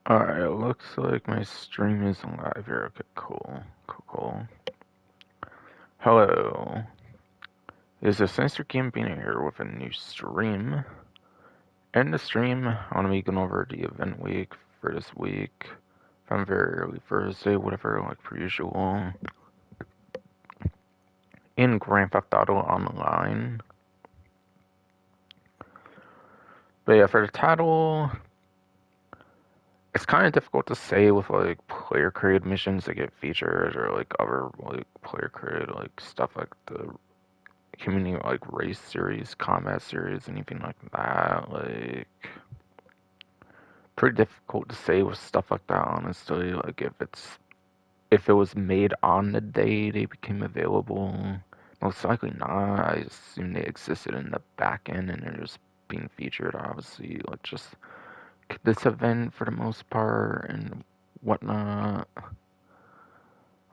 Alright, it looks like my stream is live here. Okay, cool. Hello. This is Sinister Campaigner here with a new stream. In the stream, I'm going to be going over the event week for this week. From very early Thursday, whatever, like per usual. In Grand Theft Auto Online. But yeah, for the title, it's kind of difficult to say with like player created missions that get featured or like other like player created like stuff like the community like race series, combat series, anything like that. Like pretty difficult to say with stuff like that, honestly. Like if it was made on the day they became available, most likely not. I assume they existed in the back end and they're just being featured, obviously, like just this event for the most part and whatnot.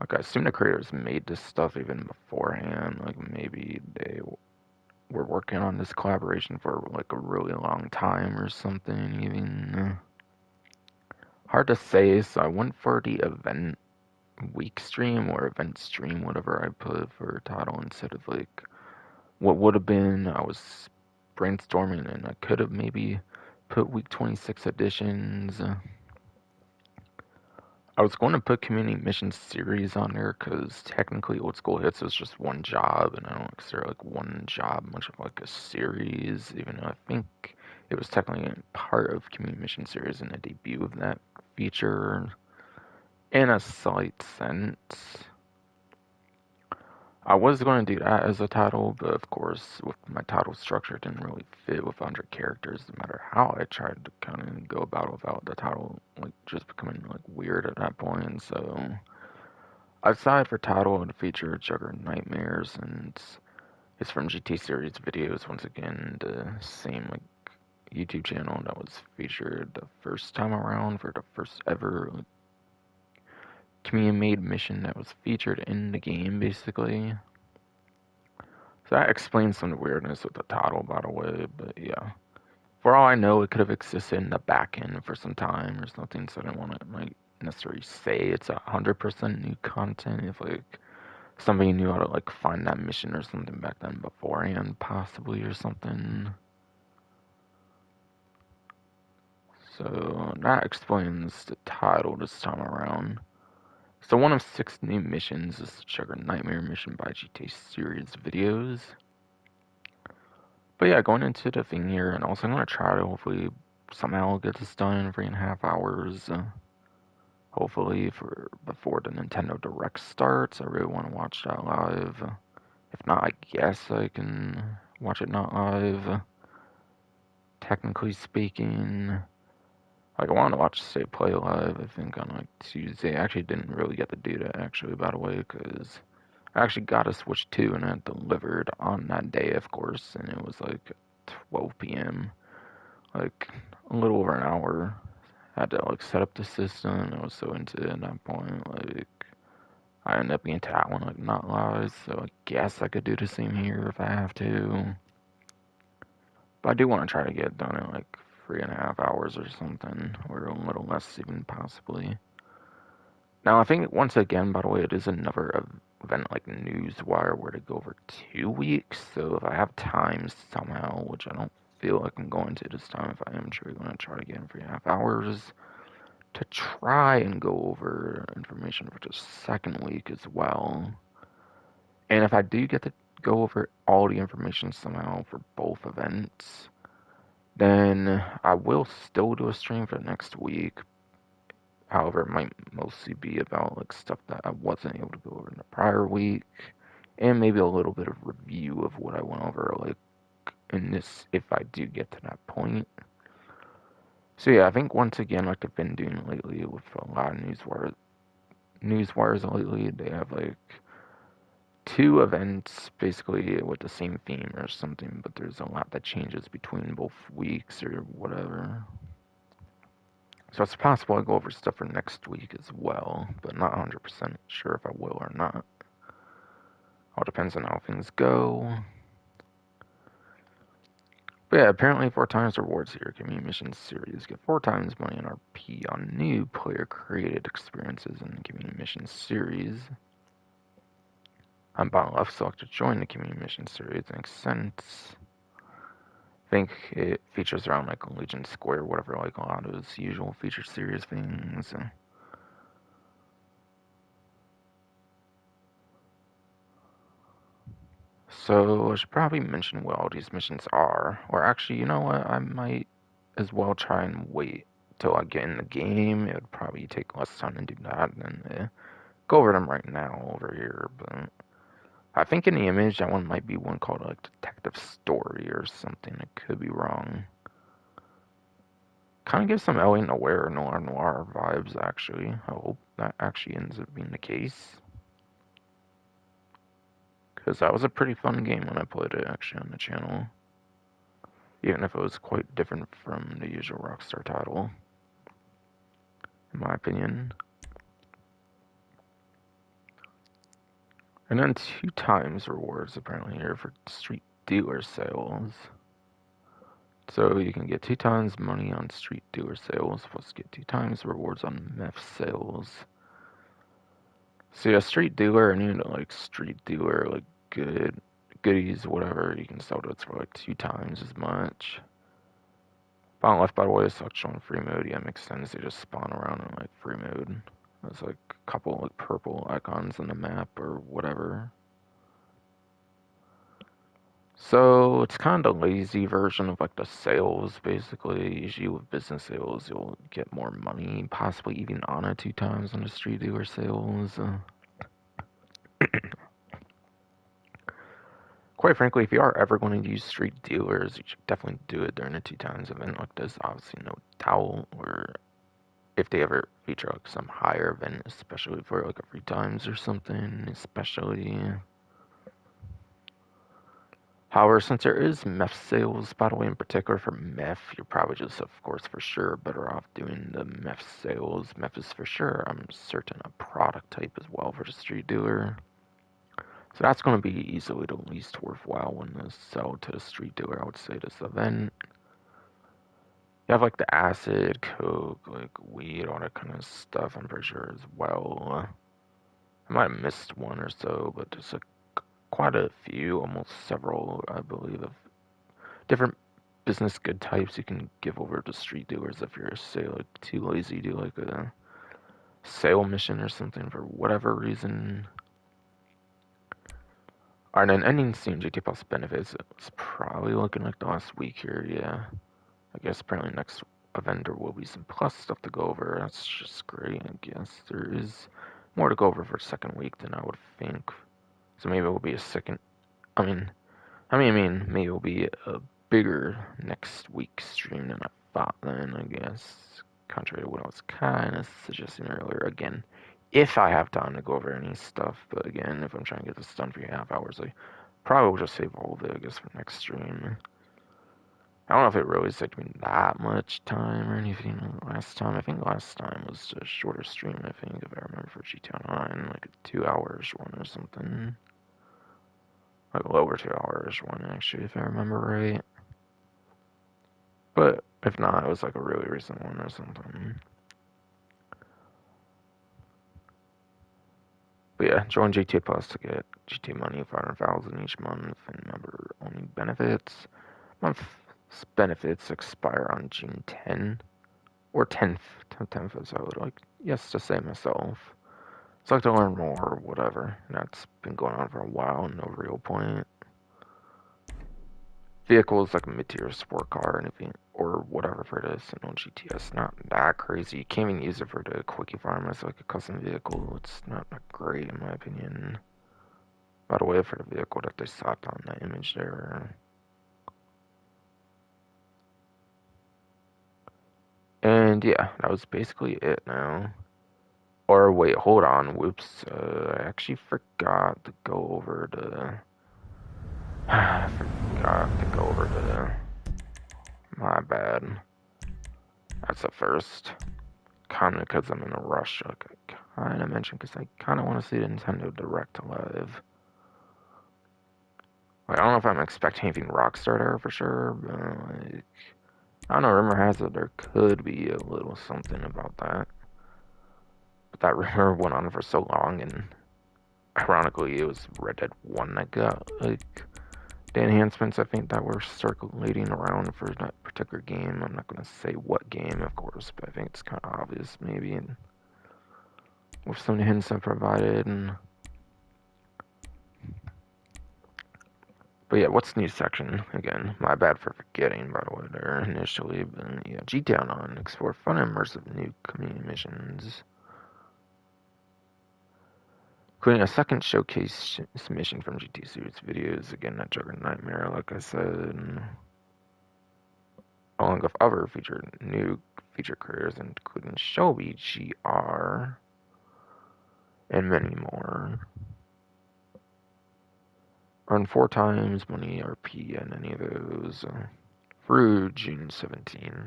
Like I assume the creators made this stuff even beforehand. Like maybe they were working on this collaboration for like a really long time or something. Even hard to say. So I went for the event week stream or event stream, whatever I put for a title instead of like what would have been. I was brainstorming and I could have maybe put week 26 editions. I was going to put community mission series on there because technically Old School Hits is just one job, and I don't consider like one job much of like a series, even though I think it was technically part of community mission series in the debut of that feature in a slight sense. I was going to do that as a title, but of course, with my title structure, it didn't really fit with 100 characters, no matter how I tried to kind of go about it without the title, like, just becoming, like, weird at that point, so I decided for title to feature Juggernightmare, since it's from GT Series Videos, once again, the same, like, YouTube channel that was featured the first time around for the first ever, like, community-made mission that was featured in the game, basically. So that explains some of the weirdness with the title, by the way, but yeah. For all I know, it could have existed in the back end for some time or something, so I didn't want to like necessarily say it's 100% new content. If like somebody knew how to like find that mission or something back then beforehand, possibly or something. So that explains the title this time around. So one of 6 new missions is the Juggernightmare mission by GTA Series Videos. But yeah, going into the thing here, and also I'm going to try to hopefully somehow get this done in 3.5 hours. Hopefully before the Nintendo Direct starts. I really want to watch that live. If not, I guess I can watch it not live. Technically speaking, like I wanted to watch State Play live, I think on like Tuesday. I actually didn't really get to do that actually, by the way, because I actually got a Switch 2 and it delivered on that day, of course, and it was like 12 p.m. Like a little over an hour. I had to like set up the system. And I was so into it at that point. Like I ended up being to that one like not live, so I guess I could do the same here if I have to. But I do want to try to get it done in like 3.5 hours or something, or a little less even possibly. Now I think once again, by the way, it is another event like Newswire where to go over 2 weeks. So if I have time somehow, which I don't feel like I'm going to this time, if I am truly going to try to get in 3.5 hours to try and go over information for the second week as well. And if I do get to go over all the information somehow for both events, then I will still do a stream for next week. However, it might mostly be about like stuff that I wasn't able to go over in the prior week, and maybe a little bit of review of what I went over like in this if I do get to that point. So yeah, I think once again, like I've been doing lately with a lot of newswires lately, they have like 2 events basically with the same theme or something, but there's a lot that changes between both weeks or whatever. So it's possible I go over stuff for next week as well, but not 100% sure if I will or not. All depends on how things go. But yeah, apparently 4 times rewards here. Community mission series. Get 4 times money in RP on new player-created experiences in the community mission series. On bottom left, select to join the community mission series. Makes sense. I think it features around like Legion Square, whatever, like a lot of its usual feature series things. So I should probably mention what all these missions are. Or actually, you know what? I might as well try and wait till I get in the game. It would probably take less time to do that than go over them right now over here. But I think in the image, that one might be one called like Detective Story or something. I could be wrong. Kind of gives some LA Noir vibes, actually. I hope that actually ends up being the case. Because that was a pretty fun game when I played it, actually, on the channel. Even if it was quite different from the usual Rockstar title, in my opinion. And then 2 times rewards, apparently, here for street dealer sales. So you can get 2 times money on street dealer sales, plus get 2 times rewards on meth sales. So yeah, street dealer, and like street dealer, like goodies, whatever, you can sell those for like 2 times as much. Bottom left, by the way, is select on free mode. Yeah, makes sense. They just spawn around in like free mode. There's like a couple like purple icons on the map or whatever. So it's kind of the lazy version of like the sales, basically. Usually with business sales, you'll get more money, possibly even on it 2 times on the street dealer sales. Quite frankly, if you are ever going to use street dealers, you should definitely do it during a 2 times event like this. Obviously, no doubt. Or if they ever feature like some higher event, especially for like a 3 times or something, especially. However, since there is meth sales, by the way, in particular for meth, you're probably just, of course, for sure, better off doing the meth sales. Meth is for sure, I'm certain, a product type as well for the street dealer. So that's going to be easily the least worthwhile one to sell to the street dealer, I would say, this event. You have like the acid, coke, like weed, all that kind of stuff, I'm pretty sure as well. I might have missed one or so, but there's like quite a few, almost several, I believe, of different business good types you can give over to street dealers if you're, say, like too lazy to do like a sale mission or something for whatever reason. Alright, and ending scene GT Plus benefits. It's probably looking like the last week here, yeah. I guess apparently next event there will be some plus stuff to go over. That's just great, I guess. There is more to go over for second week than I would think. So maybe it will be a second. I mean, maybe it'll be a bigger next week stream than I thought then, I guess. Contrary to what I was kind of suggesting earlier. Again, if I have time to go over any stuff, but again, if I'm trying to get this done for 8.5 hours, I probably will just save all of it, I guess, for next stream. I don't know if it really took me that much time or anything last time. I think last time was a shorter stream, I think, if I remember, for GTA Online, like a 2 hours one or something. Like a little over 2 hours one, actually, if I remember right. But if not, it was like a really recent one or something. But yeah, join GTA Plus to get GTA money, 500,000 each month, and member only benefits. Month's benefits expire on June 10 or 10th. 10th as I would like, yes, to say myself. So I'd like to learn more or whatever. That's been going on for a while, no real point. Vehicles like a mid-tier sport car or anything or whatever for this and on GTS, not that crazy. You can't even use it for the quickie farm as like a custom vehicle. It's not great in my opinion. By the way, for the vehicle that they slapped on that image there. And yeah, that was basically it now. Or wait, hold on, whoops. I actually forgot to go over the my bad. That's a first. Kind of because I'm in a rush, like I kind of mentioned, because I kind of want to see the Nintendo Direct live. Like, I don't know if I'm expecting anything Rockstar there for sure, but like, I don't know, rumor has it there could be a little something about that. But that rumor went on for so long, and ironically, it was Red Dead 1 that got, like, the enhancements, I think, that were circulating around for that particular game. I'm not going to say what game, of course, but I think it's kind of obvious, maybe, and with some hints I provided, and... But yeah, what's new section? Again, my bad for forgetting, by the way, there initially. But yeah, GTA Online. Explore fun and immersive new community missions. Including a second showcase mission from GT Series videos. Again, that Juggernightmare, like I said. Along with other new feature creators, including Shelby GR. And many more. Earn 4 times money RP in any of those through June 17th.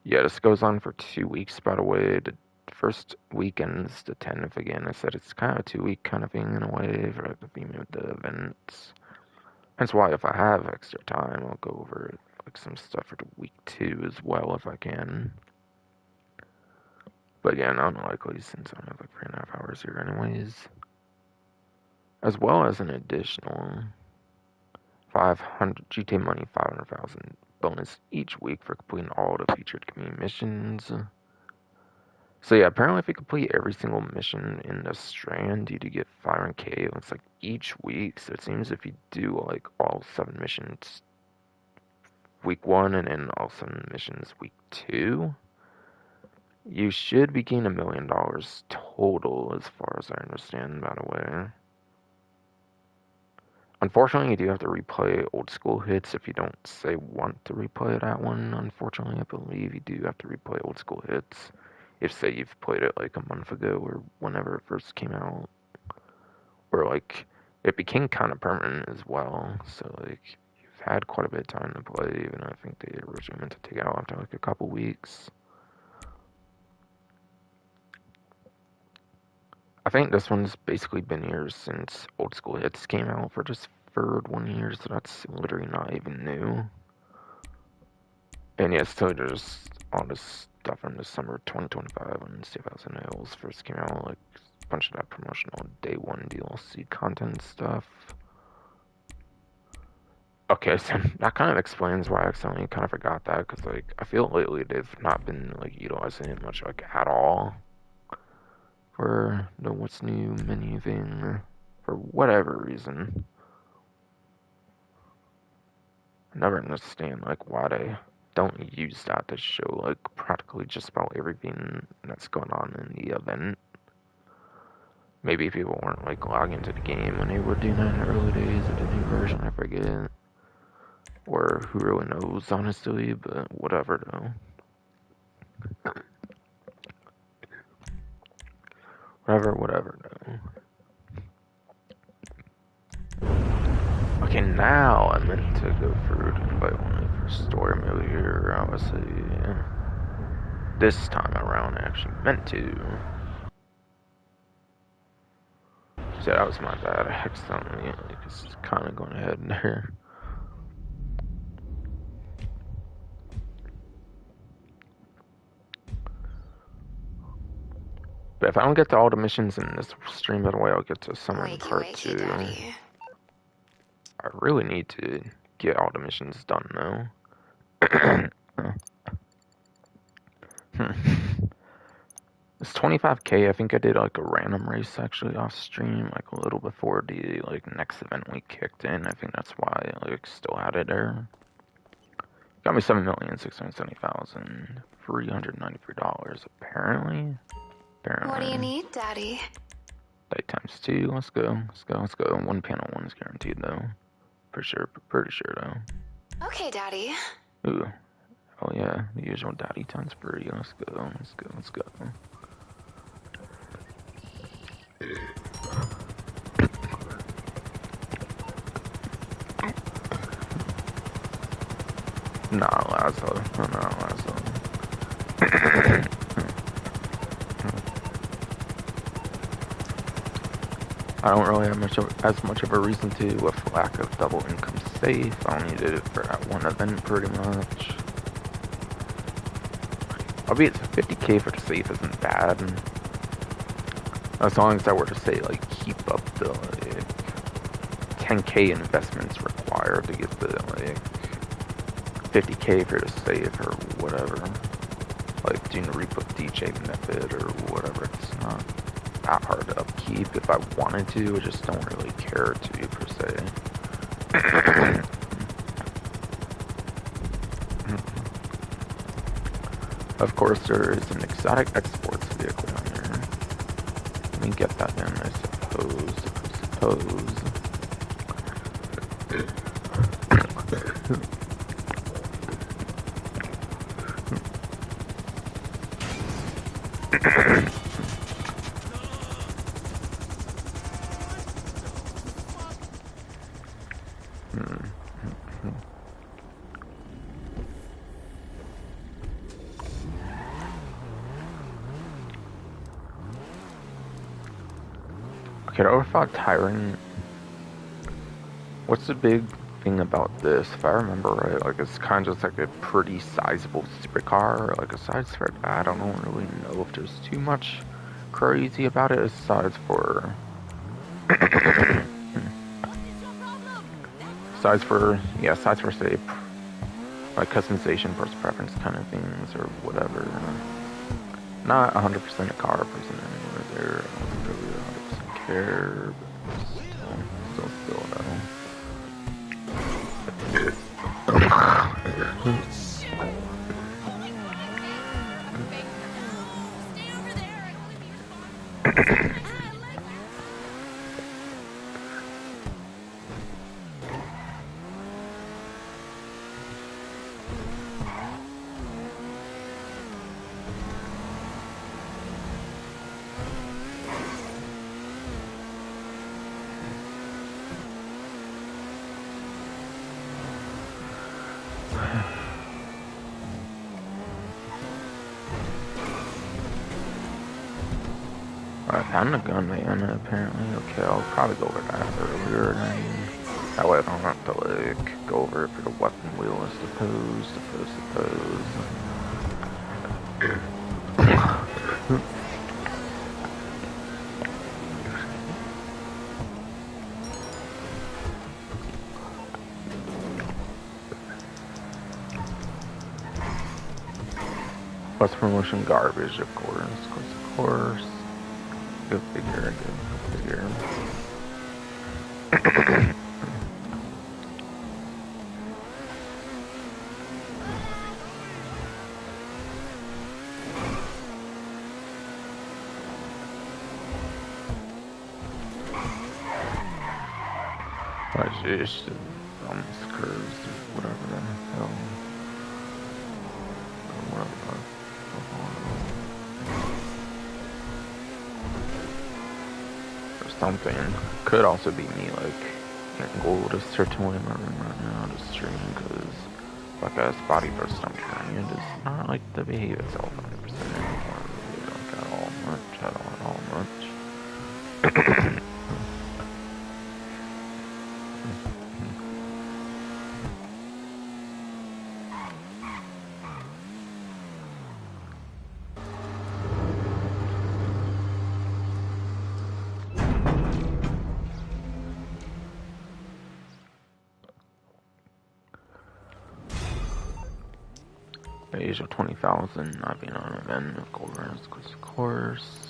Yeah, this goes on for 2 weeks, by the way. The first weekend's the 10th again. I said it's kind of a 2-week kind of thing in a way for the theme of the events. That's why if I have extra time, I'll go over like some stuff for the week 2 as well if I can. But again, unlikely since I only have like 3.5 hours here anyways. As well as an additional 500 GTA money, 500,000 bonus each week for completing all the featured community missions. So yeah, apparently if you complete every single mission in the strand, you do get 500k. It looks like each week. So it seems if you do like all 7 missions week 1 and then all 7 missions week 2, you should be gaining $1 million total as far as I understand, by the way. Unfortunately, you do have to replay old school hits if you don't, say, want to replay that one. Unfortunately, I believe you do have to replay old school hits. If, say, you've played it like a month ago or whenever it first came out. Or, like, it became kind of permanent as well. So, like, you've had quite a bit of time to play, even though I think they originally meant to take it out after, like, a couple weeks. I think this one's basically been here since old school hits came out for just third 1 year, so that's literally not even new. And yeah, still just all this stuff from the summer 2025 when Safehouse and Hills first came out, like a bunch of that promotional day 1 DLC content stuff. Okay, so that kind of explains why I accidentally kind of forgot that, because like I feel lately they've not been like utilizing it much like at all for the what's new menu thing for whatever reason. I never understand like why they don't use that to show like practically just about everything that's going on in the event. Maybe people weren't like logging into the game when they were doing that in the early days of the new version, I forget. Or who really knows, honestly, but whatever though. Whatever though. Okay, now I meant to go through the invite only for story mode here, obviously. This time around I actually meant to. So that was my bad. I accidentally just kind of going ahead there. But if I don't get to all the missions in this stream, by the way, I'll get to some in part 2. Daddy. I really need to get all the missions done though. It's 25k. I think I did like a random race actually off stream, like a little before the like next event we kicked in. I think that's why I like still had it there. Got me $7,670,393 apparently. What do you need, Daddy? Day times 2. Let's go. 1 panel 1 is guaranteed though. Pretty sure though. Okay, Daddy. Ooh. Oh yeah, the usual daddy times 3. Let's go. Nah, Lazo. I don't really have as much of a reason to with lack of double income safe. I only did it for that one event pretty much. Albeit 50k for the safe isn't bad. As long as I were to say like keep up the like 10k investments required to get the like 50k for the safe or whatever. Like doing the rebook DJ method or whatever. It's not that hard to upkeep. If I wanted to, I just don't really care to per se. Of course, there is an exotic exports vehicle on here. Let me get that in, I suppose. Okay, I overthought tiring. What's the big thing about this? If I remember right, like it's kind of just like a pretty sizable supercar. Like aside from that, I don't really know if there's too much crazy about it aside for aside for say like customization versus preference kind of things or whatever. Not 100% a car person anymore there. I don't really 100% care, but still though. Alright, found a gun man apparently. Okay, I'll probably go over that earlier. That way I don't have to like go over it for the weapon wheel, I suppose. Plus promotion garbage, of course. Go figure. Just almost curves or whatever the hell. Or something. Could also be me like getting gold a certain way in my room right now to stream because like a body burst I'm trying it does not like to behave itself 100% anymore. Really don't at all much. Asia 20,000, not being on an event of gold runs, of course.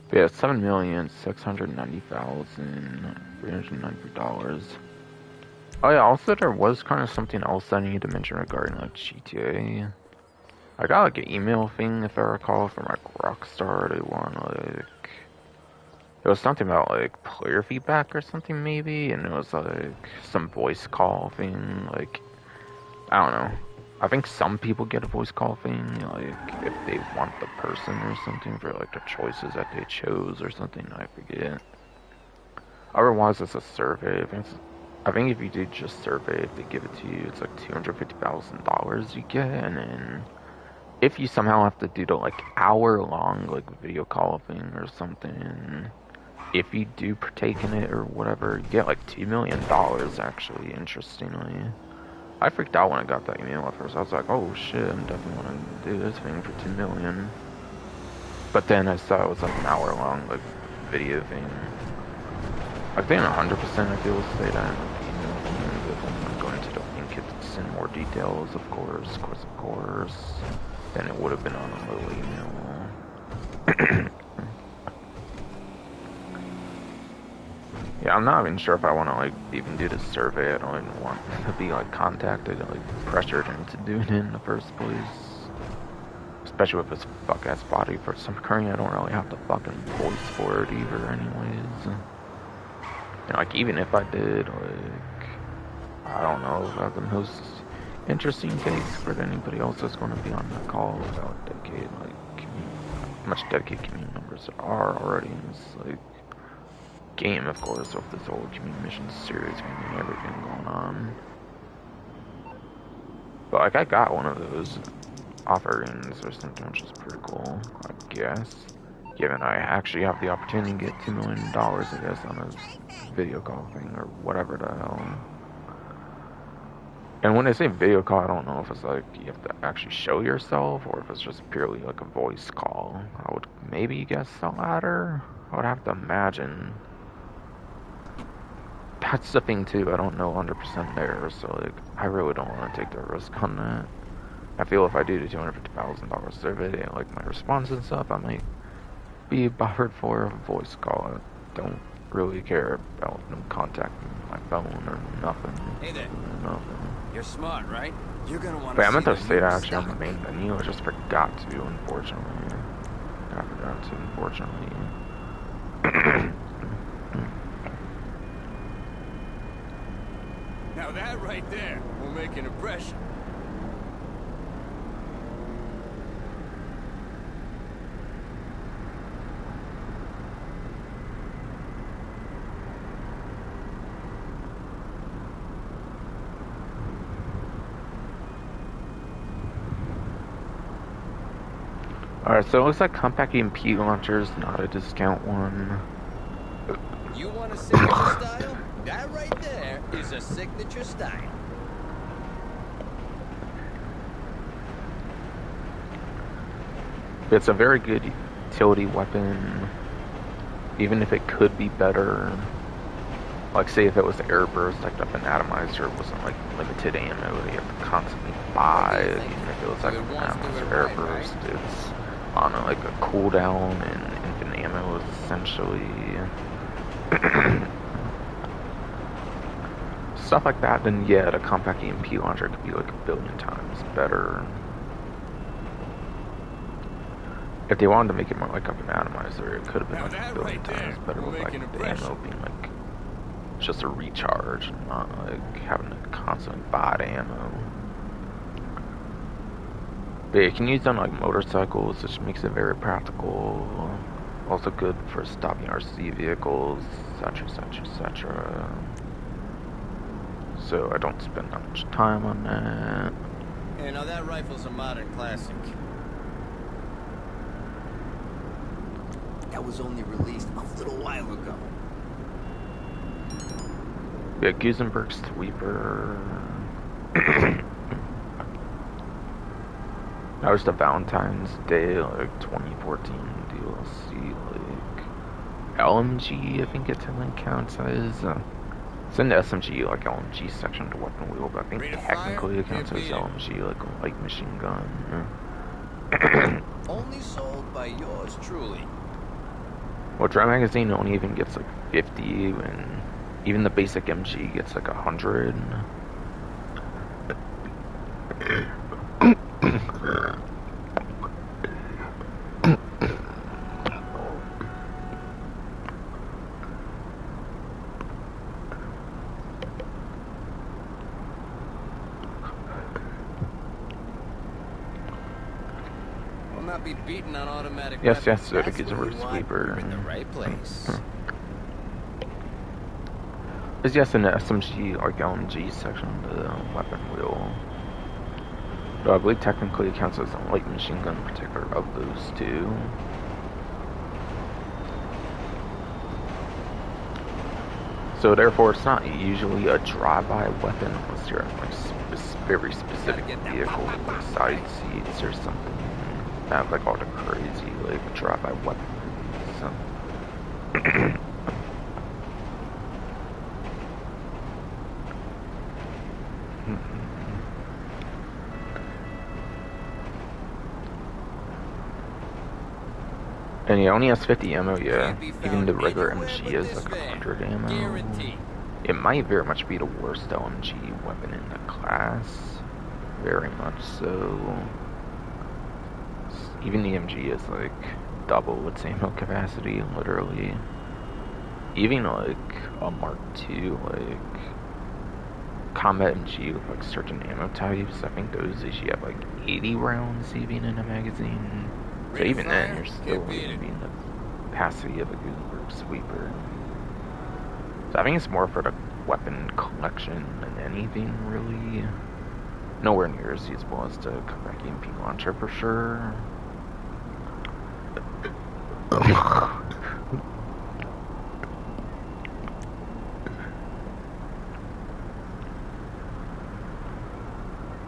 But yeah, $7,690,393. Oh yeah, also there was kind of something else I need to mention regarding like GTA. I got like an email thing, if I recall, from like Rockstar. They want like it was something about like player feedback or something maybe, and it was like some voice call thing. Like I don't know. I think some people get a voice call thing, like if they want the person or something for like the choices that they chose or something. I forget. Otherwise, it's a survey. I think if you do just survey, if they give it to you, it's like $250,000 you get, and then if you somehow have to do the like hour-long like video call thing or something, if you do partake in it or whatever, you get like $2 million actually, interestingly. I freaked out when I got that email at first. I was like, oh shit, I'm definitely gonna do this thing for $2 million. But then I saw it was like an hour-long like video thing. I think 100% I feel say that in the email thing, if I'm going to the link, it's in more details, of course, than it would have been on a little email. Yeah, I'm not even sure if I want to like even do the survey. I don't even want to be like contacted and like pressured into doing it in the first place. Especially with this fuck ass body. For some currently I don't really have the fucking voice for it either anyways. You know, like even if I did, like I don't know if I have the most interesting case for anybody else that's going to be on that call without dedicated like how much dedicated community members there are already in this like game, of course, with this whole community mission series and everything going on. But like I got one of those offerings or something, which is pretty cool, I guess. Given I actually have the opportunity to get $2 million, I guess, on a video call thing or whatever the hell. And when they say video call, I don't know if it's like you have to actually show yourself or if it's just purely like a voice call. I would maybe guess the latter. I would have to imagine. That's the thing too, I don't know 100% there, so like, I really don't want to take the risk on that. I feel if I do the $250,000 survey and like my response and stuff, I might be bothered for a voice call. I don't really care about them contacting my phone or nothing. Hey there. Nothing. You're smart, right? You're gonna want to. Wait, I meant to say that actually on the main menu. I just forgot to, unfortunately. I forgot to, unfortunately. Now that right there will make an impression. Alright, so it looks like compact EMP launcher's not a discount one. You want a signature style? That right there is a signature style. It's a very good utility weapon, even if it could be better. Like, say if it was airburst, like up an atomizer, it wasn't like limited ammo that you have to constantly buy. Even if it was like an atomizer airburst, it's on like a cooldown and infinite ammo essentially. Stuff like that, then yeah, the compact EMP launcher could be like a billion times better. If they wanted to make it more like up an atomizer, it could have been like a billion times better with like the ammo being like just a recharge, not like having to constantly buy the ammo. But you can use it on like motorcycles, which makes it very practical. Also good for stopping RC vehicles, etc. So I don't spend that much time on that. Hey, now that rifle's a modern classic. That was only released a little while ago. Yeah, Gusenberg Sweeper. That was the Valentine's Day, like 2014 DLC, like LMG, I think it counts as. It's in the SMG, like LMG section of the weapon wheel, but I think technically it counts as LMG, like a light machine gun. Only sold by yours truly. Well, Dry Magazine only even gets like 50, and even the basic MG gets like 100. Be beaten on automatic. Yes, so it gives a Sweeper. In the right place. Is yes, in the SMG, like LMG section of the weapon wheel. Though I believe technically it counts as a light machine gun in particular of those two. So therefore, it's not usually a drive-by weapon unless you're in like very specific vehicle, like side seats or something. Not like all the crazy like drive-by weapons. So. And he only has 50 ammo, yeah. Even the regular MG is like 100 ammo. Guaranteed. It might very much be the worst LMG weapon in the class. Very much so. Even the MG is like double its ammo capacity, literally. Even like a Mark II, like combat MG with like certain ammo types, I think those usually have like 80 rounds even in a magazine. So even then, you're still going to be in the capacity of a Gutenberg sweeper. So I think it's more for the weapon collection than anything, really. Nowhere near as useful as the combat EMP launcher, for sure.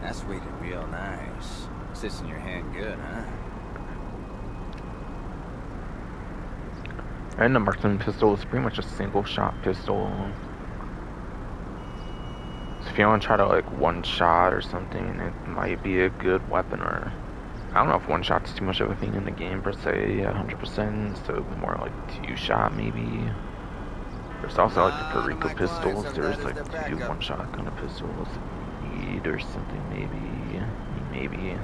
That's weighted real nice. Sits in your hand good, huh? And the marksman pistol is pretty much a single shot pistol. So if you want to try to like one shot or something, it might be a good weapon. Or I don't know if one shot's too much of a thing in the game per se, 100%. So more like two shot maybe. There's also like the Perico pistols. There's like two one shot kind of pistols if you need or something maybe.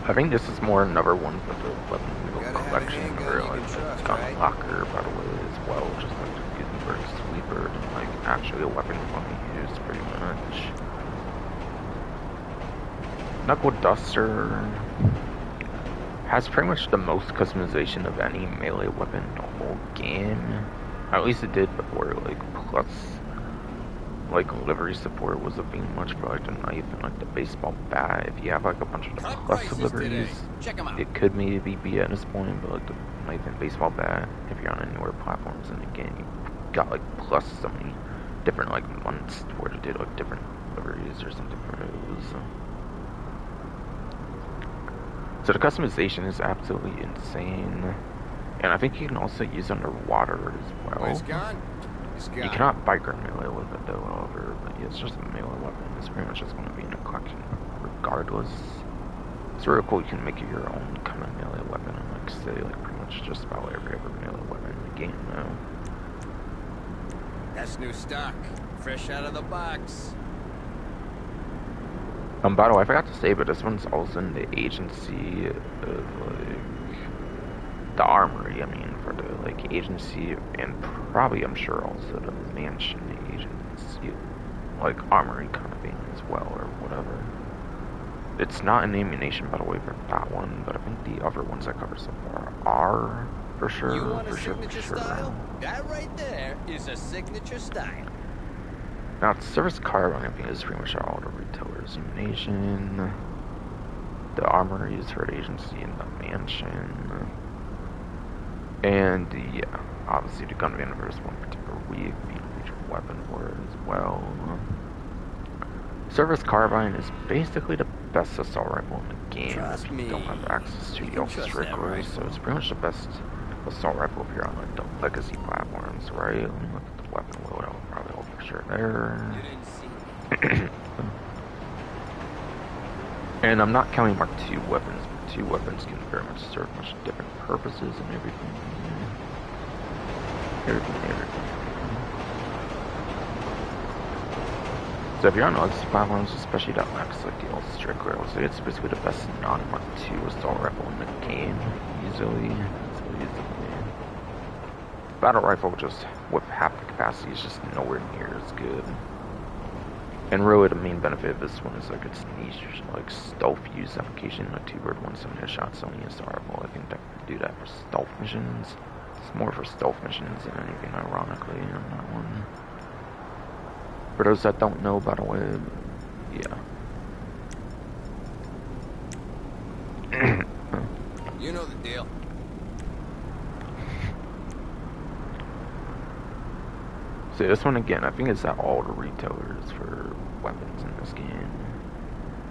I think this is more another one for the weapon wheel collection, or like gun locker, by the way, as well. Just like the Gutenberg sweeper, and like actually a weapon you want to use, pretty much. Knuckle Duster has pretty much the most customization of any melee weapon in the whole game. At least it did before, like, plus like livery support was a thing much for like the knife and like the baseball bat. If you have like a bunch of the plus liveries, it could maybe be at this point, but like the knife and baseball bat, if you're on any newer platforms in the game, you got like plus so many different like ones where they did like different liveries or something for those. So the customization is absolutely insane. And I think you can also use underwater as well. You cannot bike or melee with it though, however, but yeah, it's just a melee weapon. It's pretty much just going to be in a collection regardless. It's really cool, you can make your own kind of melee weapon and like say like pretty much just about every other melee weapon in the game now. That's new stock, fresh out of the box. By the way, I forgot to say, but this one's also in the agency of like the armory, I mean, for the like agency, and probably I'm sure also the mansion agency, like armory kind of thing as well, or whatever. It's not an ammunition, by the way, for that one, but I think the other ones I covered so far are for sure. You want a signature style? That right there is a signature style. Now, the service carbine, I think, is pretty much all the retailers' ammunition. The armory is for the agency and the mansion. And yeah, obviously the gun universe one particular week being a major weapon for it as well. Service carbine is basically the best assault rifle in the game if you don't have access to the ultra strikers, so it's pretty much the best assault rifle if you're on like the legacy platforms, right? Let me look at the weapon loadout, probably all for sure there. And I'm not counting Mark II weapons, but II weapons can very much serve much different purposes and everything. So if you're on legacy platforms, especially that lacks like the ultra striker, I would say it's basically the best non-Mark II assault rifle in the game, easily. Battle rifle just with half the capacity is just nowhere near as good. And really, the main benefit of this one is like its niche, like stealth use application, like 2-bird 1-7 headshots only is rifle. I think that can do that for stealth missions. It's more for stealth missions than anything, ironically, on that one. For those that don't know, by the way, yeah. You know the deal. See, this one again, I think it's at all the retailers for weapons in this game,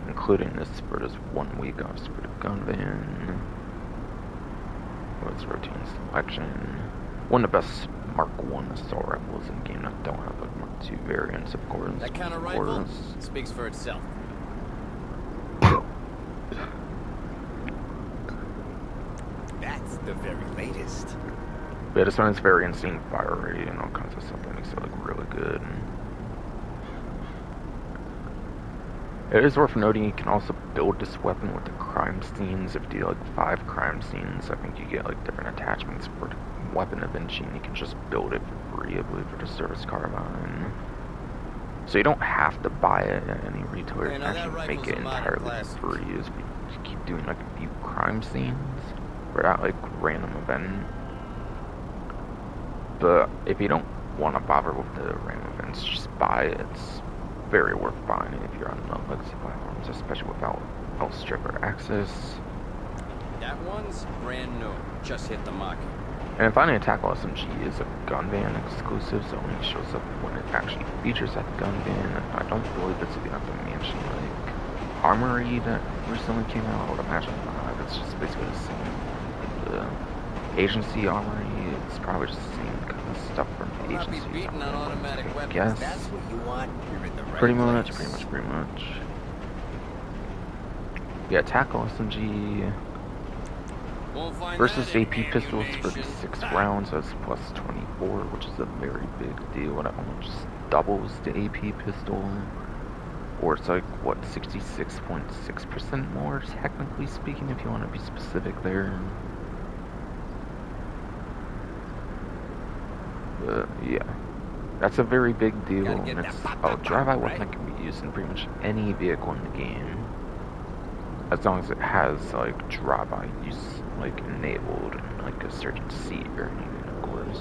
including this for this 1 week officer for the gun van. What's routine selection? One of the best Mark 1 assault rifles in the game that don't have like Mark 2 variants, of course. That kind of rifle speaks for itself. That's the very latest. Yeah, this one is very insane fire rate and all kinds of stuff that makes it look really good. It is worth noting you can also build this weapon with the crime scenes. If you do like 5 crime scenes, I think you get like different attachments for the weapon eventually, and you can just build it for free, I believe, for the service carbine. So you don't have to buy it at any retailer. You can actually make it entirely for free if you keep doing like a few crime scenes for that like random event. But if you don't want to bother with the random events, just buy it. It's very worth buying it if you're on legacy platforms, especially without outstripper access. That one's brand new. Just hit the market. And finally, Tackle SMG is a gun van exclusive, so it only shows up when it actually features at the gun van. I don't believe it's at the mansion like armory that recently came out. I would imagine not. It's just basically the same. Like the agency armory, it's probably just the same kind of stuff from the agency. I guess. That's what you want. You're in the right pretty place. much. Yeah, Tackle SMG versus AP pistols for 6 rounds, that's plus 24, which is a very big deal. That almost doubles the AP pistol, or it's like what, 66.6% more, technically speaking, if you want to be specific there. But yeah, that's a very big deal, and it's a drive-by weapon that can be used in pretty much any vehicle in the game, as long as it has like drive-by use like enabled in like a certain seat or anything, of course.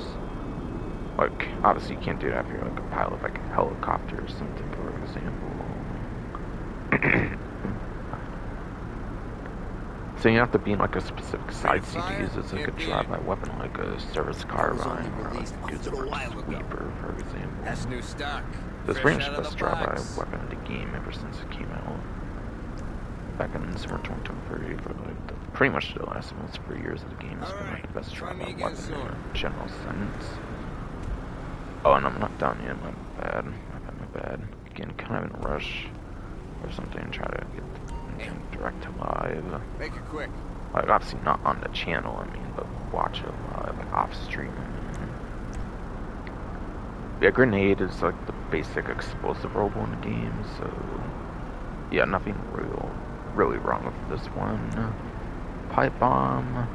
Like obviously you can't do that if you're like a pilot of like a helicopter or something, for example. So you have to be in like a specific side seat to use it as like a drive-by weapon, like a service carbine or like use it for a sweeper, for example. That's new stock. It's pretty much the best drive-by weapon in the game ever since it came out. Back in summer 2023, for like pretty much the last almost 3 years of the game, it's been like the best drive-by weapon in a general sense. Oh, and I'm not done yet, my bad. Again, kind of in a rush or something, try to get direct to live. Make it quick. Like, obviously not on the channel, I mean, but watch it live, like off stream. Yeah, grenade is like the basic explosive robot in the game, so yeah, nothing really wrong with this one. Pipe bomb.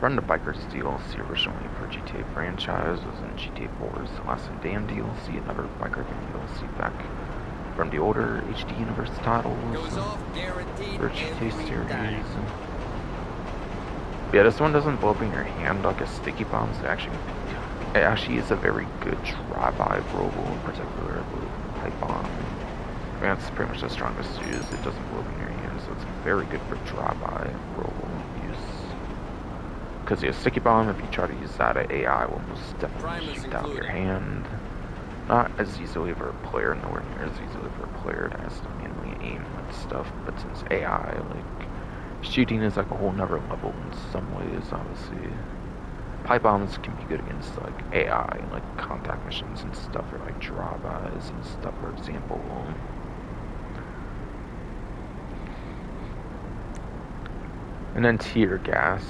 Run the Biker's DLC originally for GTA franchise was in GTA 4's Last and Damn DLC, another Biker DLC back from the older HD Universe titles for GTA series. Yeah, this one doesn't blow up in your hand like a sticky bomb, so it actually is a very good drive-by robo, in particular, I believe, pipe bomb. I mean, that's pretty much the strongest use. It doesn't blow up in your hand, so it's very good for drive-by robo use. Because the sticky bomb, if you try to use that at AI, will most definitely shoot out your hand. Not as easily for a player, nowhere near as easily for a player that has to manually aim and stuff, but since AI, like, shooting is like a whole nother level in some ways, obviously. Pipe bombs can be good against like AI and like contact missions and stuff, or like drive-bys and stuff, for example. And then tear gas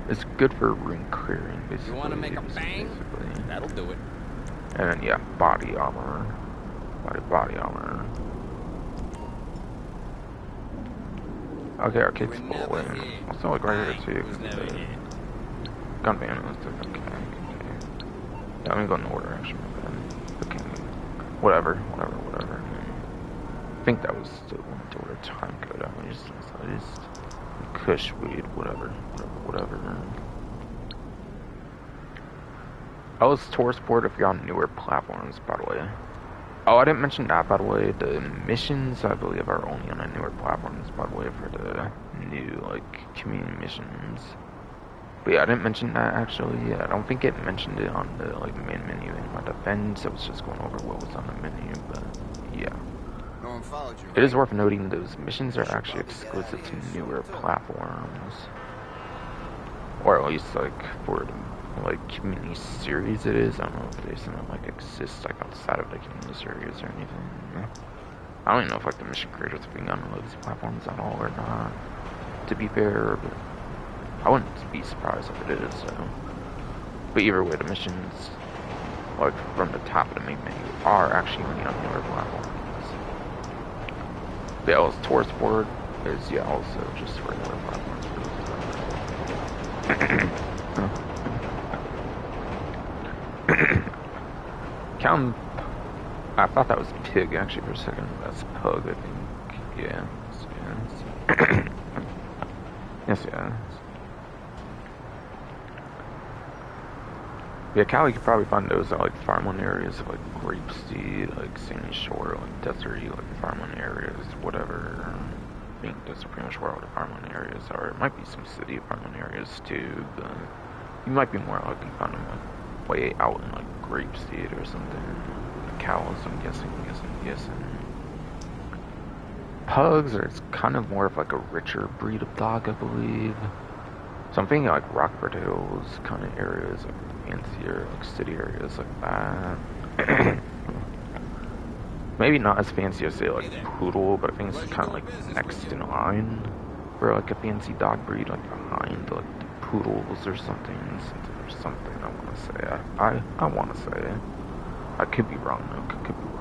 is good for room clearing, basically. You want to make a bang? Basically. That'll do it. And then yeah, body armor. Body armor. Okay, arcade's full in. It's not like right here too. Gun ban is different. Okay. Yeah, let me go in order actually. Okay. Whatever. think that was the one door time code at least. Kush weed, whatever. Oh, it's tourist port if you're on newer platforms, by the way. Oh, I didn't mention that, by the way. The missions, I believe, are only on the newer platforms, by the way, for the new, like, community missions. But yeah, I didn't mention that, actually. I don't think it mentioned it on the, like, main menu in my defense. I was just going over what was on the menu, but yeah. It is worth noting those missions are actually exclusive to newer platforms. Or at least, like, for the like community series it is. I don't know if they something like exists like outside of the community series or anything. I don't even know if like the mission creators are being on those platforms at all or not, to be fair, but I wouldn't be surprised if it is, so. But either way, the missions like from the top of the main menu are actually only on newer platforms. The L's tourist board is also just for newer platforms. Count. I thought that was pig actually for a second. That's pug, I think. Yeah. Yes. Yeah, Cal, you could probably find those at like farmland areas of like Grapeseed, like Sandy Shore, like deserty, like farmland areas, whatever. I think that's pretty much where all the farmland areas are. It might be some city farmland areas too, but you might be more likely to find them like way out in like Grapeseed or something. Cows, I'm guessing. Pugs are kind of more of like a richer breed of dog, I believe. So I'm thinking like Rockford Hills kind of areas, like fancier, like city areas like that. Maybe not as fancy as say like Poodle, but I think it's kind of like next in line for like a fancy dog breed, like behind like the Poodles or something. I want to say. I want to say. I could be wrong though. Could be wrong.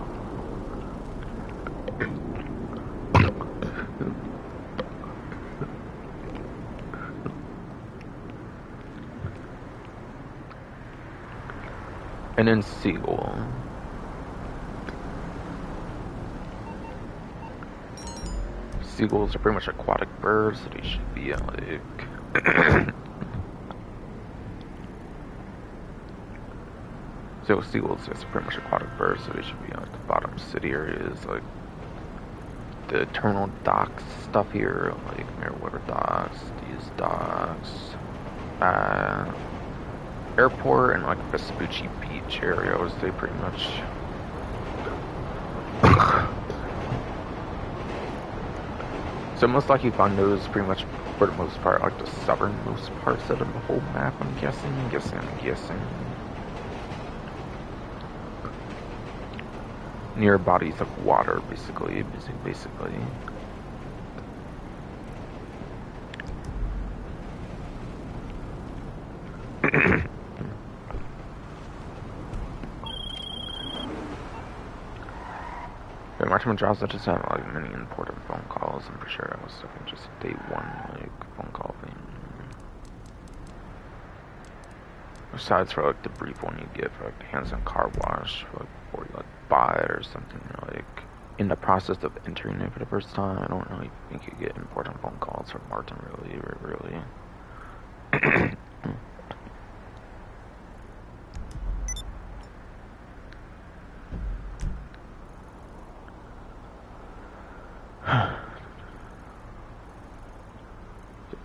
And then Seagull. Seagulls are pretty much aquatic birds, so they should be like. So seagulls are pretty much aquatic birds, so they should be like the bottom city areas, like the Eternal Docks stuff here, like Meriwether Docks, these docks, airport, and like Vespucci Beach area. I would say pretty much. So most likely you find those pretty much for the most part, like the southernmost parts of the whole map. I'm guessing. Near bodies of water, basically. Yeah, my time jobs, I just have like many important phone calls. I'm pretty sure that was like just a day one like phone call thing. Besides for like the brief one you get for like the hands-on car wash, for, like before you like buy it or something, like in the process of entering it for the first time. I don't really think you get important phone calls from Martin really.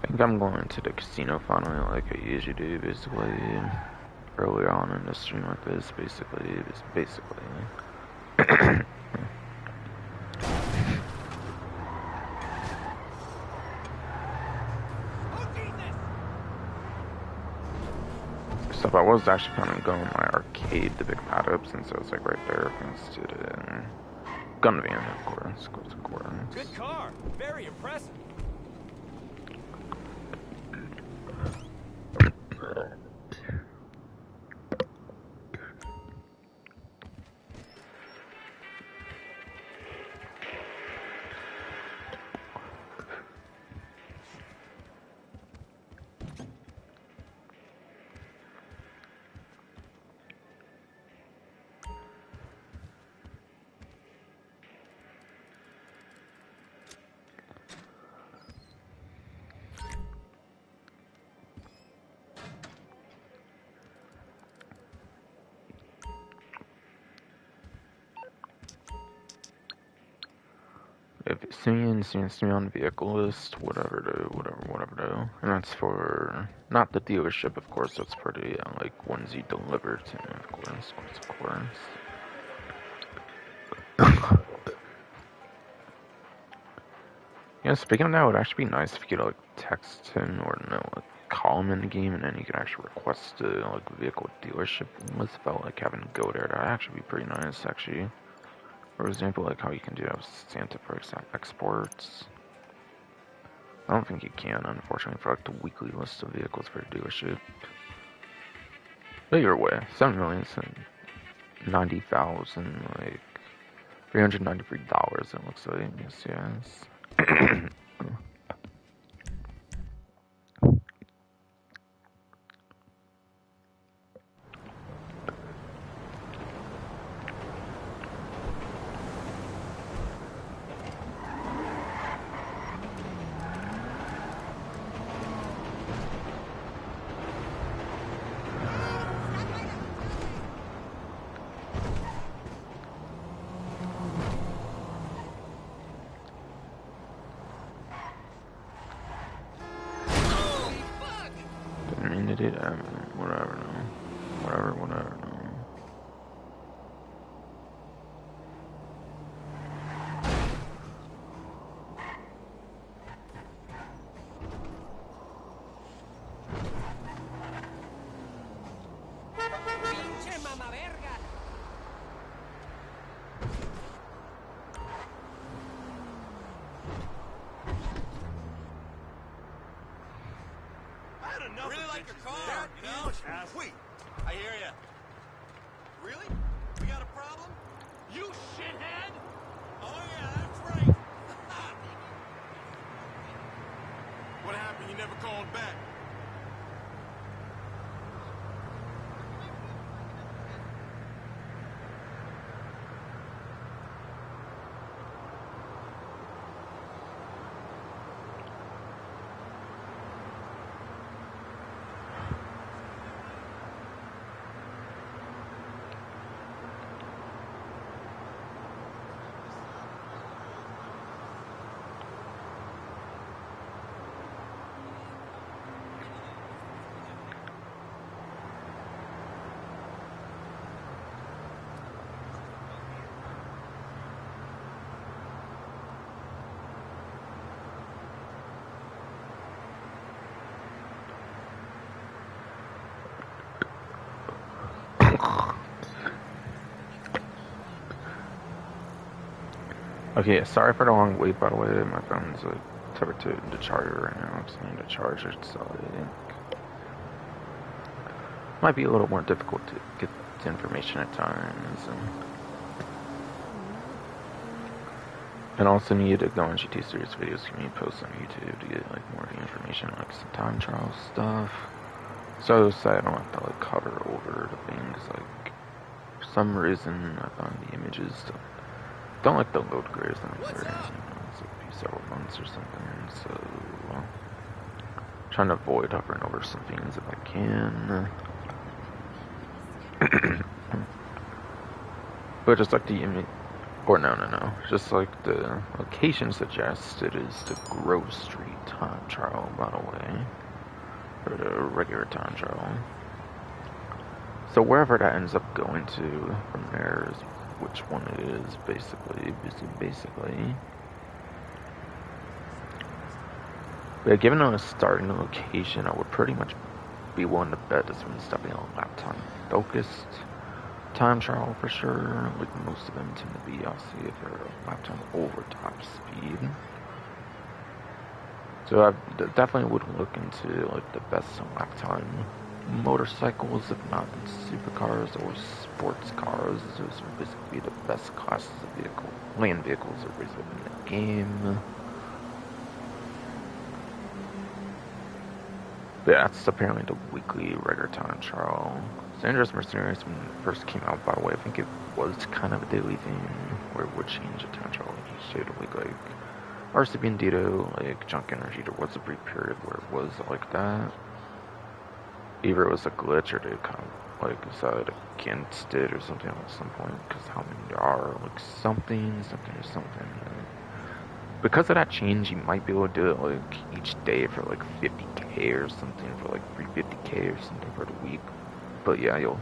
I think I'm going to the casino finally, like I usually do, basically. Earlier on in the stream like this, basically. So I was actually planning on going to my arcade to pick that up since it was like right there next to the gun van, of course. Good car, very impressive. If seems to me on the vehicle list, whatever do. And that's for, not the dealership, of course, that's for the, like, ones you deliver to, of course. Yeah, speaking of that, it would actually be nice if you could, like, text him or, like, call him in the game, and then you could actually request a, like, vehicle dealership list without, like, having to go there. That'd actually be pretty nice, actually. For example, like how you can do that with Santa, for example, exports. I don't think you can, unfortunately, for like the weekly list of vehicles for a dealership. But either way, $7,090,000, like $393. It looks like. Yes. Didn't mean to do that. Whatever. No. Whatever. No. Really like your car, you know? Wait, I hear ya. Really? We got a problem? You shithead! Oh yeah, that's right. What happened? You never called back. Okay, sorry for the long wait, by the way. My phone's like tethered to the charger right now, so I need to charge it, so I think might be a little more difficult to get the information at times. And also need to go on GT Series videos community posts on YouTube to get like more of the information, like some time trial stuff. So I don't have to like cover over the things. Like for some reason, I find the images don't like the load graders that it's like several months or something. So trying to avoid hovering over some things if I can. But just like the image, or no, just like the location suggested is the Grove Street time trial, by the way, or the regular time trial. So wherever that ends up going to from there is which one it is, basically. But given a starting location, I would pretty much be willing to bet this one's definitely a lap time focused time trial for sure. Like most of them tend to be, obviously, if they're a lap time over top speed. So I definitely would look into like the best lap time motorcycles, if not supercars or sports cars. Those are basically the best classes of land vehicles that are basically in the game. But yeah, that's apparently the weekly regular time trial. Dangerous Mercenaries, when it first came out, by the way, I think it was kind of a daily thing where it would change the time trial each day to like RCB and Dito, like Junk Energy. There was a brief period where it was like that. Either it was a glitch or they kind of like decided against it or something at some point, because how many there are, like something. because of that change, you might be able to do it like each day for like 50k or something, for like 350k or something for the week. But yeah, you'll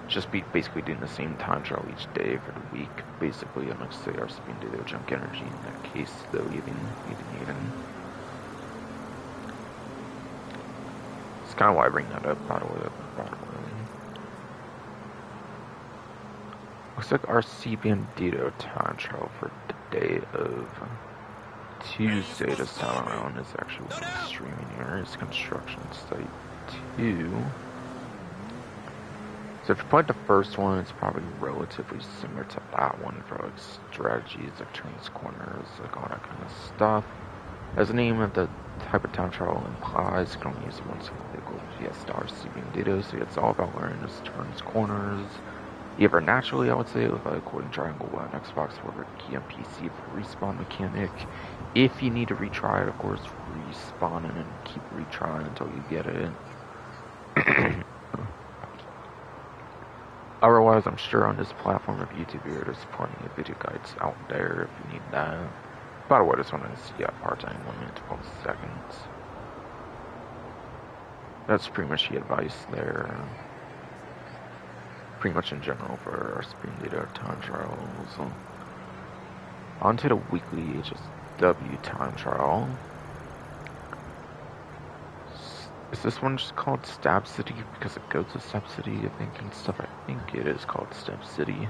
just be basically doing the same time trial each day for the week, basically, and like say our spin data junk energy in that case, though, even. It's kind of why I bring that up, by the way. Looks like our C Bandito time trial for the day of Tuesday this time around is actually what I'm streaming here. It's Construction Site 2. So if you played the first one, it's probably relatively similar to that one for like strategies, like turns, corners, like all that kind of stuff. As the name of the type of time trial implies, you can only use it once a vehicle vs C Bandito, so it's all about learning those turns, corners. Either naturally, I would say, with a quoting triangle on Xbox, or key on PC for respawn mechanic. If you need to retry it, of course, respawn it and keep retrying until you get it. Otherwise, I'm sure on this platform of YouTube here, there's plenty of video guides out there if you need that. By the way, this one is, yeah, part-time, 1 minute, 12 seconds. That's pretty much the advice there. Pretty much in general for our spin data time trials. On to the weekly HSW time trial. Is this one just called Stab City because it goes to Stab City, I think, and stuff? I think it is called Stab City.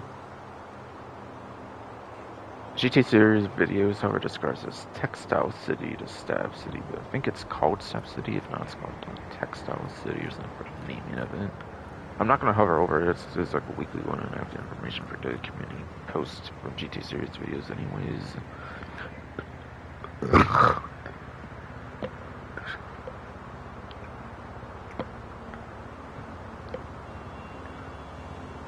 GT series videos, however, describes as Textile City to Stab City, but I think it's called Stab City. If not, it's called Textile City or something for the naming of it. I'm not going to hover over it. It's like a weekly one, and I have the information for the community post from GT series videos anyways.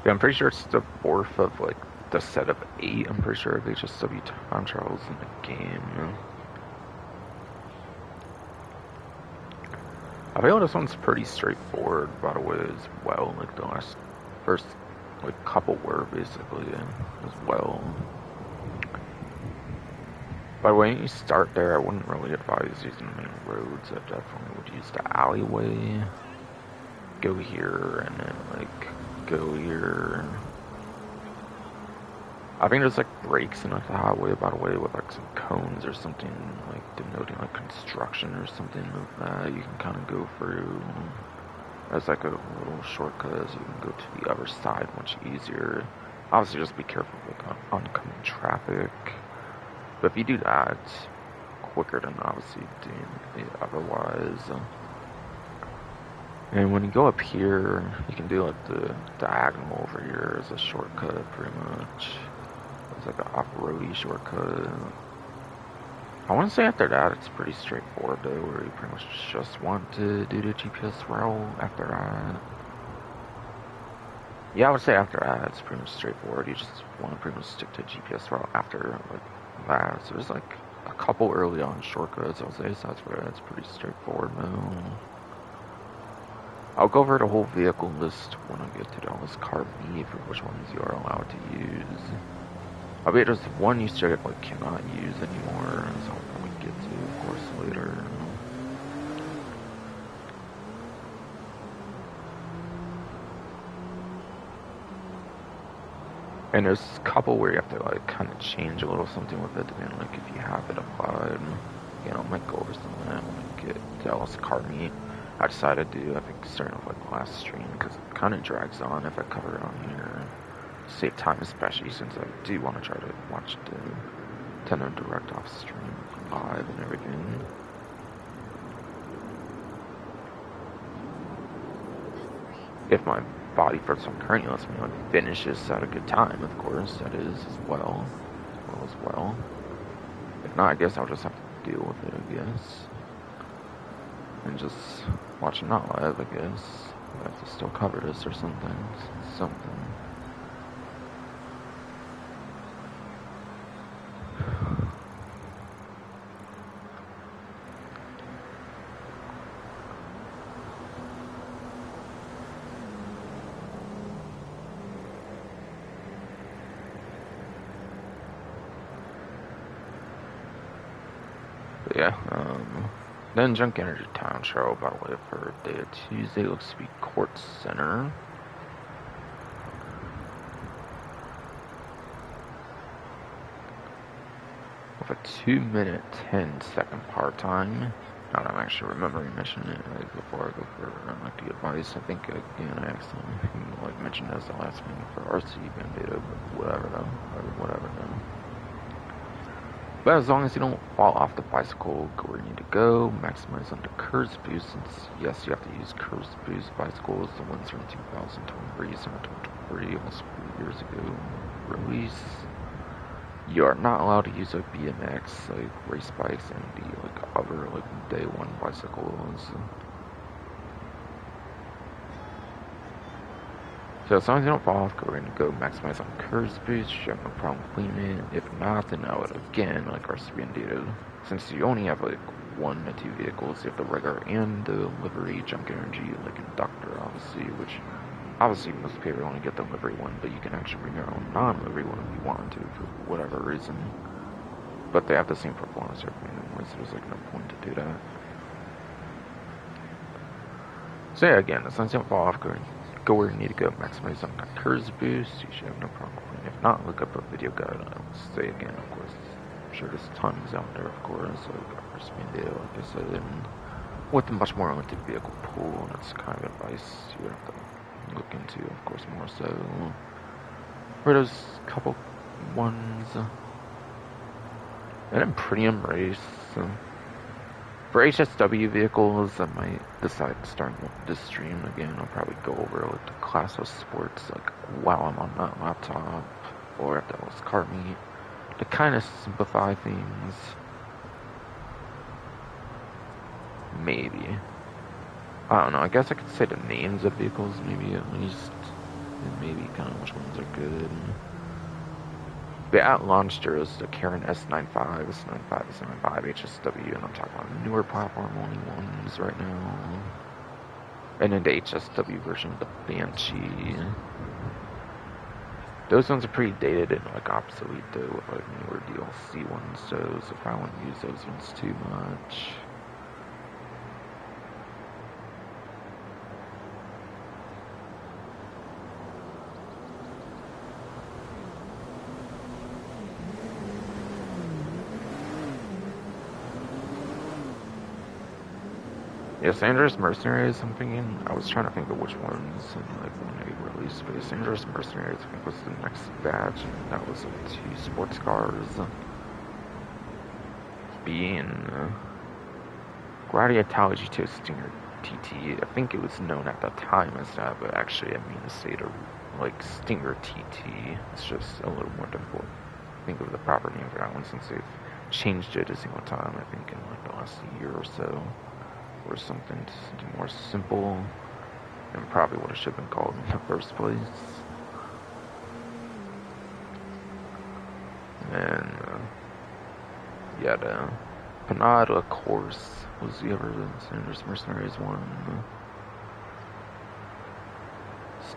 Yeah, I'm pretty sure it's the 4th of like the set of 8. I'm pretty sure of HSW time trials in the game. I feel this one's pretty straightforward, by the way, as well. Like the first like couple were basically as well. By the way, when you start there, I wouldn't really advise using the main roads. I definitely would use the alleyway. Go here and then like go here. I think there's like breaks in like the highway, by the way, with like some cones or something like denoting like construction or something like that. You can kind of go through. There's like a little shortcut so you can go to the other side much easier. Obviously, just be careful with oncoming traffic. But if you do that, it's quicker than obviously doing it otherwise. And when you go up here, you can do like the diagonal over here as a shortcut, pretty much. It's like an off-roady shortcut. I want to say after that, it's pretty straightforward though, where you pretty much just want to do the GPS route after that. Yeah, I would say after that, it's pretty much straightforward. You just want to pretty much stick to GPS route after like that. So there's like a couple early on shortcuts, I'll say, so that's where it's pretty straightforward now. I'll go over the whole vehicle list when I get to all this car meet for which ones you are allowed to use. I bet there's one you straight up like cannot use anymore, so I'll probably get to, of course, later. And there's a couple where you have to like kind of change a little something with it, depending like if you have it applied. You know, I might go over some of that when I get to all this car meet. I decided to do, I think, starting off like last stream, because it kind of drags on if I cover it on here. Save time, especially since I do want to try to watch the Nintendo Direct off stream live and everything. If my body for some currently lets me like finish this at a good time, of course, that is as well. If not, I guess I'll just have to deal with it, I guess. And just watch it not live, I guess. I have to still cover this or something. yeah, then Junk Energy Town Show, by the way, for day of Tuesday looks to be Court Center. With a 2-minute 10-second part time. Now that I'm actually remembering mentioning it like before I go for the advice. I think again I accidentally mentioned as the last thing for RC Bandito, but whatever though. Whatever though. But as long as you don't fall off the bicycle, go where you need to go. Maximize under curves boost, since yes, you have to use curves boost bicycles. The ones from 2023, summer 2023, almost 4 years ago release. You are not allowed to use like BMX, like race bikes, and the like other like day one bicycles. So as long as you don't fall off, go ahead and go maximize on curves boost. You have no problem cleaning it. If not, then I would again like RC Bandito. Since you only have like 1 to 2 vehicles, you have the regular and the livery Junk Energy, like Inductor, obviously, which obviously most people only get the livery one, but you can actually bring your own non-livery one if you want to for whatever reason. But they have the same performance anyway, so there's like no point to do that. So yeah, again, as long as you don't fall off, go where you need to go. Maximize on that curves boost. You should have no problem. If not, look up a video guide. I'll say again, of course. I'm sure there's tons out there, of course. Like RC Bandito, like I said, and with a much more limited vehicle pool, that's kind of advice you would have to look into, of course, more so. For those couple ones, and then premium race. For HSW vehicles, I might decide to start this stream again. I'll probably go over like the class of sports like while I'm on that laptop or at the car meet to kind of simplify things. Maybe. I don't know. I guess I could say the names of vehicles maybe at least. And maybe kind of which ones are good. But at launch, there is the Karen S95, S95, S95, HSW, and I'm talking about newer platform only ones right now. And then the HSW version of the Banshee. Those ones are pretty dated and like obsolete though with like newer DLC ones, so if I wouldn't use those ones too much. Yeah, Sandra's Mercenaries, I'm thinking, I was trying to think of which ones, and like when they released, but Sandra's Mercenaries, I think was the next batch, and that was like 2 sports cars. Being Gladiatore GT Stinger TT, I think it was known at the time as that, but actually I mean to say the like Stinger TT, it's just a little more difficult to think of the proper name for that one since they've changed it a single time, I think in like the last year or so. Or something more simple and probably what it should have been called in the first place. And yeah, the Panada course was the other Sanders Mercenaries one.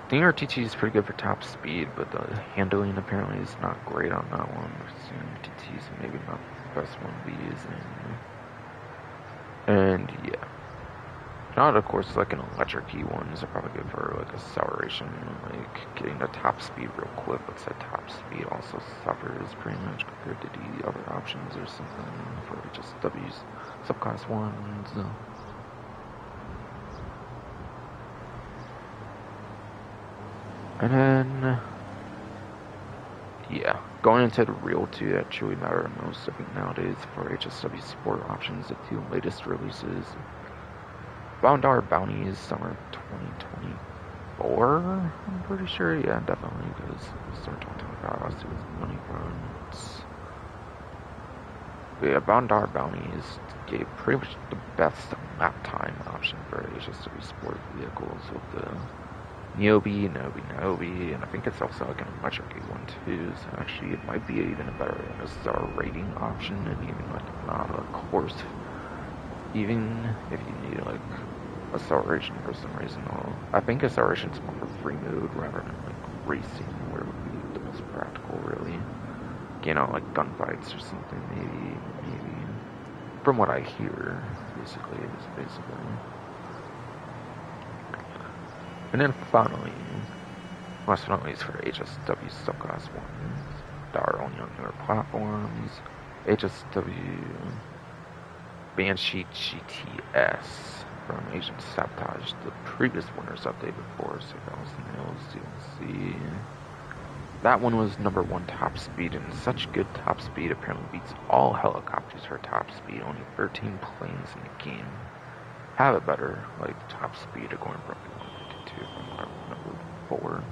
Stinger TT is pretty good for top speed, but the handling apparently is not great on that one. Stinger TT is maybe not the best one to be using. And yeah. Not, of course, like an electric key ones are probably good for like acceleration, like getting the top speed real quick, but said top speed also suffers pretty much compared to the other options or something for just W's subclass ones. And then, yeah, going into the real 2 that truly matter most, I think nowadays for HSW sport options, the 2 latest releases. $1 Bounty is summer 2024, I'm pretty sure. Yeah, definitely, because summer 2025, I see what the money runs. But yeah, $1 Bounty gave pretty much the best lap time option for HSW sport vehicles with the Niobe, and I think it's also like an electric one too, so actually it might be even a better star rating option, and even like not a course, even if you need like acceleration for some reason. I think acceleration is more for free mode rather than like racing, where it would be the most practical, really. You know, like gunfights or something, maybe. From what I hear, basically. And then finally, last but not least, for the HSW subclass ones that are only on newer platforms, HSW Banshee GTS from Agent Sabotage, the previous winners update before Safehouse and Nails DLC. That one was number 1 top speed, and such good top speed apparently beats all helicopters for top speed. Only 13 planes in the game have a better top speed according to roughly 152 from what I remember before.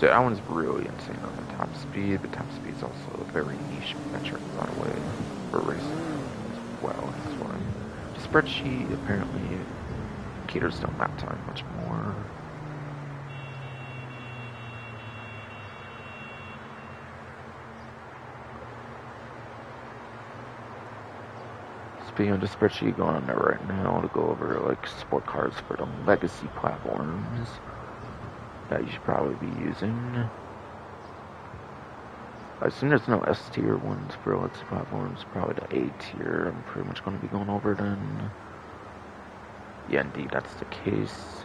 So that one's really insane on the top speed. The top speed is also a very niche metric, by the way, for racing as well. That's why the spreadsheet apparently caters to lap time much more. Speaking of the spreadsheet, going on there right now to go over sport cars for the legacy platforms that you should probably be using. I assume there's no S tier ones for legacy platforms, probably the A tier. I'm pretty much going to be going over then. Yeah, indeed, that's the case.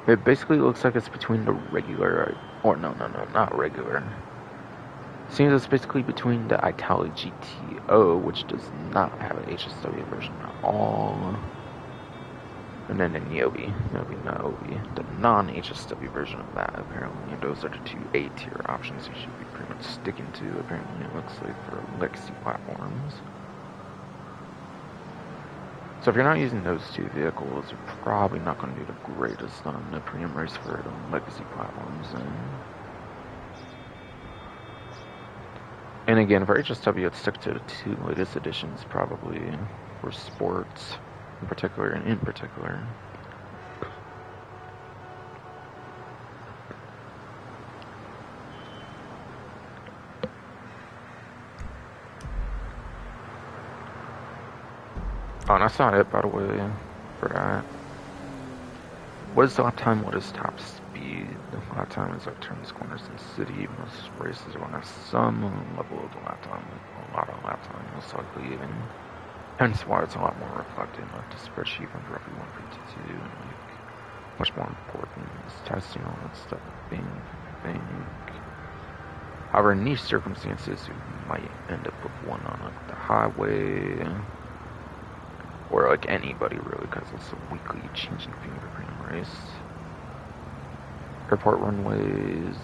It basically looks like it's between the regular, or no, not regular. Seems it's basically between the Italic GTO, which does not have an HSW version at all, and then the Niobe, not Obi, the non-HSW version of that, apparently. And those are the 2 A-tier options you should be pretty much sticking to, apparently, it looks like, for legacy platforms. So if you're not using those 2 vehicles, you're probably not going to do the greatest on the premium race for the legacy platforms. And again, for HSW, I'd stick to the 2 latest editions, probably, for sports in particular. Oh, and that's not it, by the way, for that. What is lap time? What is top speed? Lap time is turns corners in the city. Most races will have some level of lap time, a lot of lap time, most likely even. Hence why it's a lot more reflected in the spreadsheet from roughly 152, and much more important is testing all that stuff, I think. However, in niche circumstances, you might end up with one on the highway, or anybody really, because it's a weekly changing fingerprint race. Airport runways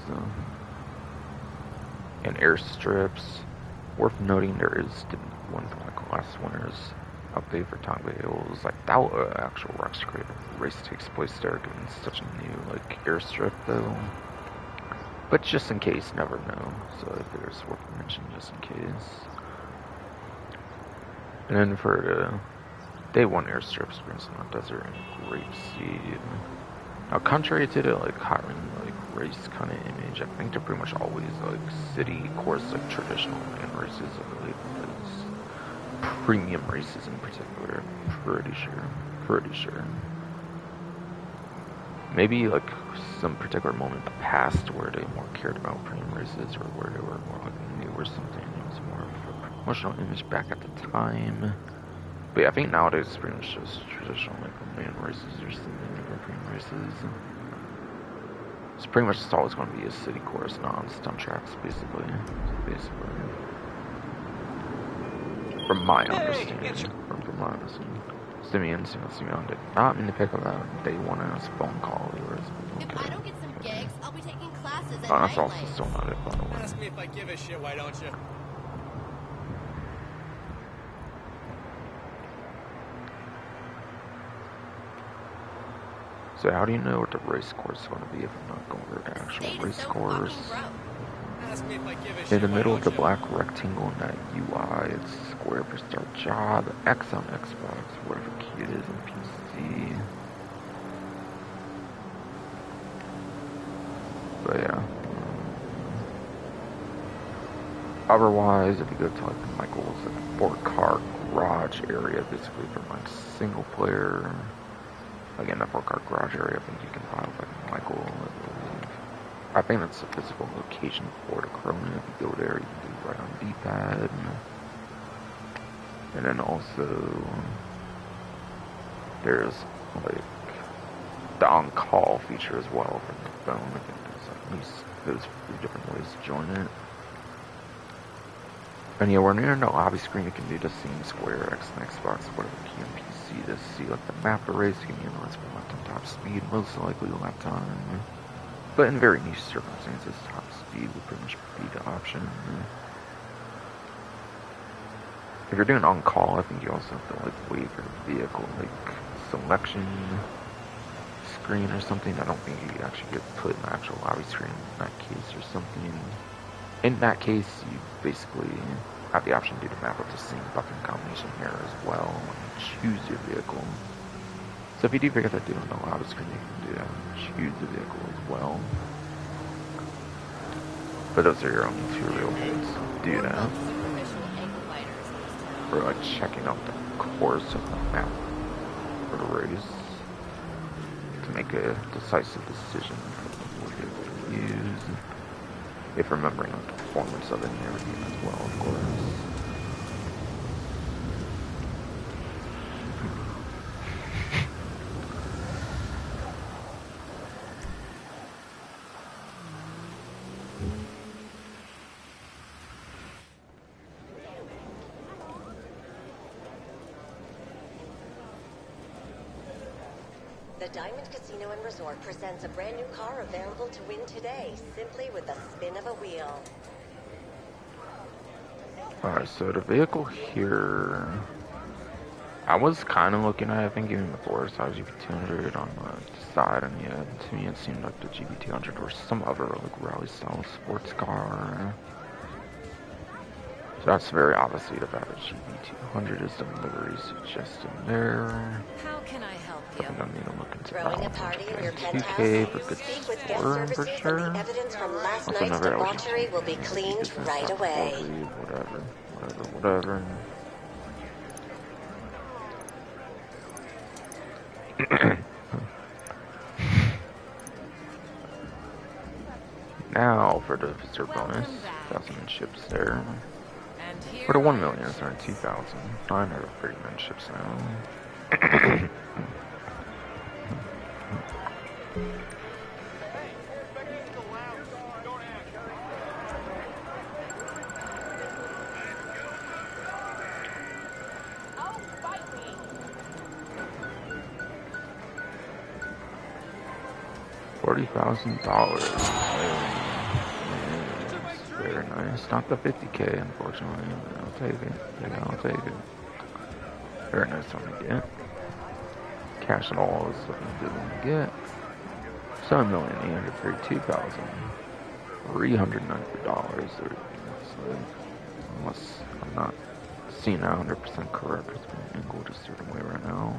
and airstrips. Worth noting, there is the one from last winter's update for Tonga Hills. That actual Rocks Creative race takes place there, given such a new airstrip though. But just in case, never know. So I figure it's worth mentioning just in case. And then for the Day 1 airstrips, for instance, on Desert and Grapeseed. Now, contrary to the Highland race kind of image, I think they're pretty much always city course, traditional land races, I believe, because premium races in particular. Pretty sure. Maybe some particular moment in the past where they more cared about premium races, or where they were more new or something. It was more of a promotional image back at the time. But yeah, I think nowadays it's pretty much just traditional land races or something, or premium races. It's pretty much just always going to be a city course, not on stunt tracks, basically. From my understanding. From my understanding. Simeon did not mean to pick up that Day 1 on his phone call. Okay. If I don't get some gigs, I'll be taking classes at that's also still not it, by the way. Ask me if I give a shit, why don't you? So how do you know what the race course is going to be if I'm not going over the actual race course? In the middle of the black rectangle in that UI, it's square for start job, X on Xbox, whatever key it is on PC. But yeah. Otherwise, if you go to Michael's 4-car garage area, basically for single player Again, the 4-car garage area, I think you can buy with like Michael. I think that's a physical location for the Corona. If you go there, you can do right on D-pad. And then also, there's like the on-call feature as well from the phone. I think there's at least those 3 different ways to join it. And yeah, we're near the lobby screen. You can do the same Square X and Xbox, whatever key on PC to see like the map erase. You can analyze for left on top speed, most likely left time. But in very niche circumstances, top speed would pretty much be the option. If you're doing on-call, I think you also have to like wait for vehicle like selection screen or something. I don't think you actually get put in the actual lobby screen in that case or something. In that case, you basically have the option to do the map with the same button combination here as well and choose your vehicle. So if you do forget to do it on the lobby screen, you can do that and choose the vehicle as well. But those are your only 2 real ways to do that. Or like checking out the course of the map for the race to make a decisive decision for what vehicle to use. If remembering the performance of it and everything as well, of course. The Diamond Casino and Resort presents a brand new car available to win today, simply with the spin of a wheel. Alright, so the vehicle here, I was kind of looking at, I think even before, so GP200 on the side, and yeah, to me it seemed like the GP200 or some other like rally style sports car. So that's very obviously the fact that GP200 is the livery suggested there. How can I help I think I need to look into Throwing that a party in your 2K penthouse? for good Speak with guest score for services sure. and the evidence from last Also night's never debauchery will be cleaned business right away. Whatever. Now for the visitor bonus, 1,000 ships there. For the 1 million, it's around 2,939 ships now. $40,000. Very nice. Not the 50K, unfortunately. I'll take it. Yeah, I'll take it. Very nice one to get. Cash and all is looking good one to get. $7,832,390. Unless I'm not seeing that 100% correct, it's been angled a certain way right now.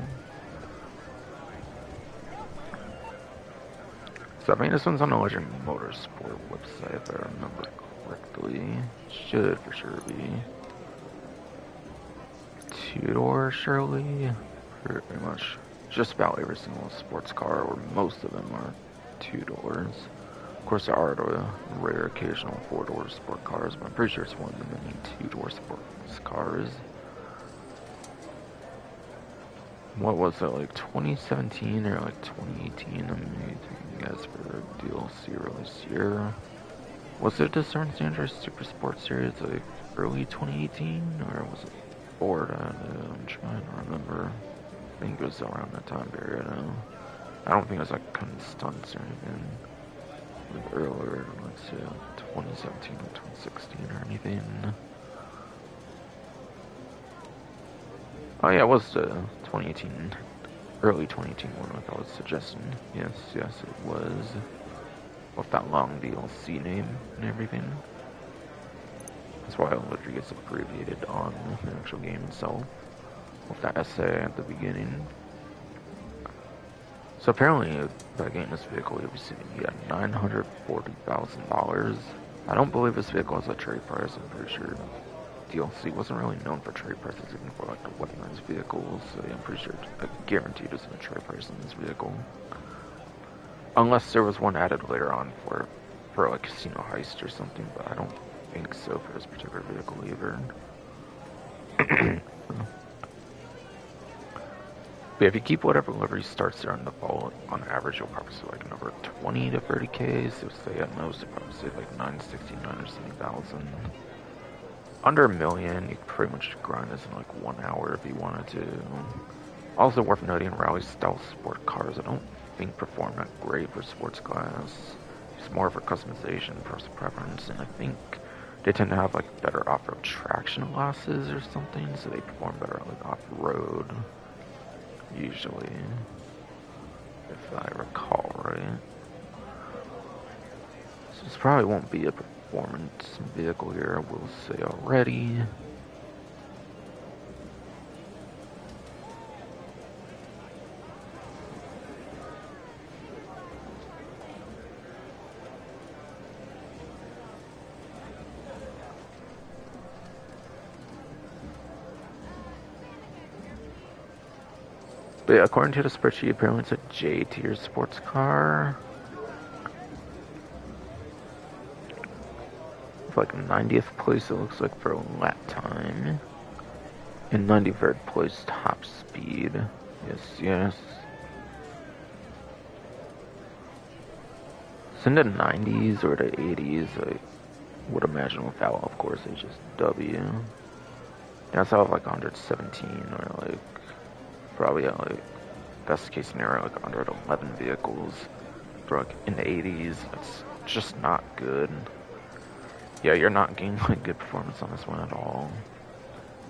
So I mean, this one's on the Legend Motorsport website, if I remember correctly. Should for sure be 2-door, surely. Pretty much just about every single sports car, or most of them, are 2 doors. Of course, there are the rare occasional 4-door sport cars, but I'm pretty sure it's one of the many 2-door sports cars. What was it, like 2017 or like 2018? I'm maybe taking a guess for the DLC release year. Was it the Certain Sanders Super Sports Series like early 2018, or was it before that? I'm trying to remember. I think it was around that time period. I don't think it was like kind of stunts or anything. Like earlier, let's say 2017 or 2016 or anything. Oh yeah, it was the 2018, early 2018 one like I was suggesting. Yes, it was. With that long DLC name and everything. That's why it literally gets abbreviated on the actual game itself. With that essay at the beginning. So apparently, by getting this vehicle, you'll be seeing $940,000. I don't believe this vehicle has a trade price. I'm pretty sure DLC wasn't really known for trade prices even for like the weaponized vehicles, so yeah, I'm pretty sure I guaranteed there's no trade price in this vehicle. Unless there was one added later on for like casino heist or something, but I don't think so for this particular vehicle either. But if you keep whatever livery starts there in the vault, on average you'll probably see like another 20 to 30k, so say at most you'll probably save like 969 or 70,000. Under $1 million, you could pretty much grind this in like 1 hour if you wanted to. Also worth noting, rally style sport cars I don't think perform that great for sports class. It's more for customization, personal preference, and I think they tend to have like better off-road traction losses or something, so they perform better like off-road. Usually, if I recall right. So this probably won't be a performance vehicle here, I will say already. But yeah, according to the spreadsheet, apparently it's a J tier sports car. With like 90th place, it looks like, for lap time. And 93rd place top speed. Yes, yes. So in the 90s or the 80s, I would imagine without, of course, it's just W. That's how like 117 or like probably at like best case scenario like 111 vehicles for like in the 80s. It's just not good. Yeah, you're not getting like good performance on this one at all.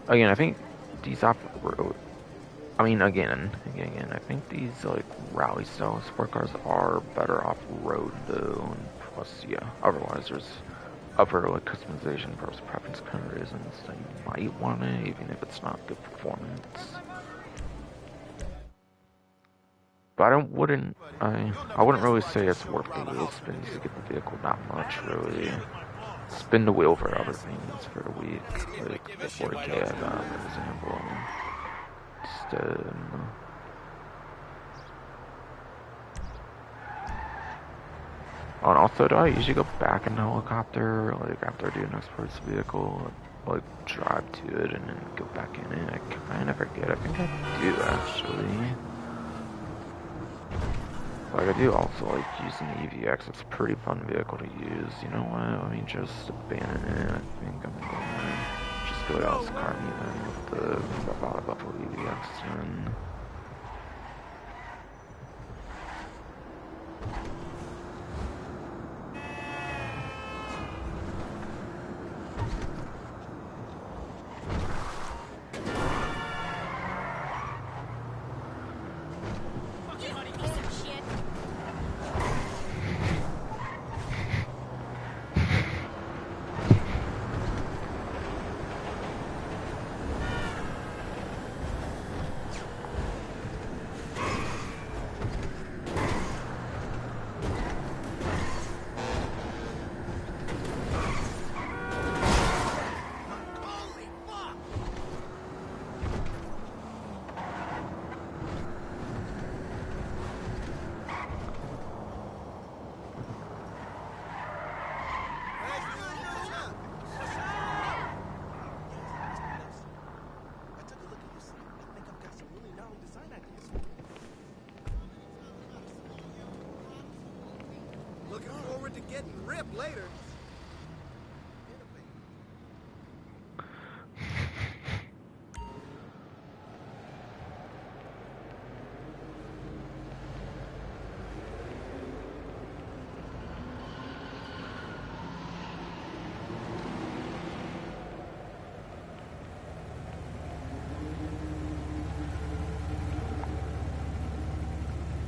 Again, I think these off-road, I mean again, I think these like rally style sport cars are better off-road though, and plus yeah, otherwise there's other like customization, personal preference kind of reasons that you might want it, even if it's not good performance. But I wouldn't really say it's worth the wheel spins to get the vehicle that much, really. Spin the wheel for other things for the week, like the 40k I got, for example. Instead. Oh, and also, do I usually go back in the helicopter, like after I do an exports vehicle, like drive to it and then go back in it? I kind of forget. I think I do actually. Like, I do also like using the EVX. It's a pretty fun vehicle to use. You know what? Let me just abandon it. I think I'm gonna just go to this car even with the Buffalo EVX then. Later.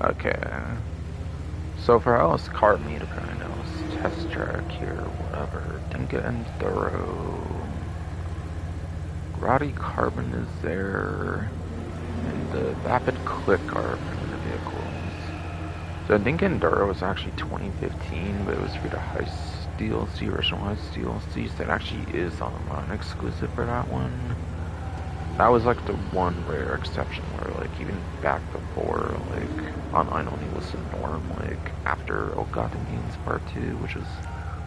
Okay. So for us car meet apparently test track here, whatever. Dinka Enduro. Roddy Carbon is there. And the Vapid Click are in the vehicles. So Dinka Enduro was actually 2015, but it was for the heist DLC, rationalized DLCs, that actually is online exclusive for that one. That was like the one rare exception where like even back before like online only was the norm, like after Forgotten Games Part 2, which was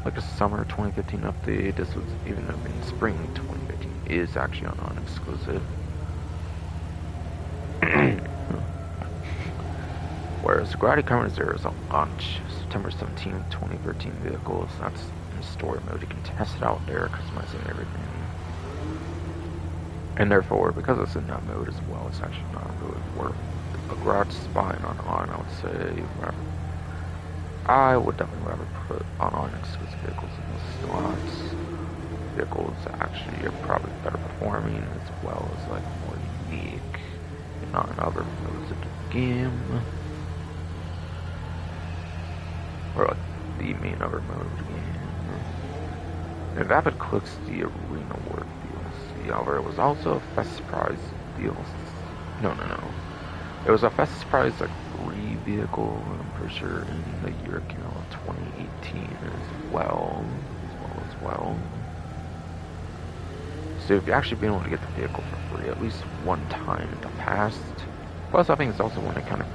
like a summer 2015 update. This was even in spring 2015 is actually online exclusive. Whereas Gravity Common Zero is on launch September 17th, 2013 vehicles. That's in story mode. You can test it out there, customizing everything. And therefore, because it's in that mode as well, it's actually not really worth a garage spot on online, I would say. I would definitely rather put online exclusive vehicles in the slots. Vehicles that actually are probably better performing, as well as like more unique, and not in other modes of the game. Or like the main other mode of the game. And Vapid clicks the Arena War DLC. However, it was also a Fest Surprise DLC. No. It was a Fest Surprise like free vehicle, I'm pretty sure, in the year of 2018 as well. So you've actually been able to get the vehicle for free at least one time in the past. Plus, I think it's also one that kind of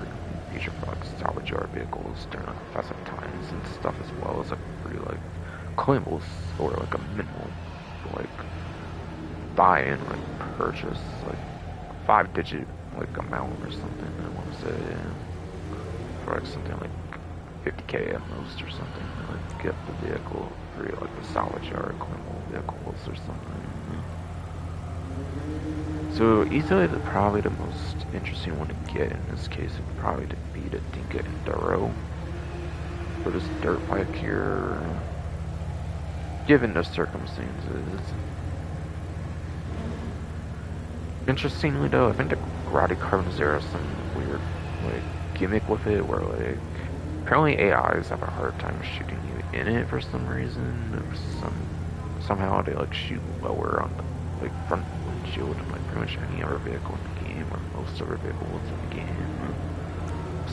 feature for like salvage yard vehicles during like festive times and stuff, as well as like free like claimables or like a minimal like buy-in like purchase, like 5-digit like amount or something. I want to say for like something like 50k at most or something. Like get the vehicle free, like the salvage yard claimable vehicles or something. So easily, probably the most interesting one to get in this case would probably be the Dinka Enduro for this dirt bike here, given the circumstances. Interestingly though, I think the Gravity Carbon Zero has some weird like gimmick with it where like apparently AIs have a hard time shooting you in it for some reason. Somehow they like shoot lower on the like front windshield than like pretty much any other vehicle in the game, or most other vehicles in the game.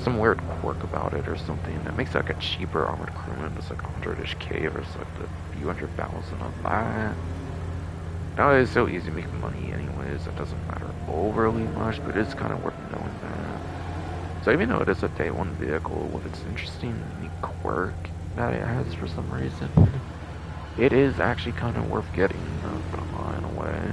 Some weird quirk about it or something that makes it like a cheaper armored crewman. It's like 100-ish K versus like the few hundred thousand on that. Now it's so easy to make money anyways, it doesn't matter overly much, but it's kind of worth knowing that. So even though it is a day one vehicle with its interesting unique quirk that it has for some reason, it is actually kind of worth getting in a way.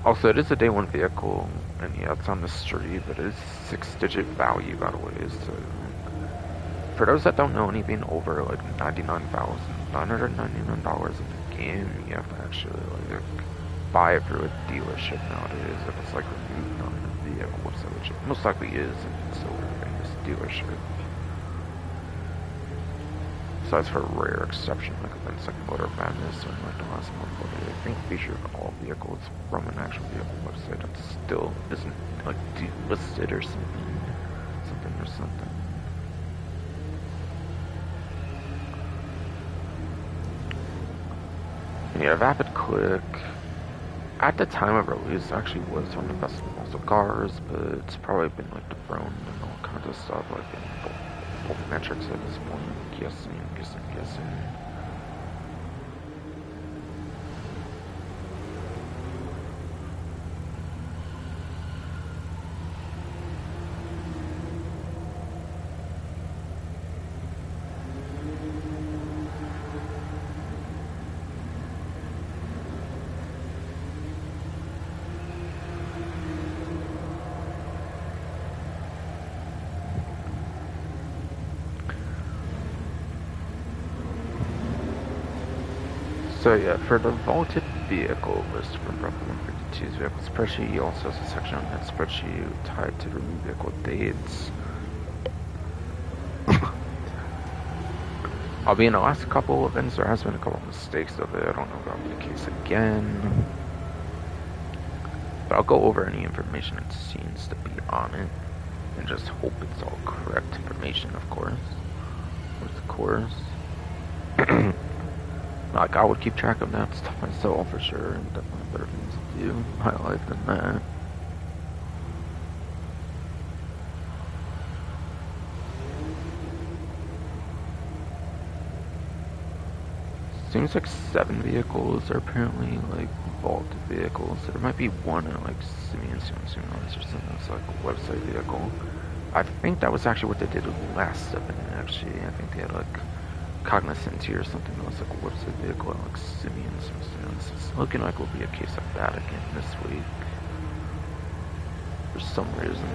Also, it is a day one vehicle, and yeah, it's on the street, but it is 6-digit value, by the way. So, for those that don't know, anything over like $99,999 in the game, you have to actually like buy it through a dealership nowadays. If it's like removed on the vehicle website, which it most likely is, and it's still in this dealership. Besides for a rare exception, like events like Motor Madness or like the last month, I think featured all vehicles from an actual vehicle website that still isn't like delisted or something. And yeah, Vapid Click at the time of release actually was one of the best muscle cars, but it's probably been like dethroned and all kinds of stuff, like in both metrics at this point. Guessing. So yeah, for the vaulted vehicle list from Brooklyn 152's vehicle spreadsheet, you also has a section on that spreadsheet tied to the new vehicle dates. I'll be in the last couple of events, there has been a couple of mistakes of it. I don't know if that'll be the case again. But I'll go over any information it seems to be on it, and just hope it's all correct information, of course. Like, I would keep track of that stuff myself for sure, and definitely better things to do in my life than that. Seems like 7 vehicles are apparently like vaulted vehicles. So there might be one in like Simeon or something that's like a website vehicle. I think that was actually what they did last step, and actually I think they had like Cognizant or something that was like a website vehicle and like Simeon. It's looking like it will be a case of that again this week. For some reason.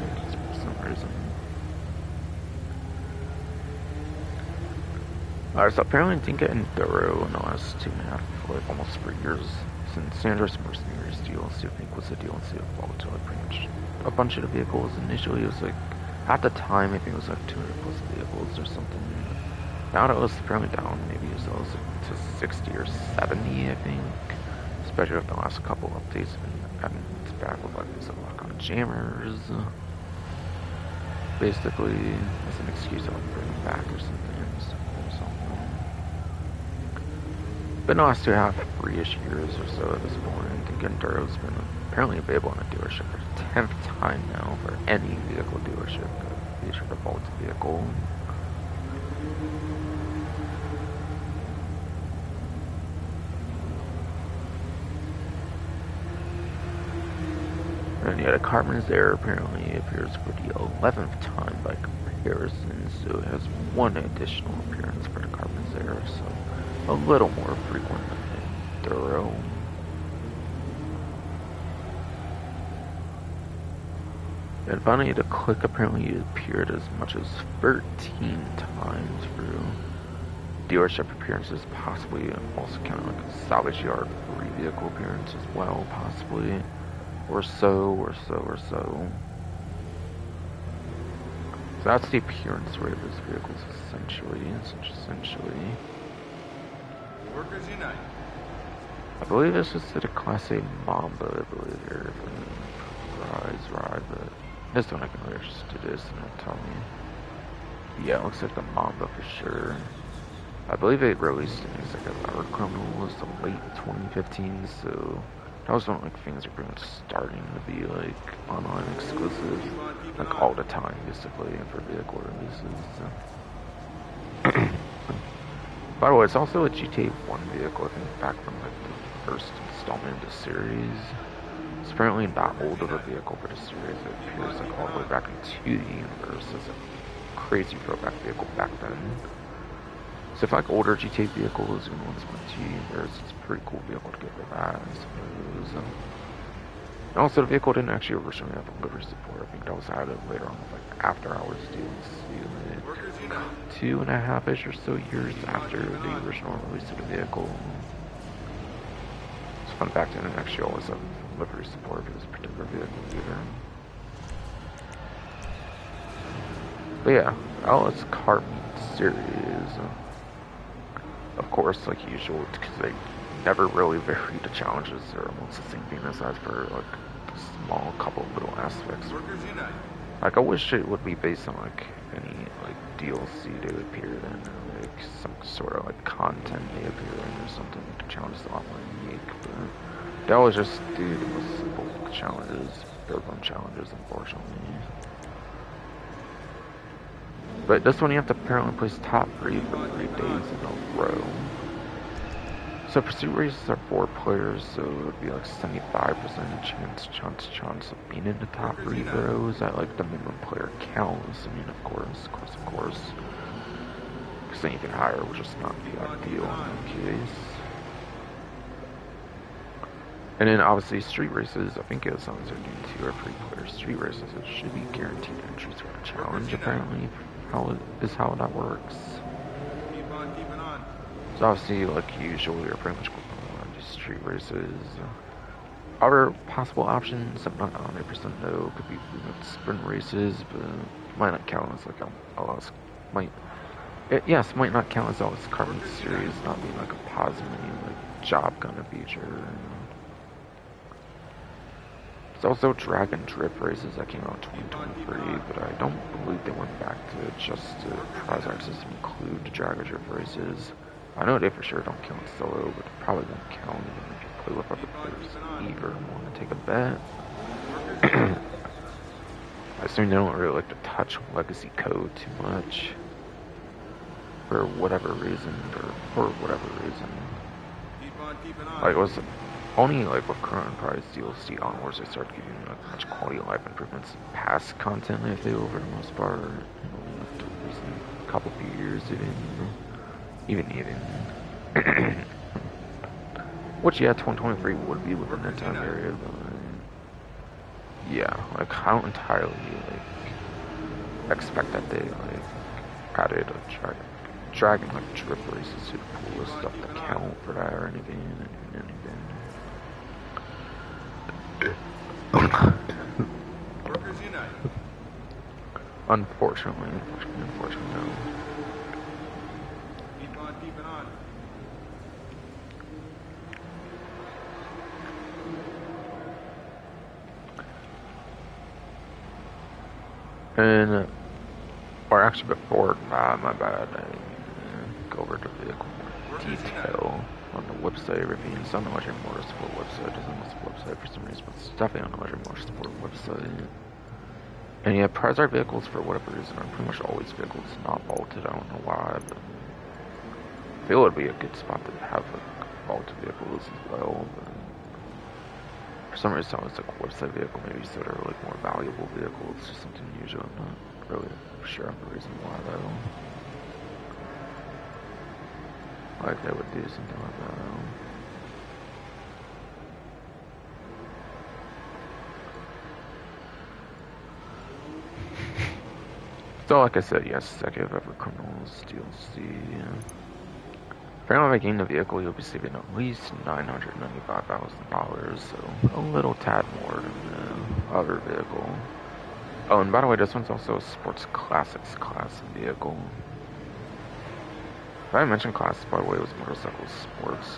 Alright, so apparently Dinka and Duro in the last 2.5, like almost 3 years since San Andreas Mercenaries DLC, I think was the DLC of Volta, like pretty much a bunch of the vehicles. Initially it was like, at the time I think it was like 200 plus vehicles or something. Now it was apparently down, maybe it was like to 60 or 70 I think. Especially with the last couple updates, and it's back with like these lock on jammers. Basically, as an excuse I'll bring them back or something. But in the last 2.5-3-ish years or so at this point, I think Enduro's been apparently available in a dealership for the 10th time now for any vehicle dealership that featured a vaulted vehicle. And yeah, the Carbon's there apparently appears for the 11th time by comparison, so it has one additional appearance for the Carbon's there, so a little more frequent than Duro. And finally, the Click apparently appeared as much as 13 times through dealership appearances, possibly also kind of like a salvage yard free vehicle appearance as well, possibly. Or so. So that's the appearance rate of those vehicles, essentially. Workers Unite. I believe this is the Class A Mamba, I believe here, Ride, but this one I can register to this and it'll tell me. Yeah, it looks like the Mamba for sure. I believe it released things like a Hour Criminal was the late 2015, so that was when like things are pretty much starting to be like online exclusive, like all the time basically for vehicle releases. So. By the way, it's also a GTA 1 vehicle, I think back from like the first installment of the series. It's apparently not old of a vehicle for the series. It appears like all the way back into the universe as a crazy throwback vehicle back then. So if like older GTA vehicles and ones went to universe, it's a pretty cool vehicle to get for that, I suppose. And also the vehicle didn't actually originally have livery support. I think that was added later on with like after hours DLC, like 2.5-ish or so years after the original release of the vehicle. It's fun fact, I didn't actually always have livery support for this particular vehicle either. But yeah, Alice Car series. Of course, like usual, because they never really vary the challenges. They're almost the same thing aside for like a small couple little aspects. Like I wish it would be based on like any like DLC to appear in, or like some sort of like content may appear in or something. The challenges a lot more unique, but they always just do the most simple challenges, bare-bone challenges, unfortunately. But this one you have to apparently place top 3 for 3 days in a row. So pursuit races are 4 players, so it would be like 75% chance of being in the top 3 rows at like the minimum player counts. I mean, of course. Because anything higher would just not be ideal in that case. And then obviously street races, I think as long as they're doing 2 or 3 player street races, it should be guaranteed entries for the challenge apparently. How that works. So obviously, like usual, you're pretty much going on just street races. Other possible options, I'm not 100% know, could be sprint races, but might not count as like might not count as all this carbon series, not being like a positive like job kind of feature. There's also drag and drift races that came out in 2023, but I don't believe they went back to just the prize access to include the drag and drift races. I know they for sure don't count solo, but they probably won't count even if you play with other players either and want to take a bet. I assume they don't really like to touch legacy code too much. For whatever reason, or for whatever reason. Like, it was only like with current price DLC onwards they started giving like much quality of life improvements past content they do over the most part. Like the recent couple few years even. Which yeah, 2023 would be within that time area, but yeah, like I don't entirely like expect that they like added a dragon like drip races to the pool of stuff to count for that or anything. Workers United. Unfortunately, no. Keep it on. And, or actually before, my bad, I go over to vehicle detail on the website review. It's on the Legendary Motorsport website. It's on the website for some reason, but it's definitely on the Legendary Motorsport website. And yeah, Prizar vehicles, for whatever reason, are pretty much always vehicles not vaulted. I don't know why, but I feel it would be a good spot to have like vaulted vehicles as well. But for some reason, it's like a website vehicle, maybe so they're like more valuable vehicles, just something unusual. I'm not really sure on the reason why though. Like they would do something like that. So, like I said, yes, Second Ever Criminals DLC. Apparently, by getting the vehicle, you'll be saving at least $995,000, so a little tad more than the other vehicle. Oh, and by the way, this one's also a Sports Classics class vehicle. If I mentioned classes, by the way, it was motorcycle sports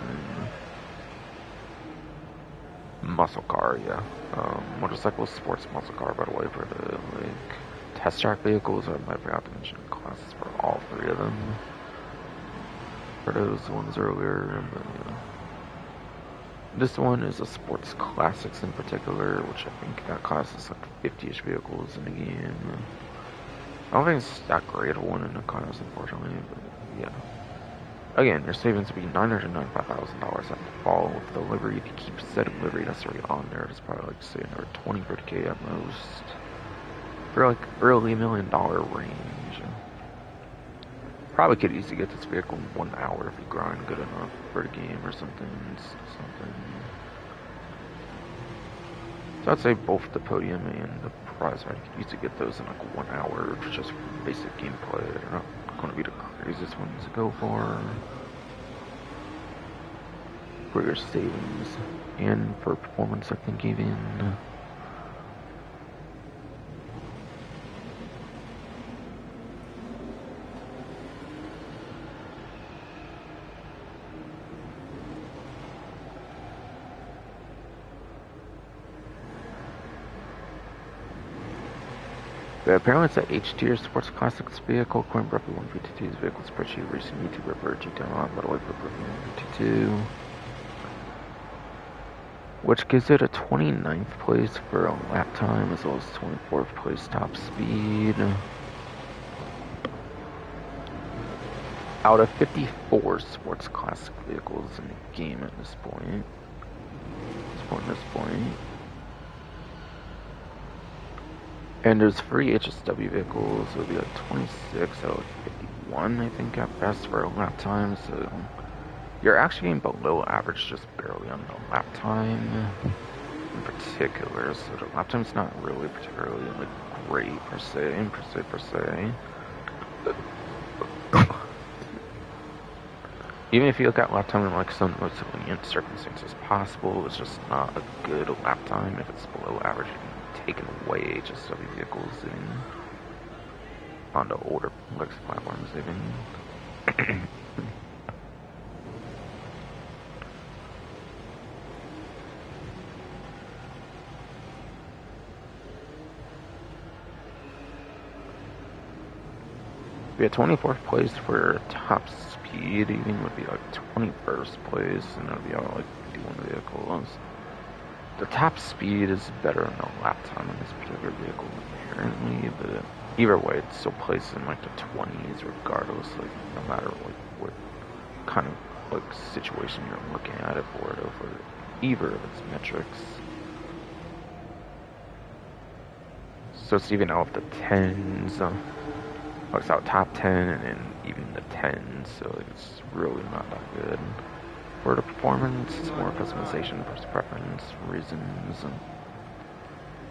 and muscle car, yeah. Motorcycle sports muscle car, by the way, for the like test track vehicles. I might forgot to mention classes for all three of them. For those ones earlier, but yeah. This one is a sports classics in particular, which I think that class is like 50-ish vehicles in the game. I don't think it's that great of one in the class, unfortunately, but yeah. Again, your savings would be $995,000 at the fall with the livery. If you keep setting livery necessarily on there, it's probably like say another 20, 30K at most. For like early $1 million range. Probably could easily get this vehicle in 1 hour if you grind good enough for the game or something. So I'd say both the podium and the prize fight, you could easily get those in like 1 hour just for basic gameplay. They're not going to be the craziest ones to go for your savings and for performance, I think even. But apparently it's an H-tier sports classics vehicle, according to Roughly 152's vehicle spreadsheet, recent YouTube referred to down by the way for 152. Which gives it a 29th place for a lap time, as well as 24th place top speed. Out of 54 sports classic vehicles in the game at this point. And there's free HSW vehicles, so it'll be like 26 out of 51, I think, at best for a lap time, so you're actually getting below average just barely on the lap time in particular, so the lap time's not really particularly like great per se. Even if you look at lap time in like some most lenient circumstances possible, it's just not a good lap time. If it's below average, you can take away HSW vehicles sitting on the older Lex platforms even. Yeah, 24th place for top speed even would be like 21st place, and it would be all like 51 vehicles. The top speed is better than the lap time on this particular vehicle apparently, but either way, it's still placed in like the 20s regardless, like no matter like what kind of like situation you're looking at it for either of its metrics. So it's even out of the 10s, it's out top 10 and then even the 10s, so it's really not that good. For the performance, it's more customization versus preference, reasons,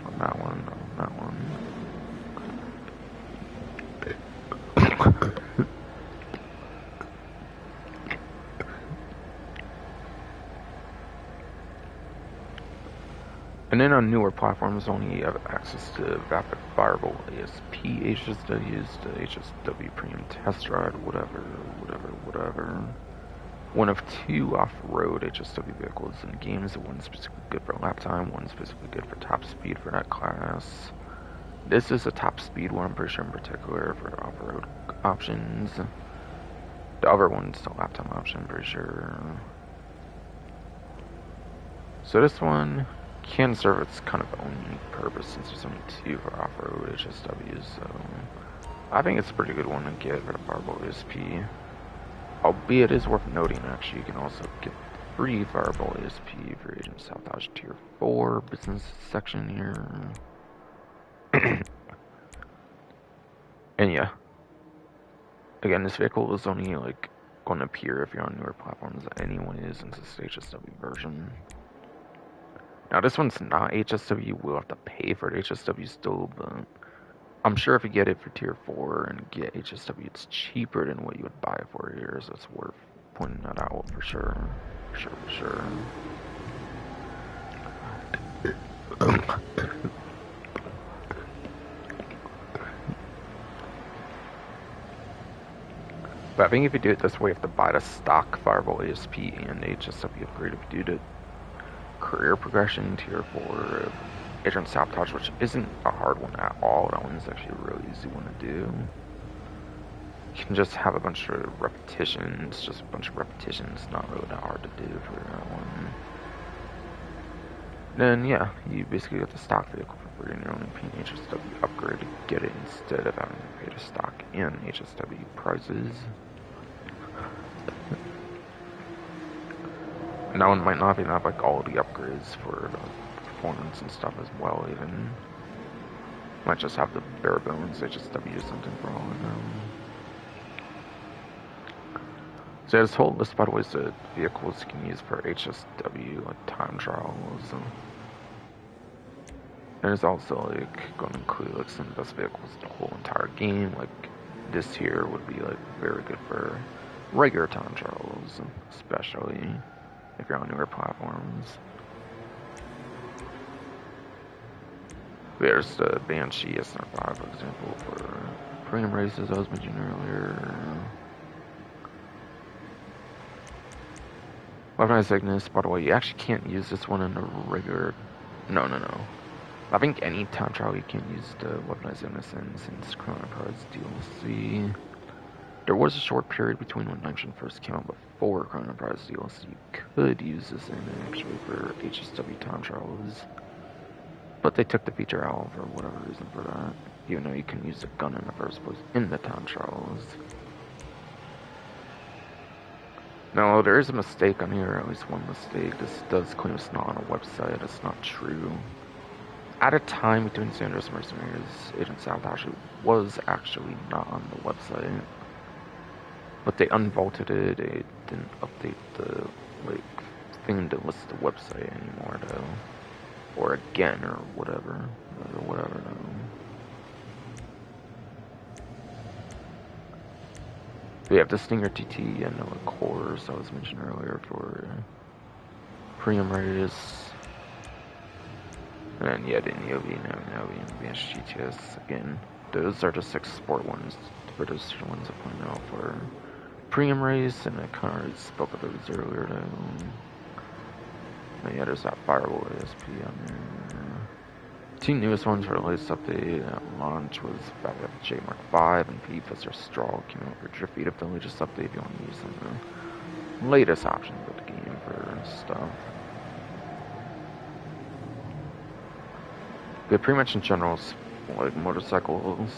on that one, And then on newer platforms, only have access to Vapid Fireball ASP HSWs, the HSW Premium Test Ride, whatever. One of 2 off-road HSW vehicles in games, one specifically good for lap time, one specifically good for top speed for that class. This is a top speed one, I'm pretty sure in particular for off-road options. The other one's the lap time option, I'm pretty sure. So this one can serve its kind of own unique purpose since there's only 2 for off-road HSWs, so I think it's a pretty good one to get for the Fireball ASP. Albeit it is worth noting, actually, you can also get free Fireball ASP for Agent Safehouse Tier 4 business section here. And yeah, again, this vehicle is only like going to appear if you're on newer platforms anyways, since it's the HSW version. Now this one's not HSW, you will have to pay for the HSW still, but I'm sure if you get it for Tier 4 and get HSW, it's cheaper than what you would buy it for here, so it's worth pointing that out for sure. For sure. But I think if you do it this way, you have to buy the stock Fireball ASP and HSW upgrade if you do the career progression Tier 4 Agent Sabotage, which isn't a hard one at all. That one's actually a really easy one to do. You can just have a bunch of repetitions, not really that hard to do for that one. Then yeah, you basically get the stock vehicle for free and you're only paying HSW upgrade to get it instead of having to pay the stock and HSW prices. And that one might not even have like all the upgrades for the performance and stuff as well, even. Might just have the bare bones HSW or something for all of them. So yeah, this whole list, by the way, is the vehicles you can use for HSW, like time trials. And it's also like going to include like some of the best vehicles in the whole entire game. Like this here would be like very good for regular time trials, especially if you're on newer platforms. There's the Banshee SR5, for example, for premium races I was mentioning earlier. Weaponized Ignis, by the way, you actually can't use this one in the regular... No. I think any time trial you can't use the Weaponized Ignis in since Chrono Prize DLC. There was a short period between when Nitrogen first came out before Chrono Prize DLC. You could use this in actually for HSW time trials. But they took the feature out for whatever reason for that. Even though you can use the gun in the first place in the time trials. No, there is a mistake on here, at least one mistake. This does claim it's not on a website. It's not true. At a time between Sanders Mercenaries, Agent Sabotage was actually not on the website. But they unvaulted it. They didn't update the thing to list the website anymore, though. Or again, or whatever. We have the Stinger TT and the Course I was mentioning earlier for premium race. And then yeah, the Neovi, and Advanced GTS again. Those are the 6 sport ones. For those ones I pointed out for premium race, and I kind of already spoke of those earlier though. And yeah, there's that Fireball ASP on there. 2 newest ones for the latest update at launch was Battle J Mark 5 and P-Fister Straw came out for Drift Feed of the latest update if you want to use some of the latest options of the game for stuff. But pretty much in general, like motorcycles,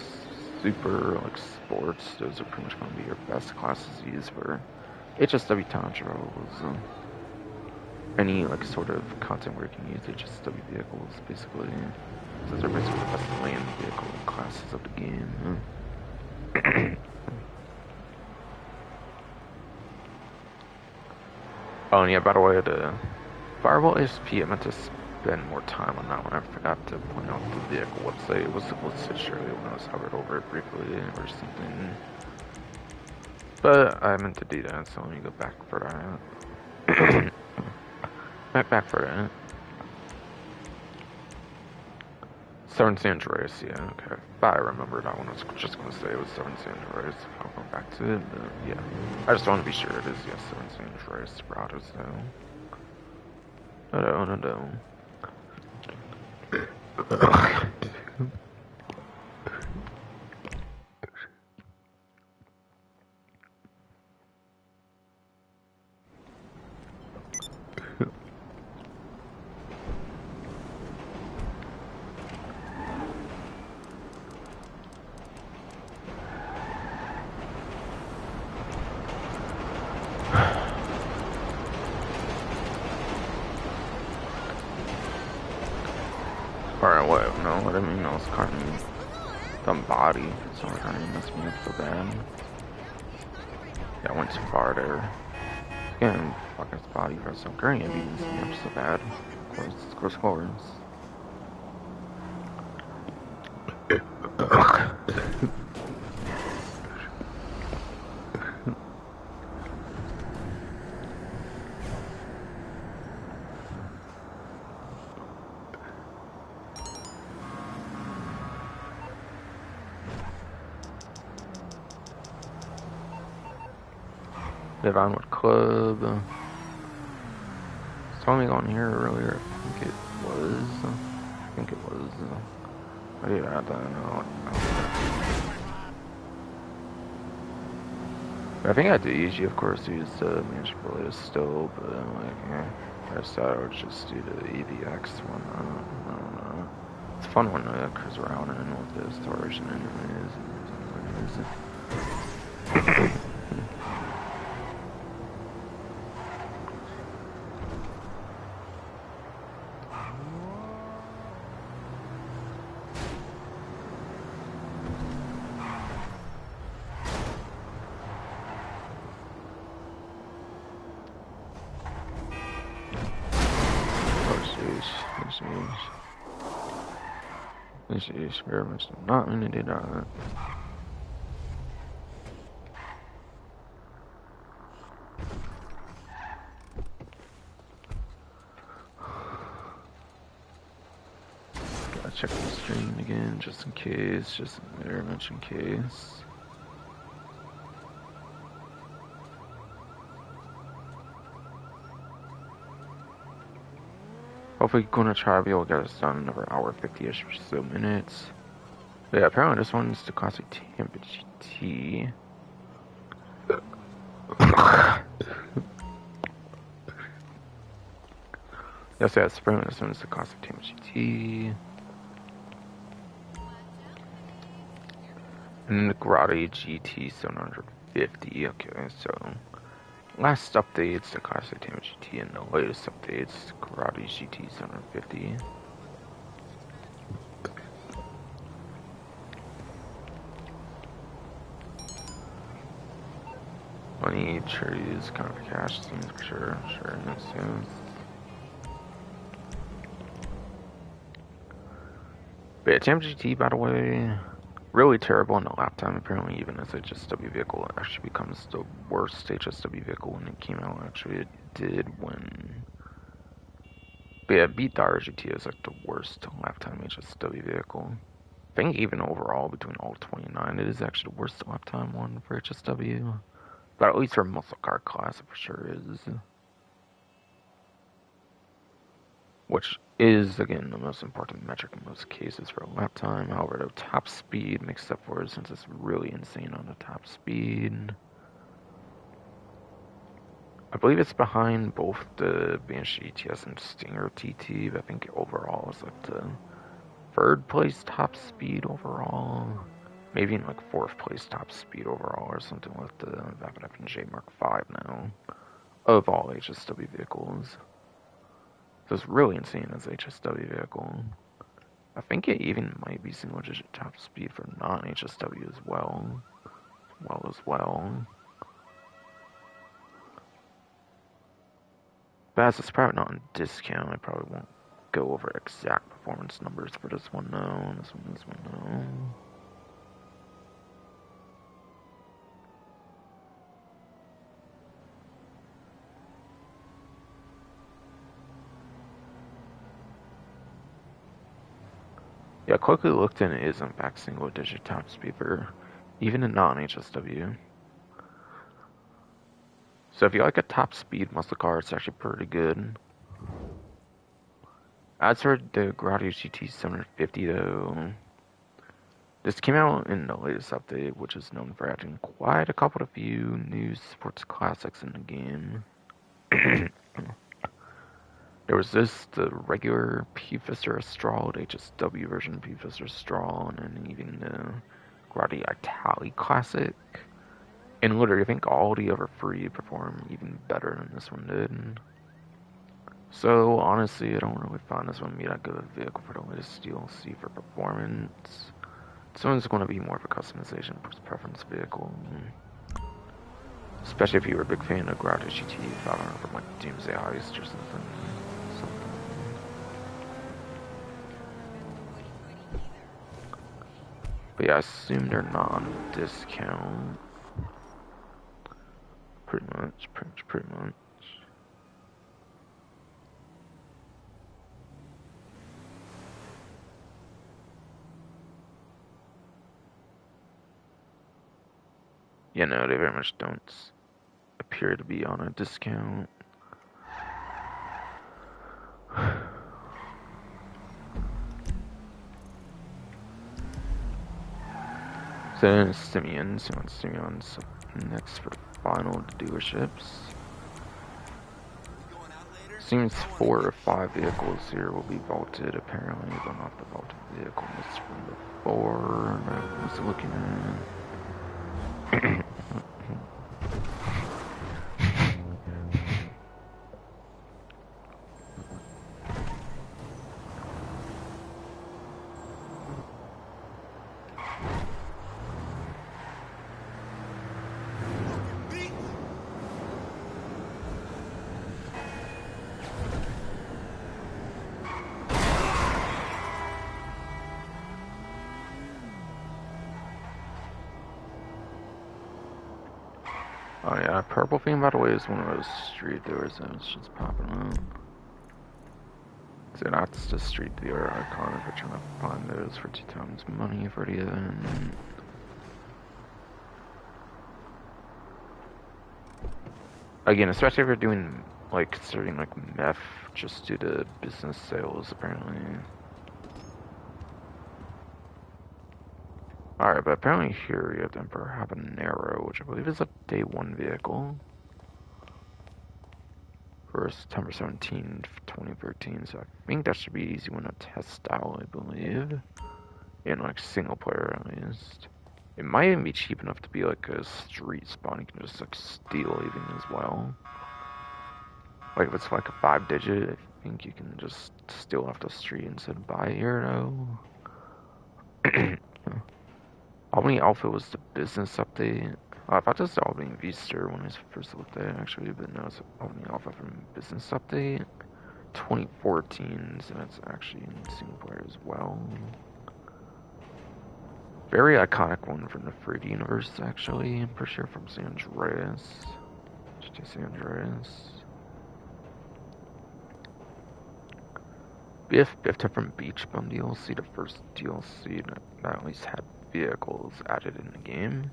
super like sports, those are pretty much going to be your best classes to use for HSW Tantros. Any like sort of content where you can use HSW vehicles, basically. Since they're basically the best land vehicle classes of the game. Oh, and yeah, by the way, the Fireball SP, I meant to spend more time on that one. I forgot to point out the vehicle website. It was listed surely when I was hovered over it briefly or something. But I meant to do that, so let me go back for that. back for that. Seven San Andreas, yeah, okay. But I remember that one. I was just going to say it was Seven San Andreas. I'll go back to it, but yeah. I just want to be sure it is, yes, Seven San Andreas. Sprados, though. No. Alright, what? No, what I mean, I was kind of some body, so it kind of messed me up so bad. Yeah, I went too far there. Again, fuck his body for some current and beating me up so bad. Of course. Live with Club. Saw me on here earlier. I think it was. I did that. I don't know. I think I do usually, of course, use the mansion related still, but I'm like, I decided I would just do the EVX one. I don't know. It's a fun one to cruise around in with the storage and anyways. Sheesh, very much not mean to do that. Gotta check the stream again, just in case, just very much in case. Hopefully gonna try to be able to get this done in another hour 50-ish or so minutes. But yeah, apparently this one's the classic Tampa GT. Yes, apparently this one's the classic Tampa GT. And the Grotti GT 750. Okay, so last update's the classic Tampa GT, and the latest update's Grotti GT 750. Money, trees, kind of cash scenes for sure. Sure, makes sense. But yeah, Tampa GT, by the way, really terrible in the lap time. Apparently, even as a HSW vehicle, it actually becomes the worst HSW vehicle when it came out. Actually, it did when. But yeah, beat the RGT as like the worst lap time HSW vehicle. I think even overall between all 29, it is actually the worst lap time one for HSW. But at least for muscle car class, it for sure is. Which is, again, the most important metric in most cases for lap time. However, the top speed makes up for it since it's really insane on the top speed. I believe it's behind both the Banshee ETS and Stinger TT, but I think overall it's like the third place top speed overall. maybe in like 4th place top speed overall or something with the Vapid FNJ Mark 5 now, of all HSW vehicles. So it's really insane as HSW vehicle. I think it even might be single digit top speed for non-HSW as well. But as it's probably not on discount, I probably won't go over exact performance numbers for this one though. This one though. Yeah, quickly looked in, it is in fact single digit top speed for even a non-HSW. So if you like a top speed muscle car, it's actually pretty good. As for the Grotti GT 750 though, this came out in the latest update, which is known for adding quite a couple of few new sports classics in the game. There was the regular P-Fister Astral, the HSW version of P-Fister Astral, and then even the Grotti Itali Classic. And literally, I think all the other 3 perform even better than this one did. So, honestly, I don't really find this one to be that good of a vehicle for the latest DLC for performance. This one's going to be more of a customization preference vehicle. Especially if you were a big fan of Grotti GT 500 from like Doomsday Heist or something. But yeah, I assume they're not on discount. Pretty much. Yeah, no, they very much don't appear to be on a discount. So then Simeon's next for the final dealerships. Seems 4 or 5 vehicles here will be vaulted apparently, but not the vaulted vehicle list from before I was looking at. Oh yeah, purple theme by the way is one of those street doors that's just popping up. So that's the street dealer icon if we're trying to find those for 2 times money for the event. Again, especially if you're doing like considering like meth just due to business sales apparently. Alright, but apparently here we have the Emperor Habanero, which I believe is a day 1 vehicle. For September 17, 2013, so I think that should be an easy one to test out, I believe. In like single player at least. It might even be cheap enough to be like a street spawn, you can just like steal even as well. Like if it's like a 5-digit, I think you can just steal off the street instead of buy here though. Albany Alpha was the business update. I thought this was Albany Vista when I first looked at it actually, but no, it's Albany Alpha from business update 2014, so that's actually in single player as well. Very iconic one from the Fruit universe actually, I'm pretty sure from San Andreas. GTA San Andreas. Biffed up from Beach Bum DLC, the first DLC that at least had vehicles added in the game.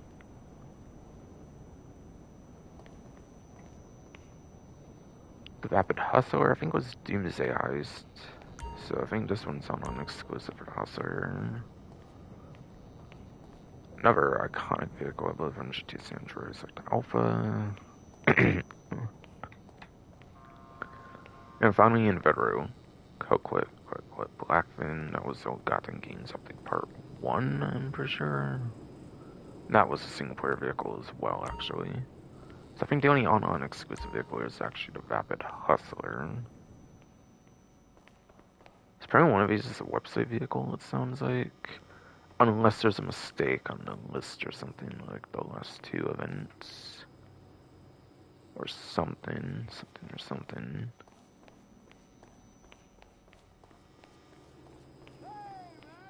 The Vapid Hustler, I think, was Doomsday Heist. So I think this one's on an exclusive for the Hustler. Another iconic vehicle, I believe, from GTA San Andreas, like the Alpha. And finally, in Vedro, Blackfin, that was Ill Gotten Games Update Part 1, I'm pretty sure. That was a single-player vehicle as well, actually. So I think the only on exclusive vehicle is actually the Vapid Hustler. It's probably one of these is a website vehicle, it sounds like. Unless there's a mistake on the list or something, like the last two events. Or something.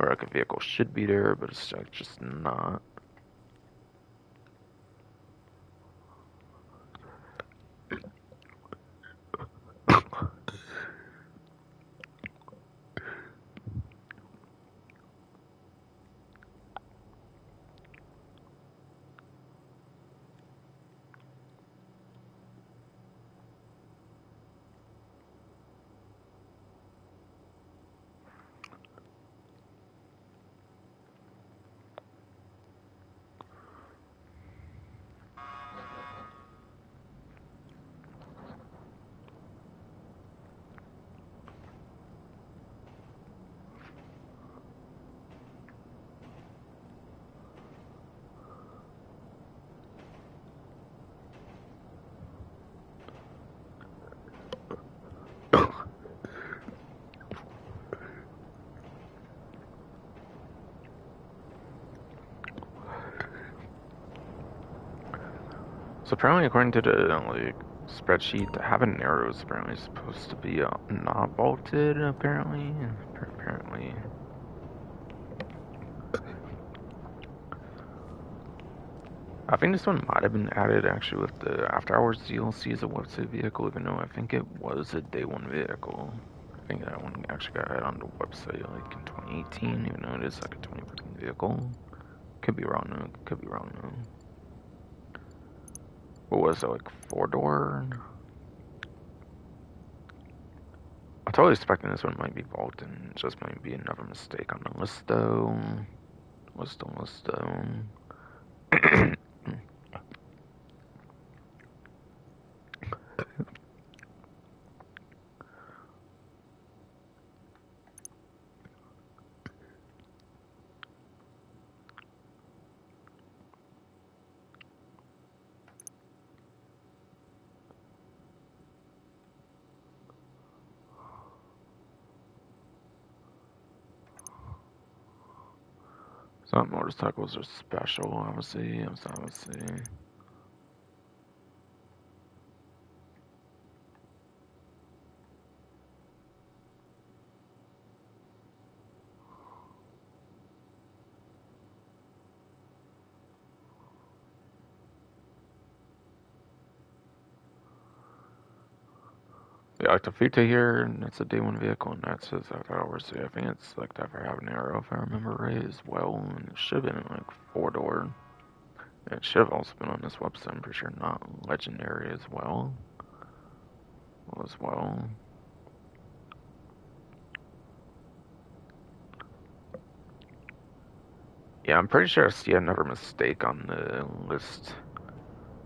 Or like a vehicle should be there, but it's like just not. So apparently, according to the spreadsheet, having arrows apparently supposed to be not vaulted. Apparently. I think this one might have been added actually with the After Hours DLC as a website vehicle, even though I think it was a day one vehicle. I think that one actually got added on the website like in 2018, even though it is like a 2015 vehicle. Could be wrong though. What was it, like 4-door? I'm totally expecting this one might be vaulted, and it just might be another mistake on the list though. List though. Some motorcycles are special, obviously. Yeah, like the Fita here, and it's a day one vehicle, and that says After Hours. So I think it's like that for Habanero, if I remember right, as well. And it should have been like 4-door. It should have also been on this website, I'm pretty sure, not legendary as well. Yeah, I'm pretty sure I see another mistake on the list.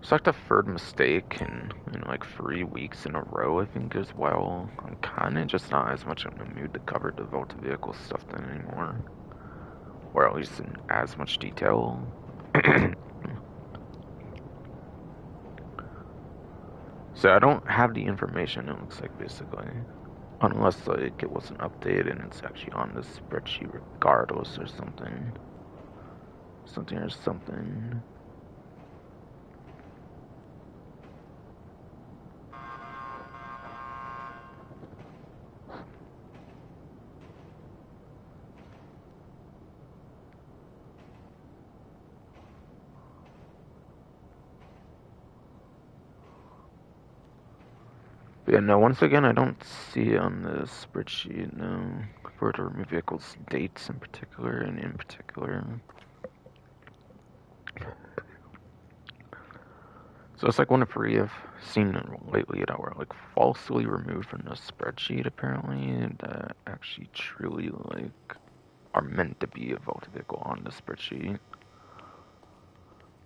It's like the third mistake in like 3 weeks in a row, I think, as well. I'm kinda just not as much in the mood to cover the Volta vehicle stuff then anymore. Or at least in as much detail. So I don't have the information, it looks like, basically. Unless, like, it wasn't updated and it's actually on the spreadsheet regardless or something. Something. But yeah, no, once again, I don't see on the spreadsheet, no, for the remove vehicles dates in particular. So it's like one of three I've seen lately that were like falsely removed from the spreadsheet apparently, that actually truly like are meant to be a Volta vehicle on the spreadsheet.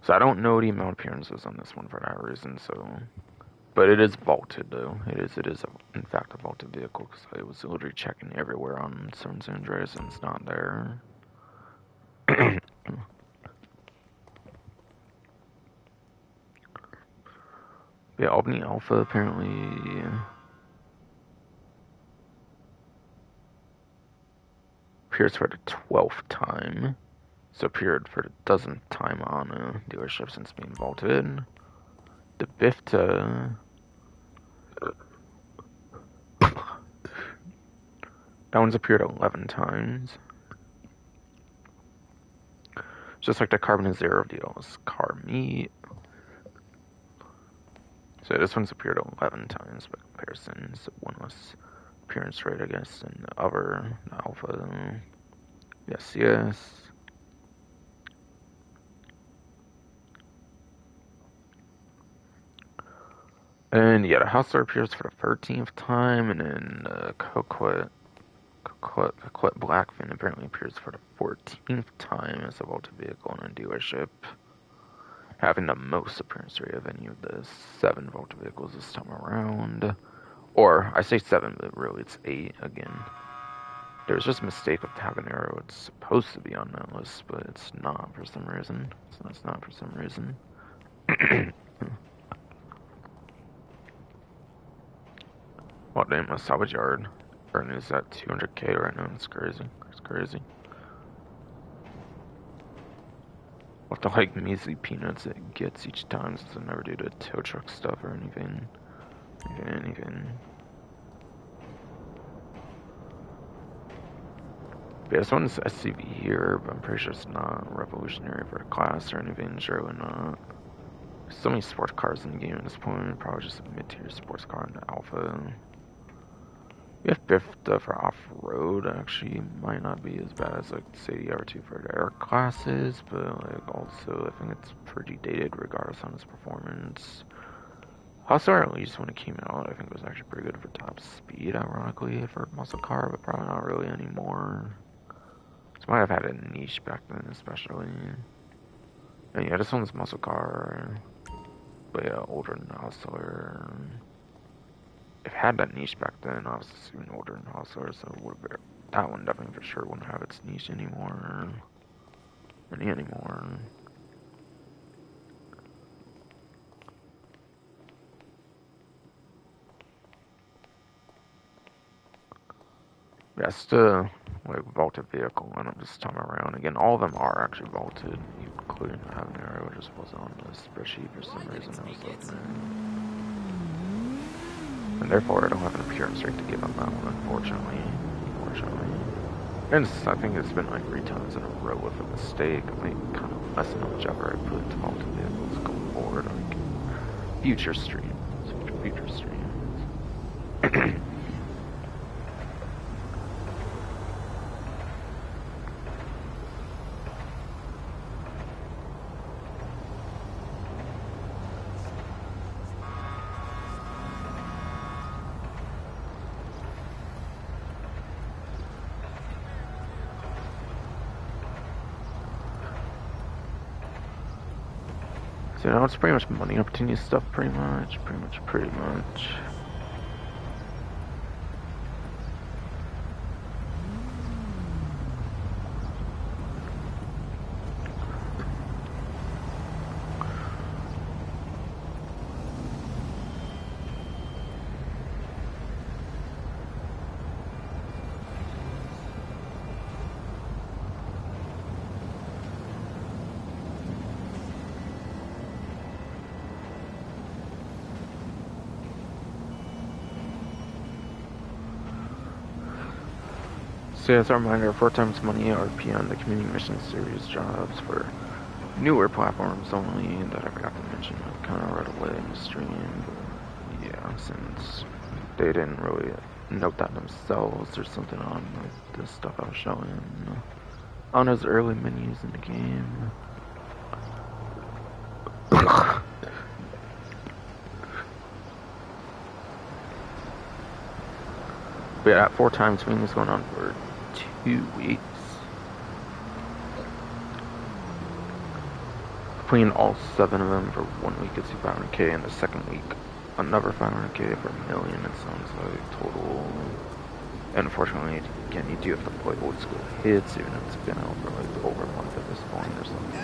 So I don't know the amount of appearances on this one for that reason, so. But it is vaulted though. It is in fact a vaulted vehicle, because I was literally checking everywhere on San Andreas and it's not there. Yeah, Albany Alpha apparently appears for the 12th time. So appeared for the 12th time on a dealership since being vaulted. The Bifta, that one's appeared 11 times. Just like the Carbon Zero deals. Car Meat. So this one's appeared 11 times by comparison. So one less appearance rate, I guess, than the other, the Alpha. Yes. And yeah, the Hustler appears for the 13th time, and then Coquette Blackfin apparently appears for the 14th time as a vaulted vehicle in a dealership, having the most appearance rate of any of the 7 vaulted vehicles this time around. Or, I say 7, but really it's 8 again. There's just a mistake with Habanero. It's supposed to be on that list, but it's not for some reason. So that's not for some reason. What name a salvage yard? Earning is at 200k right now. It's crazy. It's crazy. What the like measly peanuts it gets each time since I never do the tow truck stuff or anything. Anything. Yeah, this one's SCV here, but I'm pretty sure it's not revolutionary for the class or anything. Surely not. There's so many sports cars in the game at this point. Probably just a mid-tier sports car in the Alpha. We have Bifta for off-road. Actually, might not be as bad as like say the R2 for the air classes, but like also I think it's pretty dated regardless on its performance. Hustler, at least when it came out, I think it was actually pretty good for top speed, ironically, for muscle car, but probably not really anymore. This might have had a niche back then, especially. And yeah, this one's muscle car, but yeah, older than Hustler. It had that niche back then, obviously it's even older than Hustler, so it would have, that one definitely for sure wouldn't have its niche anymore. Anymore. That's the like vaulted vehicle lineup this time around. Again, all of them are actually vaulted, including the Habanero, which just wasn't on the spreadsheet for some reason I was looking at. And therefore I don't have an appearance rate to give on that one, unfortunately. And I think it's been like 3 times in a row with a mistake. I think kind of lessen how much effort I put into vaulted vehicles going forward, like future streams. So now it's pretty much money opportunity stuff, pretty much. So as a reminder, 4 times money RP on the community mission series jobs for newer platforms only that I forgot to mention. I kind of read away in the stream, but yeah, since they didn't really note that themselves, there's something on like this stuff I was showing on those early menus in the game. But yeah, that 4 times swing was going on for 2 weeks. Between all 7 of them for 1 week it's 500k, and the second week another 500k for $1 million. It sounds like total. And unfortunately, again, you do have to play old school hits, even if it's been out for like over a month at this point or something.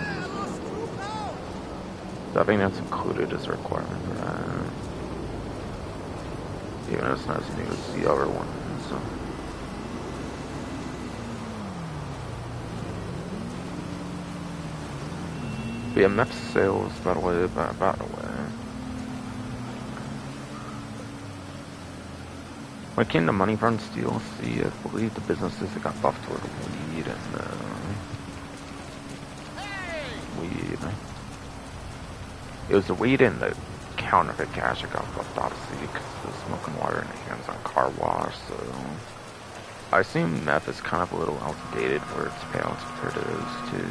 So I think that's included as a requirement for that. Even though it's not as new as the other ones. But yeah, map sales, by the way, by the way. When it came to money runs DLC, I believe the businesses that got buffed were the weed and weed. It was the weed and the counterfeit cash that got buffed, obviously, because the smoking water in the hands-on car wash, so... I assume meth is kind of a little outdated for its payouts compared to those two.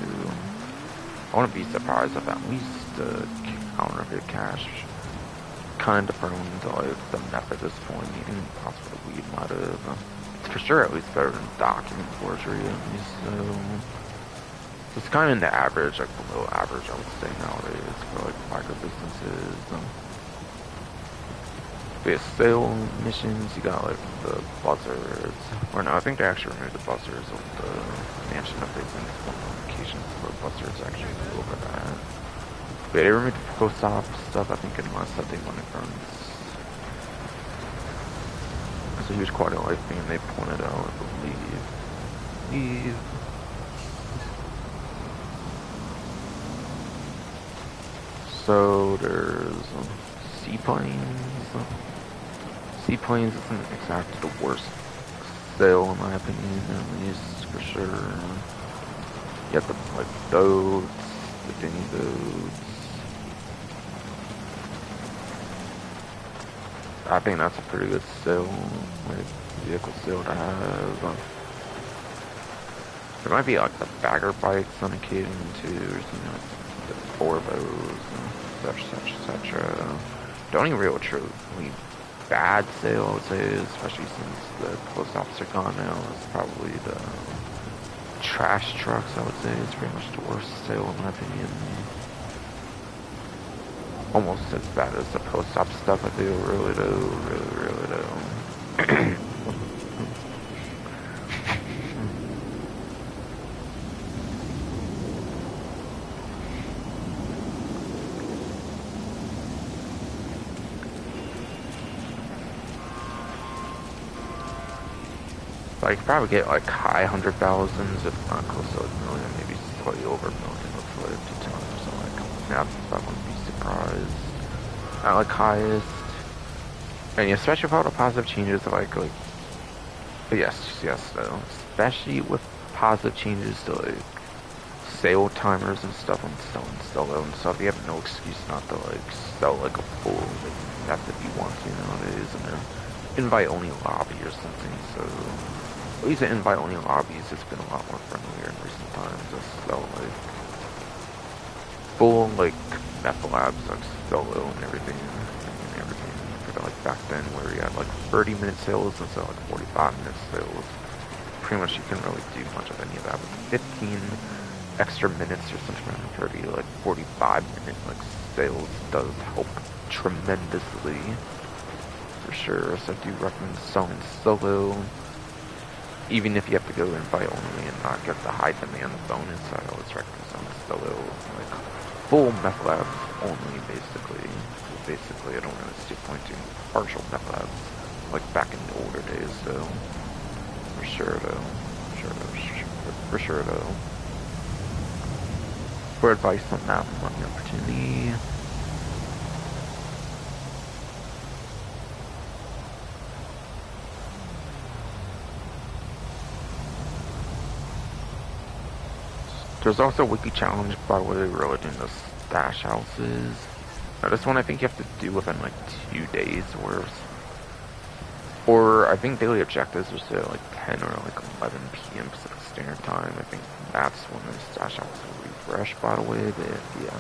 I wouldn't be surprised if at least the counterfeit cash kind of prone to like the meth at this point, even possibly the weed might have. It's for sure at least better than document forgery at least, so... It's kind of in the average, like below average, I would say nowadays for like micro businesses. But yeah, sale missions, you got like the buzzers. Or no, I think they actually removed the buzzers of the mansion updates and one notifications for buzzers actually over that. But they removed the post office stuff, I think, unless that they money runs. That's a huge quality of life thing they pointed out, I believe. So there's seaplanes. Seaplanes isn't exactly the worst sale in my opinion, at least for sure. You have the like boats, the dinghy boats. I think that's a pretty good sale, like vehicle sale to have. There might be like the bagger bikes on occasion too, or the Forbos, etc. The only real truly bad sale, I would say, especially since the post office are gone now, is probably the trash trucks, I would say. It's pretty much the worst sale in my opinion. Almost as bad as the post office stuff, I feel, really do. I could probably get like high 100,000s, if not close to a million, maybe slightly over a million with like 2 times. So like, yeah, I wouldn't be surprised. Not like highest, and especially with all the positive changes, but yes, though, especially with positive changes to like sale timers and stuff on sell and stuff. You have no excuse not to like sell like a full like, method you want to nowadays, and then invite only lobby or something. So at least the invite only lobbies has been a lot more friendlier in recent times. Just sell like full like meth labs, like solo and everything. Like back then where you had like 30-minute sales instead of like 45-minute sales. Pretty much you couldn't really do much of any of that. But 15 extra minutes or something around 30, like 45-minute like sales does help tremendously. For sure, so I do recommend selling solo. Even if you have to go invite only and not get the high demand bonus, I always recommend selling solo. Like full meth labs only, basically. I don't really see a point doing partial meth labs like back in the older days, so for sure though. For advice on that money opportunity. There's also a weekly challenge, by the way, related to the stash houses. Now this one I think you have to do within like 2 days or I think daily objectives are set at like 10 or like 11 p.m. Pacific Standard Time. I think that's when the stash houses will refresh, by the way. But yeah,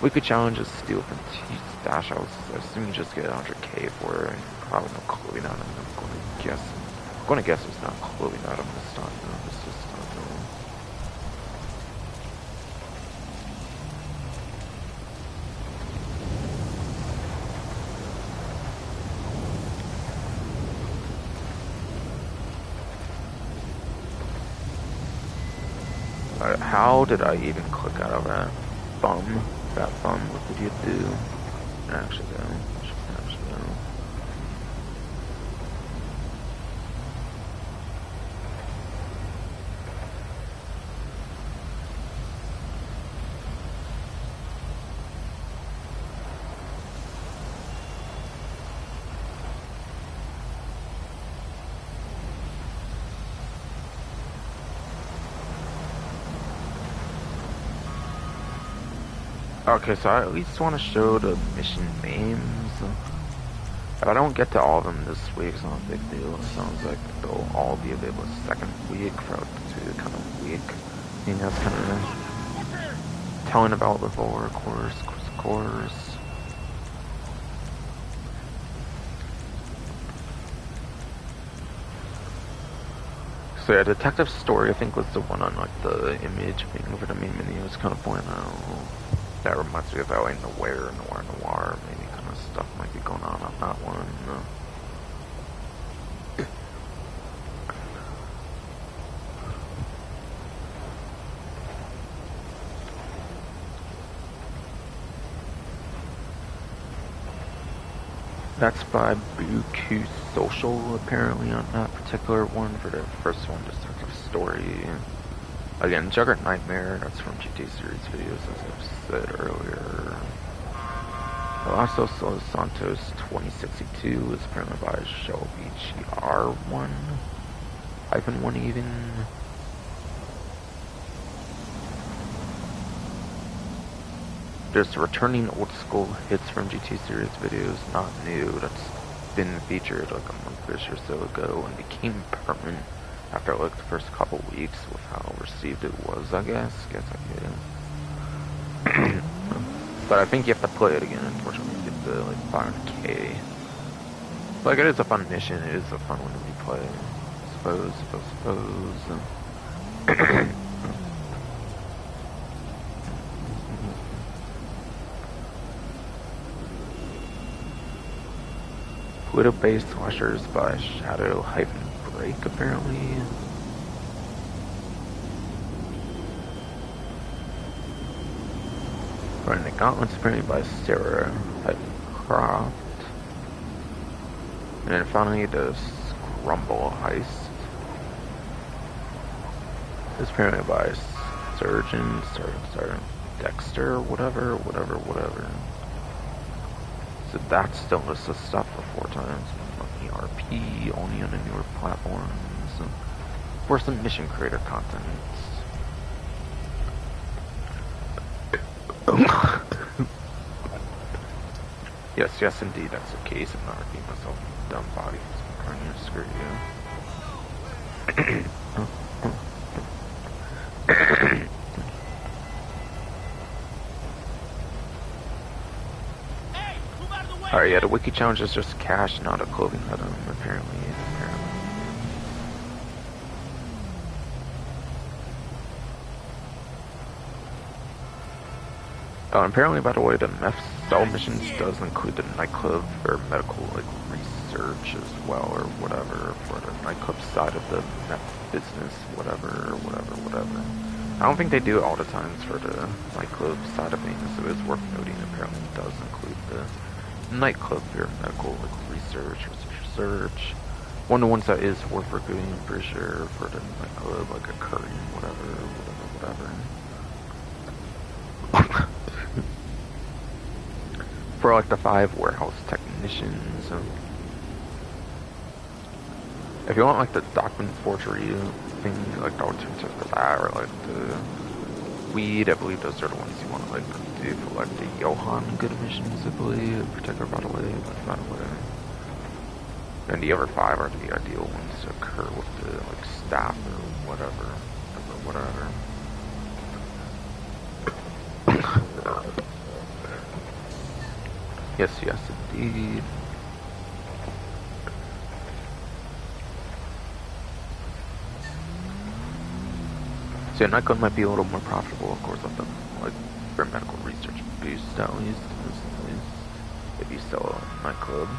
weekly challenge is to do within 2 stash houses. I assume you just get 100k for it, and probably no clothing item. I'm gonna guess it's not clothing item this time. No, it's just how did I even click out of that bum? What did you do? Actually, though. Okay, so I at least want to show the mission names. If I don't get to all of them this week, it's not a big deal. It sounds like they'll all be available second week for the kind of week. I think that's kind of telling about the lore course. So yeah, Detective Story I think was the one on like the image being over the main menu. It's kind of pointing out. That reminds me of LA Noir, maybe kind of stuff might be going on that one. That's by Buku Social, apparently, on that particular one for the first one, Detective Story. Again, Juggernightmare, that's from GTA series videos, as I've said earlier. Also, Los Santos 2062 is apparently by Shelby GR1, -1 even. There's returning old school hits from GT series videos, not new, that's been featured like a month-ish or so ago and became permanent after like the first couple weeks with how received it was, I guess I get it. But I think you have to play it again, unfortunately, to get the like 500K. Like, it is a fun mission, it is a fun one to replay. Suppose. Widow-based slashers by Shadow-Break, apparently. Running the Gauntlets, apparently by Sarah-Croft. And then finally, the Scrumble Heist. It's apparently by Sergeant Dexter, whatever. So that's still lists of stuff for 4 times. ERP, only on the newer platforms. For some mission creator content. Yes, indeed, that's the case. I'm not repeating myself, dumb body. I'm trying to screw you. Alright, yeah, the wiki challenge is just cash, not a clothing item, apparently. Apparently, by the way, the meth cell missions does include the nightclub or medical like research as well, or whatever, for the nightclub side of the meth business, whatever. I don't think they do it all the times for the nightclub side of things, so it's worth noting. Apparently, it does include the nightclub or medical like research. One of the ones that is worth reviewing, I'm pretty sure, for the nightclub, like occurring, whatever. For like the 5 warehouse technicians. If you want like the document forgery thing, like the alternative for that, or like the weed, I believe those are the ones you want to like do for like the Johan good missions, I believe, in particular, by the way. And the other 5 are the ideal ones to occur with the like staff or whatever. Yes, indeed. So yeah, nightclub might be a little more profitable, of course, with the like for medical research boost at least. If you sell a nightclub.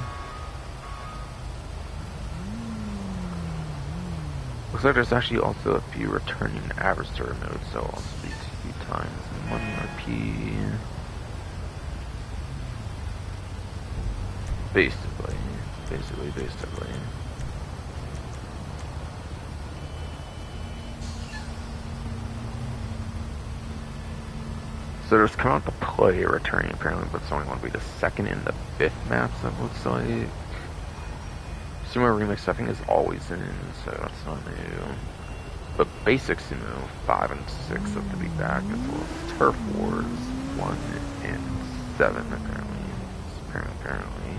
Looks like there's actually also a few returning adversary modes, so also be 2 times money RP. Basically. So there's come out the play returning apparently, but it's only going to be the 2nd and the 5th maps, it looks like. Sumo Remix I think is always in, so that's not new. But basic Sumo 5 and 6 have to be back, as well as Turf Wars. 1 and 7 apparently. Apparently.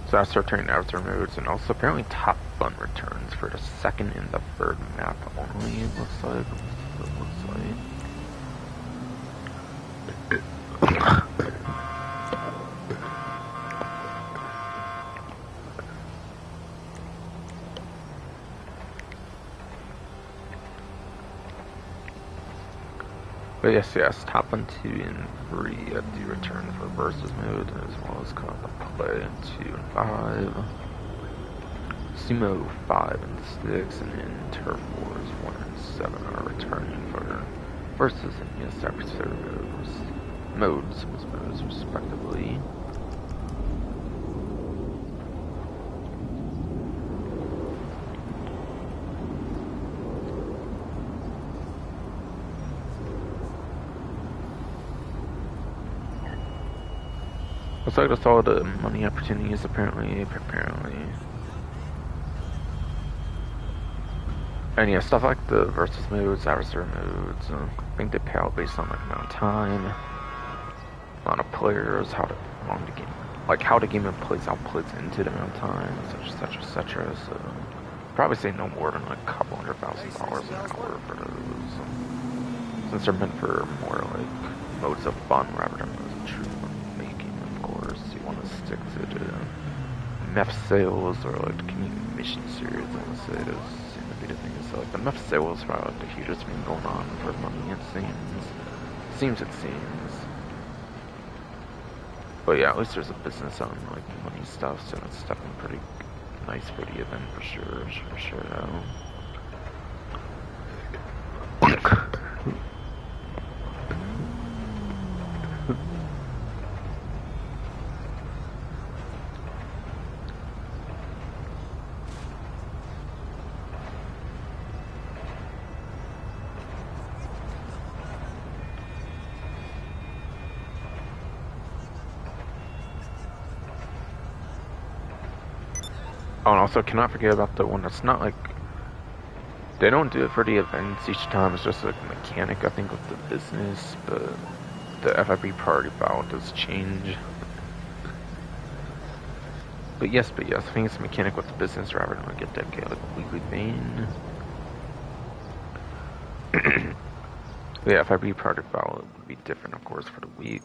So I start turning avatar modes, and also apparently top fun returns for the second and the third map only, it looks like. But yes, top 1, 2, and 3 do return for versus mode, as well as co-op play 2 and 5. Sumo 5 and 6, and then Turf Wars 1 and 7 are returning for versus and yes, adversary modes, respectively. Looks like that's all the money opportunities apparently. And yeah, stuff like the versus modes, adversary modes, I think they pay out based on like amount of time, amount of players, how long the game, like how the game plays into the amount of time, etc. So probably say no more than like a couple $100,000 an hour for those, since they're meant for more like modes of fun rather than modes of true making. Of course, you want to stick to the meth sales or like the community mission series. I would say those seem to be the things. So like the meth sales are like the hugest thing going on for money. It seems. But yeah, at least there's a business on like money stuff, so it's definitely pretty nice for the event for sure. Oh, and also cannot forget about the one that's not like, they don't do it for the events each time, it's just like a mechanic I think with the business, but the FIB party foul does change. But yes, I think it's a mechanic with the business rather than like a dedicated like a weekly thing. Yeah, FIB party foul would be different of course for the week.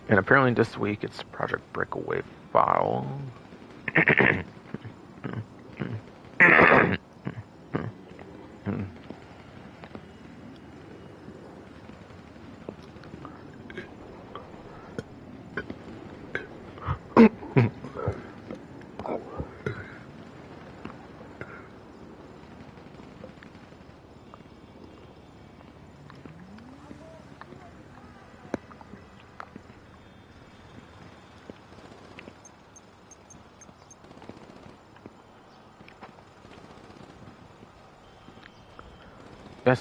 And apparently this week it's Project Breakaway file.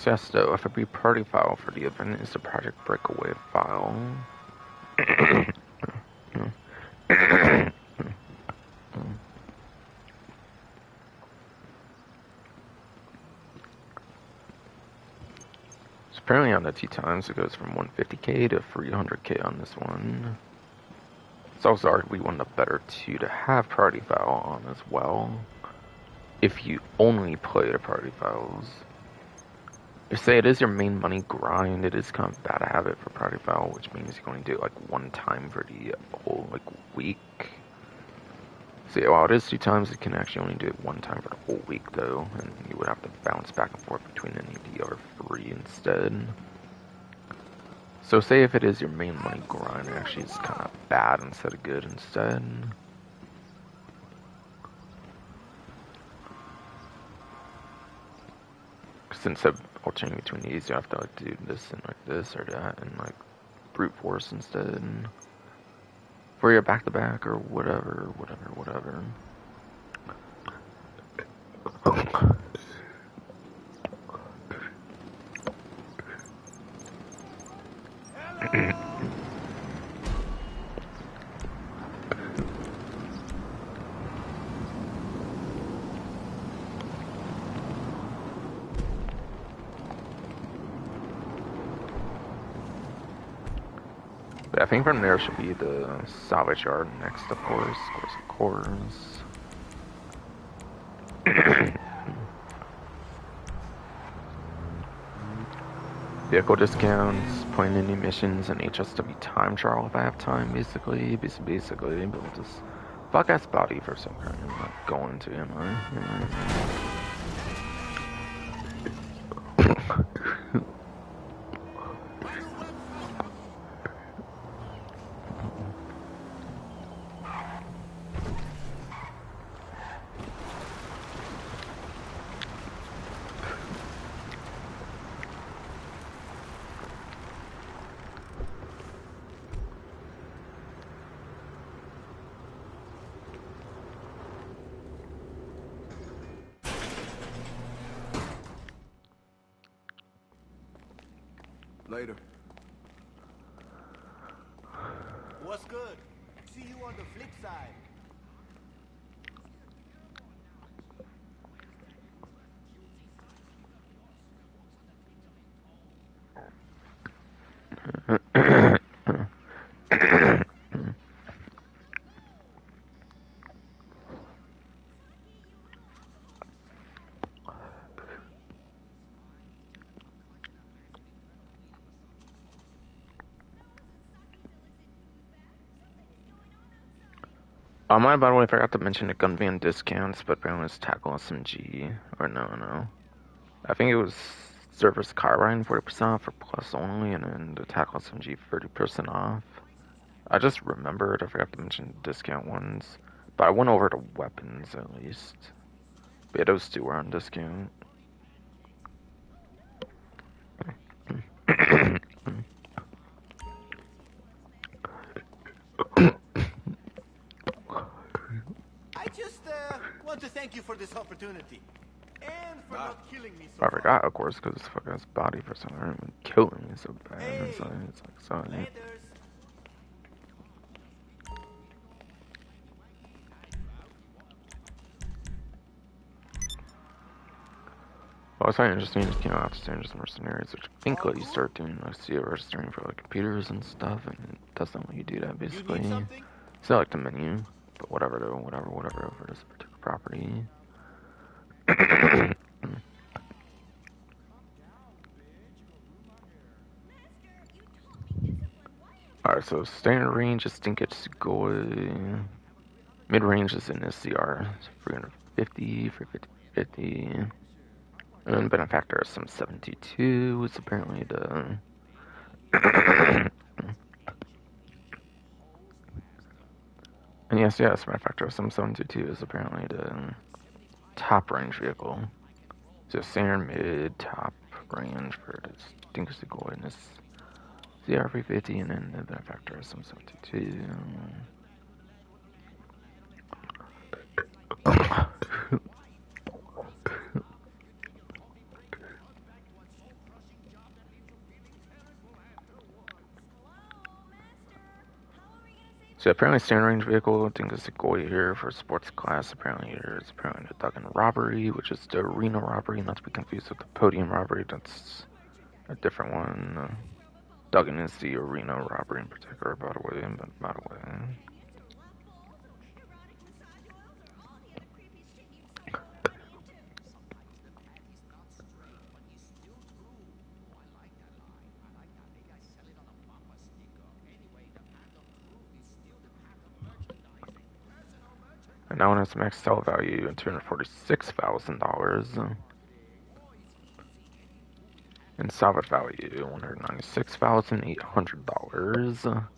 Yes, the FIB party file for the event is the Project Breakaway file. So apparently on the 2 times it goes from 150k to 300k on this one. It's also arguably one of the better 2 to have party file on as well, if you only play the party files. If say it is your main money grind, it is kind of bad to have it for party foul, which means you can only do it like 1 time for the whole like week. So yeah, while it is 2 times, you can actually only do it 1 time for the whole week though, and you would have to bounce back and forth between any of the other 3 instead. So say if it is your main money grind, it actually is kind of bad instead of good instead. Instead of alternating between these, you have to like do this and like this or that and like brute force instead for your back-to-back or whatever. But I think from there should be the salvage yard next, of course. Vehicle discounts, point any missions, and HSW time trial if I have time, basically, but just fuck ass body for some kind. I'm not going to, am I? Later. What's good? See you on the flip side. By the way, I forgot to mention the gun van discounts, but apparently it's tackle SMG, or no. I think it was Service Carbine 40% off for Plus only, and then the tackle SMG 30% off. I just remembered, I forgot to mention discount ones, but I went over to weapons at least. But yeah, those two were on discount. I just want to thank you for this opportunity. And for not killing me so I far. forgot, of course, because fuck ass body for some reason killing me so bad. Hey, It's like so. Laters. Well, it's kind of interesting to out to Dangerous Mercenaries, which I think let you start doing like see registering for like computers and stuff, and it doesn't let you do that basically. You need something? Select the menu, but whatever over this particular property. Alright, so standard range, I think it's going. Mid range is in SCR, 350 for 50. And benefactor is some 72. It's apparently the. And yes, benefactor of some 72 is apparently the top range vehicle. So standard mid top range for this Dingus Goy in this CR350, and then the benefactor is some 72. So apparently standard range vehicle, I think it's a Goy here for sports class. Apparently it's apparently the Duggan robbery, which is the arena robbery, not to be confused with the podium robbery. That's a different one. Duggan is the arena robbery in particular, by the way. And that one has max sell value of $246,000. And salvage value $196,800.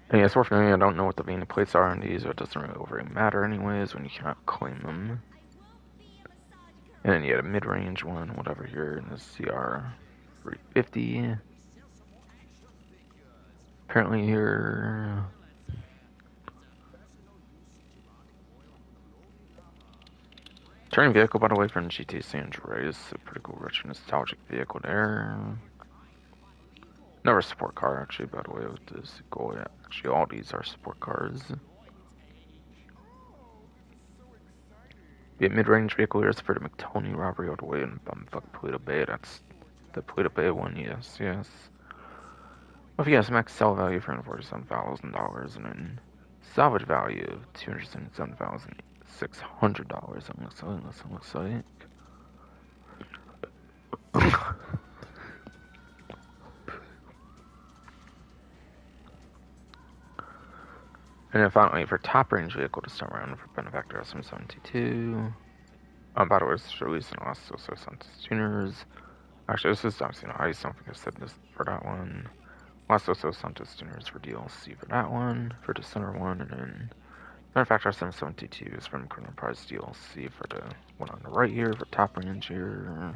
And yes, fortunately, I don't know what the vanity plates are on these, so it doesn't really matter anyways when you cannot claim them. And then you had a mid-range one, whatever here in the CR. 350. Apparently here. Turning vehicle, by the way, from GT San Andreas. A pretty cool, rich, nostalgic vehicle there. Never a support car, actually, by the way, with this goal. Yeah, actually, all these are support cars. Be a mid-range vehicle here is for the McTony robbery all the way in bumfuck Paleto Bay. That's the Paleto Bay one, yes, yes. Well, if you guys max sell value for $47,000 and then salvage value of $277,600, it looks like. And then finally, for top range vehicle to start around for Benefactor SM72. By the way, it's released in Los Santos Tuners. Actually, this is obviously not ice. I don't think I said this for that one. Los Santos Tuners for DLC for that one, for the center one, and then Benefactor SM72 is from Criminal Prize DLC for the one on the right here for top range here.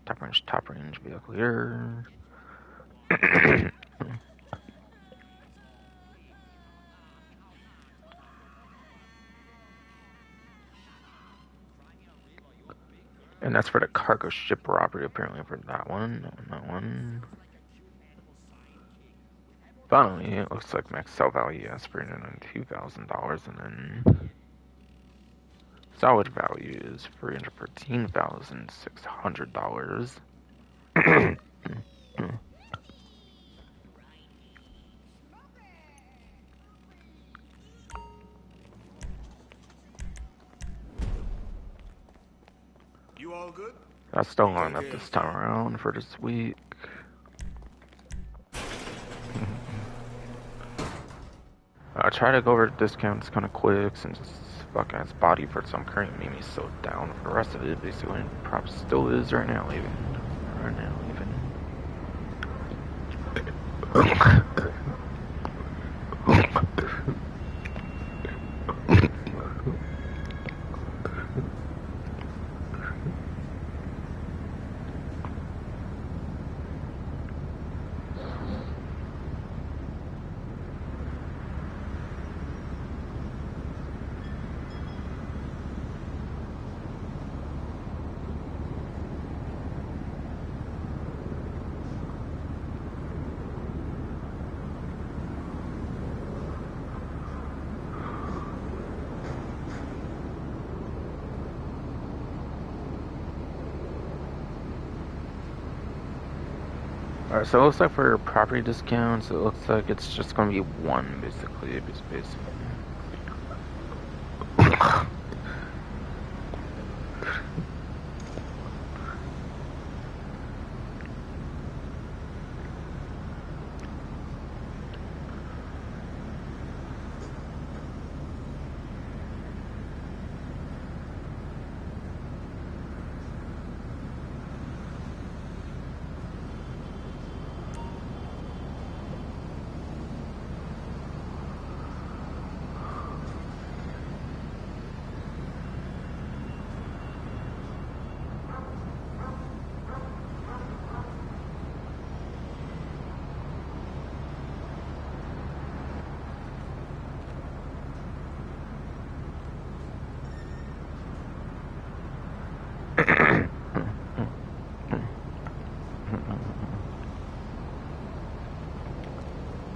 Top range vehicle here. And that's for the cargo ship robbery, apparently, for that one. That one. Finally, it looks like max sell value is $392,000, and then salvage value is $314,600. You all good? That's still on up this time around for this week. I try to go over discounts kind of quick since fucking its body for some current made me so down for the rest of it. Basically, props still is right now, even. Right now, even. Alright, so it looks like for property discounts, it looks like it's just gonna be one, basically.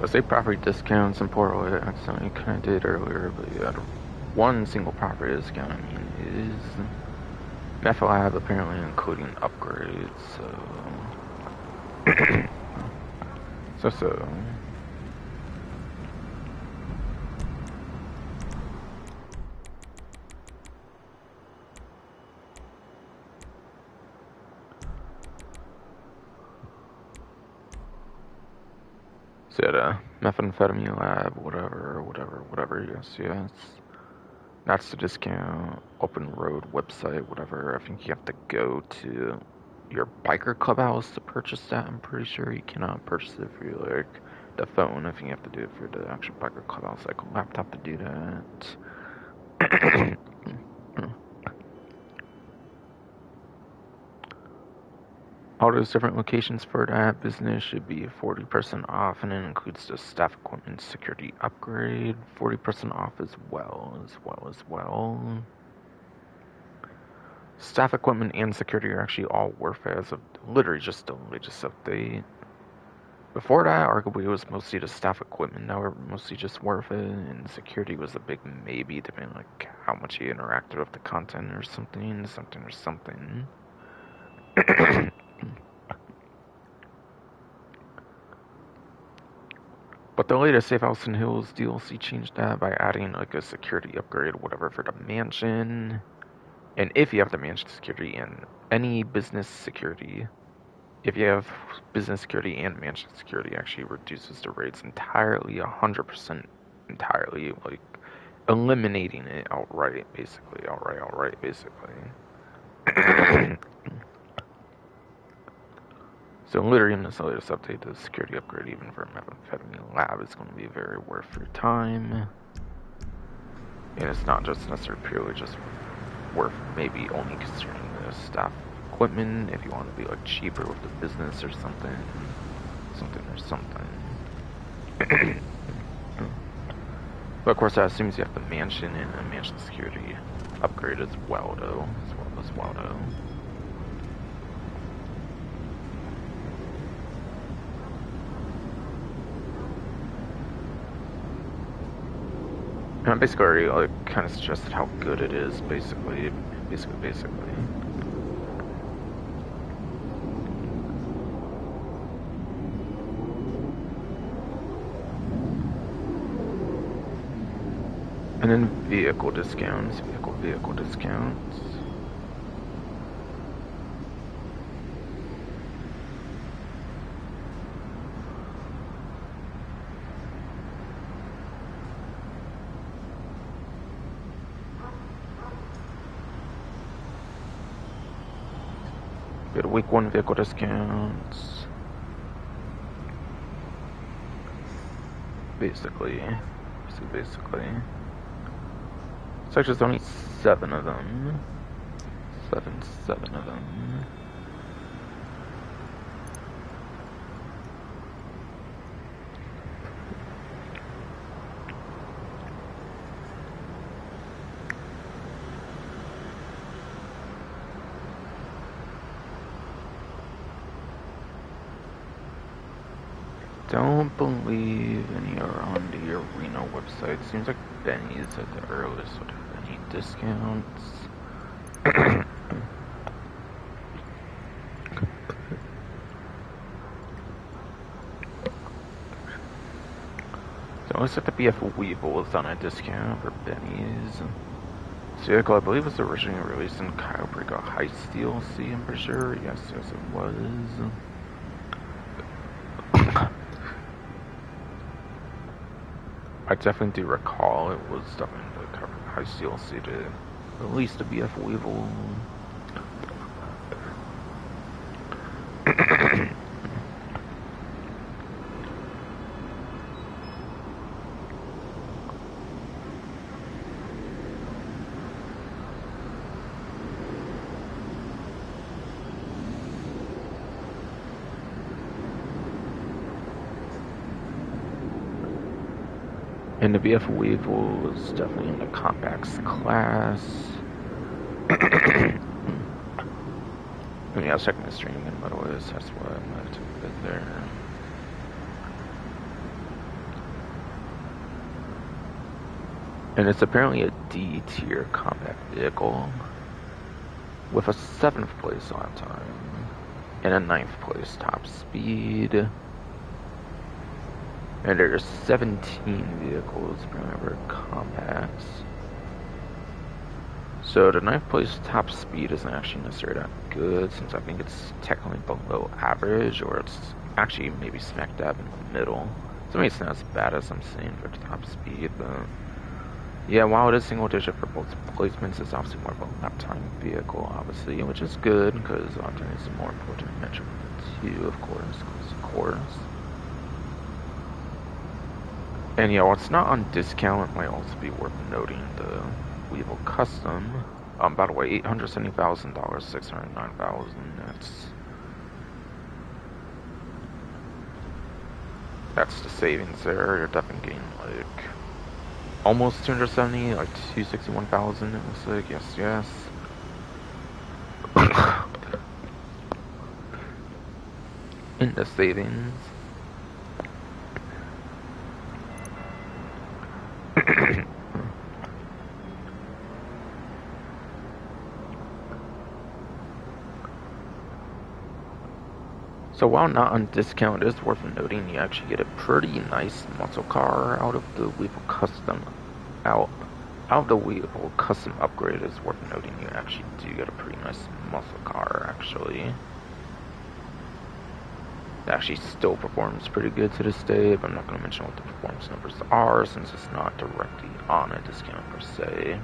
I say property discounts in Portal, I accidentally kind of did earlier, but yeah, one single property discount, I mean, is Meth Lab, apparently including upgrades, so. So. So yeah, methamphetamine lab, whatever, yes. That's the discount. Open road website, whatever. I think you have to go to your biker clubhouse to purchase that. I'm pretty sure you cannot purchase it for like the phone. I think you have to do it for the actual biker clubhouse, like a laptop to do that. All those different locations for that business should be 40% off, and it includes the staff equipment security upgrade, 40% off as well. Staff equipment and security are actually all worth it as of literally just the latest update. Before that, arguably it was mostly the staff equipment, now we're mostly just worth it, and security was a big maybe, depending on like how much you interacted with the content or something. But the latest Safehouse and Hills DLC changed that by adding like a security upgrade or whatever for the mansion. And if you have the mansion security and any business security, if you have business security and mansion security, actually reduces the rates entirely, 100% entirely, like eliminating it outright, basically. So literally in this latest update, the security upgrade, even for Methamphetamine Lab, is going to be very worth your time. And it's not just necessarily purely just worth maybe only considering the staff equipment, if you want to be like cheaper with the business or something. But of course that assumes you have the mansion and the mansion security upgrade as well though. And I basically already like, kind of suggested how good it is, basically. And then vehicle discounts. Get week 1 vehicle discounts. Basically. So there's only 7 of them. Seven of them. Don't believe any are on the Reno website. Seems like Benny's at the earliest would have any discounts. So it looks like the BF Weevil is on a discount for Benny's. This vehicle, I believe, was originally released in Kyle Breakout Heist DLC, I'm pretty sure. Yes, it was. I definitely do recall it was definitely the cover Heist DLC to release the BF Weevil. And the BF Weevil is definitely in the compacts class. Yeah, I was checking the stream again, by the way, so that's why I might have took a bit there. And it's apparently a D tier compact vehicle with a 7th place on time and a 9th place top speed. And there's 17 vehicles, remember, compacts. So the 9th place top speed isn't actually necessarily that good, since I think it's technically below average, or it's actually maybe smack dab in the middle. So maybe it's not as bad as I'm saying for the top speed, but yeah, while it is single digit for both placements, it's obviously more of a lap time vehicle, obviously, which is good, because lap time is a more important metric too, of course. And yeah, while it's not on discount, it might also be worth noting the Weevil Custom. By the way, $870,000, $609,000. That's that's the savings there. You're definitely getting like almost 270, like 261,000. It looks like yes. In the savings. So while not on discount, it is worth noting you actually get a pretty nice muscle car out of the Weevil Custom. Out of the Weevil Custom upgrade, is worth noting you actually do get a pretty nice muscle car actually. It actually still performs pretty good to this day, but I'm not going to mention what the performance numbers are since it's not directly on a discount per se.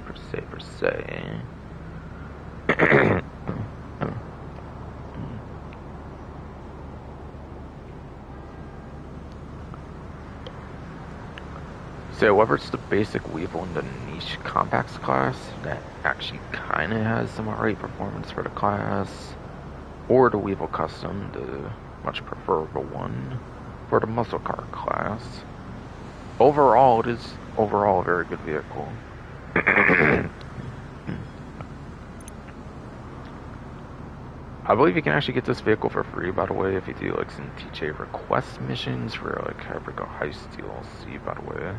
So whether it's the basic Weevil in the niche compacts class that actually kind of has some alright performance for the class, or the Weevil Custom, the much preferable one for the muscle car class, overall it is a very good vehicle. I believe you can actually get this vehicle for free, by the way, if you do like some TJ request missions for like Hypergo Heist DLC, by the way.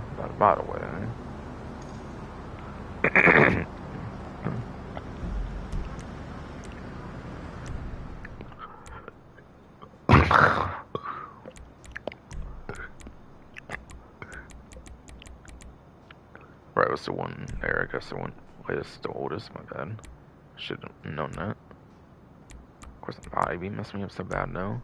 Right, what's the one there? I guess the one latest, the oldest, my bad. Should have known that. Of course, Ivy messed me up so bad now.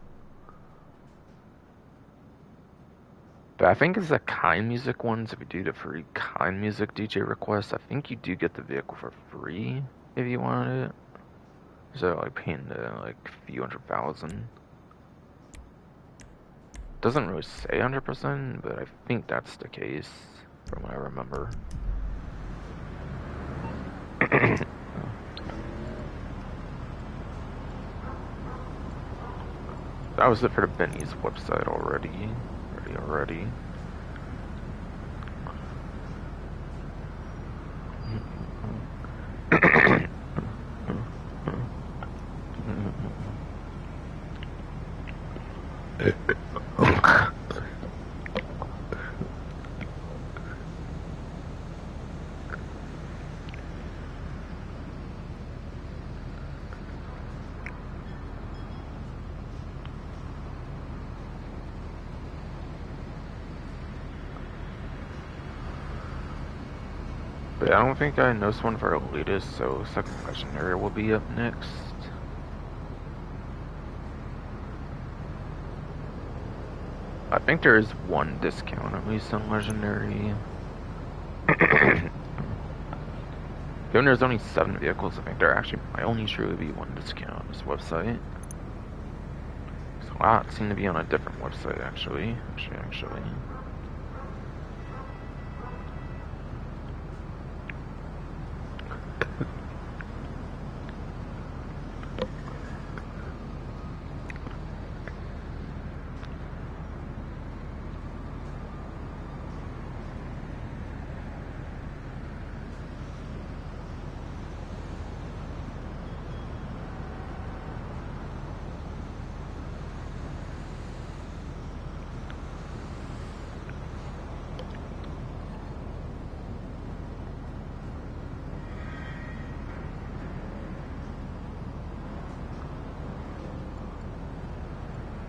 But I think it's the Kind Music ones. If you do the free Kind Music DJ request, I think you do get the vehicle for free if you wanted it. So like paying the like a few 100,000. Doesn't really say 100%, but I think that's the case from what I remember. That was it for the Benny's website already. Already. But I don't think I noticed one for elitist, so second legendary will be up next. I think there is one discount at least on legendary. Given there's only 7 vehicles, I think there actually might only truly be one discount on this website. So a lot seem to be on a different website actually.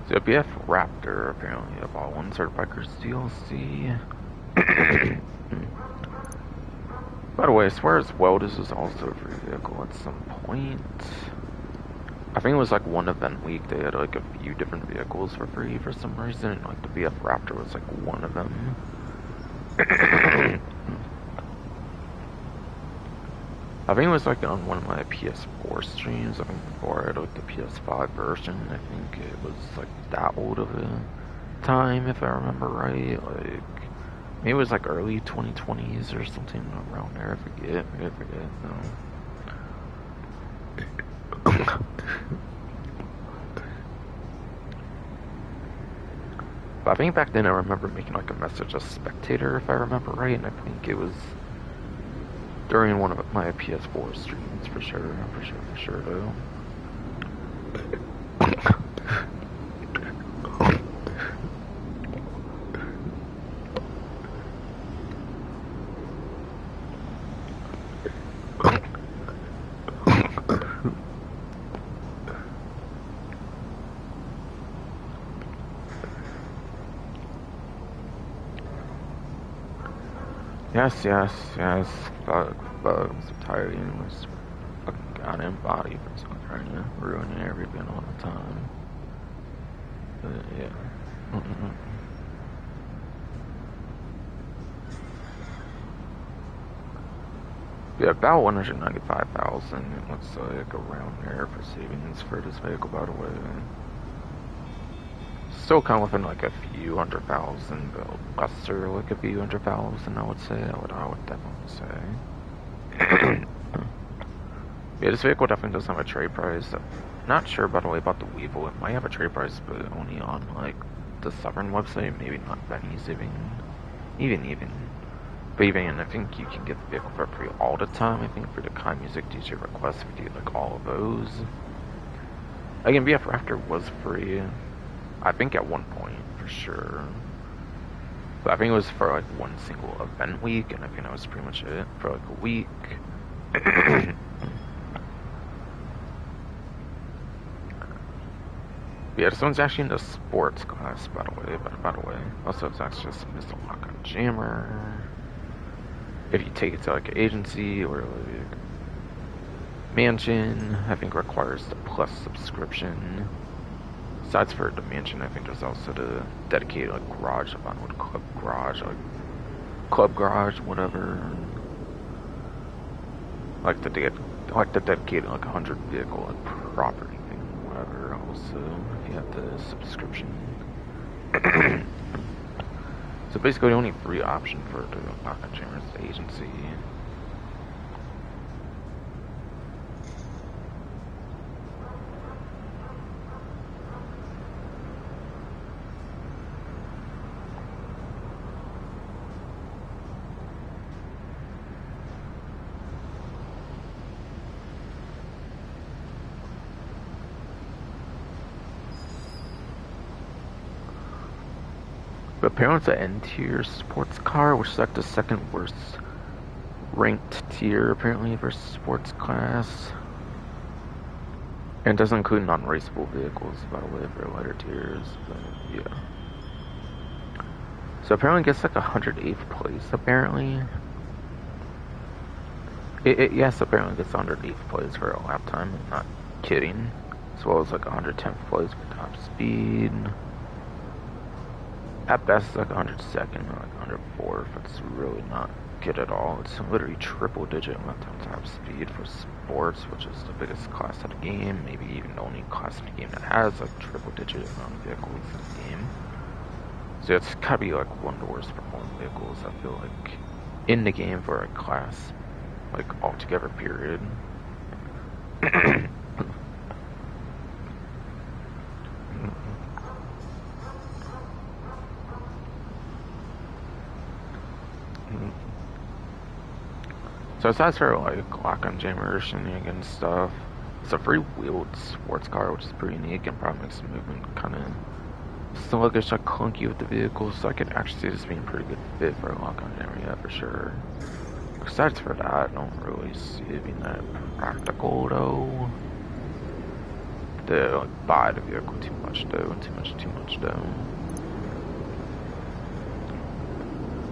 So BF Raptor apparently of all one certified bikers DLC. By the way, I swear as well this is also a free vehicle at some point. I think it was like one event week they had like a few different vehicles for free for some reason. Like the BF Raptor was like one of them. I think it was like on one of my PS4 streams. I think before I had like the PS5 version. I think it was like that old of a time, if I remember right. Like maybe it was like early 2020s or something around there. I forget. No. But I think back then I remember making like a message as spectator, if I remember right, and I think it was during one of my PS4 streams, for sure though. Yes. Bugs. I'm tired of eating this fucking goddamn body for trying to ruin everything all the time. But yeah. Yeah, about 195,000. It looks like around there for savings for this vehicle, by the way. Still kind of within like a few 100,000, but lesser like a few 100,000, I would say. I would definitely say. Yeah, this vehicle definitely does have a trade price. I'm not sure, by the way, about the Weevil. It might have a trade price, but only on like the Sovereign website. Maybe not Benny's even. But even I think you can get the vehicle for free all the time. I think for the Kai Music DJ requests, we do like all of those. Again, BF Raptor was free. I think at one point, for sure. But I think it was for like one single event week, and I think that was pretty much it for like a week. Yeah, this one's actually in the sports class, by the way. Also, it's actually just Missile Lock on Jammer. If you take it to like an agency or like mansion, I think requires the plus subscription. Besides for the mansion, I think there's also the dedicated like garage, I don't know, club garage, whatever. Like the dedicated like 100 vehicle like property thing, whatever. Also, if you have the subscription. So basically, the only free option for the Lock-on Jammer is the agency. But apparently it's an N-tier sports car, which is like the second worst ranked tier, apparently, for sports class. And it doesn't include non-raceable vehicles, by the way, for lighter tiers, but yeah. So apparently it gets like 108th place, apparently. Yes, apparently it gets 108th place for a lap time, I'm not kidding. As well as like 110th place for top speed. At best, it's like 102nd or like 104th. It's really not good at all. It's literally triple digit left on top speed for sports, which is the biggest class of the game. Maybe even the only class of the game that has like triple digit amount of vehicles in the game. So it's gotta be like one of the worst performing vehicles, I feel like, in the game for a class, like altogether, period. So aside for like lock-on jammer shenanigans stuff, it's a free-wheeled sports car, which is pretty unique and probably makes the movement kind of sluggish, like clunky with the vehicle. So I could actually see this being a pretty good fit for a lock-on jammer, yeah, for sure. Besides for that, I don't really see it being that practical though. To like buy the vehicle too much though.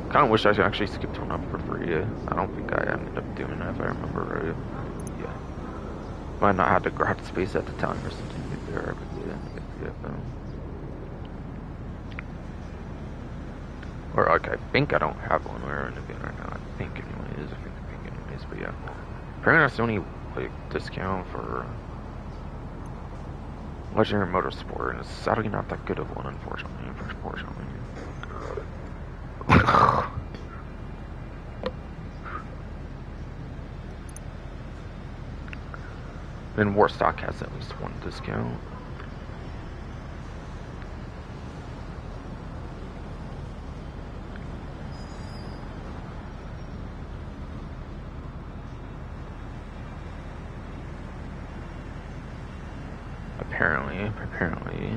Kind of wish I actually skipped one up for free. I don't think I ended up doing that if I remember right. Yeah. Might not have the garage space at the time or something there, but yeah. Or like I think I don't have one where in the game right now. I think anyways, but yeah. Apparently that's the only like discount for Legendary Motorsport, and it's sadly not that good of one, unfortunately. Then Warstock has at least one discount. apparently.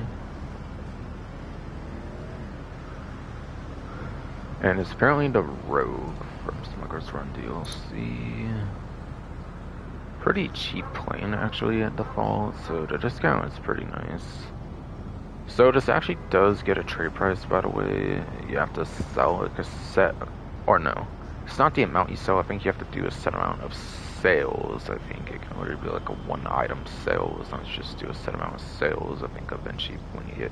And it's apparently the Rogue from Smuggler's Run DLC. Pretty cheap plane actually at default, so the discount is pretty nice. So this actually does get a trade price, by the way. You have to sell like a set, or no, it's not the amount you sell. I think you have to do a set amount of sales. I think it can literally be like a one item sale. It's not just do a set amount of sales. I think eventually when you get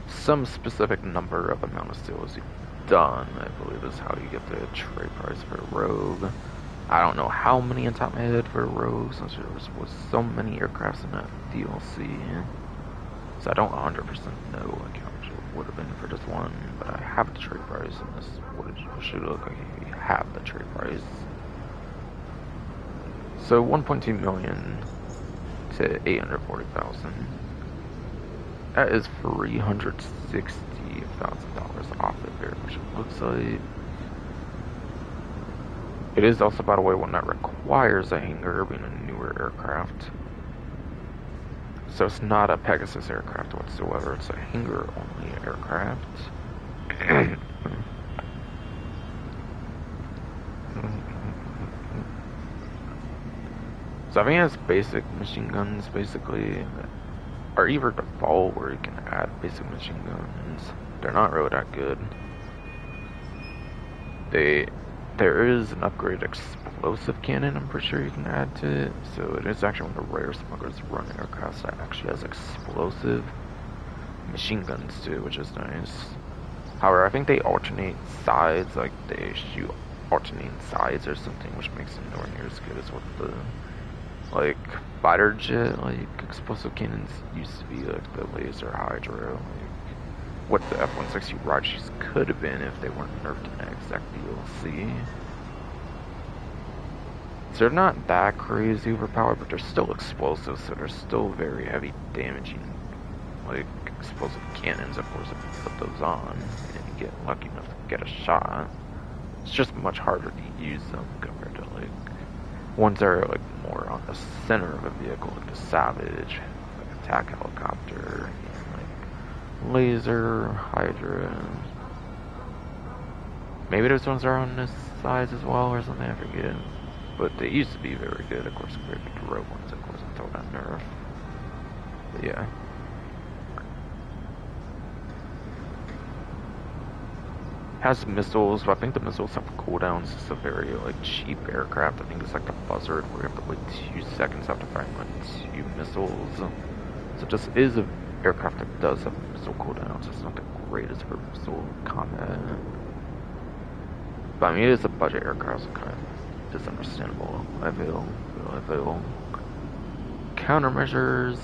some specific number of amount of sales you've done, I believe is how you get the trade price for Rogue. I don't know how many on top of my head for Rogue, since there was so many aircrafts in that DLC. So I don't 100% know like how much it would have been for this one, but I have the trade price, and this should look like if you have the trade price. So 1.2 million to 840,000. That is $360,000 off of there, which it looks like. It is also, by the way, one that requires a hangar, being a newer aircraft. So it's not a Pegasus aircraft whatsoever, it's a hangar-only aircraft. So I think it has basic machine guns, basically, or either default, where you can add basic machine guns. They're not really that good. There is an upgraded explosive cannon, I'm pretty sure you can add to it. So it is actually one of the rare Smuggler's Run aircrafts that actually has explosive machine guns too, which is nice. However, I think they alternate sides, like they shoot alternating sides or something, which makes it nowhere near as good as what the like fighter jet like explosive cannons used to be, like the laser hydra, like what the F-160 Rajis could have been if they weren't nerfed in that exact DLC. So they're not that crazy overpowered, but they're still explosive, so they're still very heavy damaging, like explosive cannons, of course, if you put those on and you get lucky enough to get a shot. It's just much harder to use them compared to like ones that are like more on the center of a vehicle, like the Savage, like attack helicopter, and like laser, hydra. Maybe those ones are on this size as well or something, I forget. But they used to be very good, of course, compared to the rogue ones, of course, until that nerf. But yeah. Has missiles, but I think the missiles have cooldowns. It's a very like cheap aircraft. I think it's like the Buzzard where you have to wait 2 seconds after firing like 2 missiles. So this is an aircraft that does have missile cooldowns. It's not the greatest for missile combat. But I mean, it is a budget aircraft, so kind of is understandable. I feel. Countermeasures.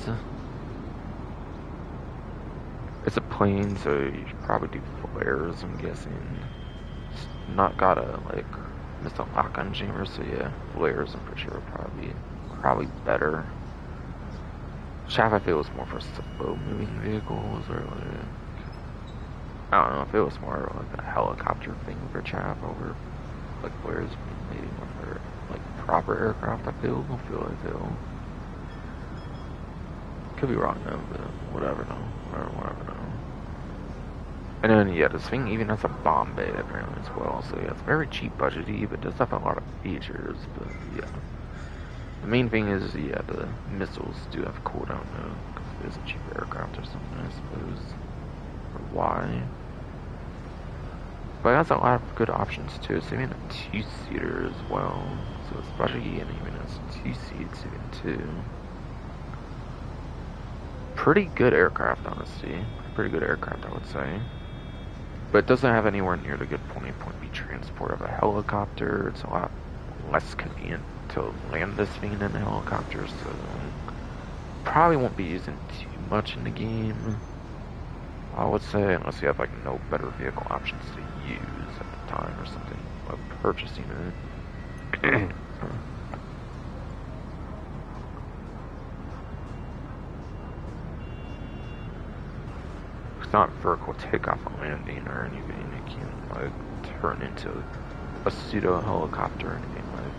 It's a plane, so you should probably do flares, I'm guessing. It's not got a, like, missile lock-on jammer, so yeah, flares I'm pretty sure would probably better. Chaff, I feel, was more for slow-moving vehicles, or like, I don't know, if it was more like a helicopter thing for Chaff over, like, flares, maybe more for, like, proper aircraft, I feel. Could be wrong though, but whatever, no. And then, yeah, this thing even has a bomb bay apparently as well, so yeah, it's very cheap budgety, but does have a lot of features, but yeah. The main thing is, yeah, the missiles do have a cooldown though, because it is a cheap aircraft or something, I suppose. Or why? But it has a lot of good options too. It's even a 2-seater as well, so it's budgety and even has 2 seats even too. Pretty good aircraft, honestly. Pretty good aircraft, I would say. But it doesn't have anywhere near the good point-to-point B transport of a helicopter. It's a lot less convenient to land this thing in a helicopter, so probably won't be using too much in the game, I would say, unless you have like no better vehicle options to use at the time or something, like purchasing it. It's not vertical takeoff and landing or anything. It can like turn into a pseudo helicopter or anything like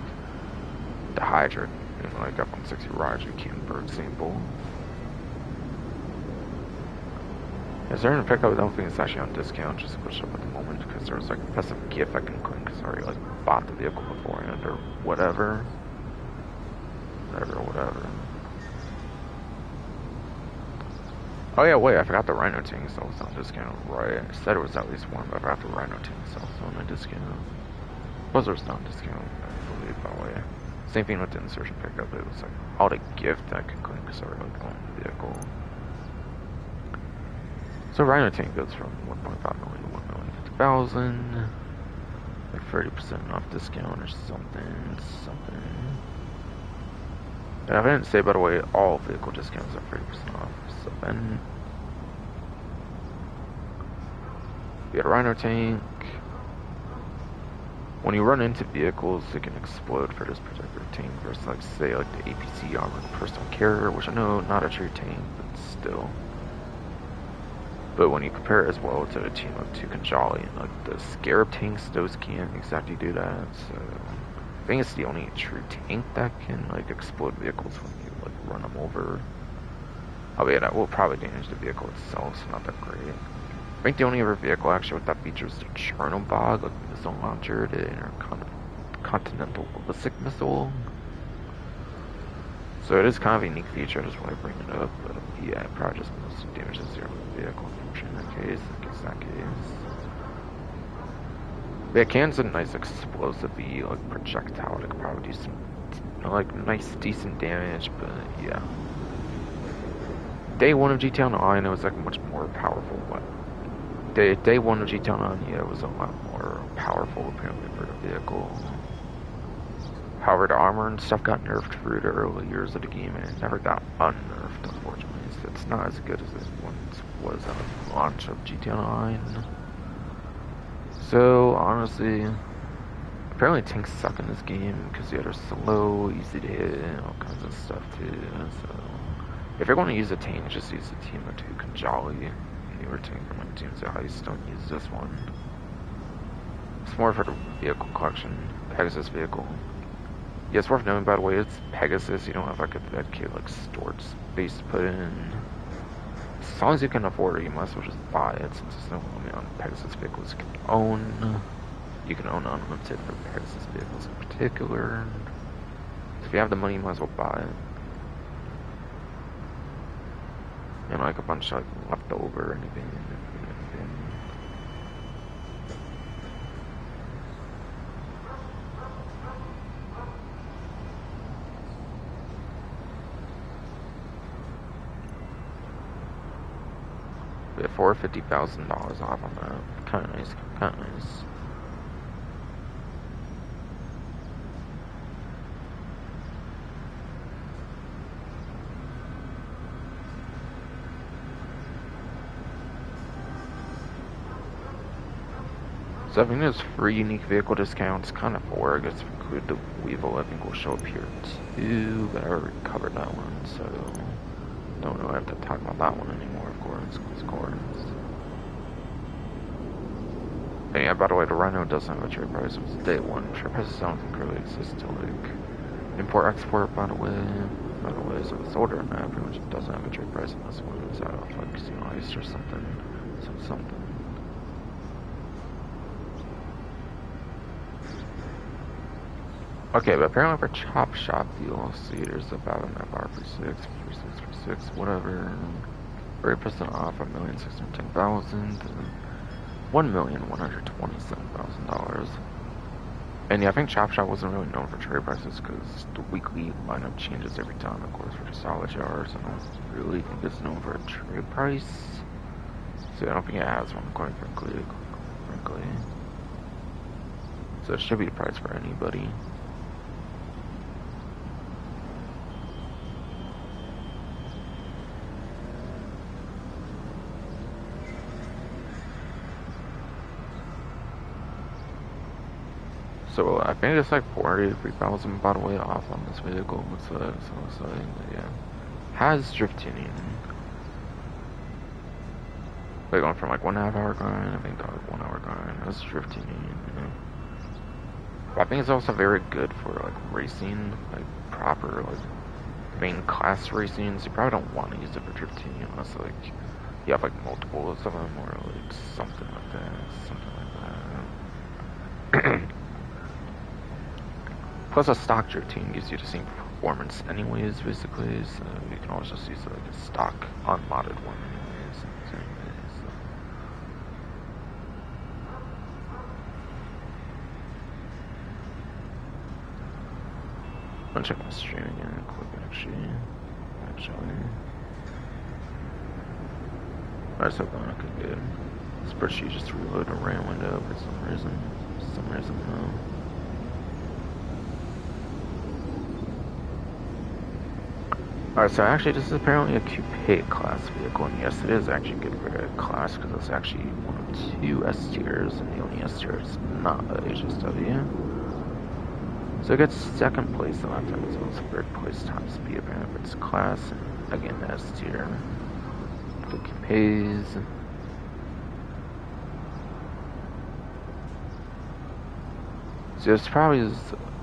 the Hydra and like F-160 Roger can, for example. Is there a pickup? I don't think it's actually on discount, just push up at the moment because there was like a festive gift I can click because I already like bought the vehicle beforehand or whatever. Whatever. Oh yeah, wait, I forgot the Rhino tank itself was on discount, right? I said it was at least one, but I forgot the Rhino tank itself was on discount. Buzzer's not on discount, I believe, by the way. Same thing with the insertion pickup, it was like all the gift I can click because I already like own the vehicle. So Rhino tank goes from 1.5 million to 1,050,000, like 30% off discount or something. And I didn't say, by the way, all vehicle discounts are 30% off. So then, we got a Rhino tank. When you run into vehicles, it can explode for this particular tank versus, like, say, like the APC armored personal carrier, which I know not a true tank, but still. But when you compare it as well to the team of two Kanjali and like the Scarab tanks, those can't exactly do that. So I think it's the only true tank that can like explode vehicles when you like run them over. Oh yeah, that will probably damage the vehicle itself, so not that great. I think the only other vehicle actually with that feature is the Chernobog, like the missile launcher, the intercontinental ballistic missile. So it is kind of a unique feature, that's why I bring it up, but yeah, it probably just mostly damages the vehicle, unfortunately, in that case. Yeah, can's a nice explosive like projectile that could probably do some, like, nice, decent damage, but yeah. Day 1 of GT Online, it was like a much more powerful weapon. Day 1 of GT Online, yeah, it was a lot more powerful, apparently, for the vehicle. However, the armor and stuff got nerfed through the early years of the game, and it never got unnerfed, unfortunately. So it's not as good as it once was on the launch of GT Online. So, honestly, apparently tanks suck in this game, because they're slow, easy to hit, and all kinds of stuff, too. So, if you're going to use a tank, just use a team of two Kanjali. Newer tank from my teams at Heist, don't use this one. It's more for the vehicle collection, Pegasus vehicle. Yeah, it's worth knowing, by the way, it's Pegasus. You don't have like a dedicated like storage space to put in. As long as you can afford it, you might as well just buy it, since there's no limit on Pegasus vehicles you can own. You can own unlimited for Pegasus vehicles in particular. So if you have the money, you might as well buy it. And like a bunch of like leftover anything. We have $450,000 off on that. Kinda nice, kinda nice. So I think there's 3 unique vehicle discounts, kind of 4, I guess, include the Weevil, I think will show up here too, but I already covered that one, so don't really have to talk about that one anymore, of course. And yeah, by the way, the Rhino doesn't have a trade price. It was day 1. Trade prices don't think really exist till like import-export, by the way. So it's older than that, pretty much it doesn't have a trade price unless one is out of like Casino Ice or something. Okay, but apparently for Chop Shop DLC, there's about an FR36, whatever. 30% off, $1,610,000 to $1,127,000. And yeah, I think Chop Shop wasn't really known for trade prices because the weekly lineup changes every time, of course, for the solid jars. I don't really think it's known for a trade price. So I don't think it has one, quite frankly. So it should be the price for anybody. So I think it's like 43,000 by the way off on this vehicle. Looks like, yeah. Has drift tuning. Like going from like 1.5 hour grind, I think to like 1 hour grind. Has drift tuning. But I think it's also very good for like racing, like proper like main class racing. So you probably don't want to use it for drift tuning unless like you have like multiples of them, or like something like that, Plus, a stock routine gives you the same performance anyways, basically, so you can always just use like a stock unmodded one anyways. I'll check my stream again quick, actually. Alright, so going okay, good. Spreadsheet just reloaded a RAM window for some reason. No. Alright, so actually this is apparently a coupe class vehicle, and yes, it is actually good for the class, because it's actually one of 2 S tiers, and the only S tier is not a HSW. So it gets 2nd place a lot of times, also 3rd place times speed apparently for its class, and again, the S tier. The coupes. So it's probably a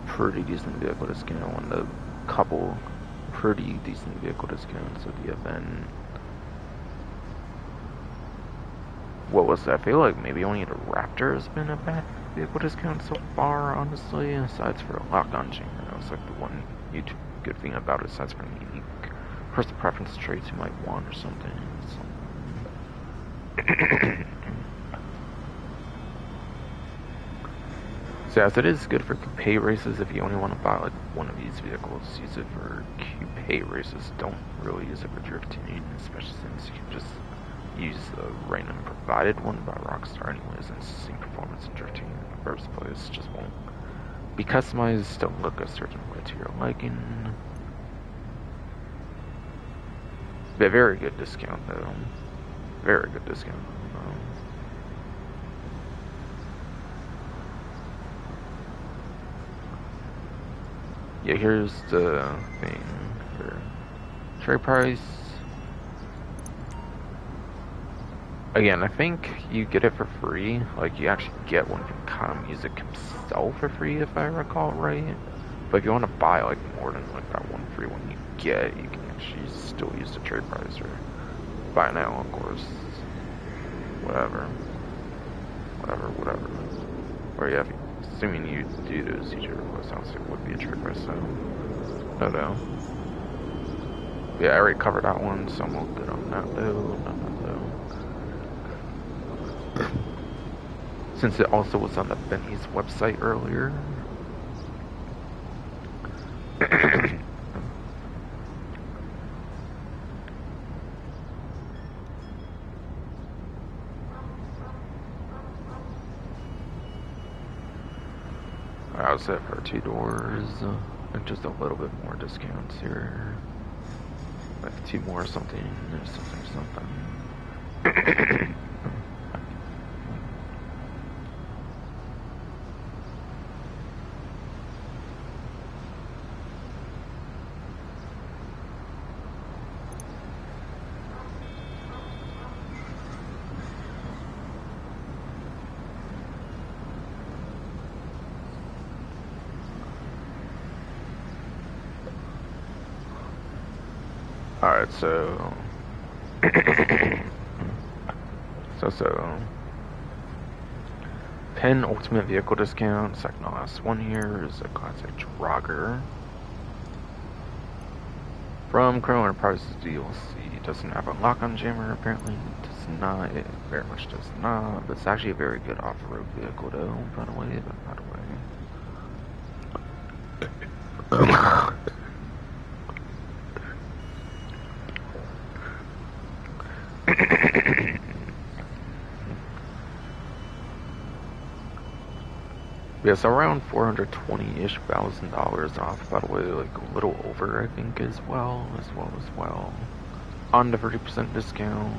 pretty decent vehicle discount, one of the couple pretty decent vehicle discounts of the event. What was that? I feel like maybe only the Raptor has been a bad vehicle discount so far, honestly, aside for a lock-on chamber. That was like the one good thing about it, aside from unique personal preference traits you might want or something. So yes, it is good for coupe races if you only want to buy like one of these vehicles. Use it for coupe races. Don't really use it for drifting, especially since you can just use the random provided one by Rockstar anyways, and it's the same performance in drifting in the first place. Just won't be customized to look a certain way to your liking. But very good discount though. Very good discount. Yeah, here's the thing for trade price. Again, I think you get it for free. Like, you actually get one from Kana Music himself for free, if I recall right. But if you want to buy like more than like that one free one you get, you can actually still use the trade price or buy now, of course. Whatever. Or yeah, assuming you do those CJ requests, I don't see it would be a trade price, so no. Yeah, I already covered that one, so I'm all good on that though. Since it also was on the Benny's website earlier. I was set for 2 doors, and just a little bit more discounts here. Like 2 more something. Alright, so 10 ultimate vehicle discount. Second to last one here is a classic Jogger from Chrono Enterprises DLC. Doesn't have a lock-on jammer, apparently. It does not. It very much does not. But it's actually a very good off-road vehicle, though. By the way. Yes, around $420-ish thousand off, by the way, like a little over, I think, as well. On the 30% discount.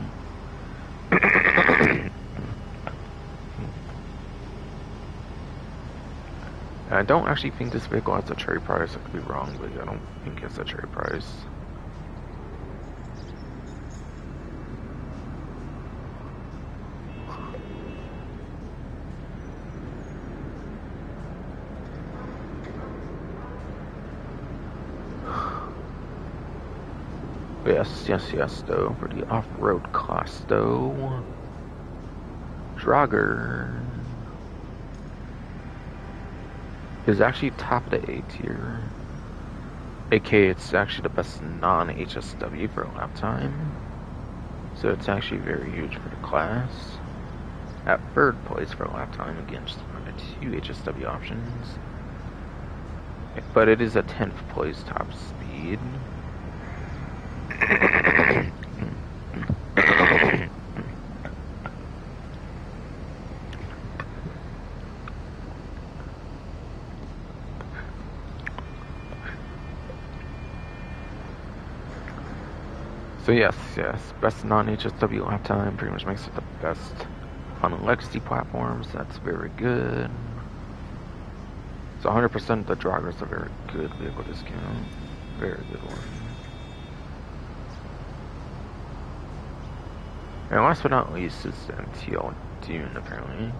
I don't actually think this vehicle has a trade price. I could be wrong, but I don't think it's a trade price. Yes, though. For the off-road class, though. Jogger is actually top of the A tier. aka it's actually the best non-HSW for lap time. So it's actually very huge for the class. At third place for lap time against the 2 HSW options. But it is a 10th place top speed. So yes, best non-HSW lap time pretty much makes it the best on the legacy platforms. That's very good. So 100% the Jogger's a very good vehicle discount. Very good one. And last but not least is MTL Dune, apparently.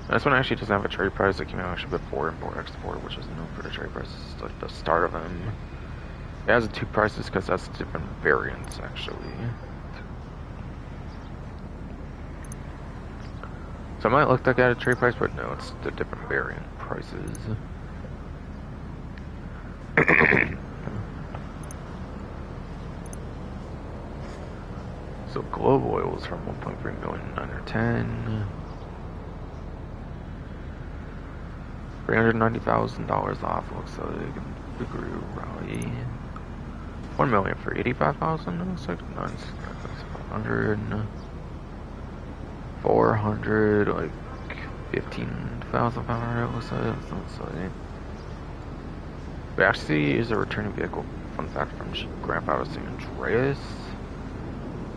This one actually doesn't have a trade price. It came out actually before import-export, which is known for the trade prices, like the start of them. It has 2 prices because that's different variants, actually. So I might look like at a trade price, but no, it's the different variant prices. So Globe Oil is from 1.3 million under 10. $390,000 off, looks like. The Guru Rally. 1 million for 85,000, looks like. 9,500. 400, like 15,500, it looks like. But actually is a returning vehicle. Fun fact from Grand Theft Auto San Andreas.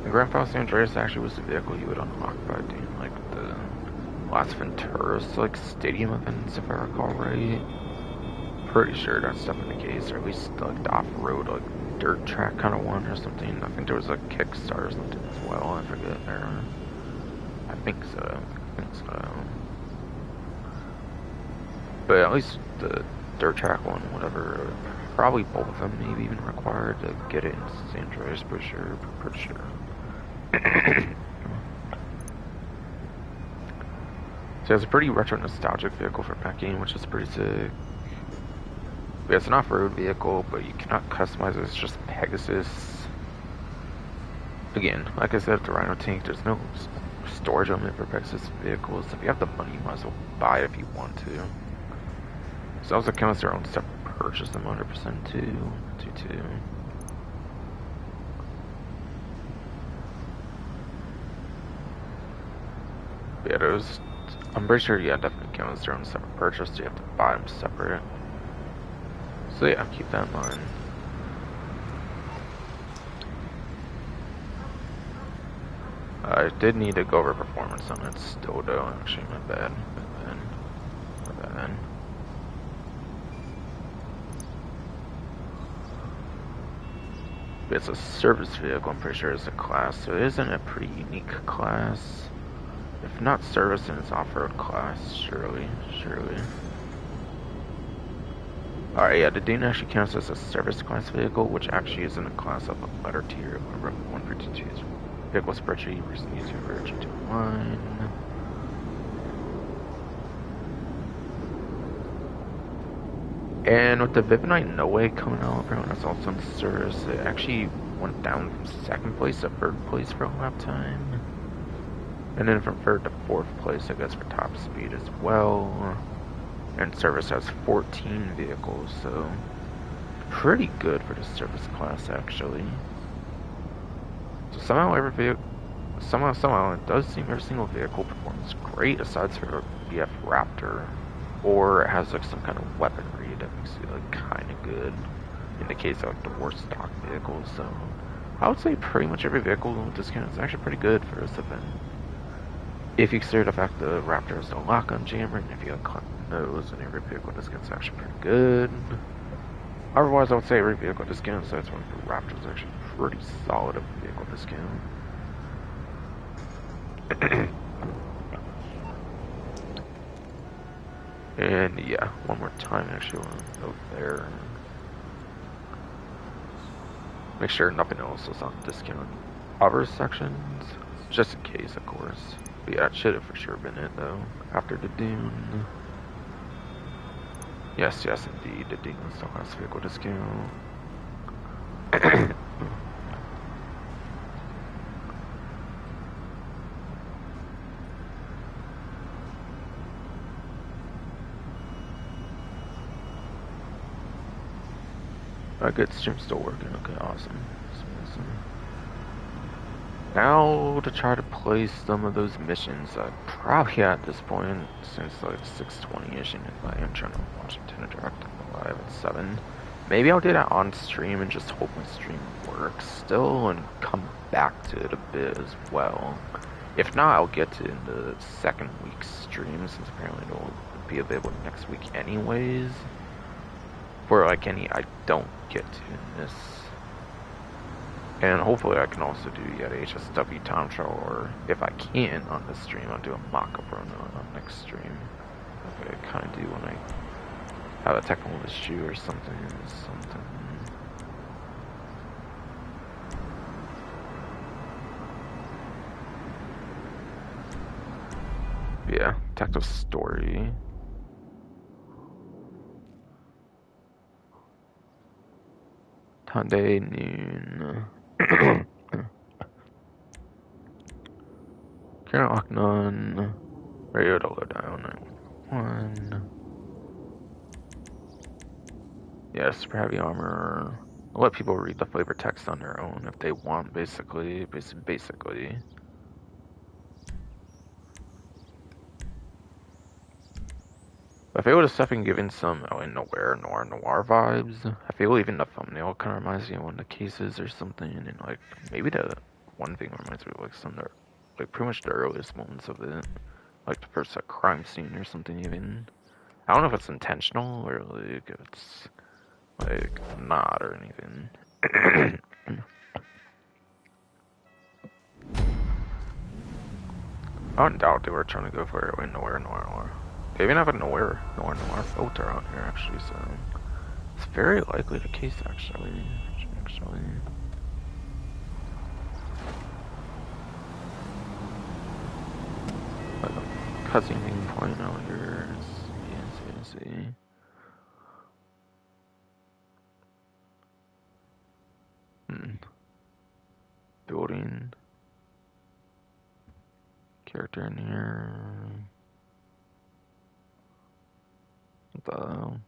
The Grand Theft Auto San Andreas actually was the vehicle you would unlock by doing like the Las Venturas like stadium events, if I recall right. Pretty sure that's definitely the case, or at least like the off-road like dirt track kind of one or something. I think there was a Kickstarter or something as well. I forget there. I think so. But at least the dirt track one, whatever, probably both of them, maybe even required to get it in San Andreas, pretty sure. So it's a pretty retro nostalgic vehicle for packing, which is pretty sick. But it's an off-road vehicle, but you cannot customize it. It's just Pegasus. Again, like I said, the Rhino tank, there's no storage limit for Pegasus vehicles. If you have the money, you might as well buy it if you want to. So also counts their own separate purchase, them 100% too. Yeah, those, I'm pretty sure, yeah, definitely counts their own separate purchase, so you have to buy them separate. So yeah, keep that in mind. I did need to go over performance on it still though, actually, my bad. It's a service vehicle, I'm pretty sure it's a class, so it isn't a pretty unique class. If not service, then it's off-road class, surely. Alright, yeah, the Dune actually counts as a service class vehicle, which actually is in a class of a letter tier, 152 vehicle spreadsheet, recent user version 2.1. And with the Vivonite No Way coming out, apparently that's also in service. It actually went down from 2nd place to 3rd place for lap time. And then from 3rd to 4th place, I guess, for top speed as well. And service has 14 vehicles, so pretty good for the service class, actually. So somehow it does seem every single vehicle performs great, aside from BF Raptor, or it has like some kind of weaponry that makes it like kind of good. In the case of like the worst stock vehicles, so I would say pretty much every vehicle discount is actually pretty good for this event. If you consider the fact the Raptor is the lock-on jammer, and if you got those, and every vehicle discount is actually pretty good. Otherwise, I would say every vehicle discount, so that's why the Raptor is actually pretty solid of a vehicle discount. And yeah, one more time, actually, want to note there. Make sure nothing else is on discount. Other sections, just in case, of course. But yeah, it should have for sure been it though. After the Dune. Yes, yes, indeed. The Dune still has vehicle discount. Good, stream's still working. Okay, awesome. Awesome. Now to try to play some of those missions. Probably at this point, since like 6:20ish, and if I am trying to watch Nintendo Direct live at 7, maybe I'll do that on stream and just hope my stream works still, and come back to it a bit as well. If not, I'll get to it in the second week's stream, since apparently it'll be available next week anyways. For like any I don't get to in this. And hopefully I can also do yet HSW time trial, or if I can on this stream, I'll do a mock-up run on next stream. Like I kind of do when I have a technical issue or something. Yeah, detective story. Hyundai noon. Karen Aknon. Radio to low down 911. Yeah, super heavy armor. I'll let people read the flavor text on their own if they want, basically. Basically. I feel this stuff can give in some noir vibes. I feel even the thumbnail kind of reminds me of one of the cases or something, and like maybe the one thing reminds me of like some of the, like pretty much the earliest moments of it, like the first like, crime scene or something even. I don't know if it's intentional or like if it's like not or anything. I don't doubt they were trying to go for it with noir. They even have a noir filter on here actually, so it's very likely the case actually. Like a cutscene point out here. See. Building. Character in here. What the hell?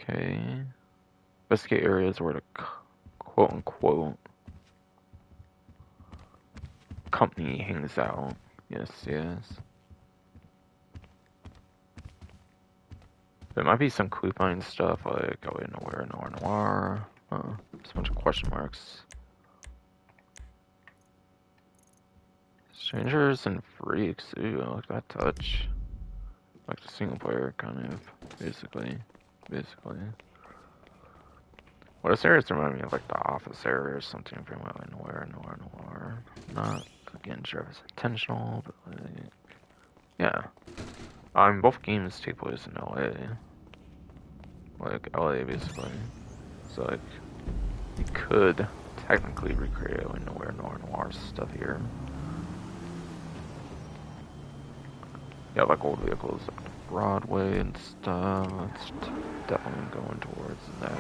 Okay. Investigate areas where the quote-unquote company hangs out. Yes. There might be some clue find stuff like noir. Just a bunch of question marks. Strangers and freaks. Ooh, I like that touch. Like the single player kind of, basically. Well, this area remind me of like the office area or something from like noir. Not again sure if it's intentional, but like, yeah. Both games take place in LA. Like LA basically. So like you could technically recreate like noir stuff here. Yeah, like old vehicles like Broadway and stuff. It's definitely going towards that.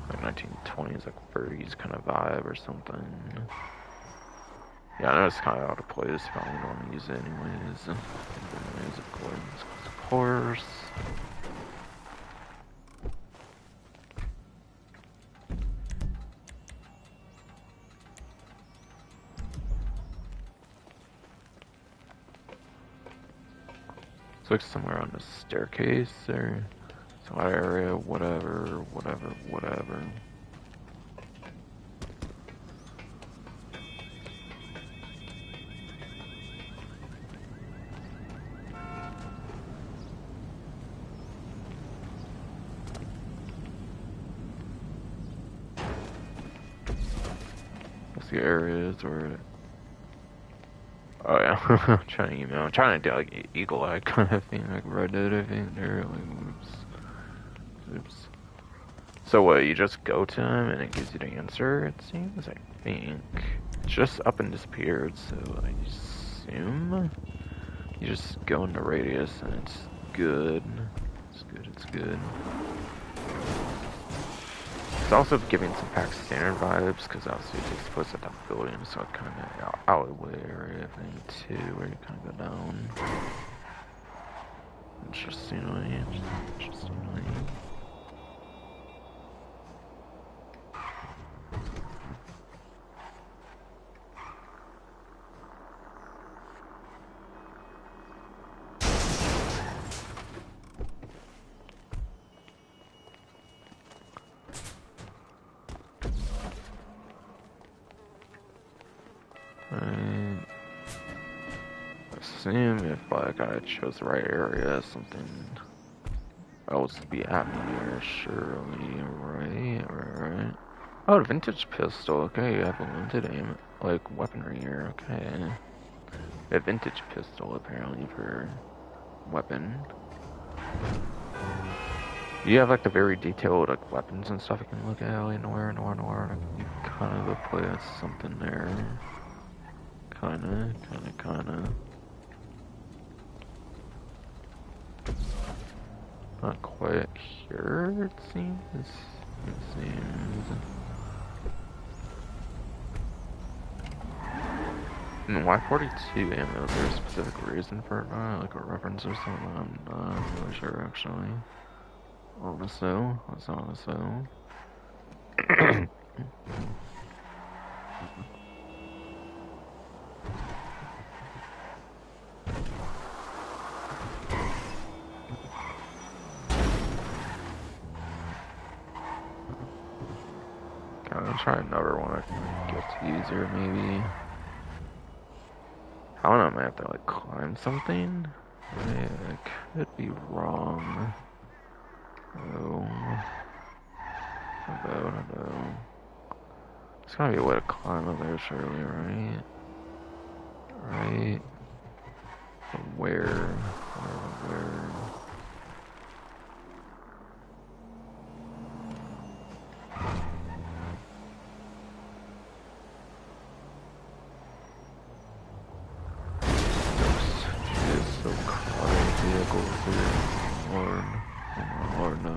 Like 1920s, like 30s kind of vibe or something. Yeah, I know it's kind of out of place, but I don't want to use it anyways. Of course. It's like somewhere on the staircase or some area, whatever. the areas where. Oh yeah, I'm trying to do like Eagle Eye kind of thing, like Red Dead, I think. There, like, oops. So what? You just go to him and it gives you the answer. It seems. I think it's just up and disappeared. So I assume you just go in the radius and it's good. It's good. It's good. It's also giving some pack standard vibes because obviously it takes place at that building, so it's kind of alleyway area thing too, where you kind of go down. Interestingly. Right. Assume if like I chose the right area, something else would be happening here, surely, right? Oh, the vintage pistol, okay, you have a limited aim, like, weaponry here, okay. A vintage pistol, apparently, for weapon. You have, like, the very detailed, like, weapons and stuff you can look at, like, nowhere, you kind of go play as something there. Kinda. Not quite here, it seems. And why 42 ammo? Is there a specific reason for it? Like a reference or something? I'm not really sure, actually. Honestly. I'll try another one. I think it's easier, maybe. I don't know, I might have to, like, climb something? I could be wrong. Oh. Hello. There's gotta be a way to climb up there, surely, right? Right? But where? It's so crowded vehicles here. Lord, no.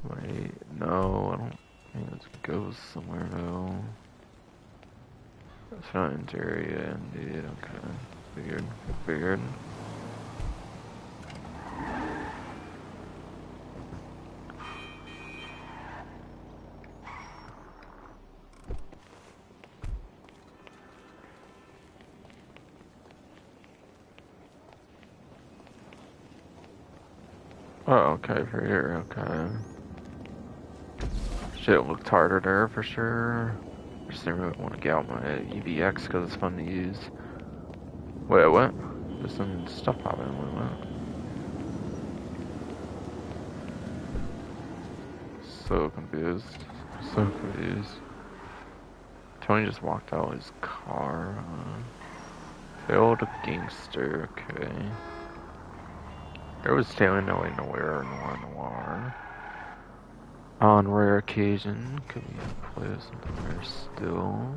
Wait, no, I don't think it goes somewhere, no. It's not interior, indeed, okay. Figured. Oh, okay, for here, okay. Shit looked harder there for sure. I just didn't really want to get out my EVX because it's fun to use. Wait, what? There's some stuff happening. What? So confused. Tony just walked out his car. Failed gangster, okay. There was tailing nowhere. On rare occasion, could we play something rare still?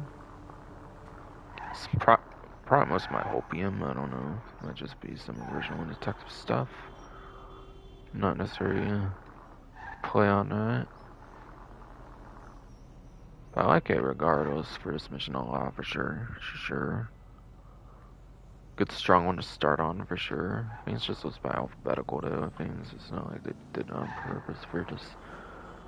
It's probably most of my opium, I don't know. It might just be some original detective stuff. Not necessarily play on that. But I like it regardless for this mission a lot, for sure. Good strong one to start on, for sure. I think it's just those by alphabetical though. I think it's not like they did it on purpose for just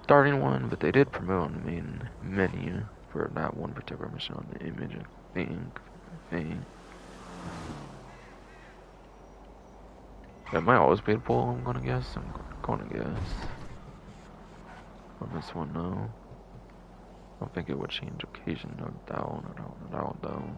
starting one, but they did promote on the main menu for that one particular mission on the image, I think. That might always be the pull, I'm gonna guess. On this one, no. I don't think it would change occasion, no doubt, though.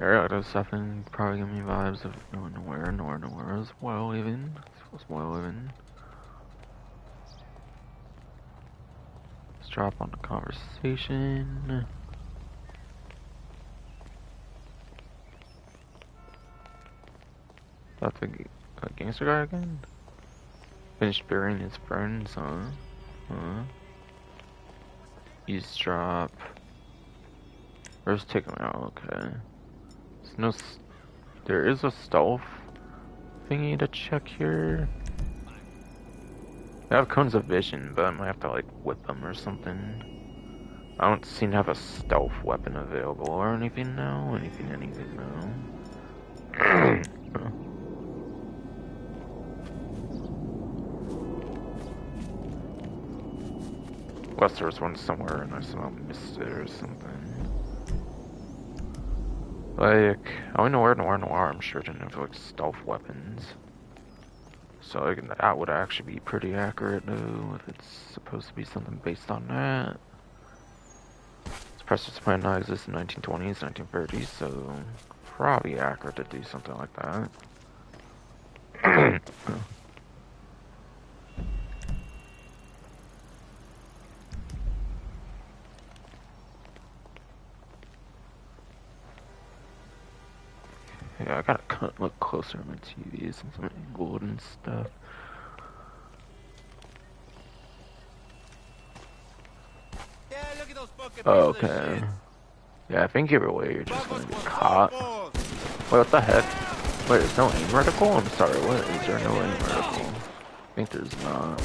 Area does something probably give me vibes of nowhere as well even. As well even. Let's drop on the conversation. That's a gangster guy again? Finished burying his friends, huh? Eavesdrop. Where's taking me out? Okay. There is a stealth thingy to check here. I have cones of vision, but I might have to like whip them or something. I don't seem to have a stealth weapon available or anything now. Anything now. Unless there was one somewhere and I somehow missed it or something. Like, I only know where Noir, I'm sure didn't have like stealth weapons. So like, that would actually be pretty accurate though, if it's supposed to be something based on that. This Preston's plan not exist in 1920s, 1930s, so probably accurate to do something like that. Yeah, I gotta look closer at my TV since I'm angled and stuff. Yeah, look at those fucking Oh, pieces of okay. shit. Yeah, I think either way you're just gonna get caught. Wait, what the heck? Wait, there's no aim reticle? I'm sorry, what? Is there no aim reticle? I think there's not.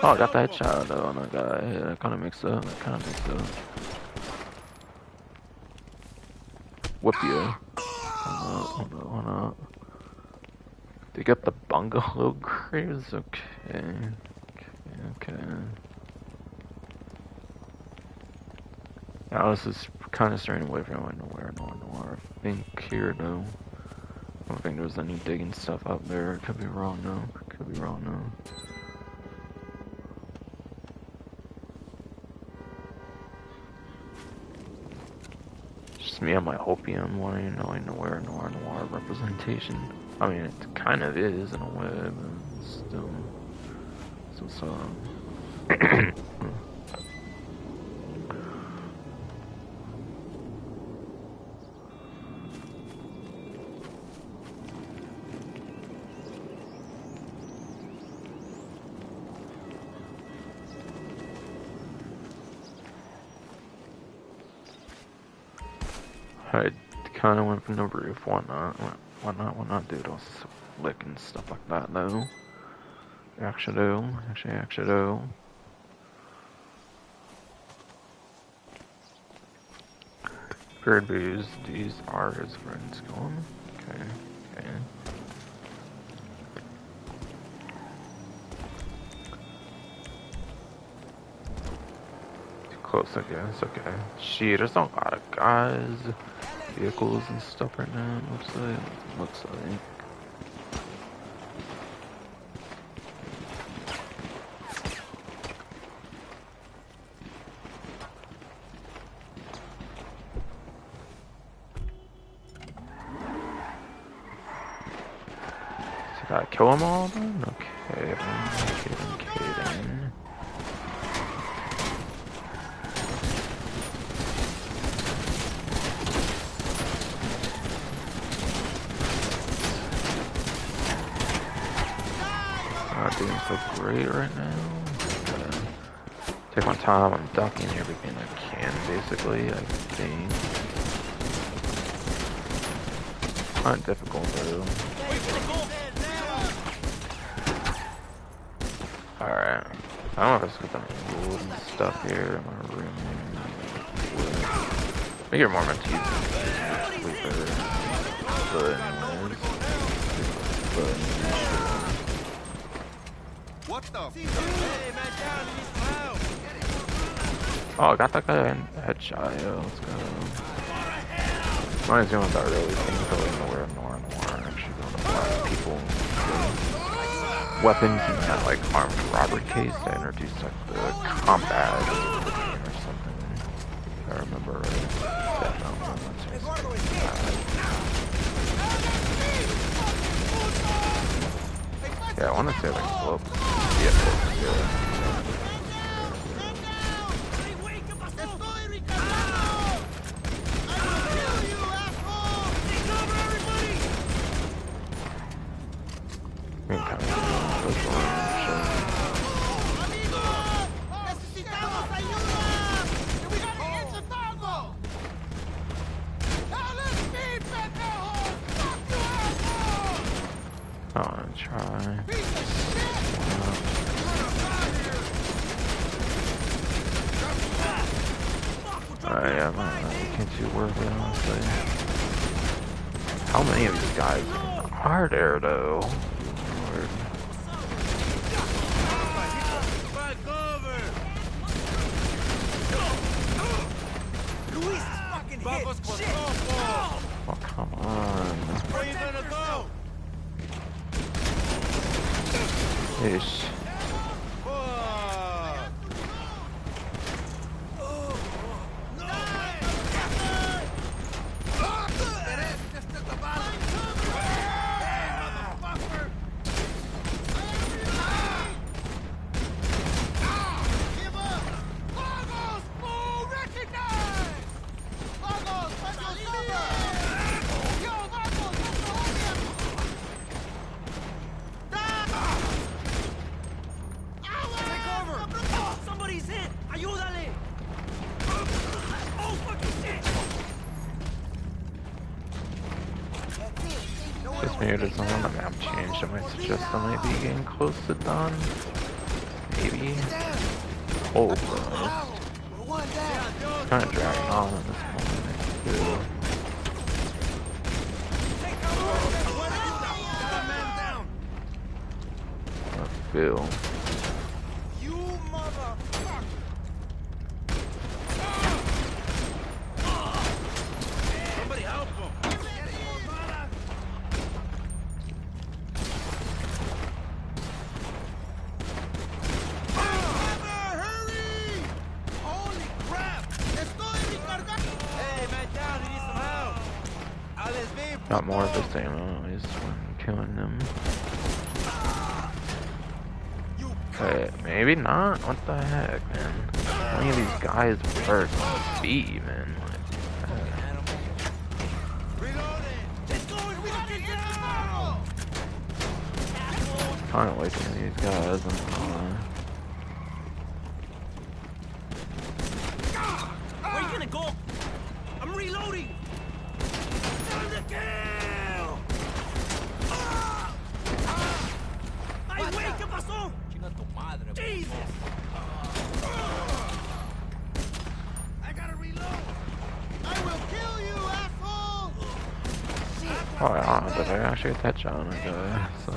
Oh, I got the headshot though on that guy. Yeah, that kinda makes up. Whoop you. Hold up. They got the bungalow graves? Okay. Now this is kinda straying away from nowhere. I think here though. I don't think there's any digging stuff up there. Could be wrong though. Just me on my opium wanting to know nowhere noir representation. I mean, it kind of is in a way, but still. I kind of went from the roof. Why not do those flick and stuff like that though? Actually do. Bird booze. These are his friends. Going. Okay. Too close, I guess. Okay. Shit, there's a lot of guys, vehicles and stuff right now. Looks like. Did I kill them all then? Okay, then. Not doing so great right now. Gotta take my time, I'm ducking everything I can, basically, I think. Not difficult though. Alright. I don't know if it's got any wood and stuff here in my room. Make it more my teeth. Way better. But anyways, What the? oh, I got that guy in headshot, yo, let's go. Mine's doing that really thing, going nowhere, actually going to blast people. Weapons, you had like armed robbery case that introduced like the combat or something, if I remember right. Yeah, I want to say like globe. Yeah, yeah, man, you can't too worth it, honestly. How many of these guys are there, though? Lord. Oh, come on. Ish. This maybe doesn't want the map change. I might suggest I might be getting close to done. Maybe. Oh, bro. It's kind of dragging on at this moment. Too. I feel. Got more of this ammo, is when killing them. Okay, maybe not? What the heck, man? How many of these guys work on speed, man? Like, kind of liking these guys, I'm not gonna lie. Where you gonna go? I'm reloading! Time to kill! ¡Ay, güey! ¿Qué pasó? Chinga tu madre, Jesus! I gotta reload! I will kill you, asshole! Oh yeah, but I actually get that shot on a guy, so...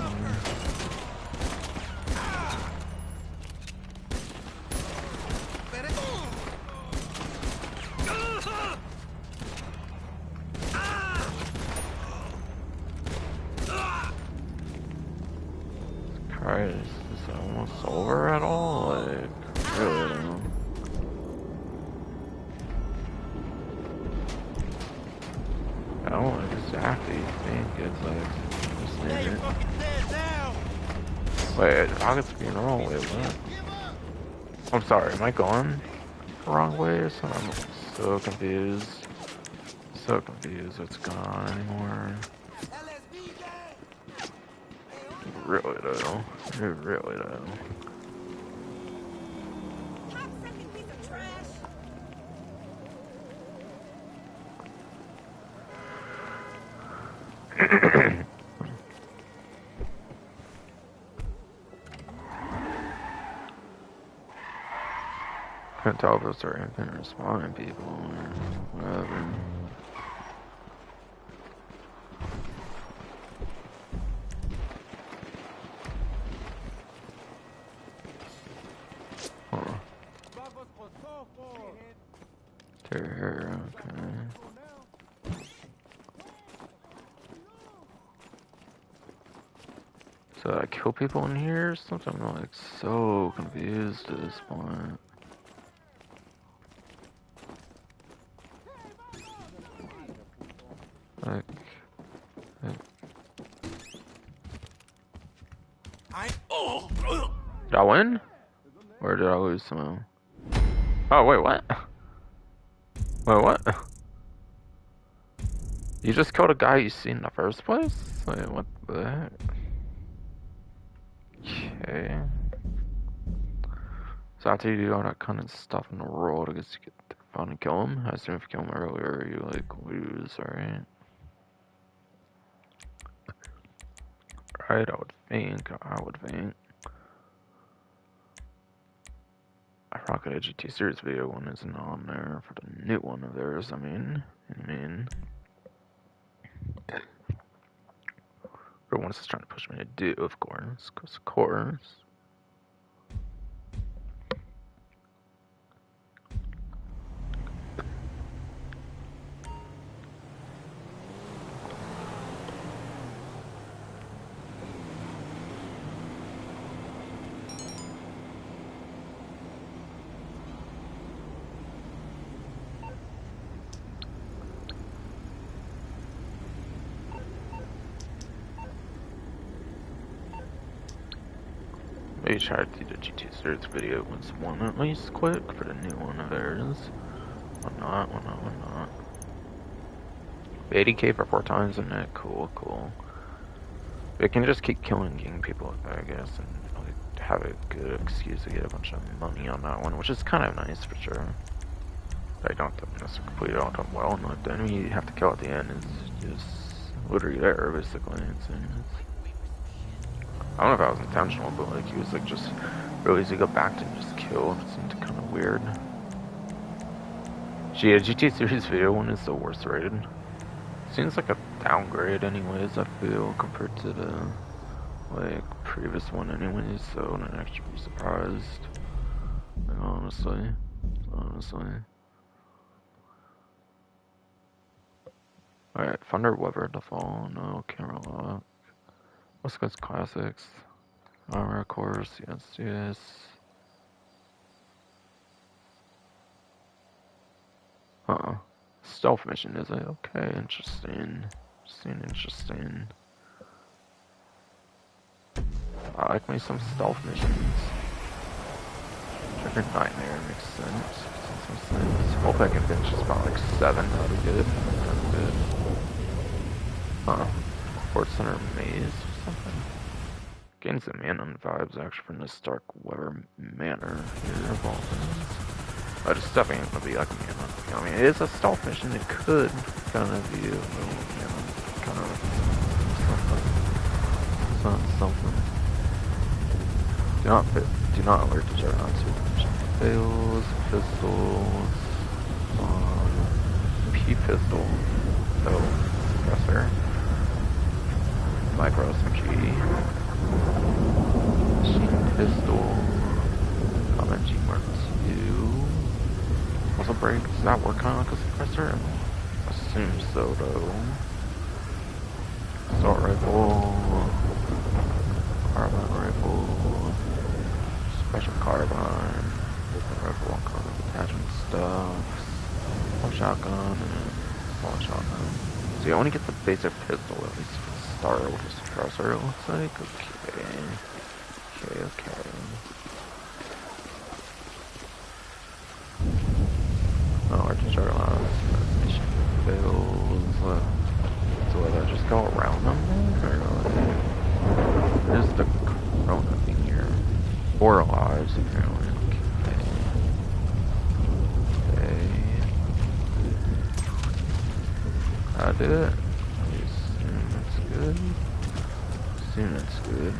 Christ, is this almost over at all? Like, really don't. I don't want to exactly think it's like just Yeah, you're it. fucking dead now! Wait, August being wrong. Wait, what? I'm sorry, am I going the wrong way or something? I'm so confused. So confused what's going on anymore. Really though. Really though. Couldn't tell if it's or anything responding people or whatever. Here, okay. So I kill people in here or something? I'm like so confused at this point. Like did I win? Or did I lose somehow? Oh wait, what? Wait, what? You just killed a guy you see in the first place? Wait, what the heck? Okay. So after you do all that kind of stuff in the world, I guess you get to finally kill him. I assume if you kill him earlier, you like lose, right? Right, I would think. I rocket a GT series video one isn't on there for the new one of theirs. I mean, but once it's trying to push me to do, of course, because of course. Maybe try to do the GT series video once one at least quick for the new one of theirs. Why not? 80k for 4 times in it. Cool. They can just keep killing people, I guess, and like, have a good excuse to get a bunch of money on that one, which is kind of nice for sure. But I don't necessarily complete it all done well, and like, the enemy you have to kill at the end is just literally there, basically. I don't know if that was intentional, but like he was like just really easy to go back to and just kill. It seemed kind of weird. Yeah, GT series video one is the worst rated. Seems like a downgrade anyways, I feel, compared to the like previous one anyways, so I wouldn't actually be surprised. Like, honestly. Alright, Thunder Weather to fall, no camera lock. West Coast Classics. Armor course, yes. Stealth mission, is it? Okay, interesting. I like me some stealth missions. Juggernightmare makes sense. Hope I can finish this about like 7, that'll be good. Fort Center Maze or something. Getting some Manon vibes actually from this Dark Weather Manor here of all things. But it's definitely ain't gonna be like a Manon. I mean, it is a stealth mission, it could kind of be a little Manon, kind of something. Do not alert the Juggernaut to fails, pistols, P-pistol, suppressor, micro SMG, machine pistol, MG Mark II, also break. Does that work on like a suppressor? I assume so though. Assault rifle, carbine rifle, special carbine, different rifle, all kind of attachment stuff, one shotgun, and one shotgun. So you only get the basic pistol at least for the start with the suppressor, it looks like. Okay. Oh, our Juggernaut mission fails. So whether I just go around them, or there's the Corona thing here. 4 lives, apparently. Okay. I did it. I assume it's good.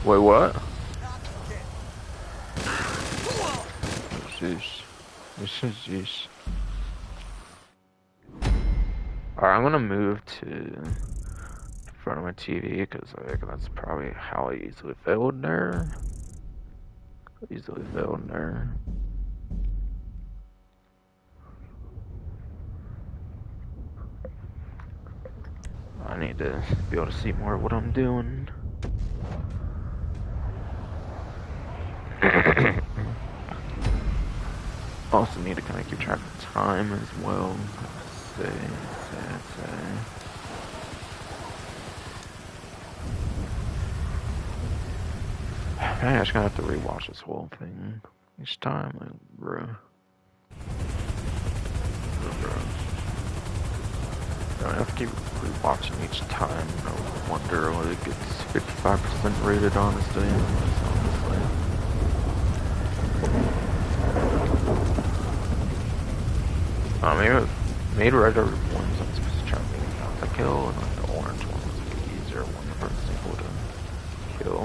Wait, what? Sheesh. Alright, I'm gonna move to in front of my TV because like that's probably how I easily failed there. Easily failed there. I need to be able to see more of what I'm doing. Also need to kind of keep track of time as well. Say. Man, I just gonna have to rewatch this whole thing each time, like, bro. I have to keep rewatching each time. No wonder like it's 55% rated, honestly. Maybe made regular ones I'm supposed to try and make out to kill, and like the orange one was like an easier one for simple to kill.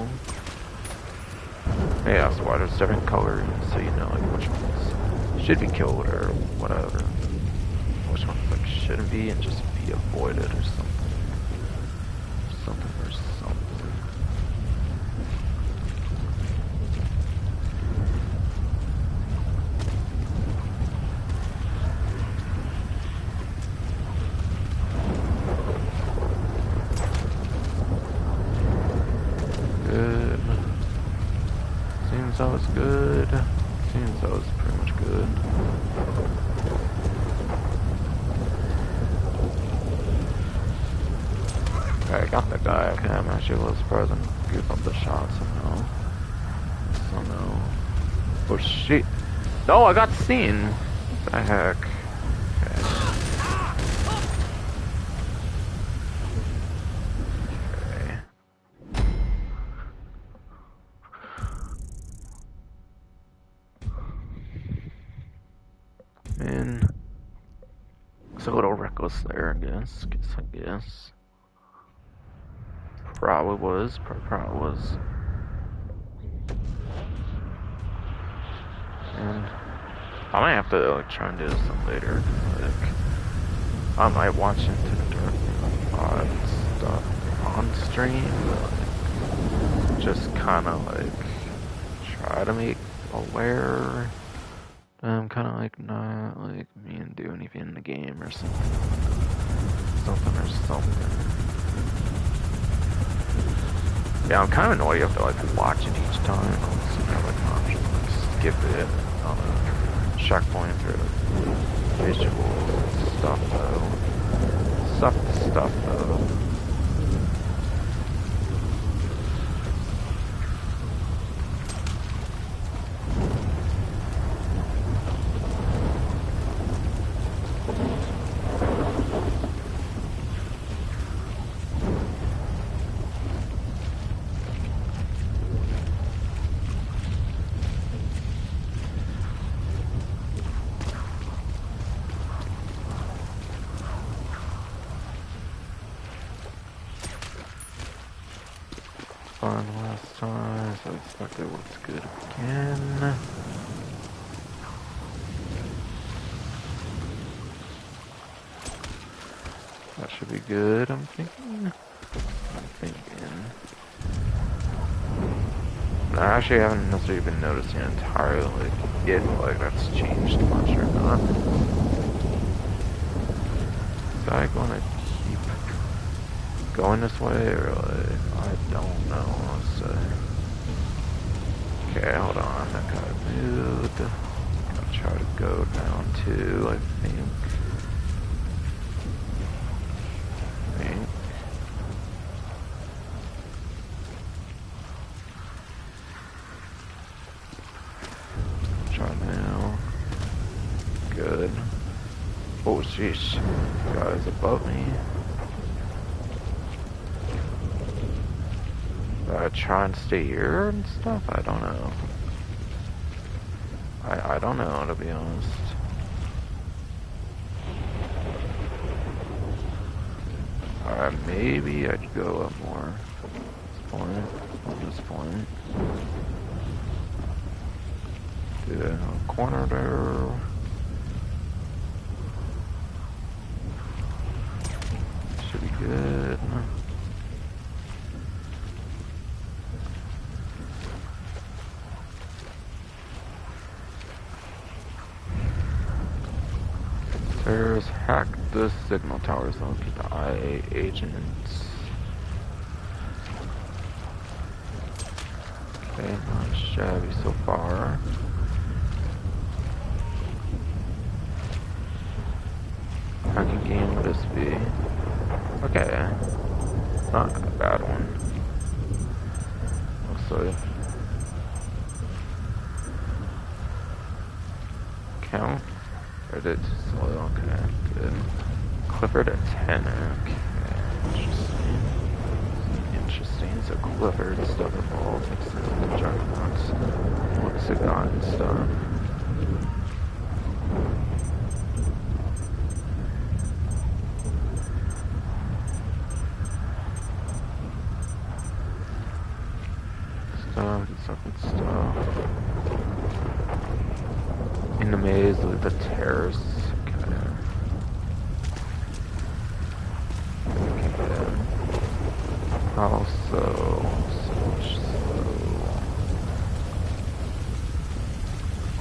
Yeah, so why there's different colors, so you know like which ones should be killed or whatever. Which ones like shouldn't be and just be avoided or something. Something or something. Good. Seems that was good. Seems that was pretty much good. Okay, I got that guy. Okay, I'm actually a little surprised and give up the shot somehow. Somehow. Oh shit. No, I got seen. What the heck? Okay. Man. It's a little reckless there, I guess. I guess. Probably was. Probably was. And I might have to like try and do this later. Like, I might watch into the dark stuff on stream. But, like, just kind of like try to make aware. I'm kind of like not like me and do anything in the game or something. Yeah, I'm kind of annoyed you have to like watch it each time. So you have like an option to like skip it on a checkpoint or visual stuff though. Stuff though. Fun last time, so I expect it looks good again. That should be good, I'm thinking. I actually haven't necessarily been noticing entirely if like that's changed much or not. Is I gonna keep going this way or like I don't know, honestly. Okay, hold on, that guy moved. I'll try to go down to, I think. Try now. Good. Oh, sheesh. Guys above me. Try and stay here and stuff? I don't know. I don't know, to be honest. Alright, maybe I'd go up more. At this point. Do a corner there. good. There's hack the signal towers, so keep the IA agents. Okay, not shabby so far. Hacking game would this be? Okay. Not a bad one. Also, count? Or did it slow? Okay, good. Clifford at 10. Okay, interesting. Interesting. So Clifford stuff evolved. Makes sense with the Juggernauts. What's it got and stuff? Stuff. In the maze with the terrace. Okay. Also,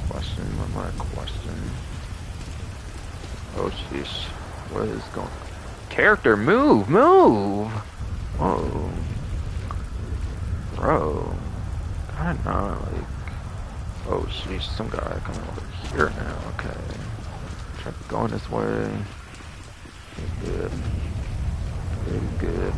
question, one more question. Oh sheesh, what is going on? Character, move! Whoa. Bro. Kinda not, like... Oh sheesh, some guy coming over here now, okay. Try going this way. Good. Very good.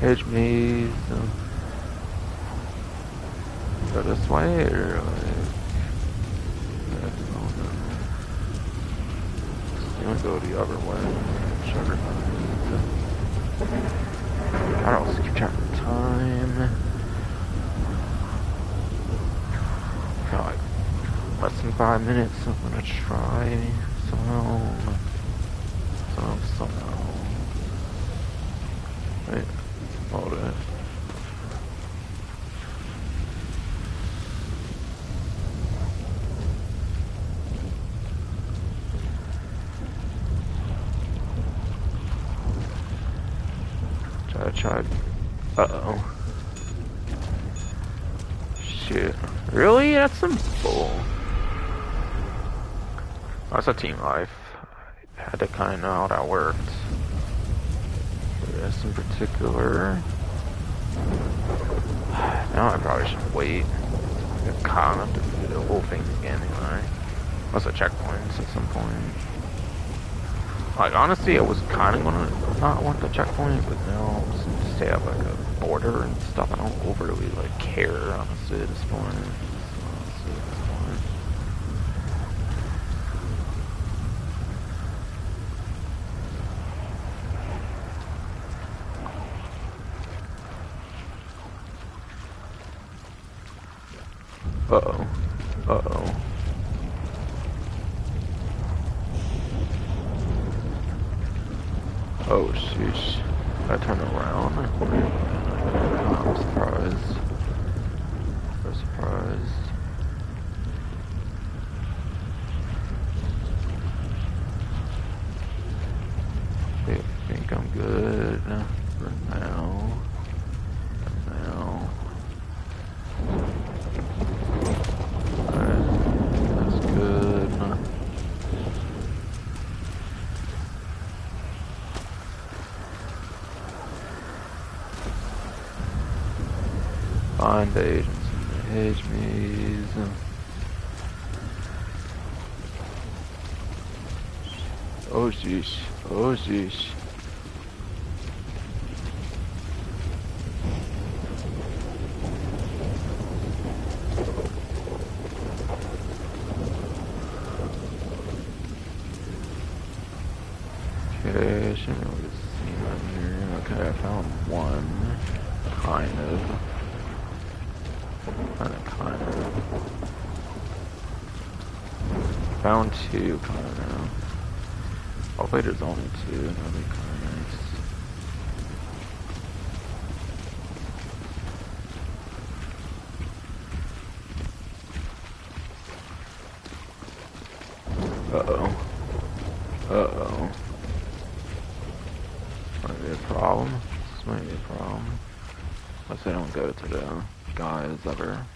Hedge maze. Go this way or like, I don't know. You wanna go the other way? Juggernauts. I don't keep track of time. Got like less than 5 minutes. I'm gonna try somehow. Wait. Hold it. Try. Uh-oh. Shit. Really? That's some bull. That's a team life. I had to kind of know how that worked. This in particular. Now I probably should wait. Get caught up to do the whole thing again anyway. Plus a checkpoint at some point. Like honestly, I was kind of gonna not want the checkpoint, but now since they have like a border and stuff, I don't overly like care honestly at this point. Uh-oh. Oh, sheesh. I turned around. I'm surprised. So surprised. I think I'm good for now. That's good. Find the agents in the hedge maze. Oh sheesh. Okay, shouldn't really see that here. Okay, I found one. Kind of. Found two, kind of. Hopefully there's only two, that'd be kind of nice. Uh-oh. Uh-oh. Might be a problem. This might be a problem. Unless I don't go to the guys ever.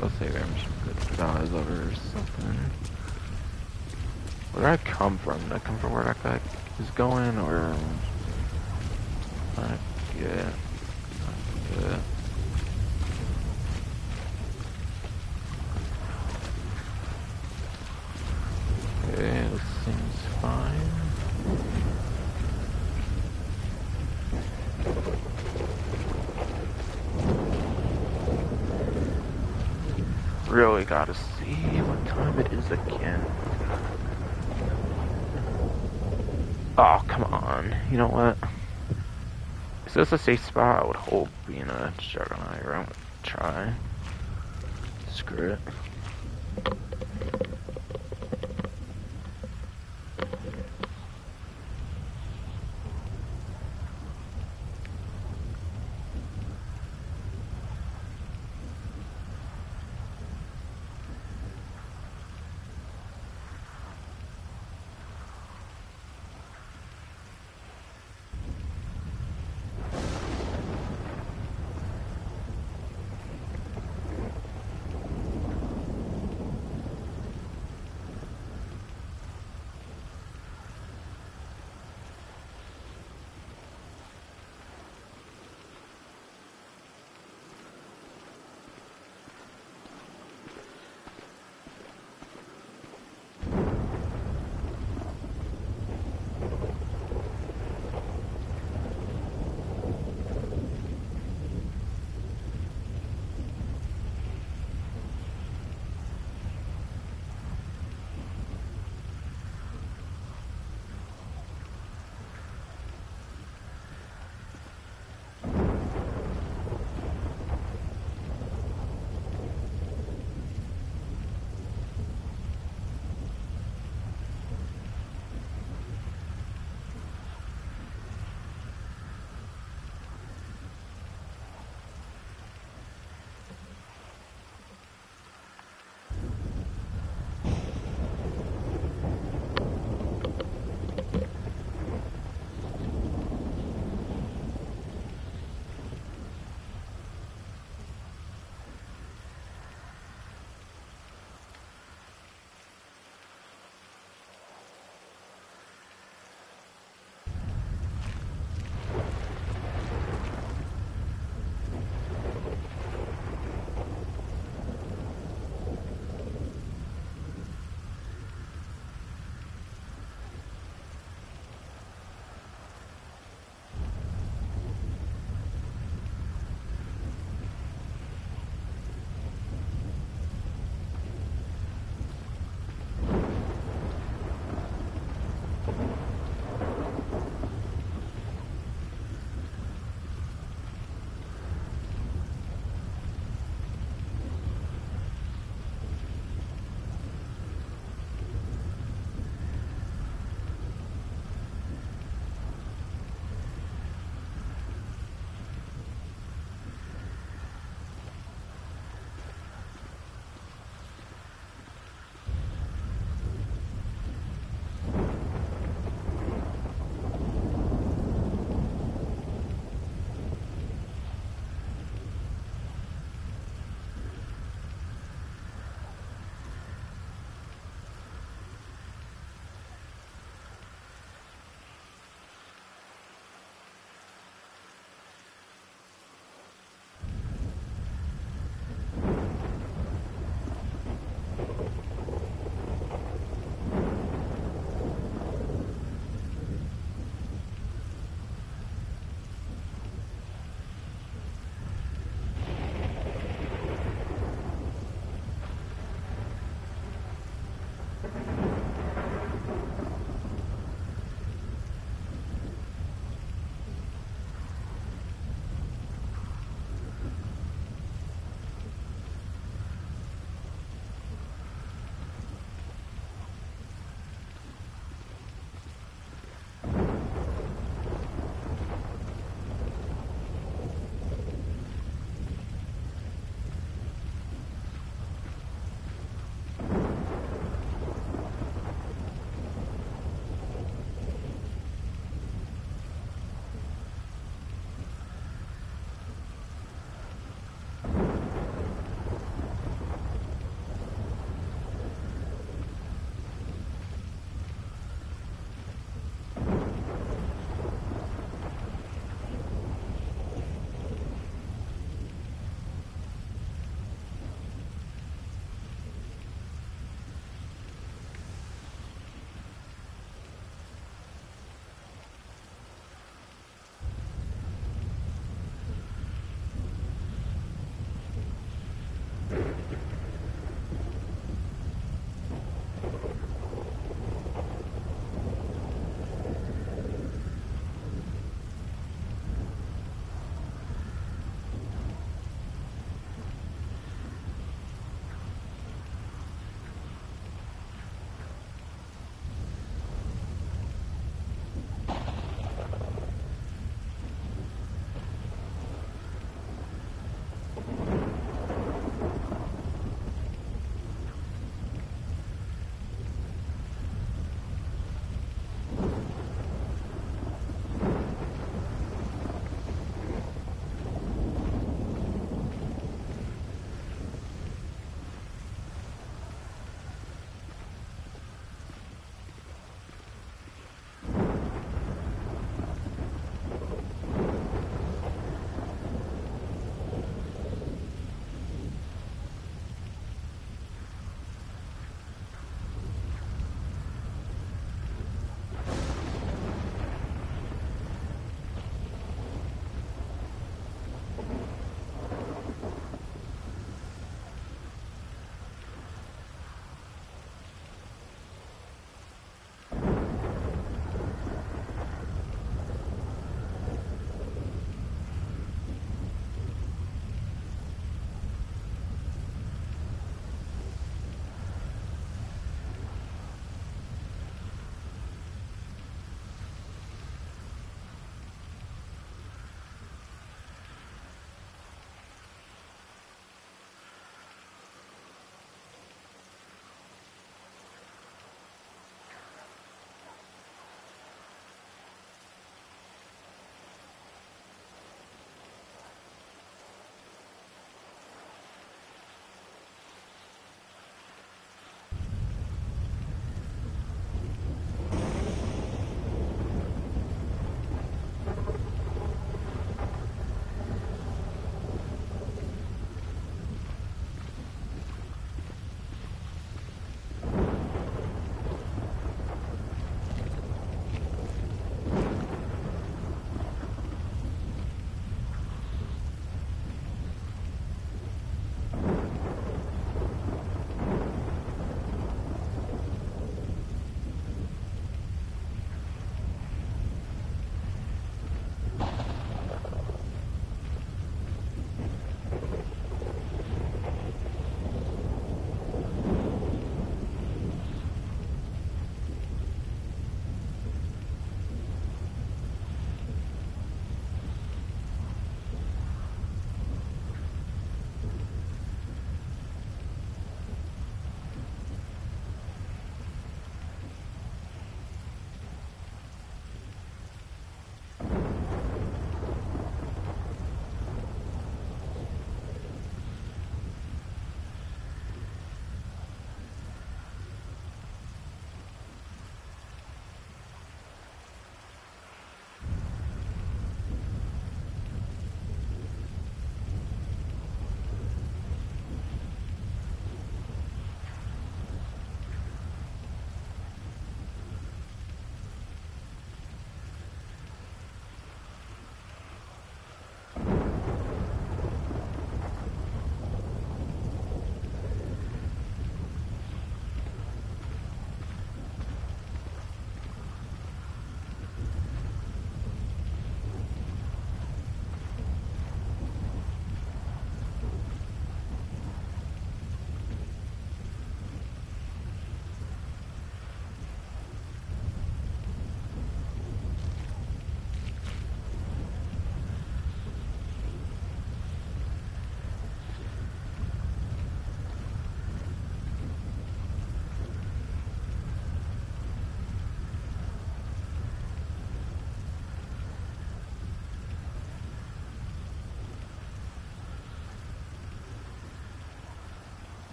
Let's say I'm just go to the guys ever or something. Where did I come from? Did I come from where that guy is going, or... I get... Okay, this seems fine. Really gotta see what time it is again. Oh, come on. You know what? Is this a safe spot? I would hope, being a Juggernaught. I'm gonna try. Screw it.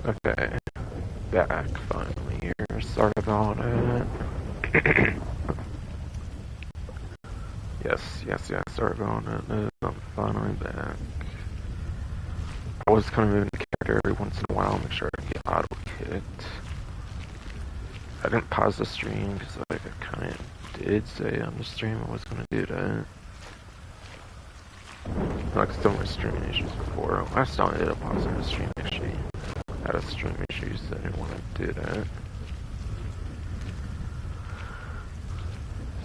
Okay, back finally here. Sorry about it. yes, sorry about it. I'm finally back. I was kind of moving the character every once in a while, make sure I get auto kicked. I didn't pause the stream because like I kind of did say on the stream I was going to do that. Like still my streaming issues before. Last time I did a pause on the stream actually had a stream issues, so I didn't want to do that.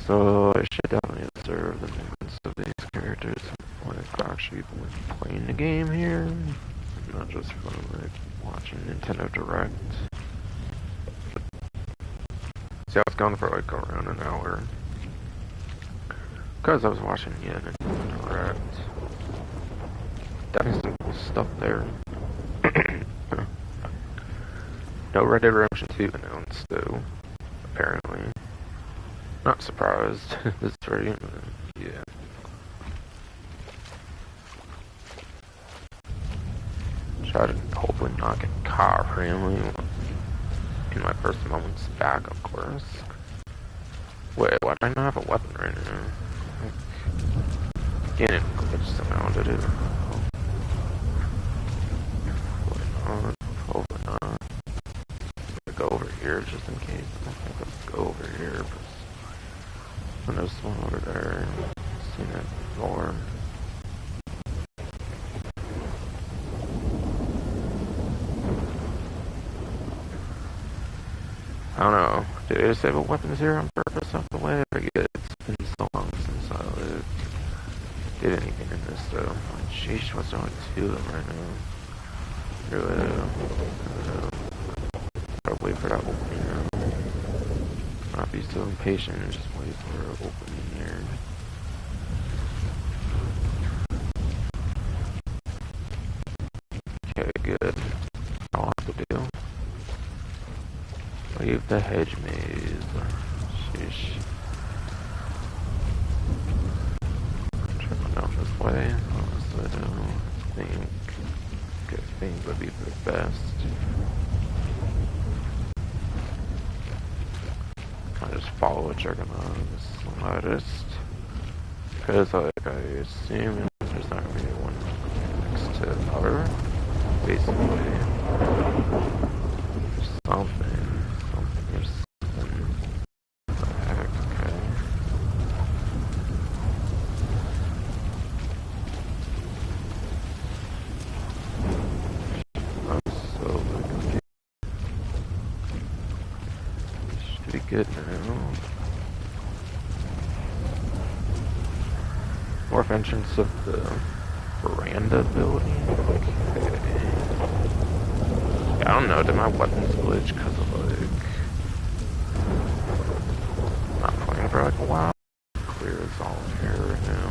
So I should definitely observe the movements of these characters when actually playing the game here, not just fun like watching Nintendo Direct. See, I was gone for like around an hour because I was watching Nintendo Direct. Definitely some cool stuff there. No Red Dead Redemption 2 announced though, apparently. Not surprised. This very, yeah. Try to hopefully not get caught randomly in my first moments back, of course. Wait, why do I not have a weapon right now? Getting glitch somehow to do. Hopefully not. Go over here just in case. I think I'll go over here. But there's one over there. I've seen it before. I don't know. Did I disable weapons here on purpose off the way? I forget. It's been so long since I did anything in this though. Sheesh, what's wrong with two of them right now? Really? Gotta wait for that opening now. Not be so impatient and just wait for an opening here. Okay, good. I'll have to do. Leave the hedge maze. Sheesh. Tripping down this way. Honestly, I don't think would be the best. I just follow a Juggernaut the slightest. Because like I assume there's not gonna be one next to the other. Basically. Something. What the heck, okay. I'm so looking. Should be good now. North entrance of the veranda building. Okay. I don't know, did my weapons glitch because of like not playing for like a while? Clear is all here right now.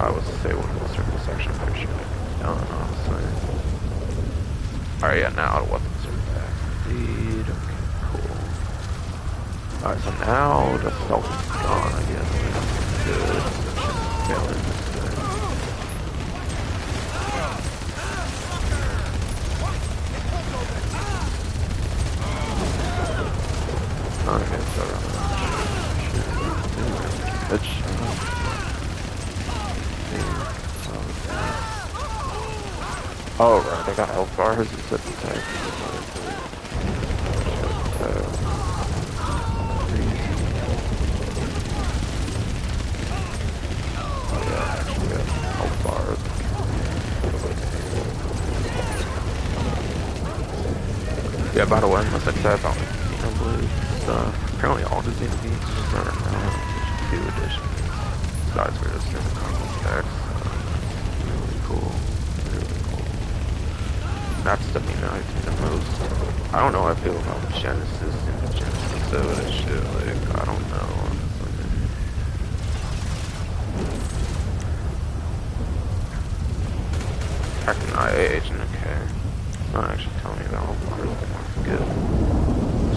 I was to say one of the certain section I should have done, honestly. Alright, yeah, now the weapons are back. Indeed. Okay, cool. Alright, so now the stealth is gone, I guess. Good. Failing this thing. Okay, so oh right, I got health bars instead of attack. Oh yeah, actually got health bars. Yeah, by the way, unless I said about Casino Blue stuff, apparently all the Xenobeats just are now 2 editions. Besides for this new console specs. Really cool. Really cool. That's the thing that I think the most. I don't know how I feel about Genesis and Genesis so that shit, like, I don't know. Acting agent, okay. It's not actually telling me about health bars anymore. Good.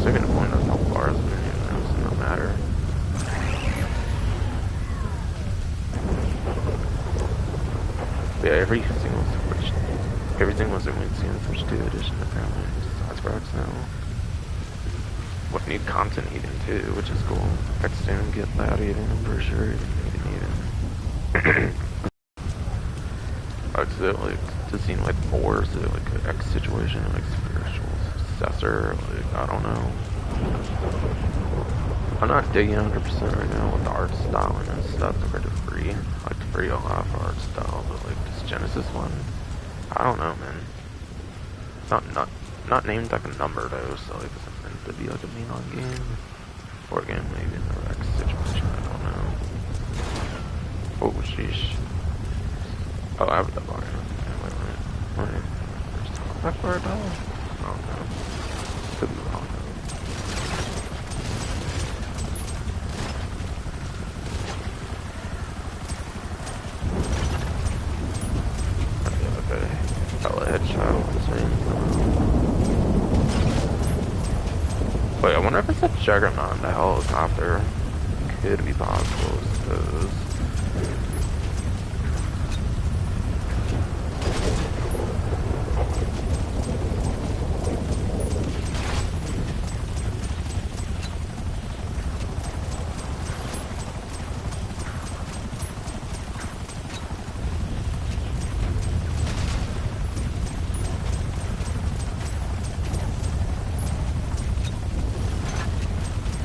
So I'm gonna point those health bars, but it does not matter. Yeah, everything was in Switch 2 edition apparently. Would need content eating too, which is cool. I'd stand and get loud eating for sure. Eating. I'd say like to seem like more, so like an X situation, like spiritual successor, like I don't know. I'm not digging 100% right now with the art style and stuff compared to Free. I like Free a lot for art style, but like this Genesis one, I don't know, man. Not named like a number though, so like it's meant to be like a main on game. Or again, maybe in the X situation, I don't know. Oh, sheesh. Oh, I have that bar. Wait. There's a back bar now? Oh, no. Could be wrong. Okay. I'll headshot with this thing. Wait, I wonder if it's a Juggernaut in the helicopter. Could be possible, I suppose.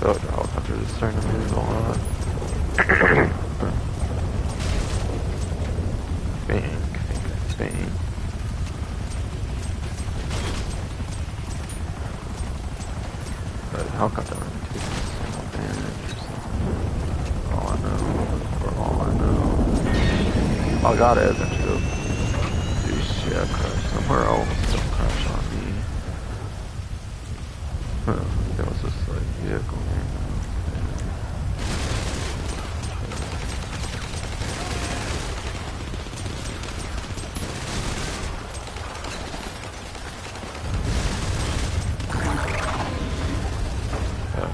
Oh, the helicopter is starting to move a lot. Think. But the helicopter only takes single damage or something. For all I know. Oh, I got it eventually. Dude, shit, I crashed somewhere else. Don't crash on me. Huh, that was just like vehicle.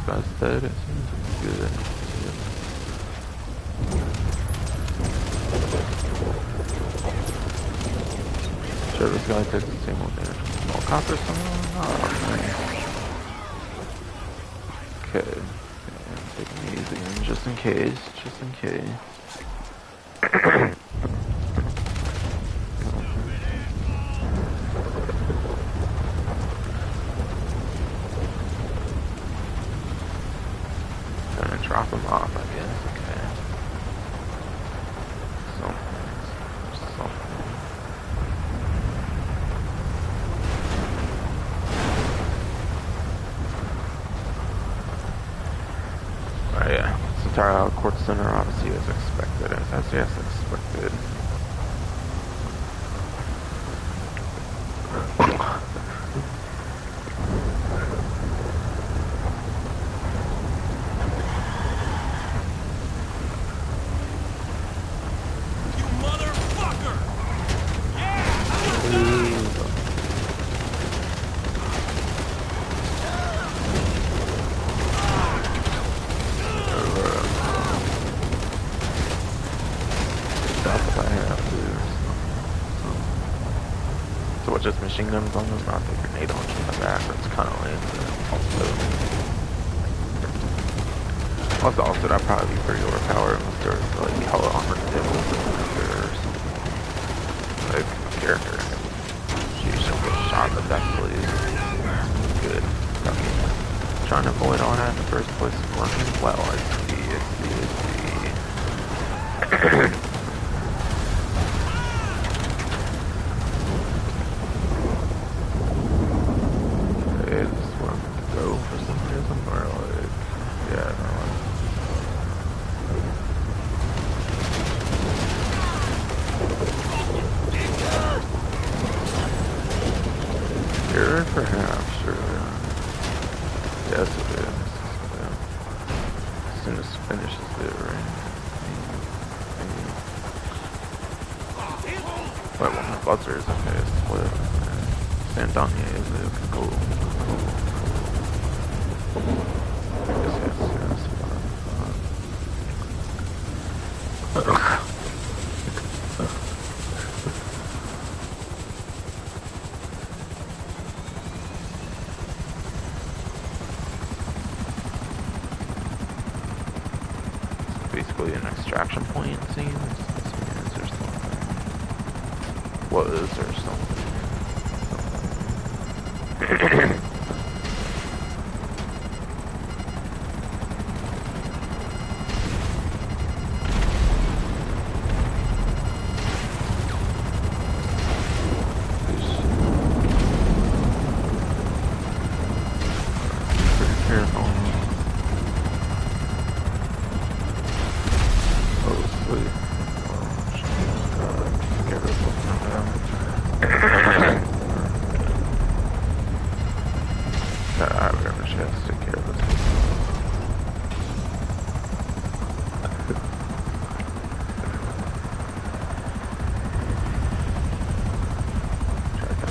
That's dead. It seems good. Sure, this guy takes the same old damage from small copper somehow? Oh, nice. Okay. I'm taking it easy, just in case. Gonna drop him off, I guess. Okay. Something. Oh yeah. Centara Court Center, obviously as expected. As expected. Just machine guns on them, not the grenade launcher in the back. That's kind of lame, but also that'd probably be pretty overpowered unless there was like hella armored devils or something. Like character. She should get shot in the back, please. Good. Okay. Trying to avoid all that in the first place is working well. I see. Perhaps, sure. Yes, it is. As soon as it finishes it, right? Wait, well, my buzzer is okay, it's split. Sandania is it? Cool. Yes. actually an extraction point, it seems. Is there something? Was there something?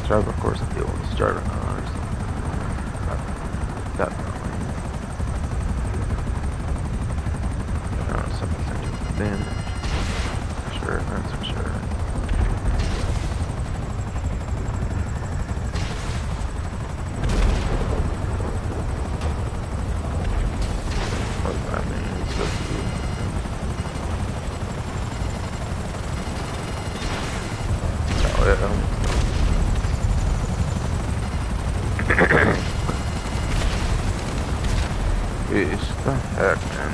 Of course, the old Juggernauts. Definitely. Something to damage. Sure, that's for sure. What that means, supposed to be. Oh, yeah. Jeez, the heck, man.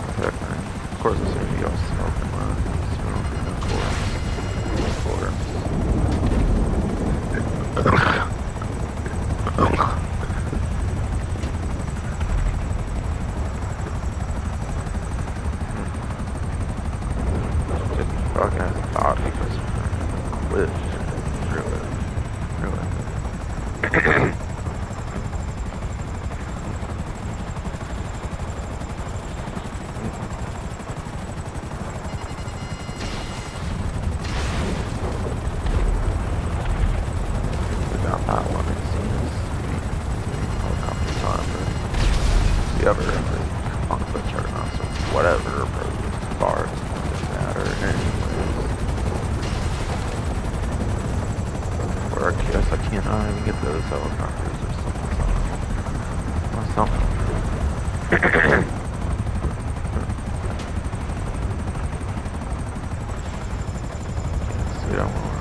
The heck, man. Of course, it's gonna be all smoking, man. Smoking, of course. Fucking has a body because of cliff. Really. Ever on the Juggernauts or whatever, but as far as it matter anyways. Or I guess I can't even get those helicopters or something. See, I don't want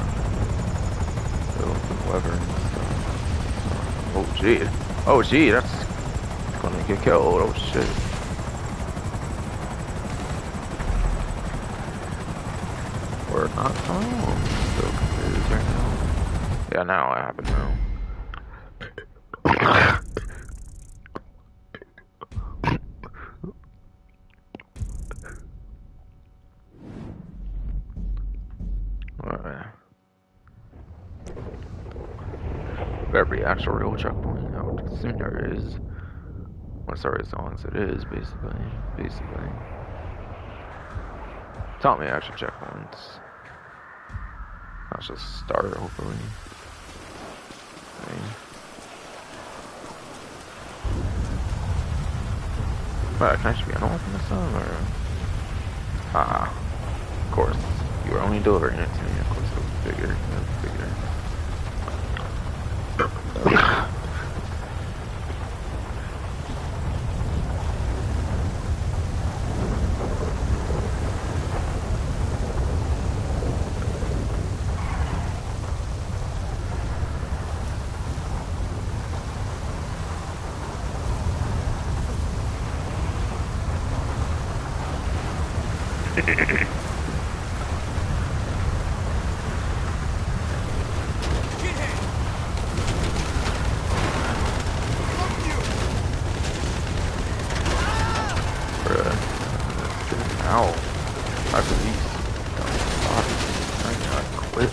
to build the weather and stuff. Oh gee. Oh gee, that's gonna get killed. Oh shit. Or not. Oh, I'm still confused right now. Yeah, now I happen to know. Alright. Better be actual real checkpoint. I would assume there is. Well, sorry, as long as it is, basically. Tell me actual checkpoints. I'll just start, hopefully. Okay. But can I actually be unlocking this one, or? Ah, of course. You were only delivering it to me, of course, it was bigger. Ow. I release. I quit.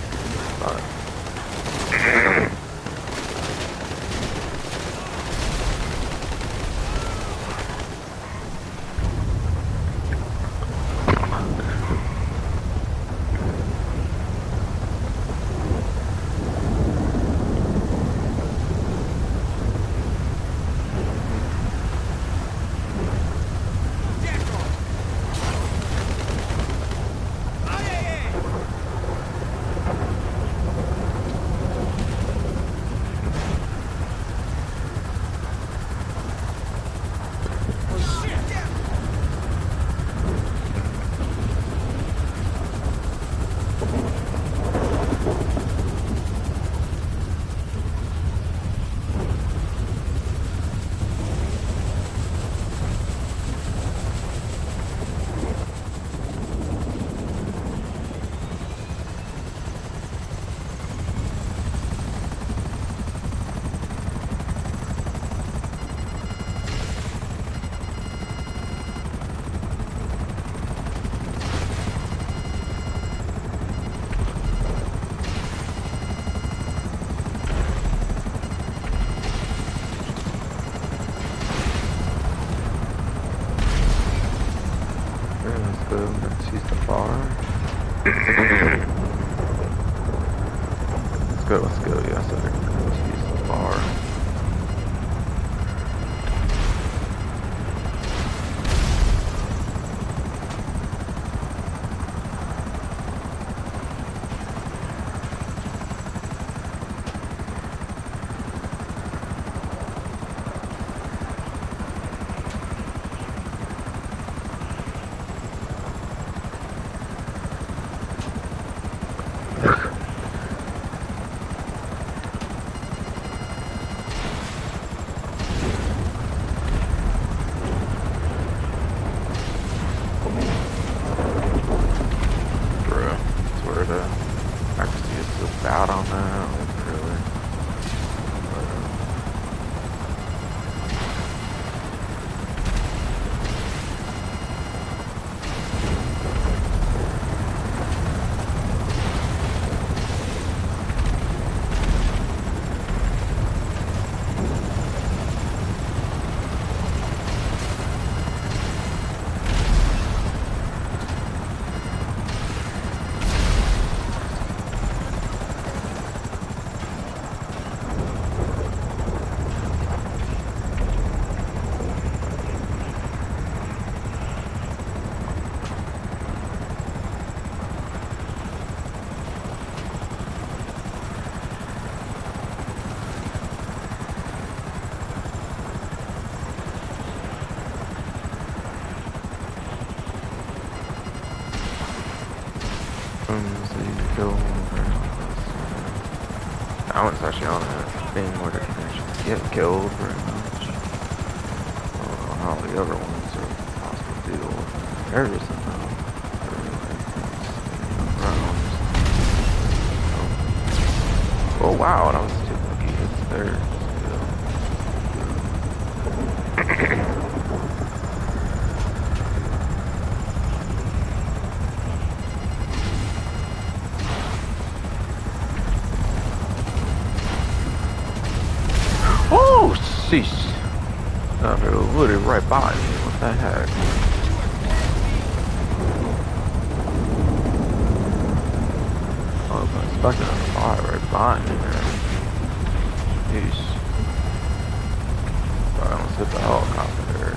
actually on that thing where they can actually get killed very much. I don't know how the other ones are possible to deal with areas somehow. Oh wow, that was too lucky. It's there. Oh, sheesh. They're literally right by me. What the heck? I was expecting them to fly right by me there. Sheesh. But I almost hit the helicopter there.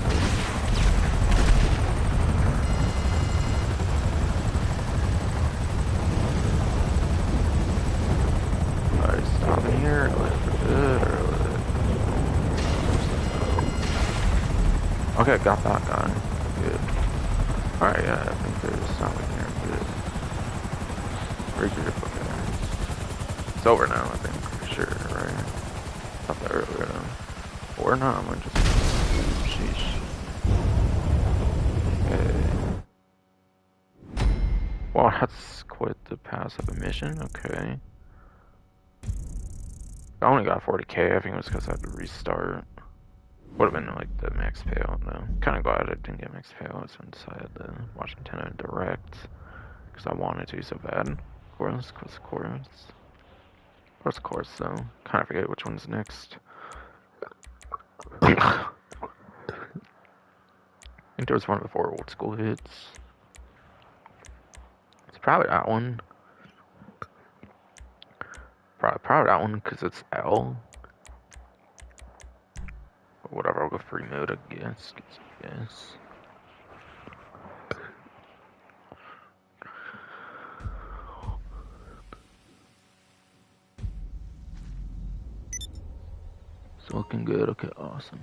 Alright, stopping here. Wait for good or okay, got that guy. Good. Alright, yeah, I think there's something here. Good. Regroup, okay. It's over now, I think, for sure, right? Thought that earlier, though. Or not, I'm just... Sheesh. Okay. Well, that's quite the pass of a mission, okay. I only got 40k, I think it was because I had to restart. Would have been like the max payout though. Kind of glad I didn't get max payout since I had to watch Nintendo Direct. Because I wanted to so bad. Of course, though. Kind of forget which one's next. I think there was one before old school hits. It's probably that one. Probably that one because it's L. Or whatever, I'll go free mode, I guess. It's looking good. Okay, awesome.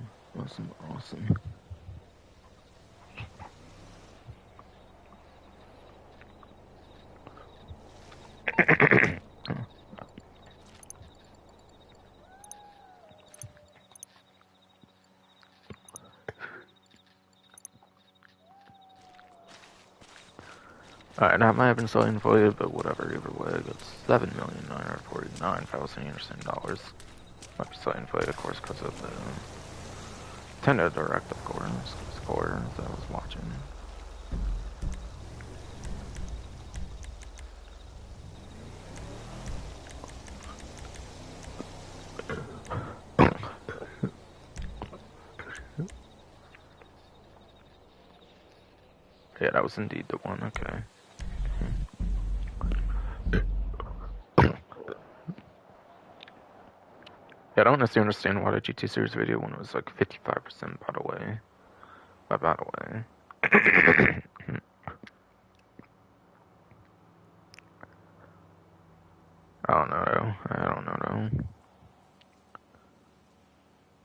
Alright, that might have been slightly inflated, but whatever, either way, I got $7,949,000. Might be slightly inflated, of course, because of the Nintendo Direct, of course, that I was watching. Yeah, that was indeed the one, okay. Yeah, I don't necessarily understand why the GT series video when it was like 55% by the way. By the way. I don't know though.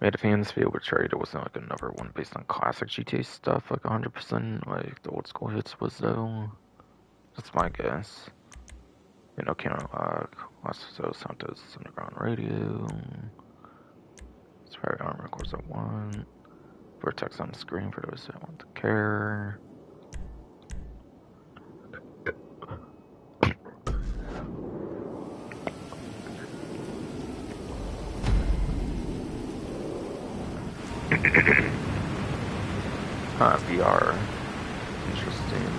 Made the fans feel betrayed. It wasn't like another one based on classic GTA stuff, like 100% like the old school hits was though. That's my guess. You know, Cameron Lock, Los Santos Underground Radio. It's very armor, of course, I want. Vertex on the screen for those that want to care. VR. Interesting.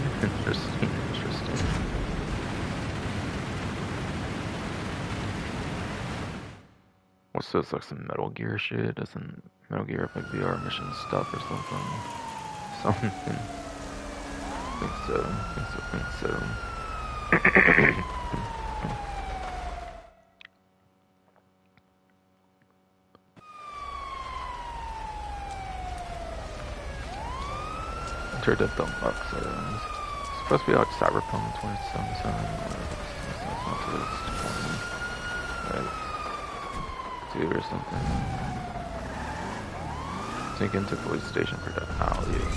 What's this, like some Metal Gear shit? Doesn't Metal Gear have like VR mission stuff or something? Think so. Internet Box it's supposed to be like Cyberpunk 2077. Like 2 or something. Sneak into police station for that. Oh, yeah.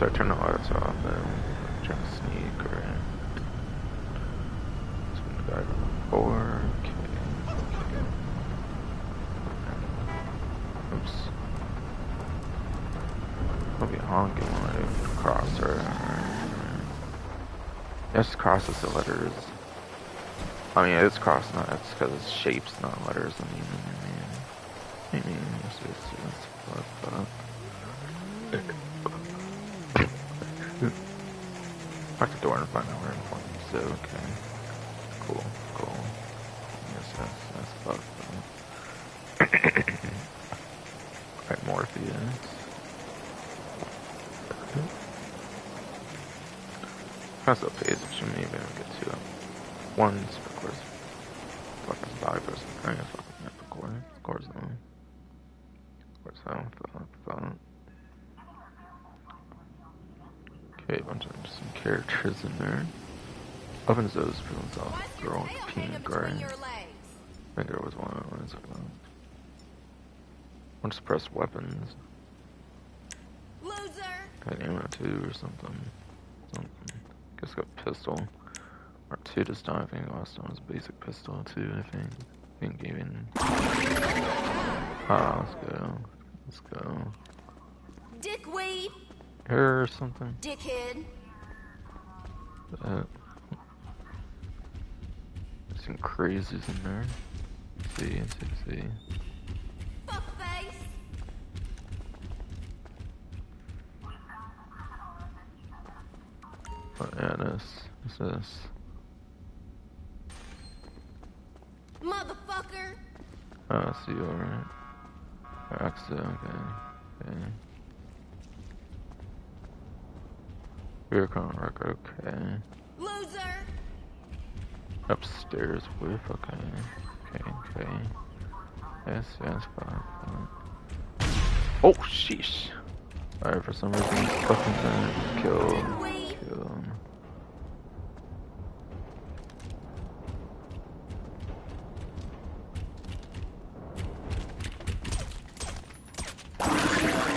So I turn the lights off then. Trying to sneak or spin the guy before. Okay. Oops. I'll be honking when I cross her. Yes, crosses the letters. I mean, it's cross, not it's because it's shapes, not letters. I mean, Lock the door and find out where I'm going. So, okay. Cool. Yes, that's fucked up. Alright, Morpheus. That's okay, it shouldn't even get to it. One, of course. Fucking dog person. I guess fucking of course, though. Of course, I don't thought. Okay, a bunch of some characters in there. Opens those for himself. Girl with pink guard. I think there was one. What is it about? Want to suppress weapons. Loser. Got ammo too or something. Guess got pistol. Or two this time. I think last time was basic pistol too. I think even. Ah, let's go. Dickweed. Here or something. Dickhead. Some crazies in there. See. Fuckface. Oh, yeah, what's this? Motherfucker. Oh, I see you, alright. Accident, okay. Vehicle on record, okay. Loser. Upstairs with, okay. Yes, fine. Oh, sheesh. Alright, for some reason, he's fucking gonna kill him.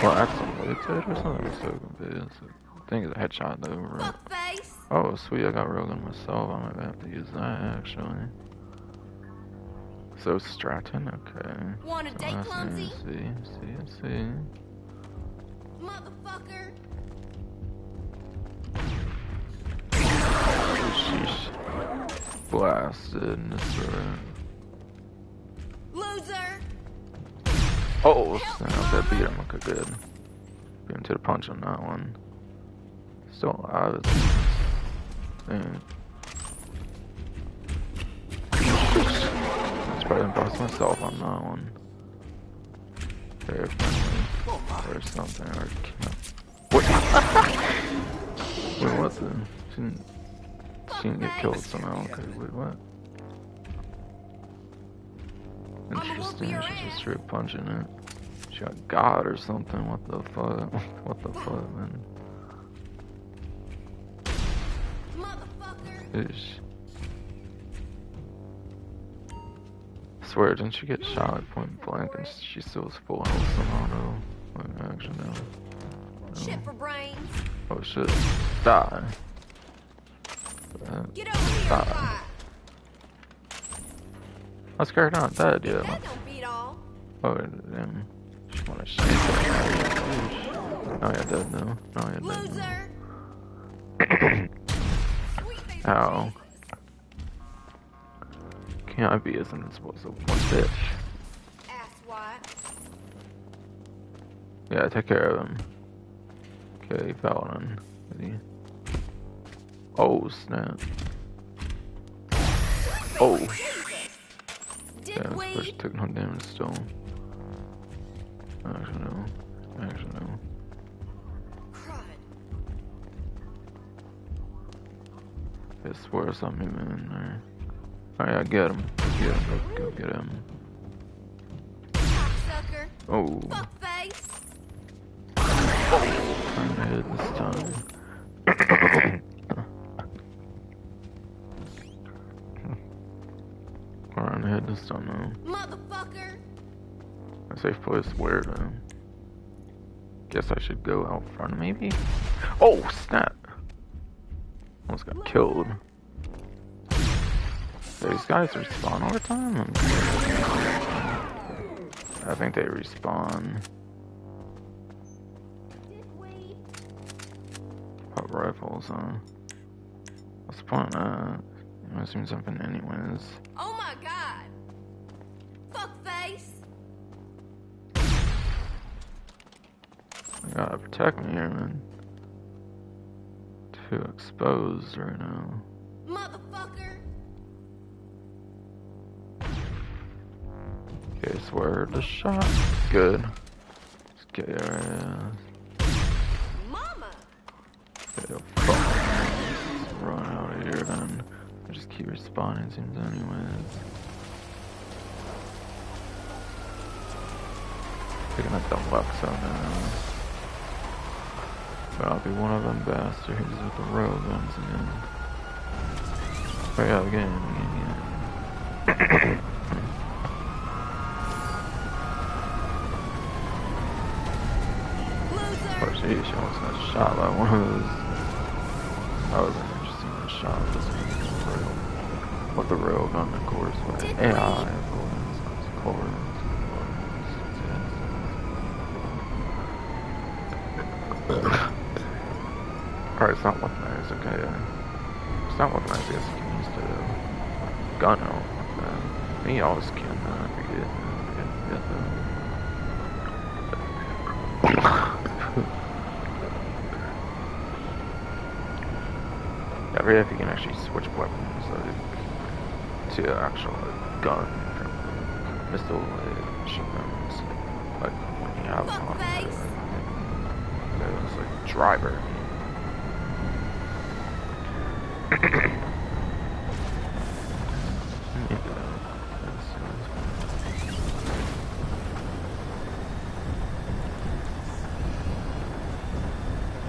Well, that's some military or something. I'm so confused. I think it's a headshot though, right? Oh, sweet, I got railgun myself. I might have to use that actually. So Stratton, okay. Want a date, clumsy? See. Motherfucker. Oh, sheesh. Blasted in this room. Loser. Oh, snap, that beat him. Okay, good. Beat him to the punch on that one. Still alive. Dang. That's probably impressed myself on that one. Very friendly. Or something. Or what? Wait, what the? She didn't get killed somehow. Okay, wait, what? Interesting, she's just straight punching it. She got God or something, what the fuck? What the fuck, man? Ish. I swear, didn't she get shot at point blank and she still was full health somehow, though? Like, actually, no. Shit for brains. Oh shit. Die. Get over here, die. I scared not dead yet. That don't beat all. Oh, damn. Just wanna shoot that. Oh, yeah, dead now. Oh, yeah, dead now. Ow. Can't I be isn't supposed to one bitch? Asswipe. Yeah, take care of him. Okay, he fell on. Oh, snap. Oh. Yeah, first took no damage still. Actually, no. I swear something, man. Alright, get him. Go get him. Cocksucker. Oh. Fuckface. I'm hit this time. Alright, hit this time now. Motherfucker. A safe place where though? Guess I should go out front, maybe? Oh, snap! Almost got killed. These guys respawn all the time? I think they respawn. Pop rifles, huh? What's the point of that? I'm assuming something anyways. Oh my god! Fuckface! You gotta protect me here, man. Too exposed right now. Motherfucker! Okay, so where the shot? Good. Let's get your ass. Mama! Okay, fuck. Let's run out of here then. I just keep respawning seems anyways. Picking up the Luxo now. But I'll be one of them bastards with the railguns again. Oh yeah, again. Oh geez, she almost got shot by one of those. That would have been interesting to shot this rail. With the railgun, of course, with AI, of course. Alright, it's not weaponized, okay. It's not weaponized, I guess you can use the gun out like that. Me always can forget I forget if you can actually switch weapons like to actual gun from missile shotguns. Like when you have on those like driver.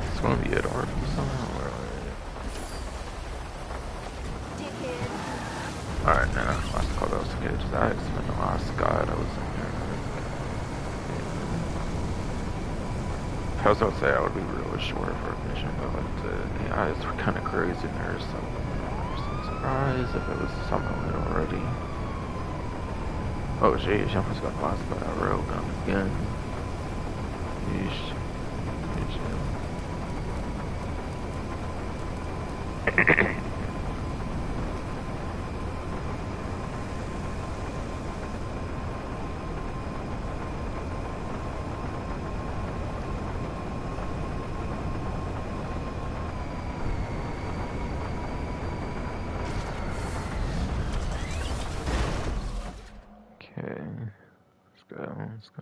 It's gonna be at RP somehow. Alright, now last call that was good. I spent the last guy that was in here. I was gonna say I would be really short for a mission, but like the eyes were kind of crazy there, so I'm surprised if it was something lit already. Oh geez, I almost got blasted by that railgun again. Yeesh.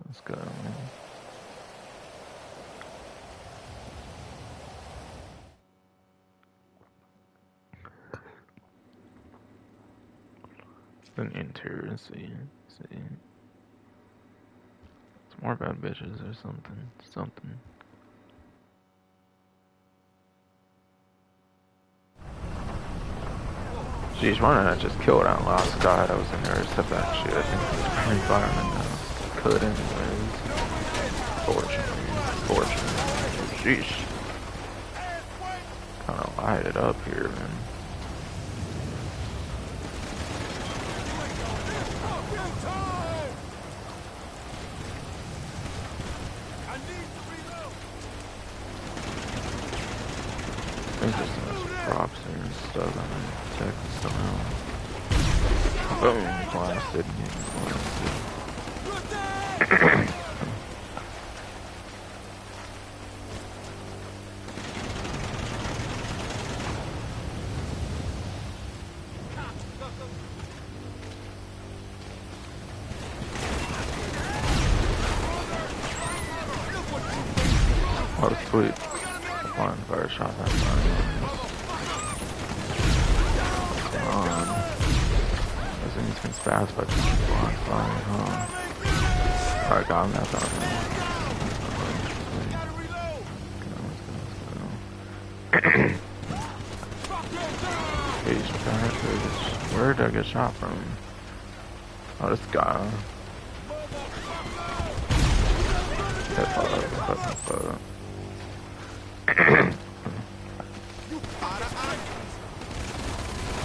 Let's go. An interior, see. It's more bad bitches or something. Jeez, why didn't I just kill that last guy that was in there except that shit? I think it's an environment now. Could anyways. Fortunately. Sheesh. Kinda light it up here, man. There's just some props here and stuff. I'm gonna check this stuff out. Boom, blasted. Oh, sweet. Flying fire shot that time. What's going on? Those things can spaz, but just keep on flying, huh? Alright, got him, that's on him. Let's go. Where did I get shot from? Oh, this guy. Hip hop.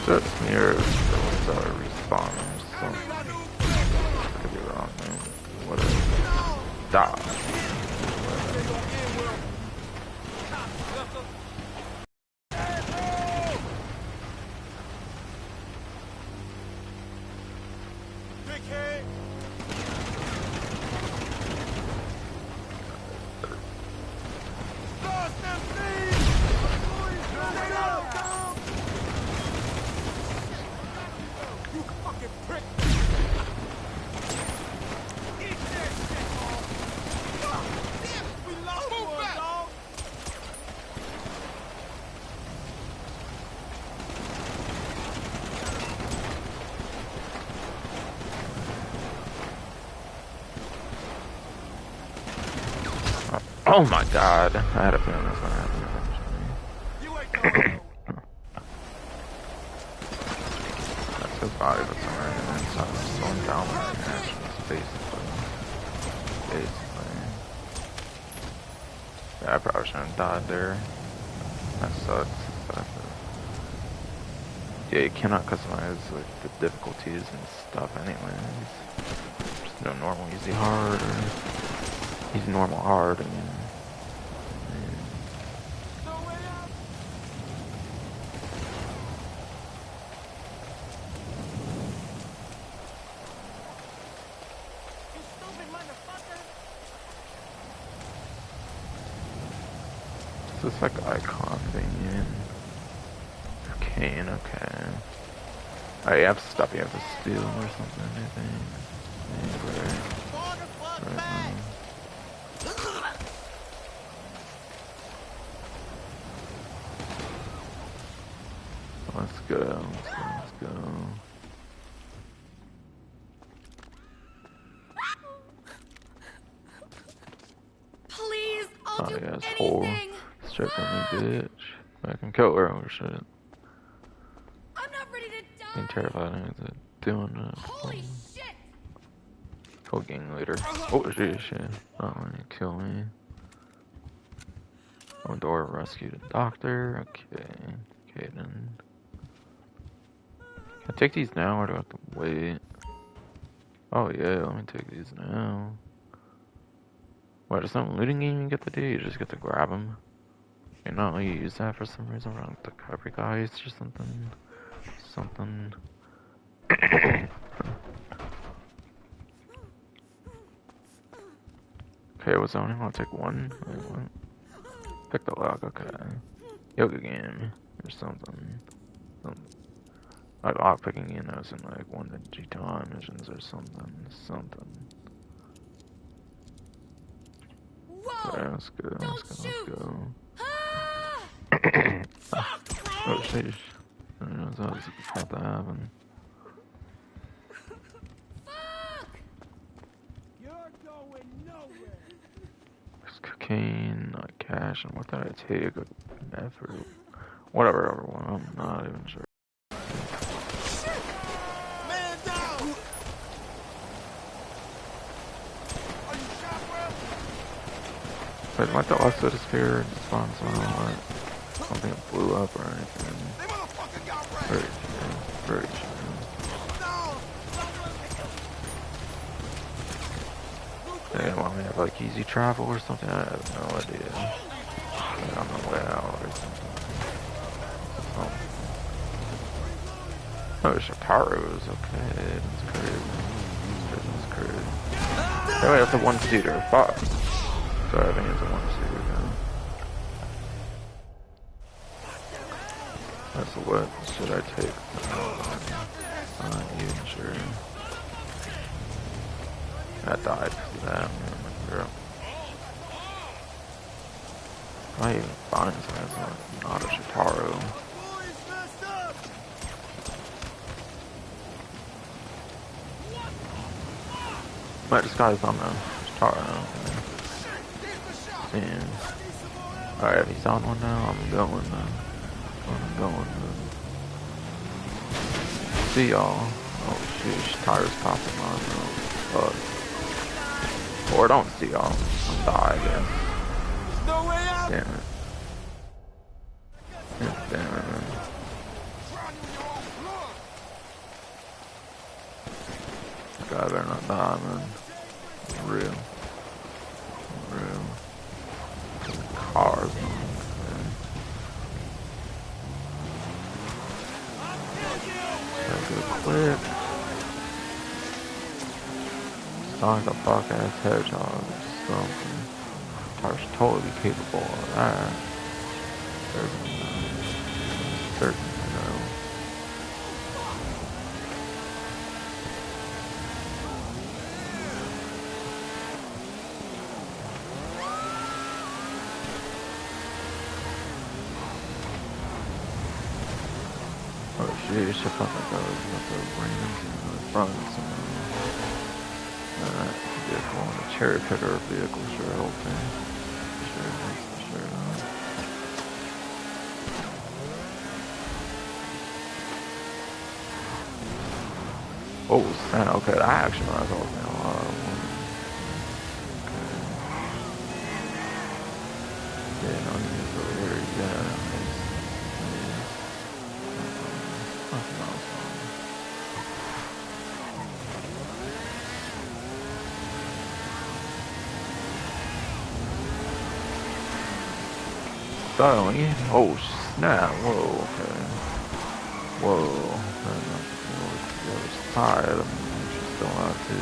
Just mirrors for our respawn. Could be wrong, man. Whatever. Die. Oh my god, I had a feeling that's gonna happen eventually. That's his body, but somewhere in the inside is slowing down my reactions, basically. Yeah, I probably shouldn't have died there. That sucks. Yeah, you cannot customize like the difficulties and stuff anyways. Just no normal, easy, hard, or easy, normal, hard, and is this like icon thingy? Cane, okay. Oh, you have stuff you have to steal or something, I think. Right. Let's go. Please, I'll do yes, anything. Straight from me, bitch. I can kill her or shit. I'm not ready to die. Being terrified of doing that. Holy shit! Kill gang leader. Oh shit. Oh, you kill me. Open door, rescue the doctor. Okay then. Can I take these now or do I have to wait? Oh yeah, let me take these now. What, is some looting game you get to do? You just get to grab them? You not let you use that for some reason around the cover guys or something. Okay, what's on? I want to take one. Wait, what? Pick the lock, okay. Yoga game or something. Like lock picking in as in like one of the G-Time missions or something. Whoa! Okay, let's go. Ah! Oh sheesh. I don't know that was about to happen. Fuck! You're going nowhere. There's cocaine, cash, and what did I take? Meth or whatever one. I'm not even sure. Man down! Are you shot, bro? Wait, my dog also disappeared and spawned somewhere. I don't think it blew up or anything. They motherfucker got wrecked. Very chill. They want me to have like easy travel or something? I have no idea. Like, on the way out or something. Oh, Shitaro's okay. That's crazy. Oh, wait, that's a one-seater. Fuck. Sorry, I think it's a one-seater now. That's what should I take? I'm not even sure. I died for that, man. I even find something that's not a Shitaro. My disguise on the Shitaro. Man. Alright, if he's on one now, I'm going. See y'all. Oh sheesh, tires popping on. Or don't see y'all. I'm die, I guess. Damn it. Damn it, man. This guy better not die, man. Real. Real. Cars, man. Gotta go quick. Sounds like a fuck-ass hedgehog or something. Car's totally capable of that. Certain, you know. Oh shit, shit fucking goes with the rings in the front. That vehicle and a cherry picker vehicle sure helps me. Sure. Oh, snap. Okay, that actually might as well be a lot of women. Okay. Yeah, no, he's over here. Yeah, nice. Nothing else on. Suddenly, oh snap, whoa, okay. Whoa, the other side, I mean, she's still out to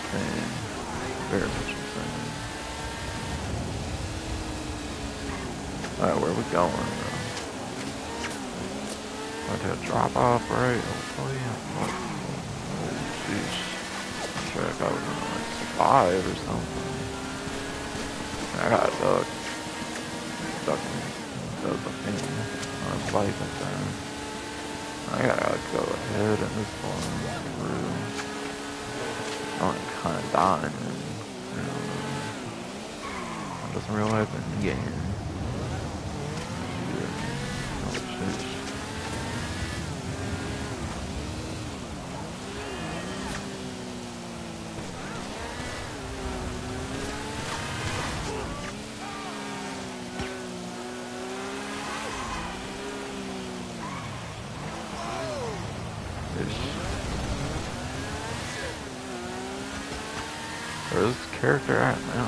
thing. Very interesting. Alright, where are we going? I did a drop off, right? Hopefully. Oh, jeez. I'm sure I got like 5 or something. I got duck. Ducking. Does the thing. On his life and then. I gotta go ahead in this one through. I'm kinda dying. You know, I'm just in real life and game. Oh shit. Where's this character at now?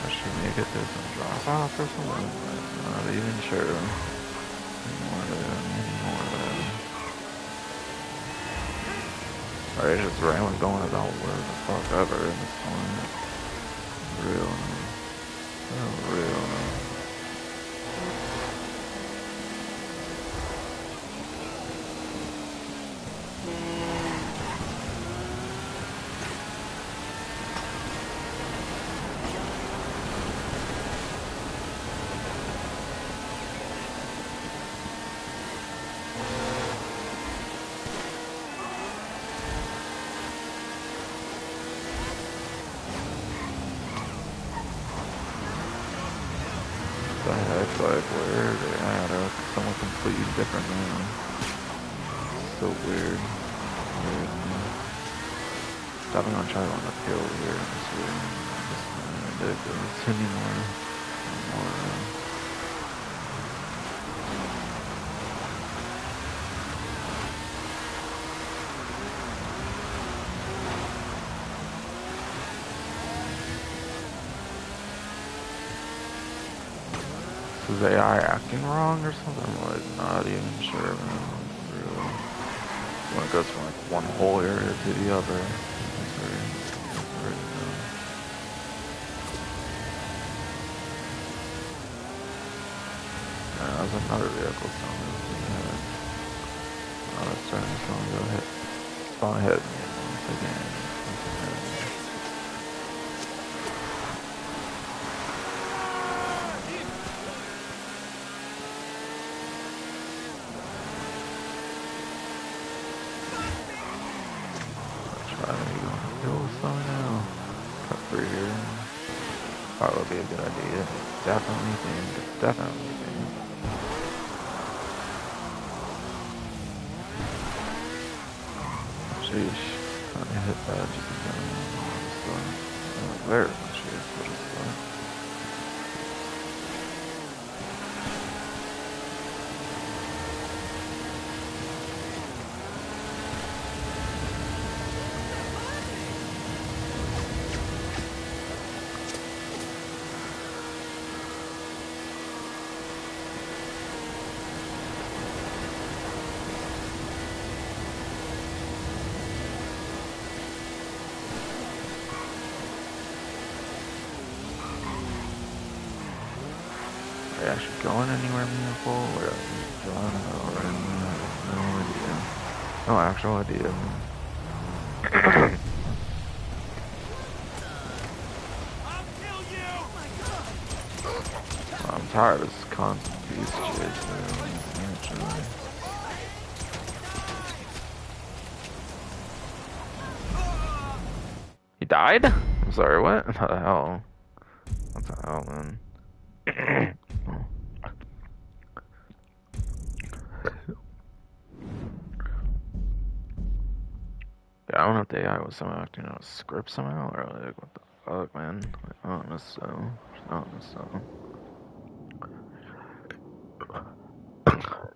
Does she make it to some drop off or something? I'm not even sure. More of that. Or it's just randomly going about where the fuck ever in this one. Real. Real. The heck, like, where are they at? Someone completely different now. So weird. Stopping on trying on the hill here. It's weird. It's ridiculous anymore. Is AI acting wrong or something? I'm like not even sure, man. Really. When it goes from like one whole area to the other. It's very dumb. Yeah, that was another vehicle somewhere. Oh, that's starting to go ahead. Spawn ahead once again. Probably be a good idea. Definitely think. Definitely think. Sheesh. Trying to hit that just again. Very much is what it's like. they actually going anywhere meaningful? Or I don't know, right? No idea. No actual idea. I'm tired of this constant beast chase, man. Actually. He died? I'm sorry, what? What the hell? What the hell, man? Yeah, I don't know if the AI was somehow acting out a script somehow, or like, what the fuck, man? Like, I don't know, so. I don't know, so. What the fuck?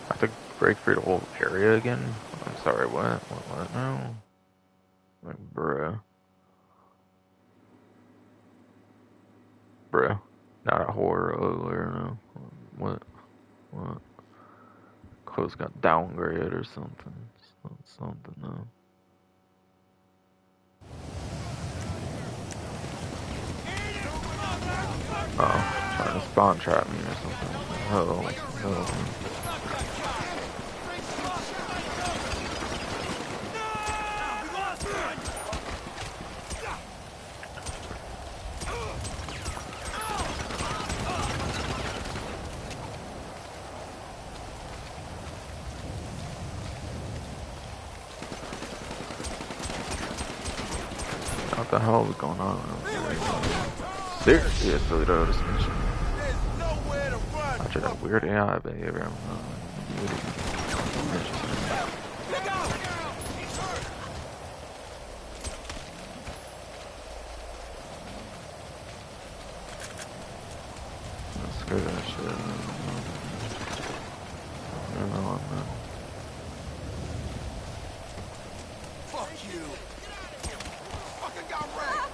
I have to break through the whole area again? I'm sorry, what? What now? Like, bruh. Bruh. Not a horror alert, no. What? What? Clothes got downgraded or something. Something, no. Oh, trying to spawn trap me or something. Oh. What the hell is going on? Seriously though, this mission. After that weird AI behavior, I'm not screw that shit. No, I'm not. Fuck you! Fucking got raped!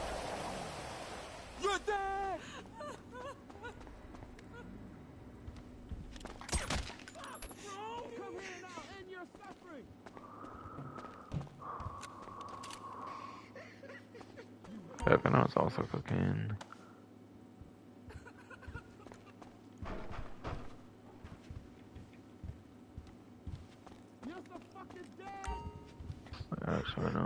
You're dead! Come here now, end your suffering! Heck, I know it's also cocaine. You're so fucking dead! Actually, no.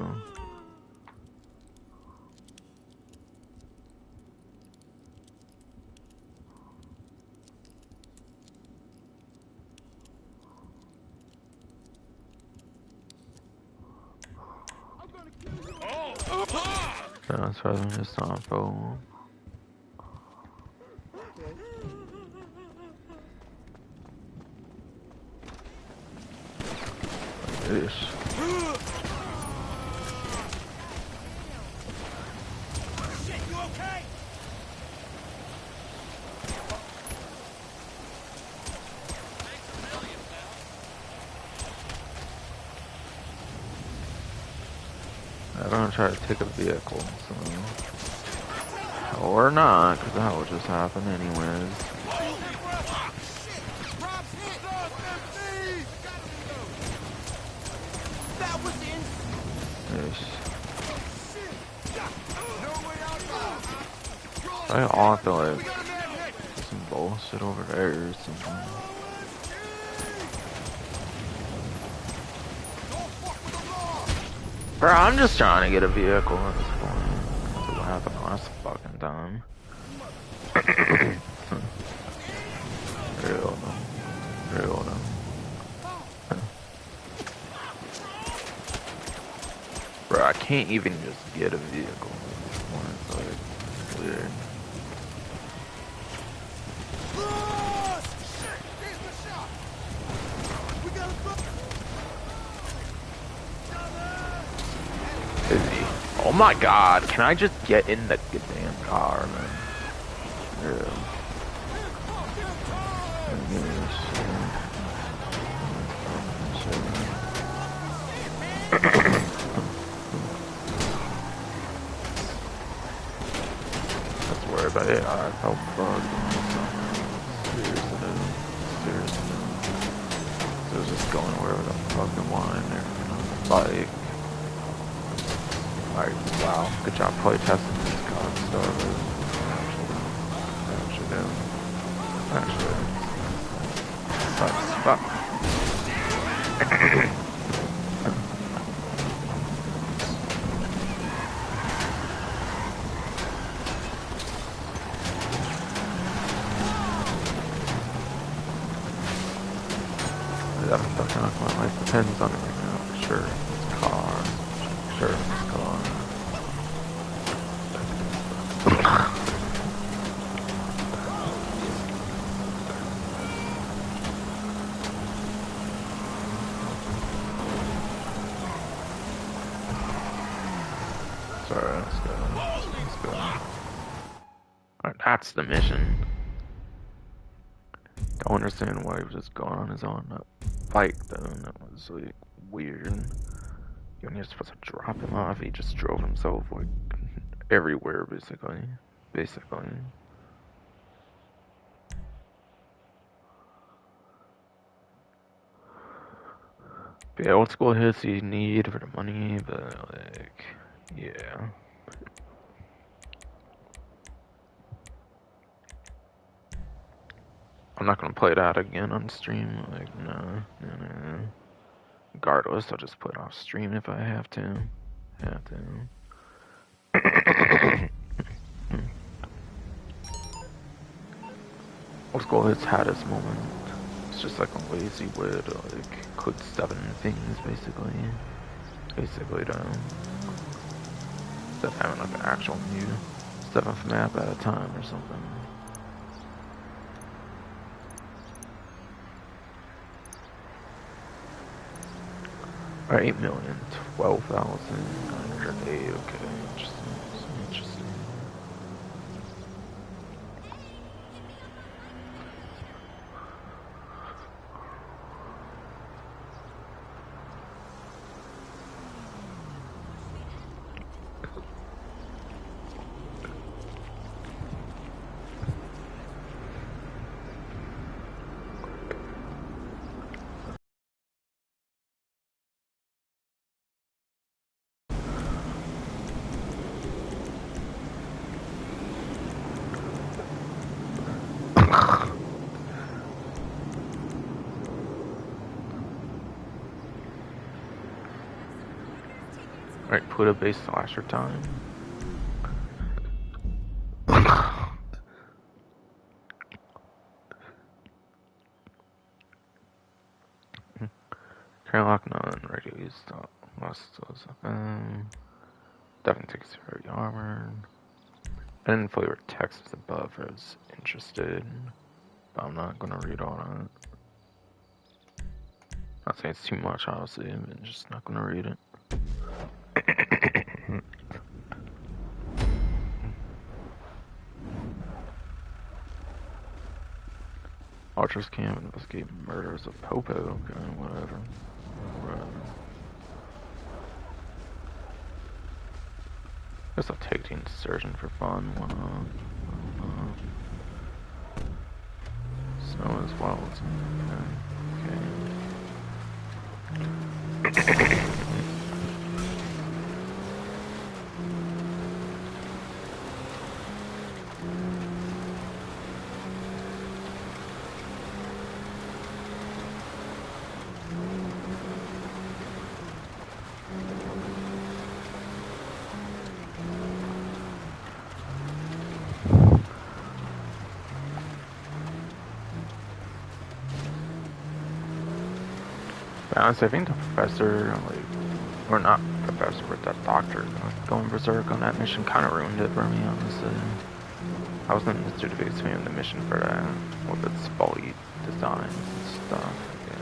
That's rather than just not full. Ish. Shit, you okay? I'm gonna try to take a vehicle, so. Or not, because that would just happen anyways. That was in. Ish. I also like some bullshit over there or something. Bro, I'm just trying to get a vehicle at this point. That's what happened last fucking time. Real though. Real though. Bro, I can't even just get a vehicle at this point. It's like weird. Oh my god, can I just get in the goddamn car, man? Yeah. Let's worry about it. I felt bugged. Seriously. Like, wow, good job playtesting these god stars. Actually, fuck. My life depends on it right now. Sure, it's car. Sure, it's car. Sorry, let's go. Alright, that's the mission. Don't understand why he was just going on his own bike though. That was like weird. You're not supposed to drop him off. He just drove himself like everywhere, basically. But yeah, old school hits you need for the money, but like, yeah. I'm not gonna play that again on stream. Like, no. Regardless, I'll just put it off stream if I have to. Old school hits had its moment. It's just like a lazy way to like click 7 things, basically. Though. Instead of having like an actual new 7th map at a time or something. Alright, 8,012,908. Okay, interesting. Alright, put a base slasher time. Carlock none, regularly stop. Lost those. Definitely takes very armor. I didn't fully read text above I was interested, but I'm not gonna read all that. Not saying it's too much, honestly, I'm just not gonna read it. Archer's camp investigate murders of Popo. Okay, whatever. Guess I'll take the insurgent for fun. Why not? Snow as well. Okay. Honestly, I think the professor, or not professor, but that doctor going berserk on that mission kind of ruined it for me, honestly. I wasn't a big fan of the mission for that, with its faulty designs and stuff. And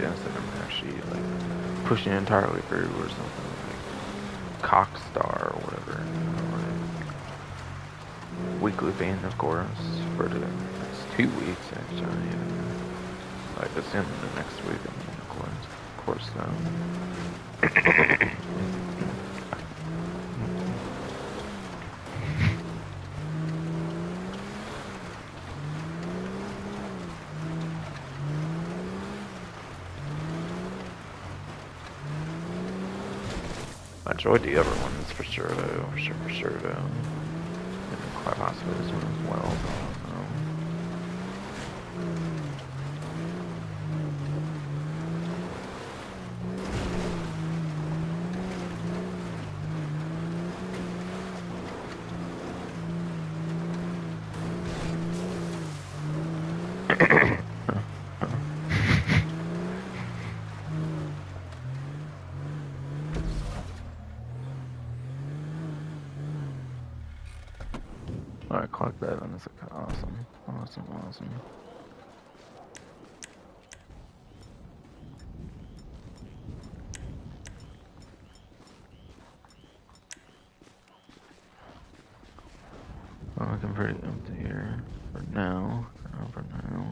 I'm actually pushing it entirely through or something, like Cockstar or whatever. Weekly ban, of course, for the next 2 weeks actually. Like this in the next week. Of course, I enjoyed the other ones for sure though, for sure though. And quite possibly this one as well, so I don't know. Alright, clock that on. That's awesome. Awesome, awesome. Well, looking pretty empty here for now. For now.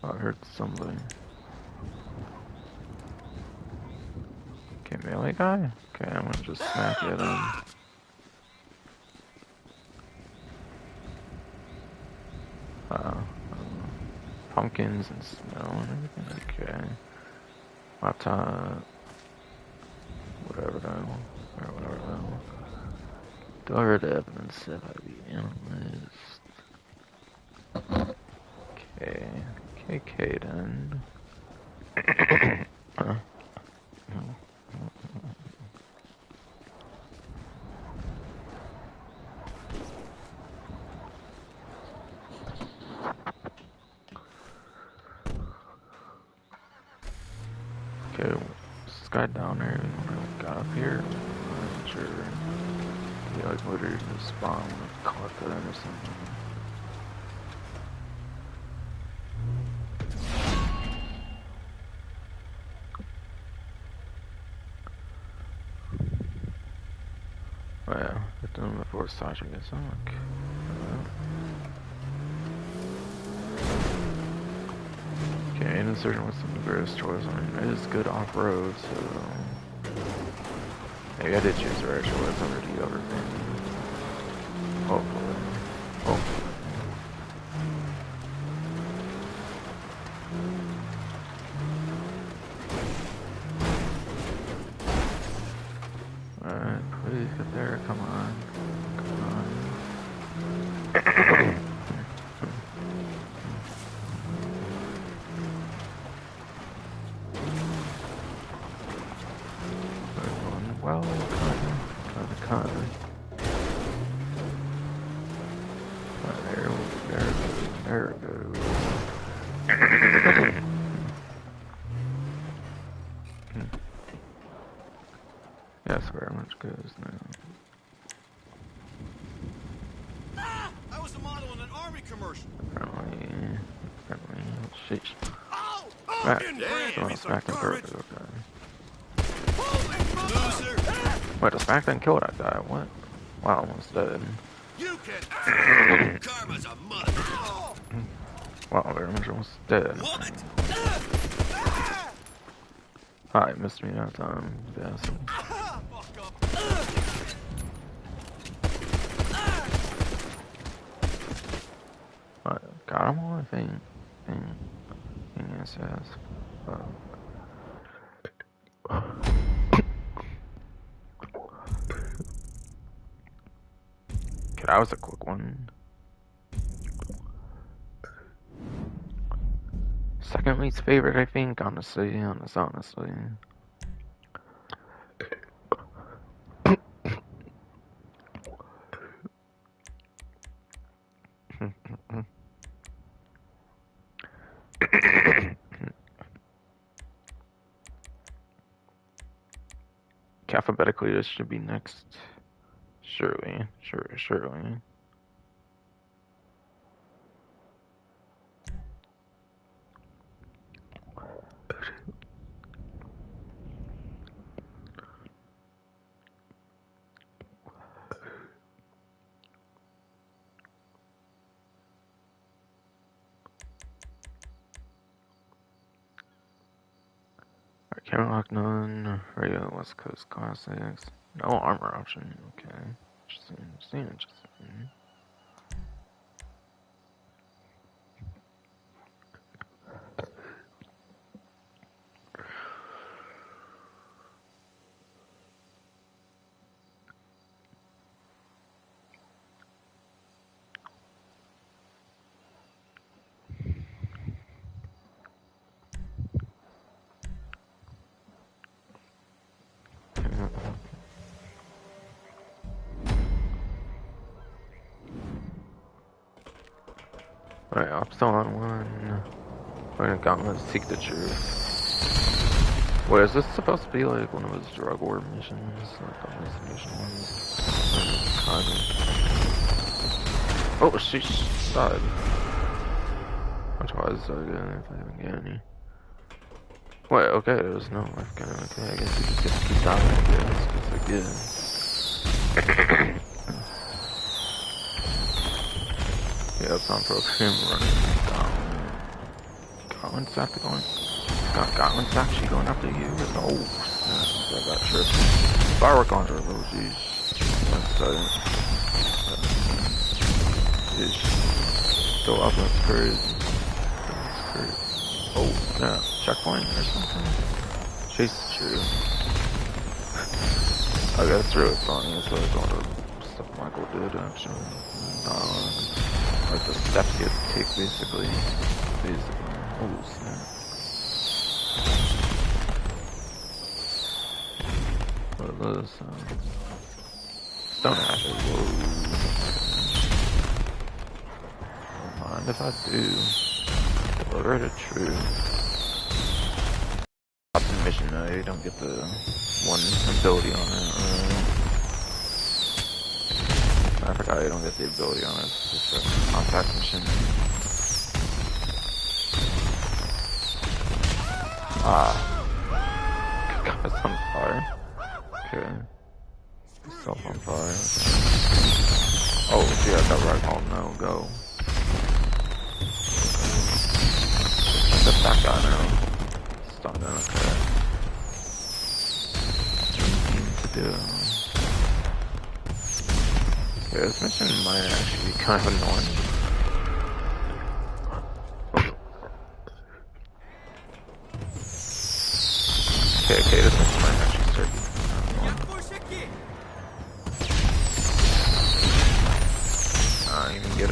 Oh, I heard somebody. Okay, melee guy? Okay, I'm gonna just smack it on. Pumpkins and snow and everything. Okay. Laptop. Whatever though. Or whatever though. Discovered evidence of the analyst. Okay. KK then. Okay, this guy down there got up here. I'm not sure. He like literally just spawned with a caught that or something. Oh yeah, hit them before Sasha gets on. Okay, and insertion with some various choice. I mean, it is good off-road, so... Maybe I did choose the right choice over the other thing. Hopefully. Hopefully. Alright, please get there, come on. Come on. Well, kind of. There it goes. Yes, very much goes now. I was a model in an army commercial. Apparently, sheesh. Oh! Smack. Damn, Oh, smack and perfect, okay. Loser! Wait, the smack didn't kill that guy, what? Wow, almost dead. You can. Karma's a mother. Wow, very much almost dead. What? Ah, he missed me that time, bastard. Got him on, I think. Yes, yes. Okay, that was a quick one. Second least favorite, I think, honestly. Alphabetically, this should be next. Surely. Camera lock none. Radio West Coast Classics. No armor option. Okay. Interesting. Alright, I'm still on one. We're gonna gauntlet seek the truth. Wait, is this supposed to be like one of his drug war missions? Like investigation ones? Kind of. Oh, she died. Which was so good if I didn't get any. Wait, okay, there's no life gun. Okay, I guess we just get to keep dying, I guess. Cause like, yeah. Yeah, it's on program running down. Gauntlet's after going. Gauntlet's actually going after you. Oh, snap. I got tripped. Firework launcher, oh jeez. That's Ish. Still up, that's crazy. That's crazy. Oh, snap. Checkpoint or something? Chase the tree. Okay, that's really funny. It's like one of the stuff Michael did, actually. Like the steps you have to take, basically. Oh, snap. What is this? Stone ashes. Whoa. Don't mind if I do. Deliver the truth. Option mission, though. You don't get the one ability on it. I forgot you don't get the ability on it. It's just a contact mission. Ah. God, it's on fire. Okay. Yourself on fire. Oh, yeah, I got right home now. Go. Get that guy now. Stop that, okay. To do. Yeah, this mission might actually be kind of annoying. Okay, this mission might actually start being annoying. I even get a...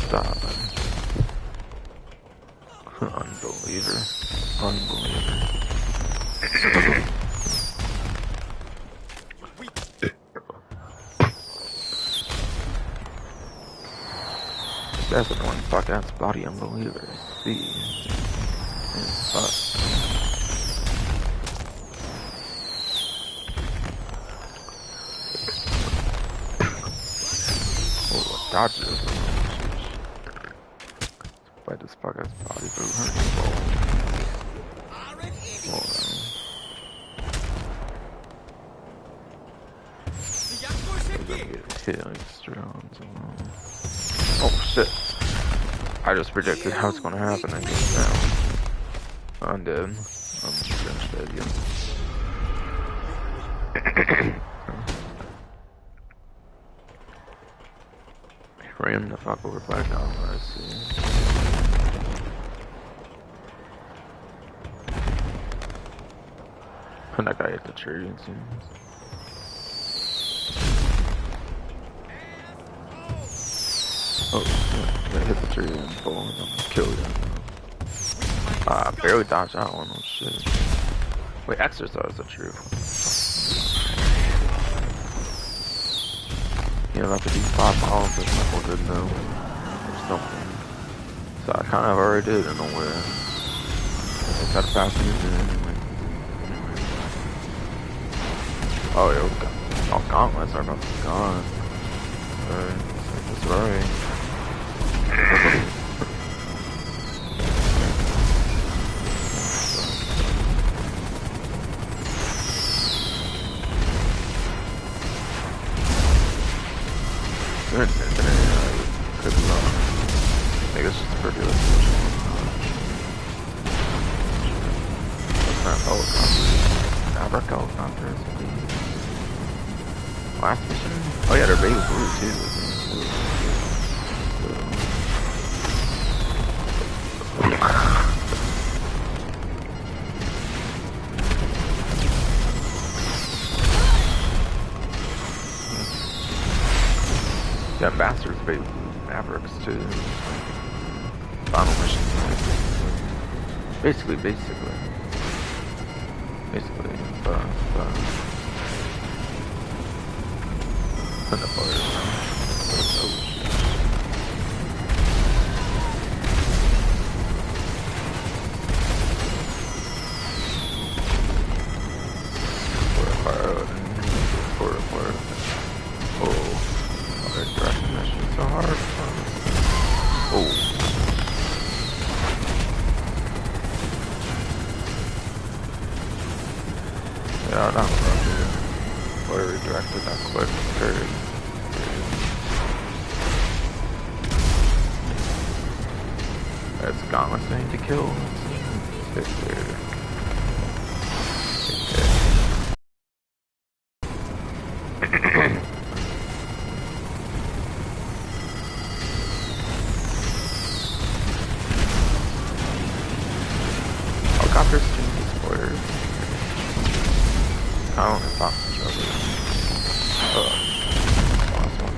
Stop. Unbeliever. Unbeliever. That's the one fuck ass body unbeliever. See. Fuck. Oh, dodge this. Fight this fuck ass body through her control. Hold on. We're gonna get hit like straight on someone. Oh shit. I just predicted how it's gonna happen and get down. I'm dead. I'm just dead again. Ram the fuck over back down, I see. And that guy hit the tree, it seems. Oh, yeah, hit the tree and fall and I'm gonna kill you. I barely dodged that one, oh shit. Wait, exercise the truth. You don't have to do 5 miles, that's not good though. Or something. So I kind of already did in a way. I just had to pass these in anyway. Oh, yo, all gauntlets are about to be gone. That's right. Good luck. I guess it's pretty good. That's not helicopters. Fabric helicopters. Last mission? Oh yeah, they're baby blue too. That Masters bait Mavericks too. Final mission. Basically. Put the fire around. Oh shit. Fire. Oh. Fire direction mission so hard. Oh. Yeah, that was rough, dude. Fire redirected that quick. Very. That's gauntlets I need to kill. Let's see. There. Helicopters can be spoilers. I don't know if last one.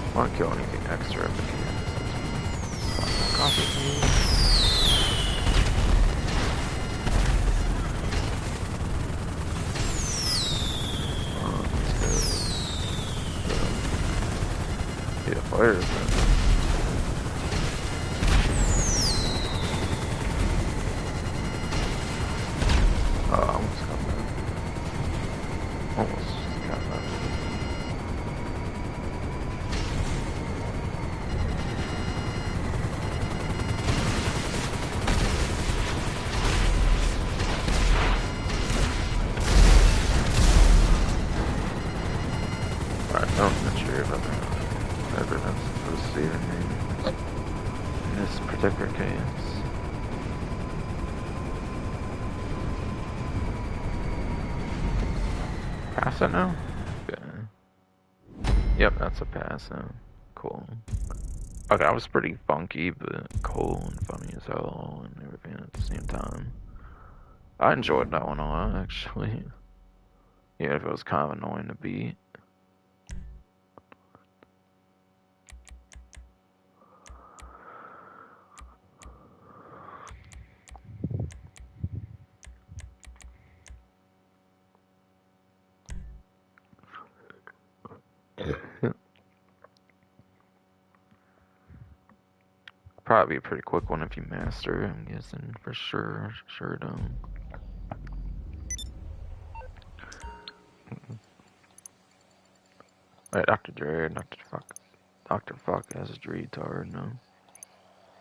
I want to kill anything extra if I can. Helicopters. Fires, man. Oh, almost got that. Almost got that. Alright, no, I'm not sure about that. Whatever that's supposed to be in this particular case. Pass it now? Okay. Yep, that's a pass now. Cool. Okay, that was pretty funky, but cool and funny as hell and everything at the same time. I enjoyed that one a lot, actually. Yeah, if it was kind of annoying to beat. Probably a pretty quick one if you master, I'm guessing, for sure. Sure don't. Wait, Dr. Dre, Dr. Fuck as a retard, no.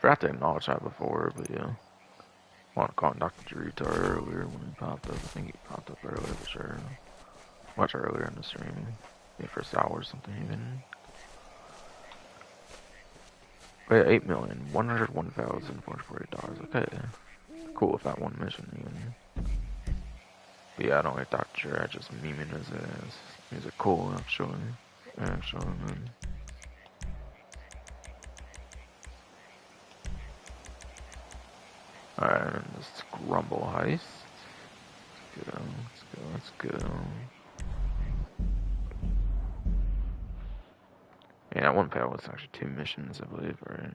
Forgot to acknowledge that before, but yeah. I want to call him Dr. Retard earlier when he popped up. I think he popped up earlier for sure. Much earlier in the stream. Maybe first hour or something even. Wait, $8,101,440. Okay. Cool with that one mission even. But yeah, I don't like Dr. Dre, I just memeing his ass. He's a cool actually. Man. Alright, and this Grumble heist. Let's go. Yeah, that one fail was actually 2 missions, I believe, right?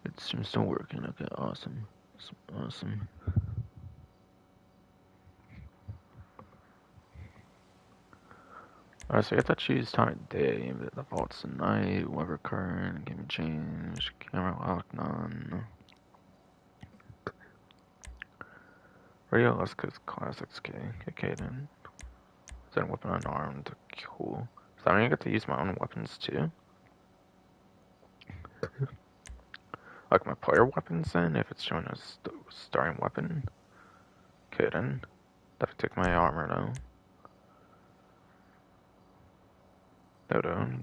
It's still working. Okay, awesome. Awesome. Alright, so I got to choose time of day, but the default's at night, weather current, game change, camera lock none. Radio West Coast Classics KK then. Then weapon unarmed, cool. So I mean I get to use my own weapons too? Like my player weapons then, if it's showing a starting weapon? Okay then. Have to take my armor though.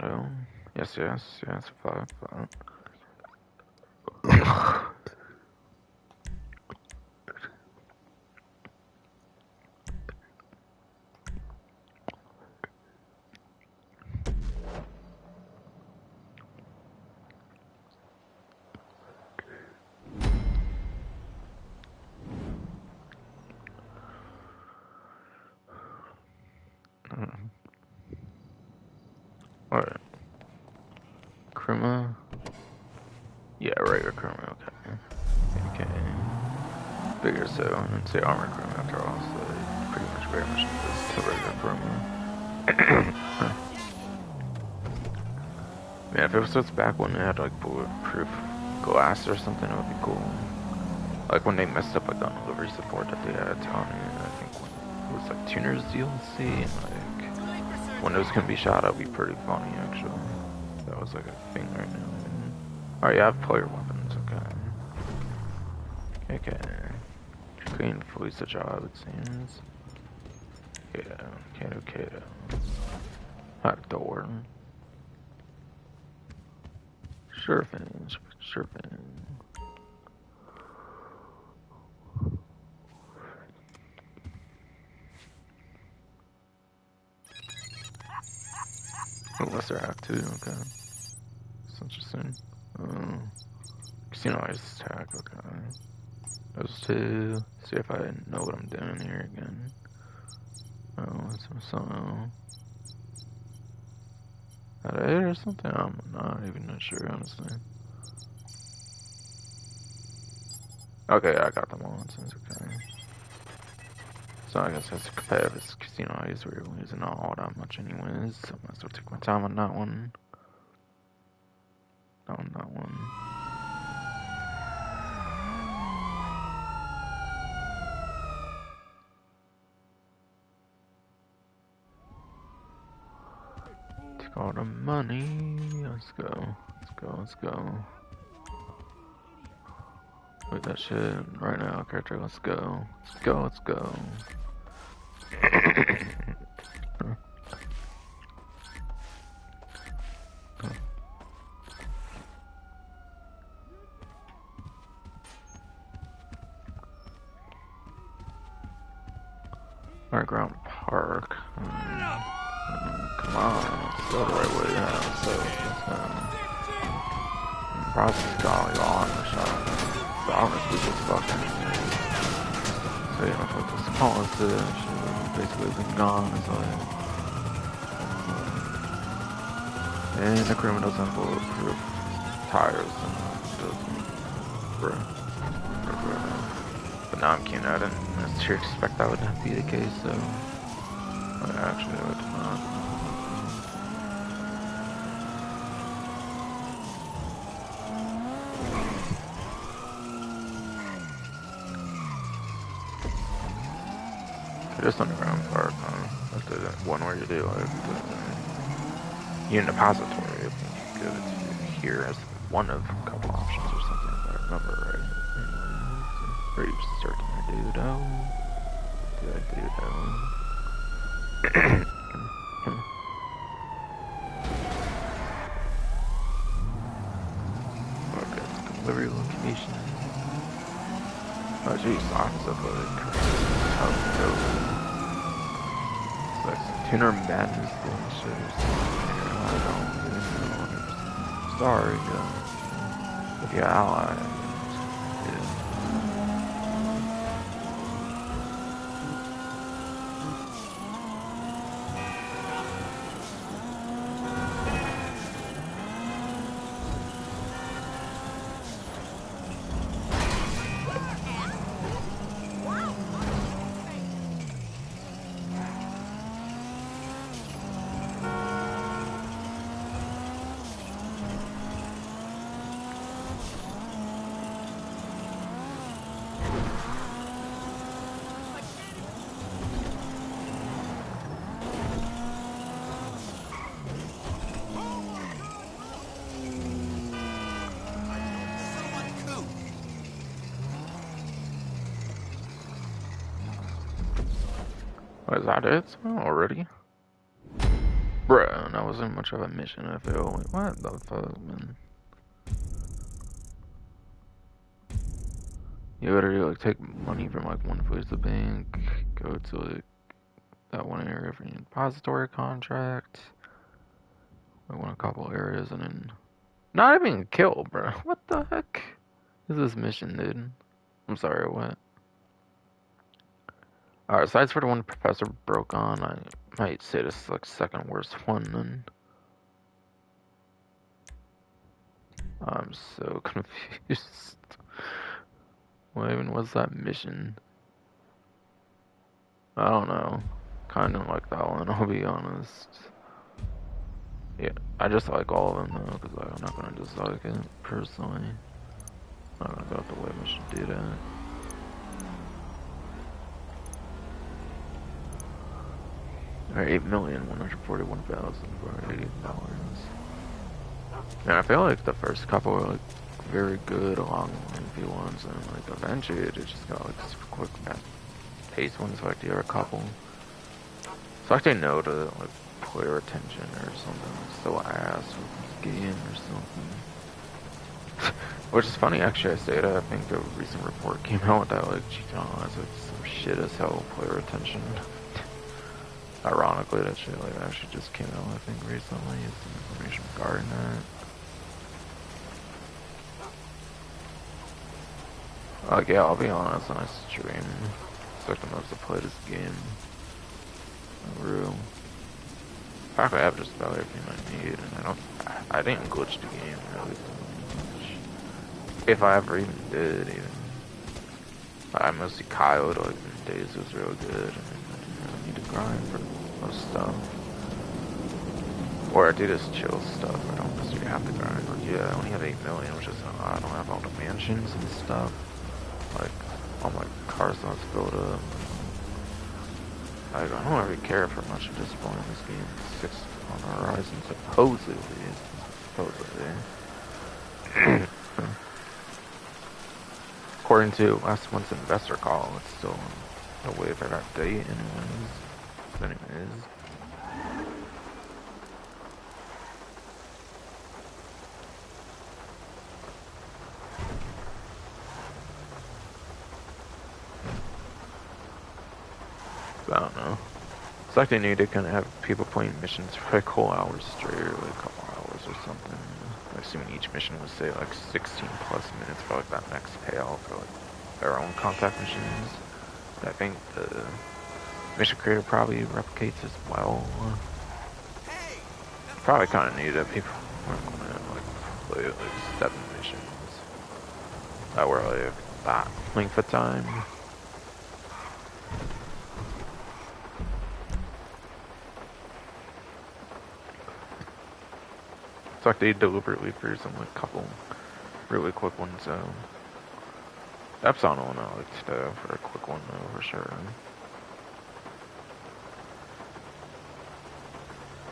No. Yes, 5. Alright. Kruma? Yeah, regular Kruma, okay. Okay. Bigger, so I didn't say armor Kruma after all, so it pretty much very much does to regular Kruma. Man, if it was just back when they had like bulletproof glass or something, it would be cool. Like when they messed up like on the delivery support that they had on it, I think when it was like Tuner's DLC and like when it was gonna be shot, that'd be pretty funny actually. That was like a thing right now. Alright, you have player weapons, okay. Okay. Clean fully the job, it seems. Okay. Hot door. Sure thing. Lesser Act 2, okay. That's interesting. Casino Ice Attack, okay. Those two. See if I know what I'm doing here again. Oh, so. That it or something? I'm not even sure, honestly. Okay, I got them all. It okay. So I guess that's competitive as Casino Ice, where you're losing all that much anyways. So I might as well take my time on that one. That one. Take all the money. Let's go. Wait, that shit right now, character. Let's go. Underground Park. Come on, let's go the right way. Yeah, so process got on the shot. So honestly, just fucking. So yeah, fuck this policy. Shit basically been gone. It's like, and the criminals have bulletproof tires and bruh. But now I'm keen. I didn't necessarily expect that would be the case, so actually I would not. Just underground park, huh? That's the one where you do like the unit depository. I think you go to here as one of a couple options or something, if I remember right. Where you start to do though. Okay, delivery location. Oh geez, lots of like some tuner madness delicious. I don't really know. Sorry, with your ally. Is that it already? Bruh, that wasn't much of a mission, I feel. Wait, what the fuck, man? You literally like take money from like one place to bank, go to like that one area for your depository contract. I went a couple areas and then not even kill, bro. What the heck is this mission, dude? I'm sorry, what? Alright, besides for the one Professor broke on, I might say this is like second worst one then. I'm so confused. What even was that mission? I don't know. Kinda like that one, I'll be honest. Yeah, I just like all of them though, because I'm not gonna dislike it, personally. I'm not gonna go out the way we should do that. Alright, $8,141,480. And I feel like the first couple were like very good along lengthy ones, and like eventually it just got like super quick pace ones like the other couple. So like they know to like player attention or something, so ass with this game or something. Which is funny actually, I say that. I think a recent report came out that like Chicano has like some shit as hell player attention. Ironically, that shit like actually just came out I think recently. Some information regarding that. Like yeah, I'll be honest, on a stream, it's like the most I play this game. Real. Frankly, I have just about everything I need, and I didn't glitch the game really much. If I ever even did, even. I mostly Kyle like in days was real good, and I didn't really need to grind for most stuff. Or I do this chill stuff, I don't necessarily have to grind. Like, yeah, I only have 8 million, which is, I don't have all the mansions and stuff. Like, all my car slots filled up. I don't really care for much at this point in this game. 6 on the horizon, supposedly. According to last month's investor call, it's still away for that date anyways. I don't know. It's like they need to kind of have people playing missions for like whole hours straight, or like a couple hours or something. I assume each mission would say like 16 plus minutes for like that next payout for like their own contact missions. But I think the mission creator probably replicates as well. Probably kind of need that people weren't gonna like play like 7 missions that were like that length of time. It's like they deliberately threw some like couple really quick ones out. Epsilon one I like to for a quick one though for sure.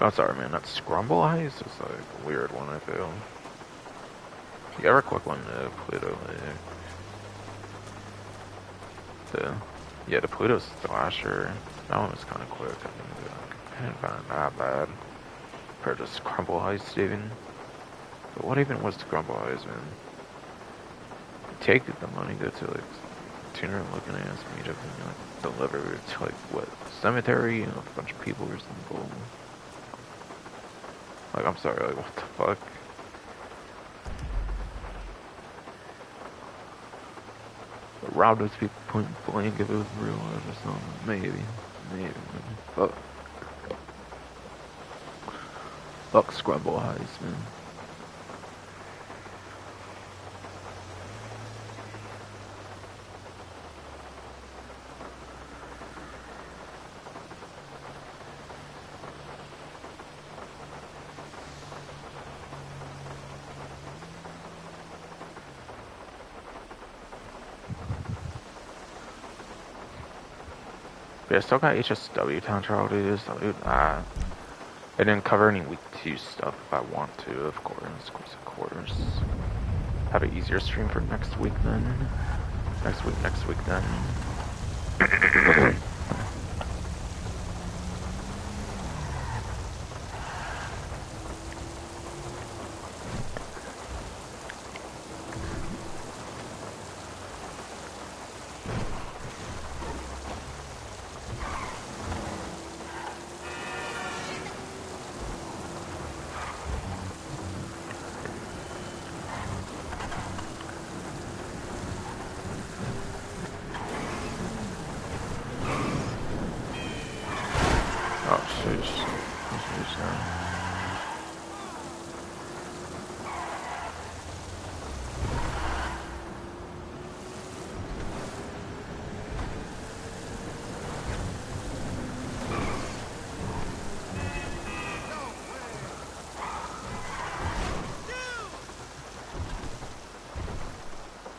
Oh sorry man, that Scrumble Heist is like a weird one I feel. You ever quick one to Pluto yeah, the Pluto Slasher. That one was kinda quick, I didn't find it that bad. Compared to Scrumble Heist even. But what even was the Scrumble Heist, man? Take the money, go to like tuner looking ass meetup and like deliver it to like what cemetery and a bunch of people or something. Like I'm sorry, like what the fuck? But rob those people point blank if it was real life or something. Maybe. Fuck Scrumble Heist, man. Yeah, I still got HSW Town Trial to do, so dude, I didn't cover any week 2 stuff if I want to, of course. Have an easier stream for next week then. Next week then.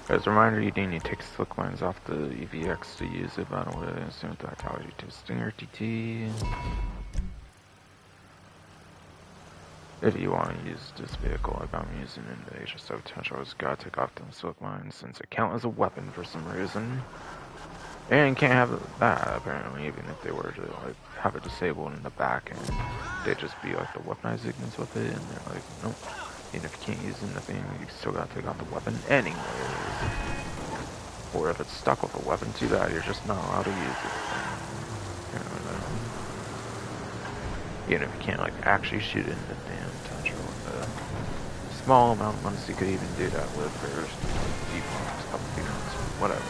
As a reminder, you do need to take slick lines off the EVX to use it, by the way. Assume the vitality to Stinger TT. If you want to use this vehicle like I'm using in the Age of So Potential, just gotta take off them slick lines since it counts as a weapon for some reason. And can't have that apparently, even if they were to like have it disabled in the back end. They'd just be like the weaponized ignorance with it, and they're like, nope. Even if you can't use anything, you still gotta take out the weapon anyways. Or if it's stuck with a weapon, too bad, you're just not allowed to use it. Even if you can't like actually shoot it in the damn tundra with a small amount of money, so you could even do that with first defense, couple defense, whatever.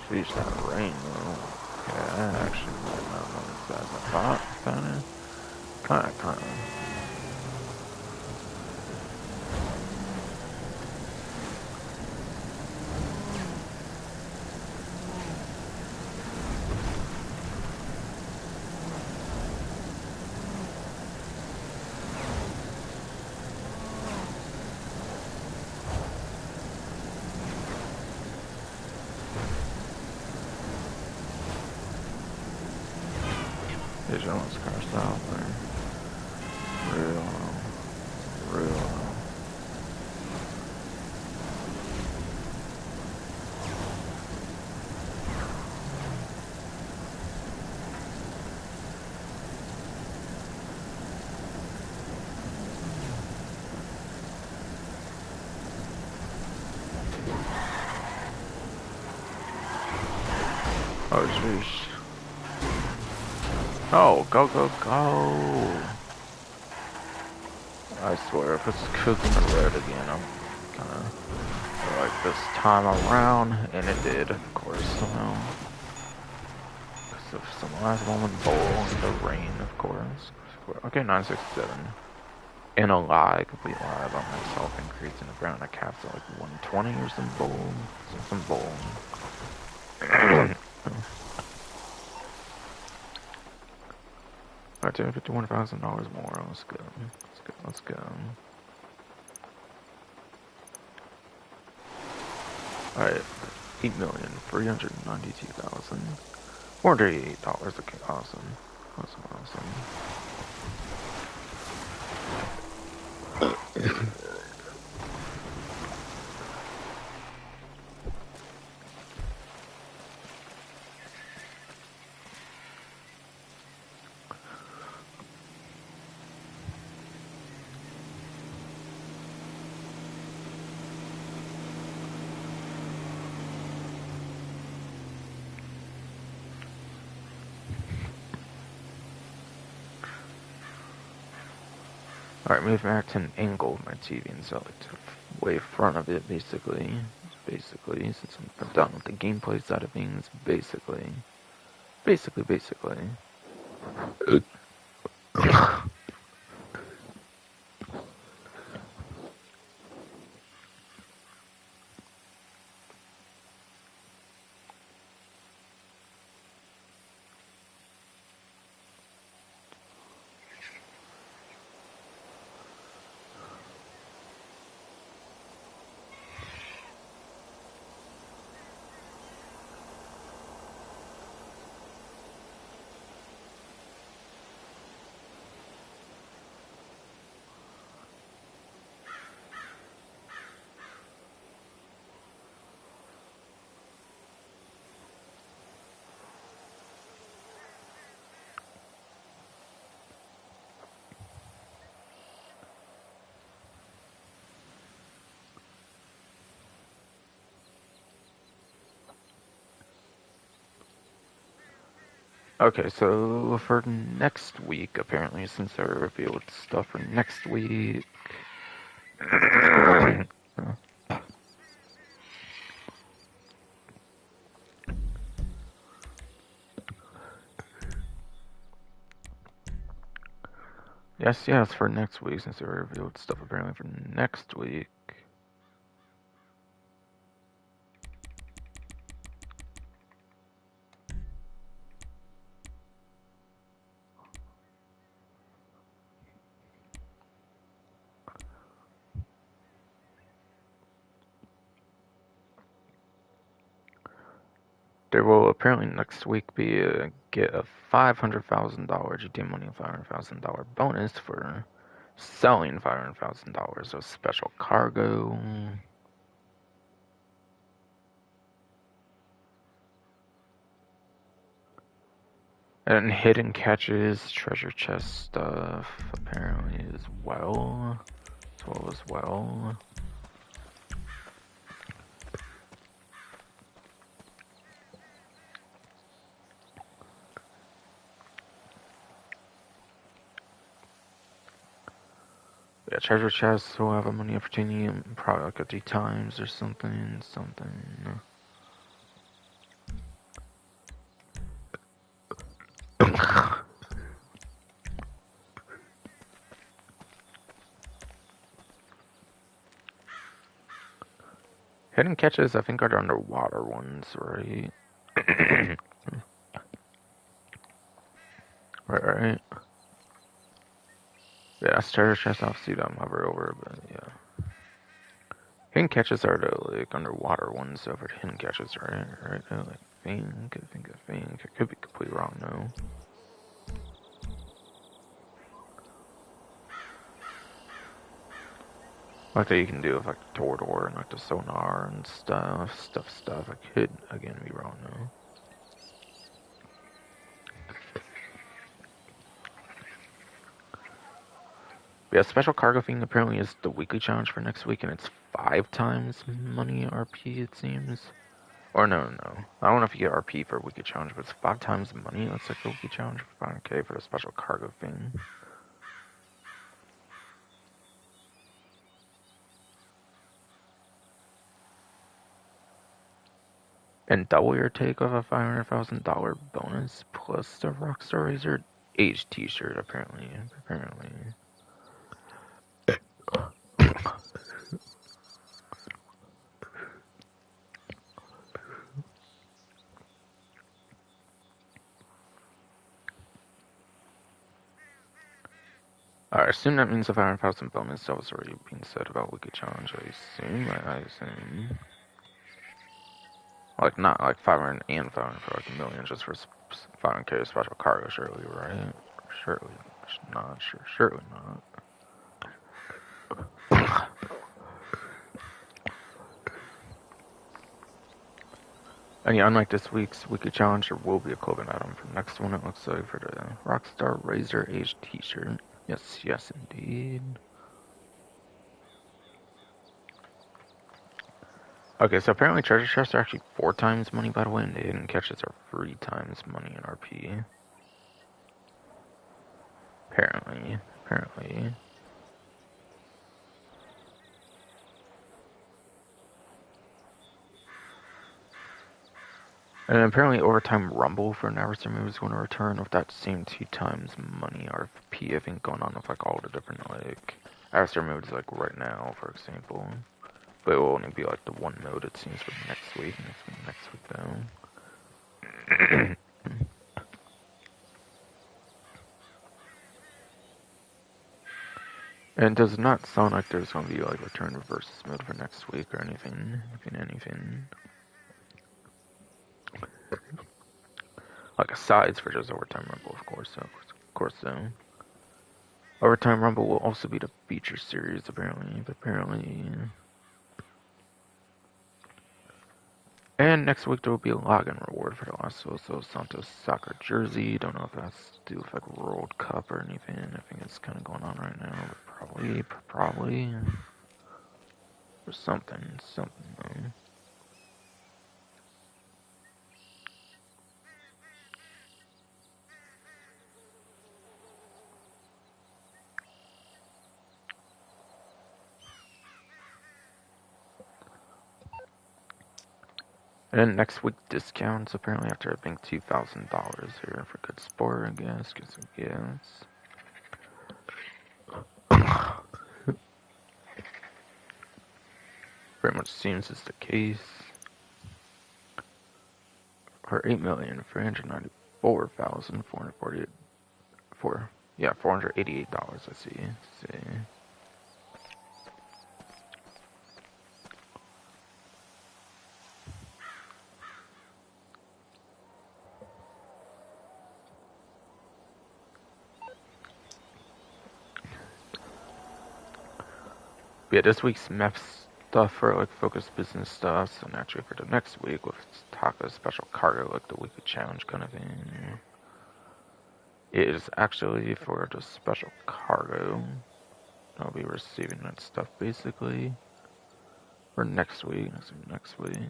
Sheesh, that rain though. Yeah, that actually might not be as bad as I thought. Kinda. Vision almost crashed out there. Real. Oh, jeez. Oh, go. I swear, if it's cooking the red again, I'm kinda like this time around, and it did, of course, somehow. Because of some last moment bowl and the rain, of course. Okay, 967. In a lie, complete lie about myself increasing the ground. I capped at like 120 or some bowl. Some bowl. Alright, $251,000 more. Let's go. Alright, $8,392,488. Okay, awesome. Alright, move back to an angle of my TV and so like to the way front of it, basically, since I'm done with the gameplay side of things, basically. Okay, so for next week, apparently, since I revealed stuff for next week... Yes, for next week, since I revealed stuff apparently for next week. There will apparently next week be get a $500,000 GTA money, $500,000 bonus for selling $500,000 of special cargo. And hidden catches, treasure chest stuff, apparently as well. As well. Yeah, treasure chests will have a money opportunity, probably like 3 times or something. Hidden catches, I think, are the underwater ones, right? right. Yeah, that's treasure chest. I'll see them hover over, but yeah. Hidden catches are the like underwater ones over hidden catches, right? Like I think. I could be completely wrong though. Like that you can do with like the Torador and like the sonar and stuff. I could again be wrong though. Yeah, special cargo thing apparently is the weekly challenge for next week, and it's 5 times money RP, it seems. Or no. I don't know if you get RP for a weekly challenge, but it's 5 times money. Looks like the weekly challenge for 5K for the special cargo thing. And double your take of a $500,000 bonus plus the Rockstar Razor Age t-shirt, apparently. I assume that means the 500,000 bonus that was already being said about weekly challenge, I assume. Like, not like 500 and 500 for like a million just for 500K special cargo, surely, right? Surely not. Surely not. And yeah, unlike this week's weekly challenge, there will be a clothing item for the next one, it looks like, for the Rockstar Razor Age t-shirt. Yes, indeed. Okay, so apparently treasure chests are actually 4 times money, by the way, and the hidden catches are 3 times money in RP. Apparently. And apparently Overtime Rumble for an adversary move is going to return with that same 2 times money RP, I think, going on with like all the different like adversary modes like right now, for example. But it will only be like the one mode, it seems, for next week though. And it does not sound like there's going to be like return versus mode for next week or anything. Like asides for just Overtime Rumble, of course. Overtime Rumble will also be the feature series, apparently. And next week there will be a login reward for the Los Santos soccer jersey. Don't know if that's to do with like World Cup or anything. I think it's kind of going on right now, but probably. Or something though. And next week discounts apparently after I think $2,000 here for good sport, I guess. Pretty much seems it's the case. For $8,394,448 $488, I see. Yeah, this week's meth stuff for like focused business stuff, so naturally for the next week with Taco special cargo, like the weekly challenge kind of thing. It is actually for the special cargo. I'll be receiving that stuff basically for next week. Next week.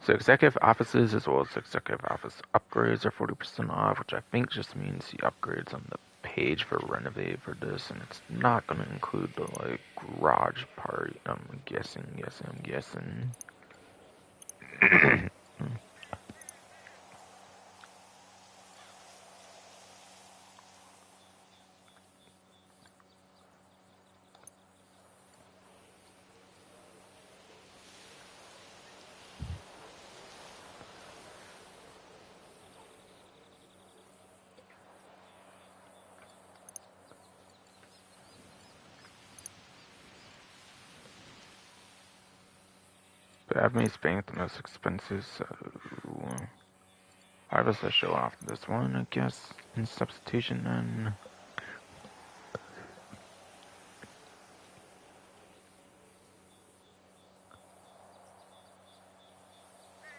So executive offices as well as executive office upgrades are 40% off, which I think just means the upgrades on the page for renovate for this, and it's not going to include the like garage part. I'm guessing. But Avenue being the most expensive, so I was to show off this one, I guess, in substitution then.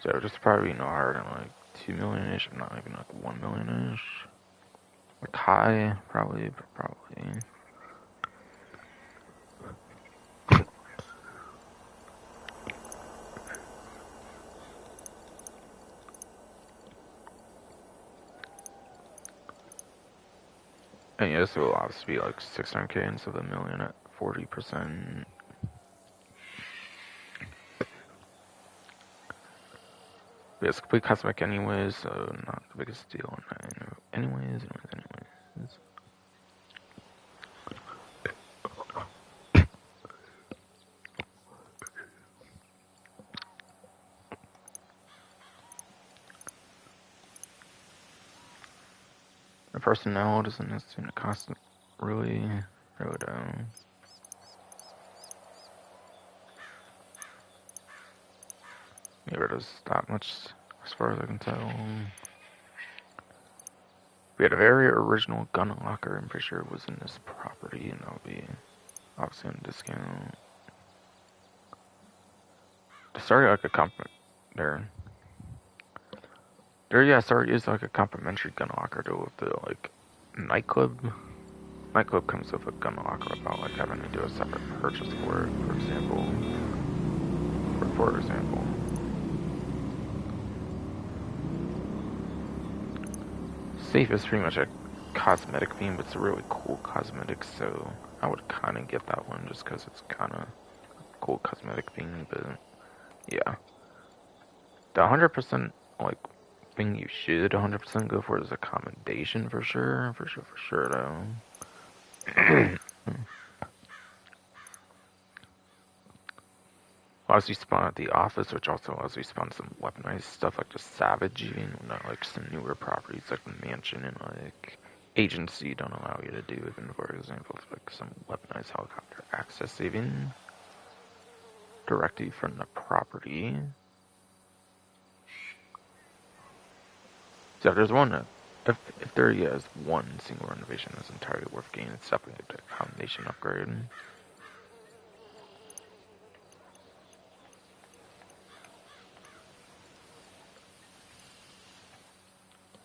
So just probably no higher than like 2 million-ish, if not even like 1 million-ish. Like high, probably, but probably. And yeah, this will obviously be like 600k instead of a million at 40%. But it's complete cosmetic anyways, so not the biggest deal on that. Anyways. The personnel doesn't seem to cost really down. Yeah, it does that much as far as I can tell. We had a very original gun locker. I'm pretty sure it was in this property, and that'll be obviously on discount. Sorry, like a compliment there. Yeah, sorry, is like a complimentary gun locker though with the like nightclub. Nightclub comes with a gun locker without like having to do a separate purchase for it, for example. For example. Safe is pretty much a cosmetic theme, but it's a really cool cosmetic, so I would kind of get that one just because it's kind of cool cosmetic theme, but yeah. The 100% like thing you should 100% go for is accommodation for sure though. Allows you to spawn at the office, which also allows you to spawn some weaponized stuff like the Savage, even not like some newer properties like the Mansion and like Agency don't allow you to do, even for example, like some weaponized helicopter access even directly from the property. So if there's one, if there is one single renovation that's entirely worth getting, it's definitely the accommodation upgrade.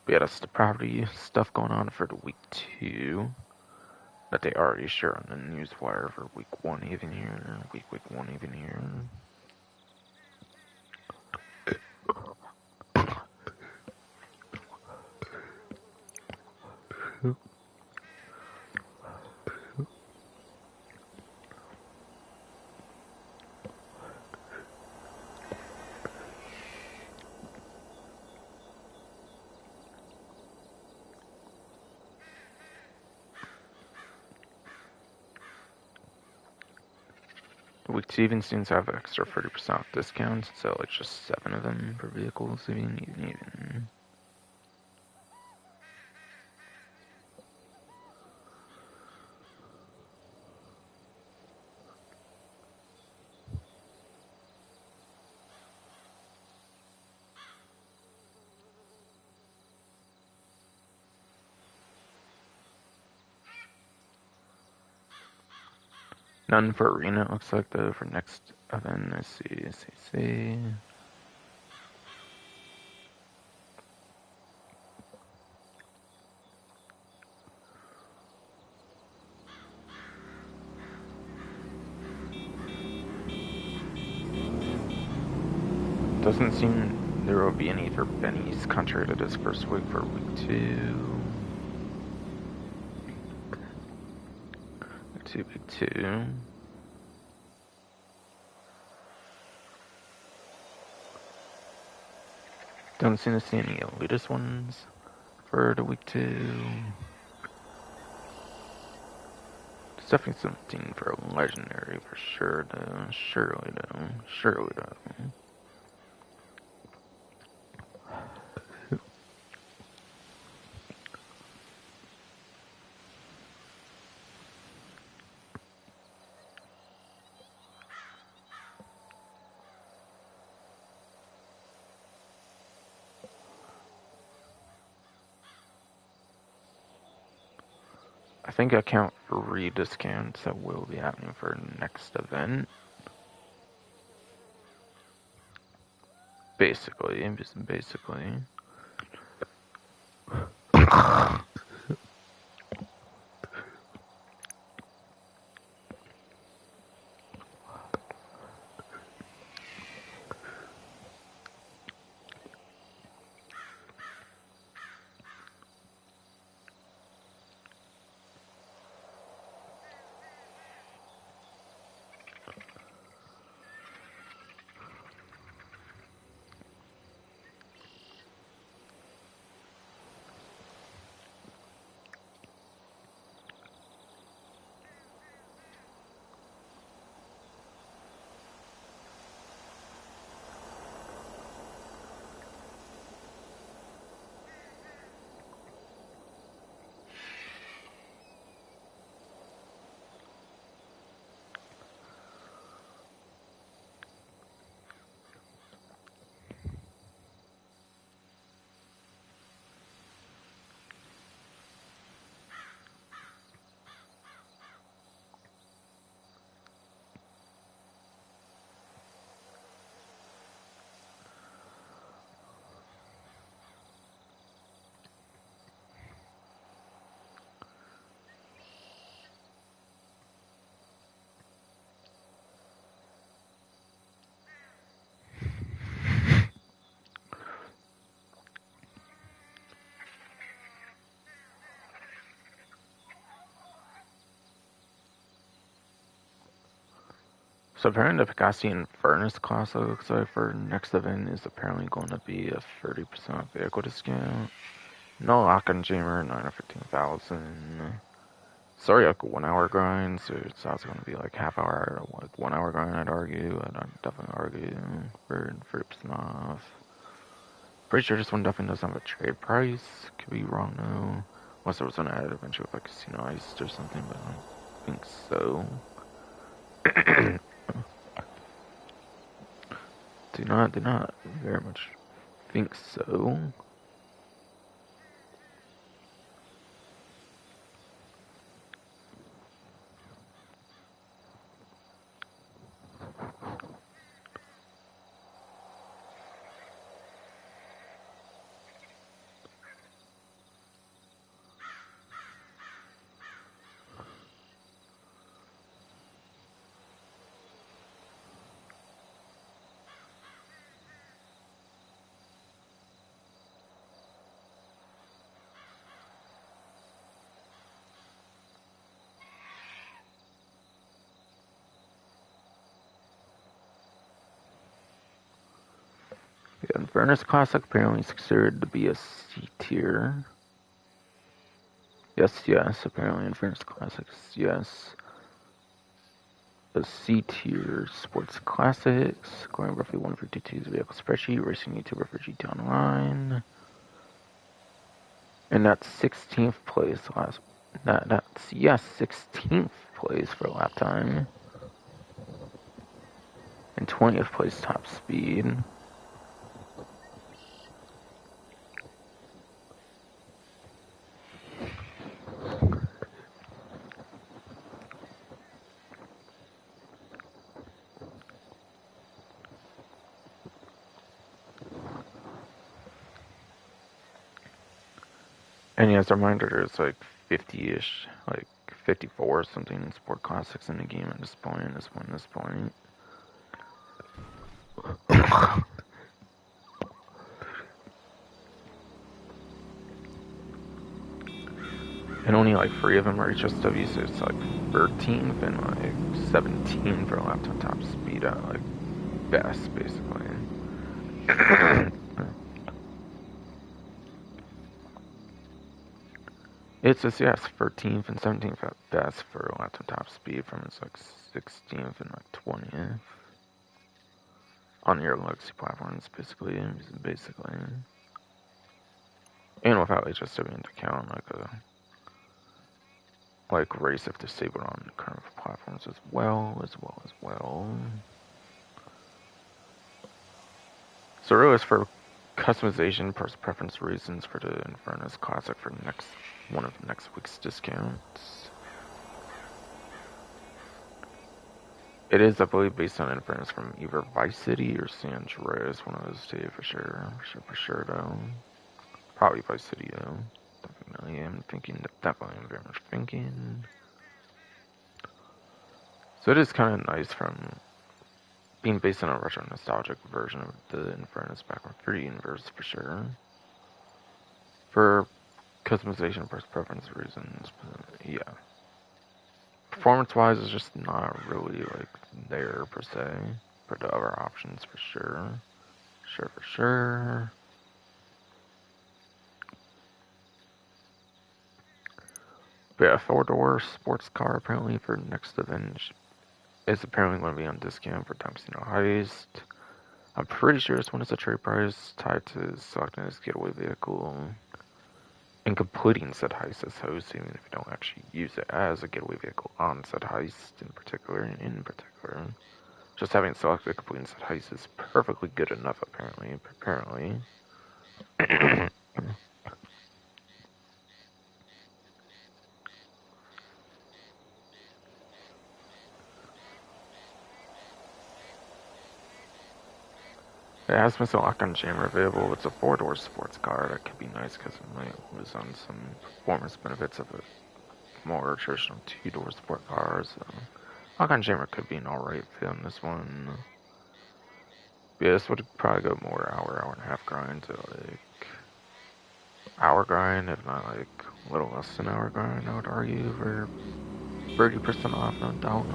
But yeah, that's the property stuff going on for the week 2 that they already share on the newswire for week 1 even here, week 1 even here. Week 2 even seems to have extra 30% off discounts, so like just 7 of them per vehicle, so even. None for arena, it looks like, though, for next event. Let's see. Doesn't seem there will be any for Benny's, contrary to this first week for week 2. Week 2. Don't seem to see any elitist ones for the week 2. There's definitely something for a legendary for sure, though. Surely, though. I think I count 3 discounts that will be happening for next event. Basically. So apparently the Picassi and Furnace class, it looks like, for next event is apparently going to be a 30% off vehicle discount. No lock and jammer, 9 or 15,000. Sorry, like a 1 hour grind, so it's also going to be like half hour, like 1 hour grind, I'd argue. I'd definitely argue for 30% off. Pretty sure this one definitely doesn't have a trade price. Could be wrong though. Unless there was an added eventually with like Casino Ice or something, but I don't think so. Do not very much think so. Yeah, Furnace Classic apparently is considered to be a C tier. Yes, apparently in Furnace Classics, yes. A C tier Sports Classics, scoring roughly 152's vehicle spreadsheet, racing YouTuber for GT Online. And that's 16th place that's 16th place for lap time. And 20th place top speed. And as a reminder, there's like 50-ish, like 54 or something sport classics in the game at this point, at this point. And only like 3 of them are HSW, so it's like 13th and like 17 for laptop top speed at like best, basically. It's just, yes, 13th and 17th at best for laptop top speed from its like 16th and like 20th. On your legacy platforms, basically. And without HSW into account, like race if disabled on current platforms as well. So really it's for customization, preference reasons for the Infernus Classic for one of next week's discounts. It is, I believe, based on Infernus from either Vice City or San Andreas, one of those two for sure though. Probably Vice City though. Definitely I'm very much thinking. So it is kind of nice from being based on a retro nostalgic version of the Infernus Backward 3 universe for sure. For customization preference reasons, but yeah. Performance-wise, it's just not really like there per se for the other options for sure. But yeah, 4-door sports car apparently for next event is apparently going to be on discount for Casino Heist. I'm pretty sure this one is a trade price tied to selecting this getaway vehicle and completing said heist as host, even if you don't actually use it as a getaway vehicle on said heist in particular. Just having selected completing said heist is perfectly good enough, apparently. It has been lock-on jammer available. It's a 4-door sports car. That could be nice because it might lose on some performance benefits of a more traditional 2-door sport car. So lock-on jammer could be an alright fit on this one. Yeah, this would probably go more hour and a half grind to like hour grind, if not like a little less than hour grind, I would argue, for 30% off, no doubt.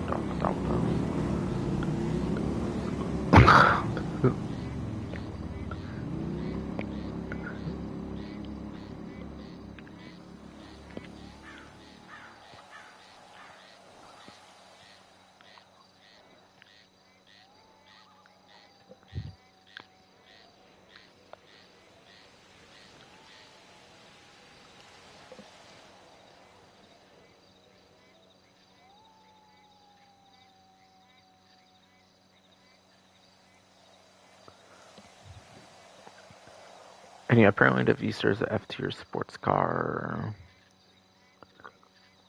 And yeah, apparently the V-Star is a F-tier sports car,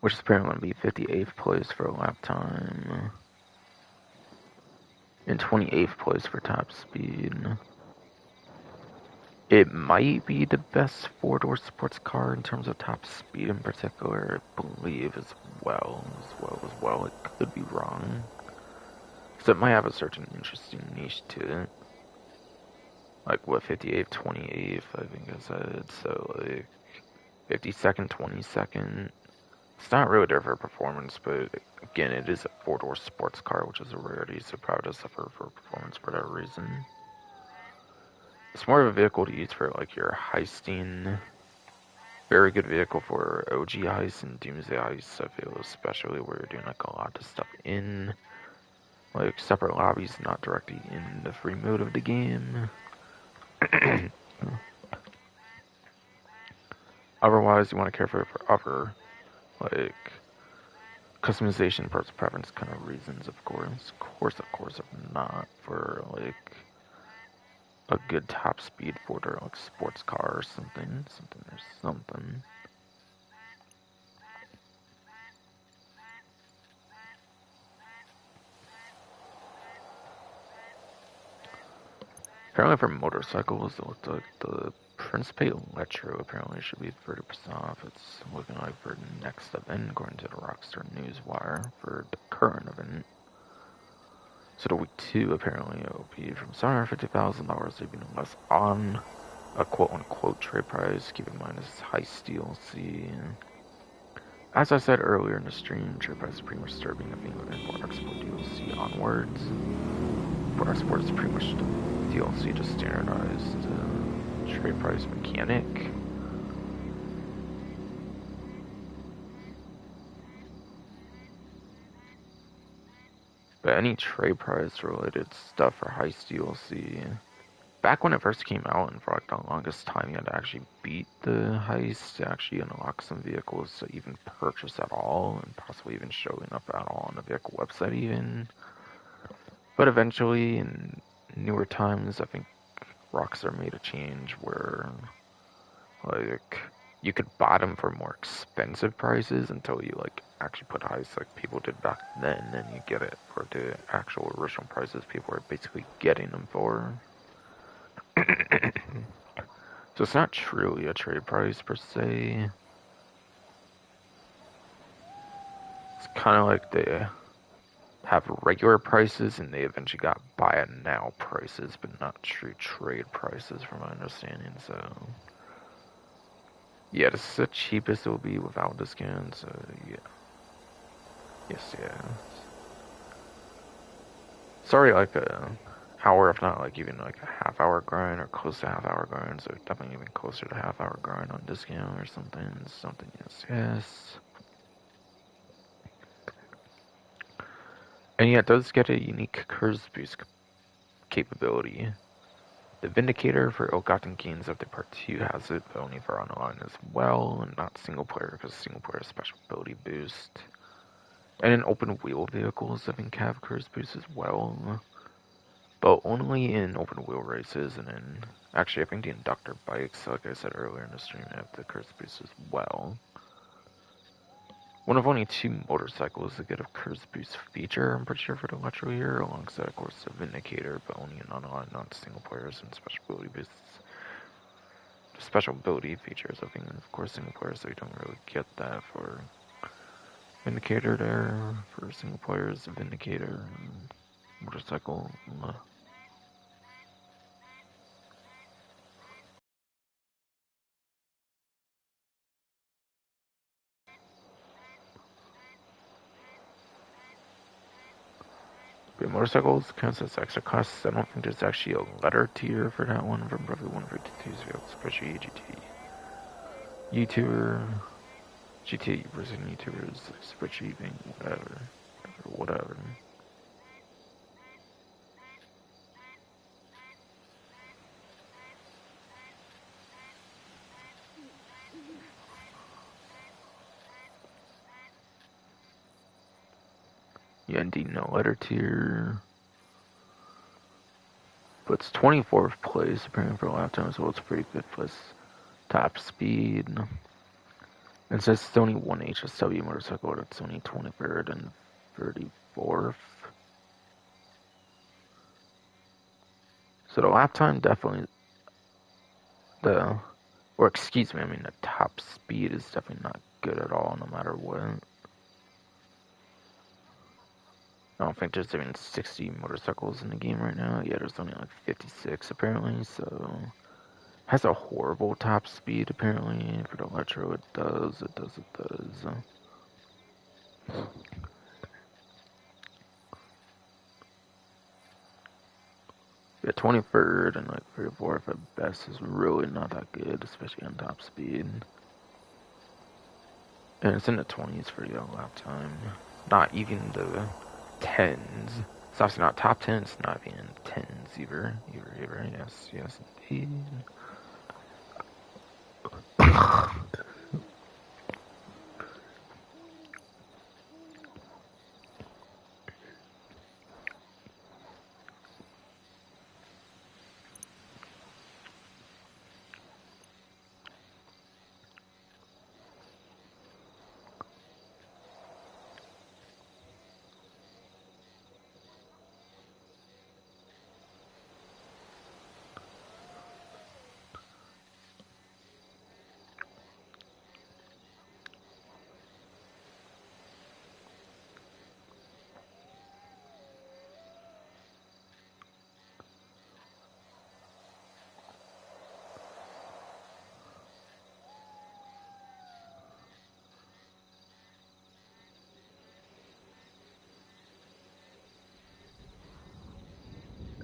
which is apparently going to be 58th place for lap time, and 28th place for top speed. It might be the best 4-door sports car in terms of top speed in particular, I believe, as well. It could be wrong. So it might have a certain interesting niche to it. Like, what, 58th, 28th, I think I said. So, like, 52nd, 22nd. It's not really there for performance, but again, it is a 4-door sports car, which is a rarity, so probably does suffer for performance for that reason. It's more of a vehicle to use for, like, your heisting. Very good vehicle for OG heists and Doomsday heists, I feel, especially where you're doing, like, a lot of stuff in, like, separate lobbies, not directly in the free mode of the game. Otherwise, you want to care for other, like, customization versus preference kind of reasons, of course. If not for, like, a good top speed for their, like, sports car or something. Apparently for motorcycles, it looked like the Principe Electro apparently should be 30% off. It's looking like for the next event, according to the Rockstar Newswire, for the current event. So the week 2 apparently it will be from $750,000, even less on a quote-unquote trade price. Keep in mind this is Heist DLC. As I said earlier in the stream, trade price is pretty much start being a thing for export DLC onwards. For export, it's pretty much the DLC just standardized trade price mechanic. But any trade price related stuff for Heist DLC, back when it first came out, and for like the longest time, you had to actually beat the Heist to actually unlock some vehicles to even purchase at all, and possibly even showing up at all on the vehicle website even. But eventually, in newer times, I think Rockstar made a change where, like, you could buy them for more expensive prices until you, like, actually put Heist like people did back then, and you get it for the actual original prices people are basically getting them for. So it's not truly a trade price per se. It's kind of like they have regular prices and they eventually got buy it now prices, but not true trade prices from my understanding. So yeah, this is the cheapest it will be without discounts. So yeah, yes. Sorry, like a hour, if not like even like a half-hour grind or close to half-hour grind. So definitely even closer to half-hour grind on discount or something. Yes. And yeah, it does get a unique curse boost capability. The Vindicator for Ill-Gotten Gains After Part 2 has it, but only for online as well, and not single player, because single player is special ability boost. And in open wheel vehicles, I think have curse boost as well, but only in open wheel races, and in, actually I think the inductor bikes, like I said earlier in the stream, have the curse boost as well. One of only 2 motorcycles that get a curse boost feature, I'm pretty sure, for the Electro here, alongside, of course, the Vindicator, but only in online, not single players and special ability boosts. The special ability features, I think, of course, single players, so you don't really get that for Vindicator there. For single players, Vindicator, motorcycle. But motorcycles counts as extra costs. I don't think there's actually a letter tier for that one from probably 152's vehicles, especially GT. YouTuber, GTA versus YouTubers, spreadsheeting, whatever. Yeah, indeed, no letter tier. But it's 24th place apparently for lap time, so it's pretty good for its top speed. And says it's only one HSW motorcycle, that's only 23rd and 34th. So the lap time definitely, the top speed is definitely not good at all, no matter what. I don't think there's even 60 motorcycles in the game right now. Yeah, there's only like 56 apparently, so has a horrible top speed apparently. For the Electro, it does. Yeah, 23rd and like 34th at best is really not that good, especially on top speed. And it's in the 20s for your lap time. Not even the 10s. It's obviously not top 10, it's not even 10s either. Yes, indeed.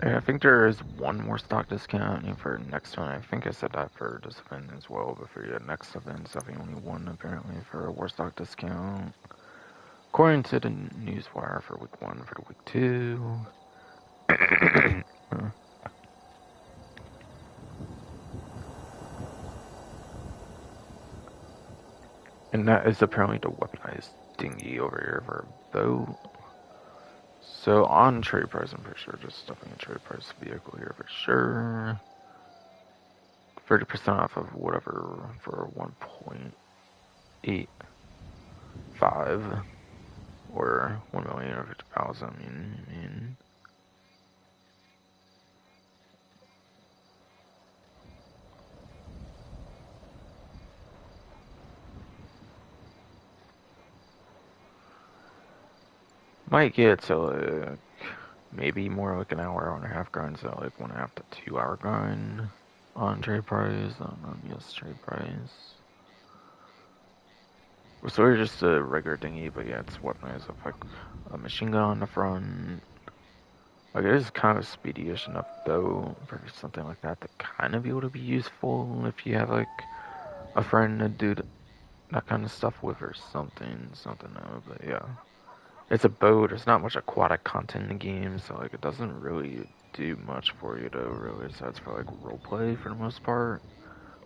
I think there is one more stock discount for next one. I think I said that for this event as well, but for your next event, it's definitely only one apparently for a war stock discount. According to the newswire for week 1, for the week 2. And that is apparently the weaponized dinghy over here for a boat. So on trade price, I'm pretty sure just stuffing a trade price vehicle here for sure. 30% off of whatever for 1.85 or 1,050,000. I mean. Might get to like maybe more like an hour and a half grind, so like 1.5 to 2 hour grind on trade price, on US trade price. So we're just a regular dinghy, but yeah, it's weaponized with like a machine gun on the front. Like it is kind of speedy-ish enough though for something like that to kind of be able to be useful if you have like a friend to do that kind of stuff with or something though, but yeah. It's a boat, there's not much aquatic content in the game, so like it doesn't really do much for you though, really, besides for like roleplay for the most part.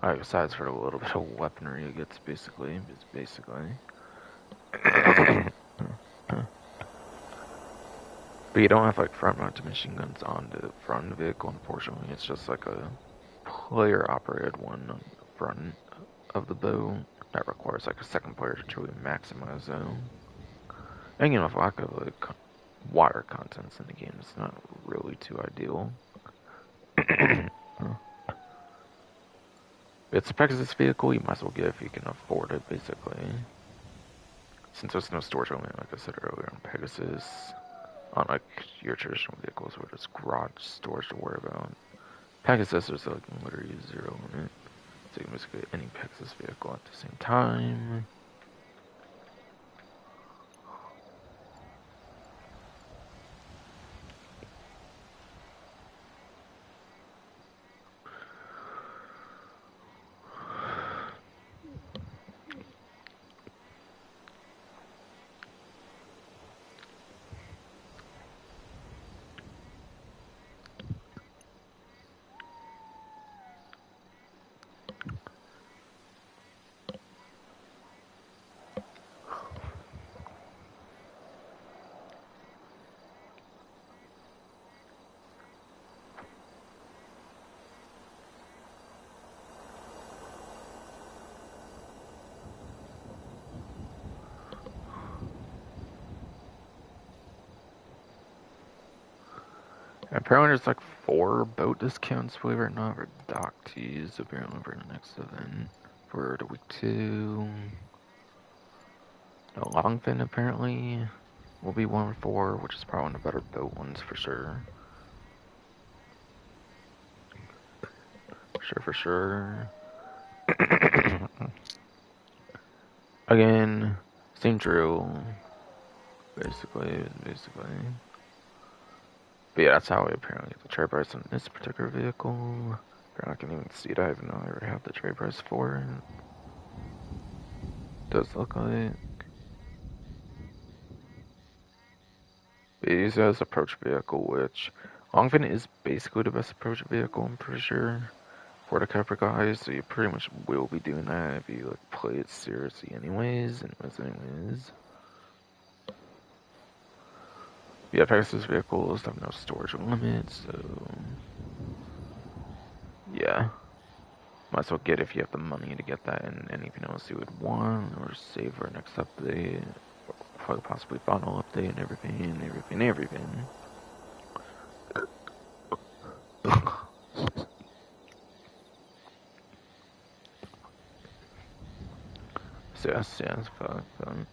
Like besides for a little bit of weaponry it gets basically. But you don't have like front mounted machine guns on the front of the vehicle, unfortunately. It's just like a player operated one on the front of the boat that requires like a second player to truly maximize though. And you know, for lack of like water contents in the game, it's not really too ideal. It's a Pegasus vehicle, you might as well get it if you can afford it, basically. Since there's no storage limit, like I said earlier, on Pegasus, unlike your traditional vehicles where there's garage storage to worry about. Pegasus is like literally 0 limit, so you can basically get any Pegasus vehicle at the same time. Apparently there's like 4 boat discounts, believe it or not, for dock tees, apparently for the next event, for the week 2. The Longfin apparently will be 1 for, which is probably one of the better boat ones for sure. For sure. Again, same drill, basically. But yeah, that's how I apparently get the trade price on this particular vehicle. I can even see it, I even know I already have the trade price for it. Does look like. But it uses approach vehicle, which Longfin is basically the best approach vehicle, I'm pretty sure, for the Capra guys, so you pretty much will be doing that if you like play it seriously anyways. Yeah, Pegasus vehicles have no storage limits, so yeah. Might as well get if you have the money to get that and anything else you would want, or save for next update, or for the possibly final update and everything. So yes, fun.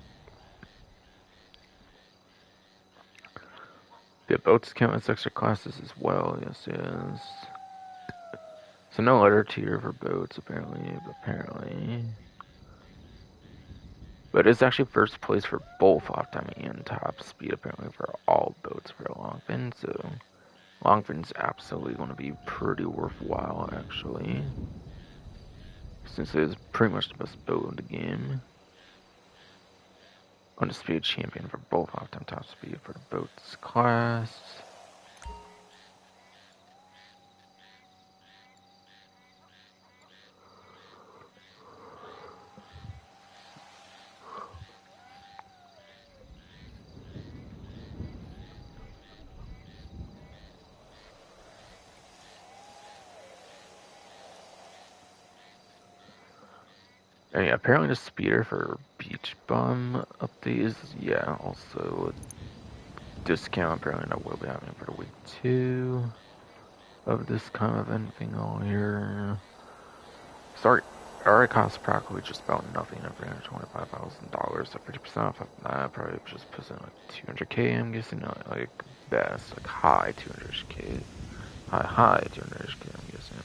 The boats count as extra classes as well, yes. So no letter tier for boats, apparently. But it's actually first place for both off time and top speed, apparently, for all boats for a long fin, so Longfin's absolutely going to be pretty worthwhile, actually, since it is pretty much the best boat in the game. Undisputed champion for both lifetime top speed for the boats class. And yeah, apparently the speeder for Beach Bum update is, yeah, also a discount. Apparently that will be happening for the week 2 of this kind of event thing all here. Sorry, already costs practically just about nothing at $325,000, so 50% off of that probably just puts in like 200k, I'm guessing, like best, like high 200k, high 200k, I'm guessing,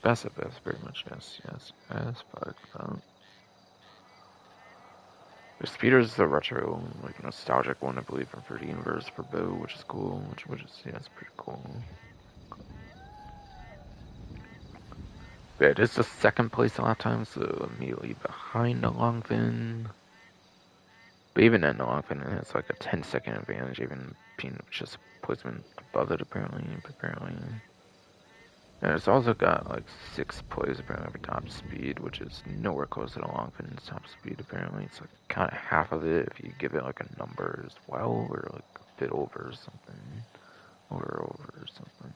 best at best, pretty much, yes, but, the speeder is a retro, like nostalgic one, I believe, from 3D Universe for Bo, which is cool, which is, yeah, it's pretty cool. But it is the second place a lot of times, so immediately behind the Longfin. But even then, the Longfin has like a 10-second advantage, even being just placement above it, apparently. And it's also got like 6 plays apparently for top speed, which is nowhere close to the Longfin's top speed, apparently. It's like kind of half of it if you give it like a number as well, or like a bit over or something. Or over or something.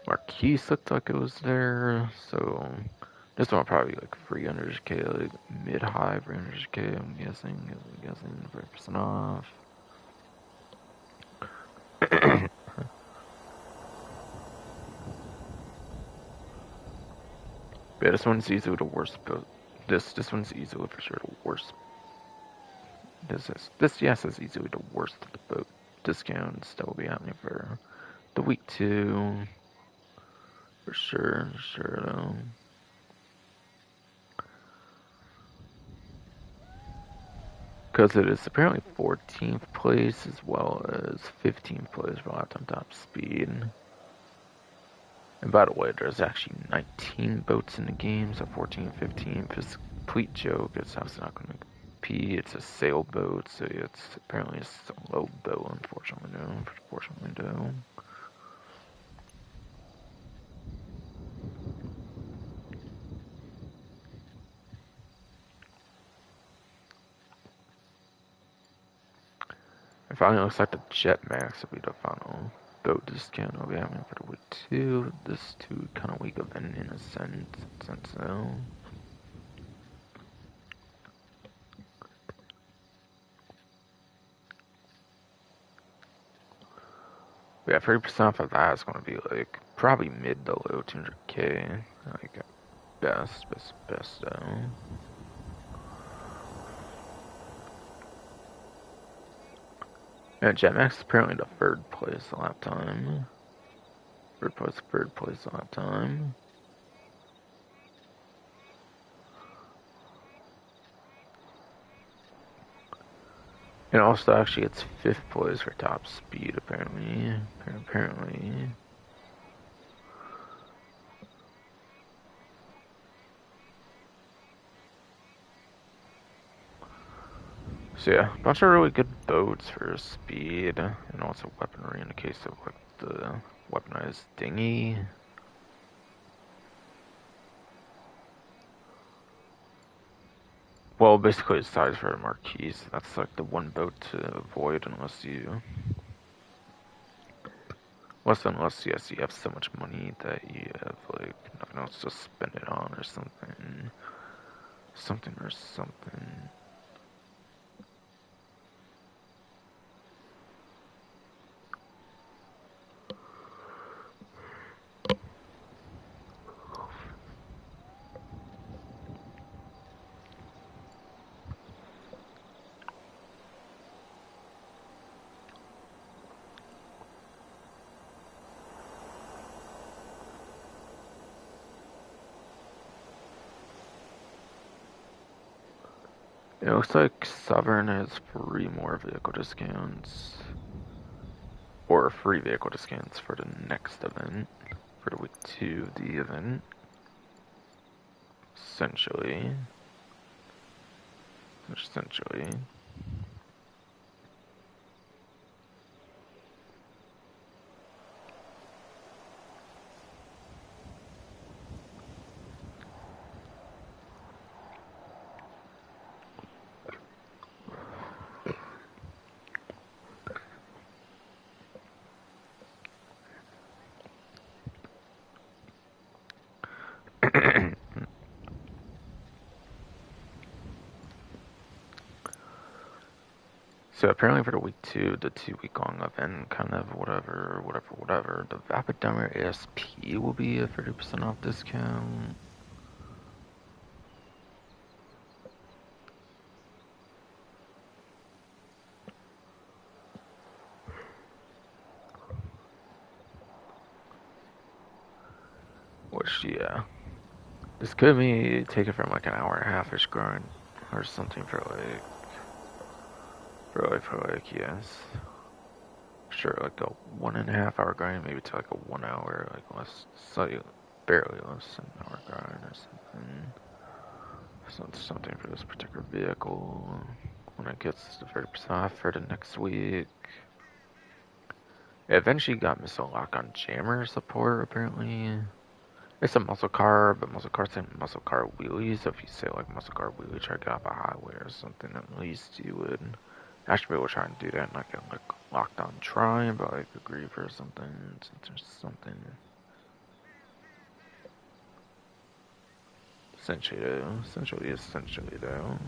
Marquise looked like it was there, so this one will probably be like 300k, like mid-high 300k, I'm guessing 30% off. Yeah, this one's easily the worst, but this one's easily for sure the worst. This is easily the worst of the boat discounts that will be happening for the week 2. For sure though. Because it is apparently 14th place as well as 15th place for lifetime top speed. And by the way, there's actually 19 boats in the game, so 14 and 15th is a complete joke. It's obviously not going to compete. It's a sailboat, so it's apparently a low boat, unfortunately, no. And finally, it looks like the Jet Max will be the final boat discount I'll be having for the week 2. This 2 kind of week event in a sense so. Yeah, 30% off of that is going to be like probably mid to low 200k. Like best though. Yeah, Jetmax is apparently the third place a lap time. Third place a lap time. And also, actually, it's 5th place for top speed, apparently. So yeah, a bunch of really good boats for speed, and also weaponry in the case of like the weaponized dinghy. Well, basically it's size for the Marquise. That's like the one boat to avoid unless you yes, you have so much money that you have like nothing else to spend it on or something. Something. It looks like Sovereign has 3 more vehicle discounts. Or free vehicle discounts for the next event. For the week 2 of the event. Essentially. So apparently for the week 2, the 2-week-long event, kind of whatever, the Vapid ASP will be a 30% off discount. Which, yeah. This could be taken from like an hour and a half-ish grind or something for yes. Sure, like a 1.5 hour grind, maybe to like a 1 hour, like less, slightly, barely less than an hour grind or something. Something for this particular vehicle when it gets to 30% off for the next week. It eventually got missile lock on jammer support, apparently. It's a muscle car, but muscle cars ain't muscle car wheelies. So if you say like muscle car wheelie, try to get off a highway or something, at least you would actually be able to try and do that and not get like locked on trying, but like agree for something. Essentially though.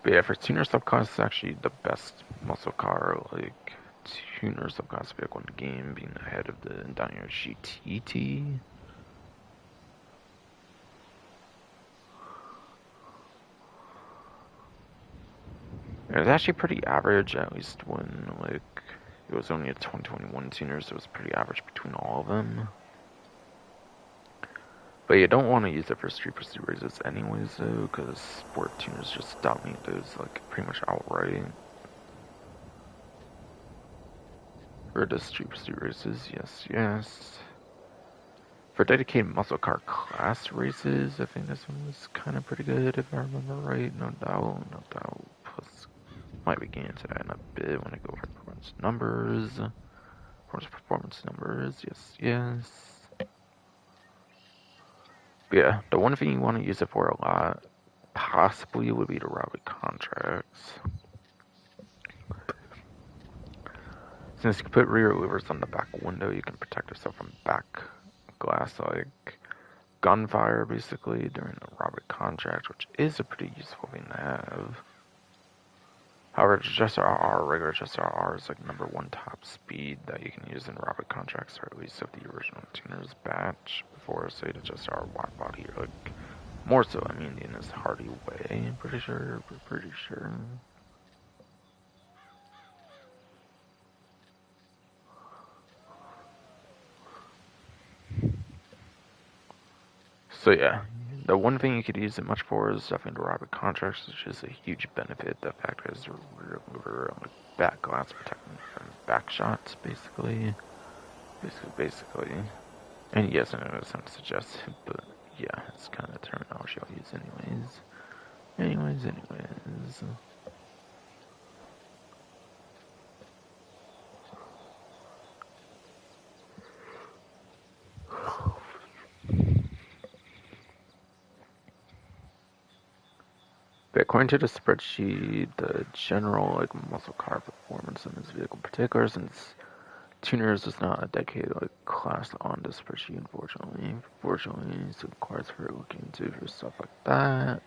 But yeah, for tuner subclass, it's actually the best muscle car, like, tuner subclass vehicle in the game, being ahead of the Dino GTT. It was actually pretty average, at least when, like, it was only a 2021 tuner, so it was pretty average between all of them. But you don't want to use it for street pursuit races anyways, though, because sport tuners just dominate those, like, pretty much outright. For the street pursuit races, yes. For dedicated muscle car class races, I think this one was kind of pretty good, if I remember right. No doubt. Plus, might be getting into that in a bit when I go over performance numbers. Yes. But yeah, the one thing you want to use it for a lot, possibly, would be the rally contracts. Since you can put rear louvers on the back window, you can protect yourself from back glass, like gunfire, basically, during a robbery contract, which is a pretty useful thing to have. However, Gesture RR, regular Gesture RR is like #1 top speed that you can use in robbery contracts, or at least of the original tuner's batch, before, say, the Gesture R wide body, or like, more so, I mean, in this hardy way, I'm pretty sure. So yeah, the one thing you could use it much for is definitely the robbery contracts, which is a huge benefit. The fact is, we're like back glass protecting from back shots, basically. And yes, I know it sounds suggestive, but yeah, it's kind of the terminology I'll use anyways. But according to the spreadsheet, the general like muscle car performance in this vehicle in particular, since tuners is not a dedicated like class on the spreadsheet, unfortunately, so it requires for looking into for stuff like that.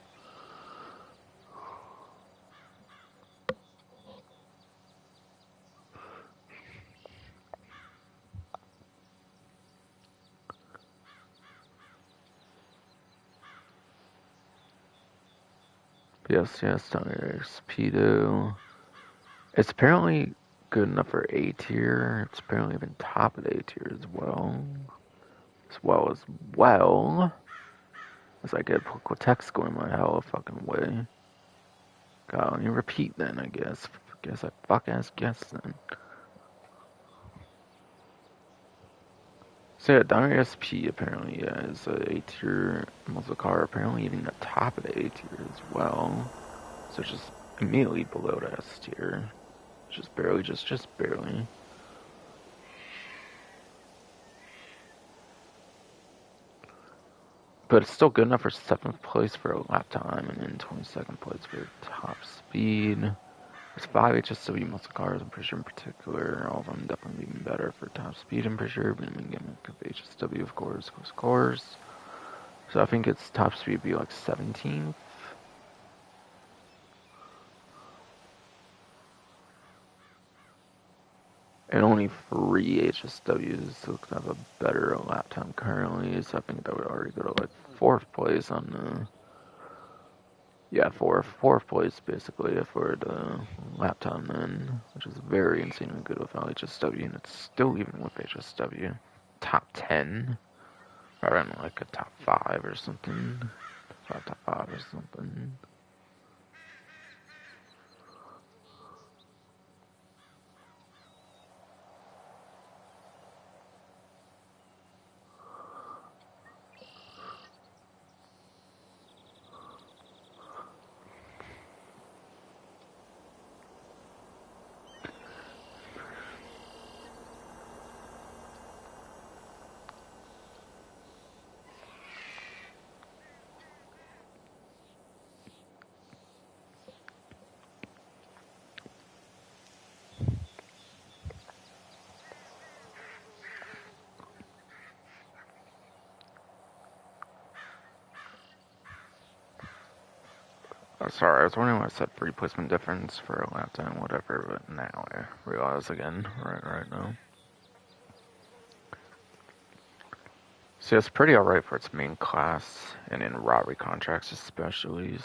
Yes, Dr. Speedo. It's apparently good enough for A tier. It's apparently even top of the A tier as well. As I get political text going my hell fucking way. God, let me repeat then, I guess. I fuck ass guess then. So yeah, Diner SP apparently is a A tier muscle car, apparently even the top of the A tier as well. So just immediately below the S tier. Just barely, just barely. But it's still good enough for 7th place for a lap time, and then 22nd place for top speed. There's 5 HSW muscle cars, I'm pretty sure in particular. All of them definitely even better for top speed, I'm pretty sure. But then again, HSW, of course. So I think its top speed would be like 17th. And only 3 HSWs look to have a better lap time currently, so I think that would already go to like 4th place on the... Yeah, fourth place basically for the lap time then, which is very insanely good without HSW, and it's still even with HSW. Top 10, rather than like a top 5 or something. Top 5 or something. Oh, sorry, I was wondering why I said 3 placement difference for a lap time, whatever, but now I realize again, right now. So it's pretty alright for its main class, and in robbery contracts especially.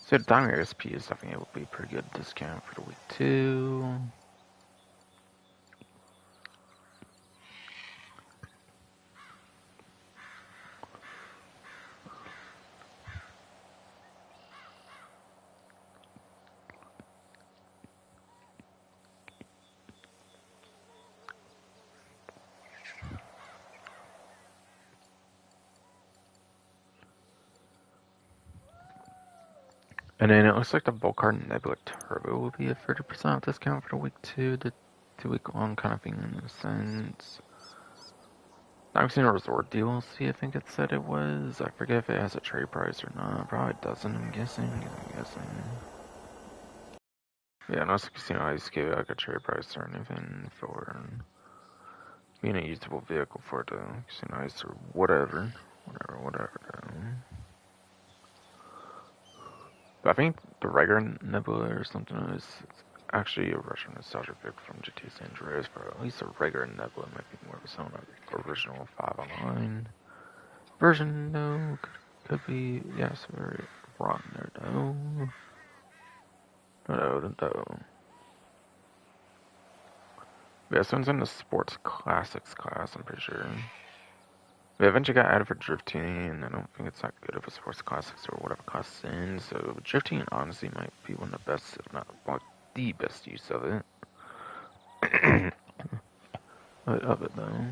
So Dynamite SP is definitely able to be a pretty good discount for the week 2. And then it looks like the Volcar Nebula Turbo will be a 30% discount for the week 2, the 2-week long kind of thing in a sense. I've seen a resort DLC, I think it said it was. I forget if it has a trade price or not. Probably doesn't, I'm guessing. Yeah, no casino I used to give like a trade price or anything for being a usable vehicle for the casino ice or whatever. But I think the regular Nebula or something is actually a Russian nostalgia vehicle from GTA San Andreas, but at least a regular Nebula might be more of its own original 5 online version, though. Could be, yes, very wrong there, though. No. Yeah, this one's in the Sports Classics class, I'm pretty sure. They eventually got added for drifting, and I don't think it's that good of a Sports Classics or whatever class it's in, so drifting honestly might be one of the best, if not like, the best use of it. Of it, though.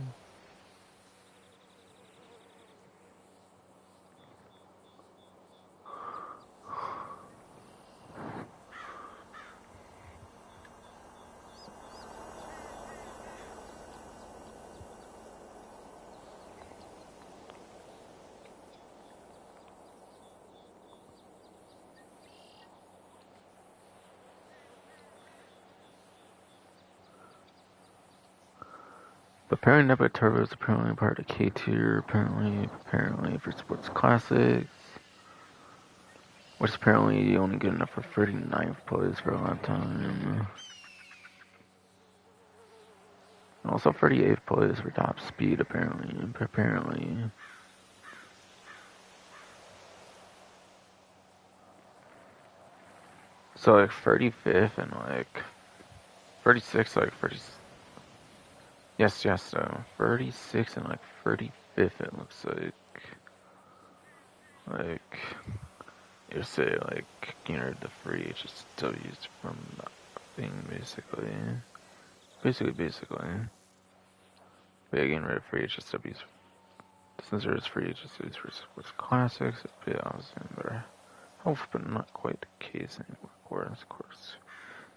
But apparently Nebula Turbo is apparently part of the K tier, apparently for Sports Classics. Which is apparently only good enough for 39th place for a long time. And also 38th place for top speed, apparently. So like 35th and like 36, like 30. Yes, so 36 and like 35th, it looks like. Like, you say, like, the free HSWs from that thing, basically. Basically. But yeah, getting rid of free HSWs. Since there is free HSWs for sports classics, it'd be awesome, but hopefully, but not quite the case anymore, of course.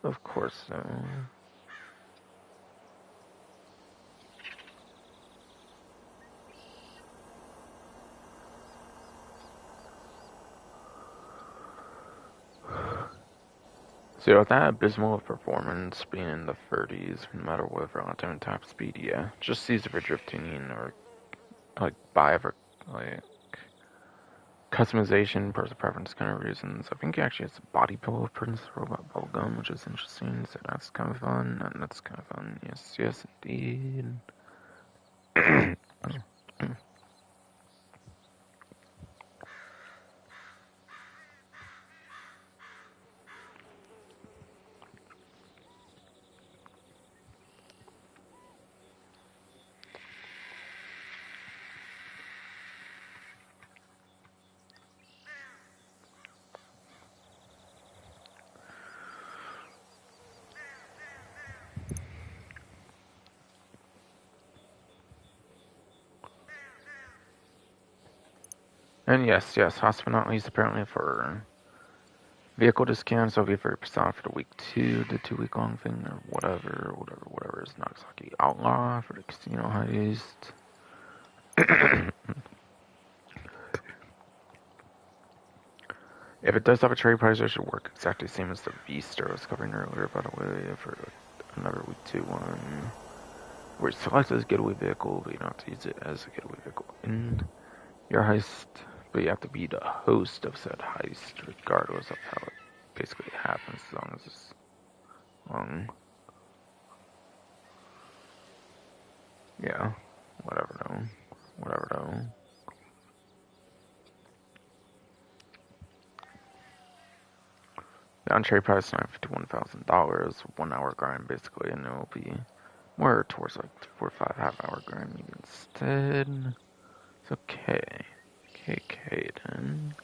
Of course, so. So with that abysmal performance being in the 30s, no matter what relative and top speed, yeah, just use it for drifting or like buy for like customization, personal preference kind of reasons. I think he actually has a body pillow Prince Robot Bubblegum, which is interesting, so that's kind of fun, and that's kind of fun, yes, indeed. And yes, last but not least, apparently for vehicle discounts, I'll give 30% off for the week 2, the 2-week long thing, or whatever is Nagasaki Outlaw for the casino heist. If it does have a trade price, it should work exactly the same as the Beast I was covering earlier, by the way, for another week 2 one. Where it selects as a getaway vehicle, but you don't have to use it as a getaway vehicle in your heist, but you have to be the host of said heist, regardless of how it basically happens, as long as it's yeah, whatever though. The on-trade price is $951,000, 1 hour grind basically, and it will be more towards like 4 or 5 half-hour grind maybe instead. It's okay. KK then.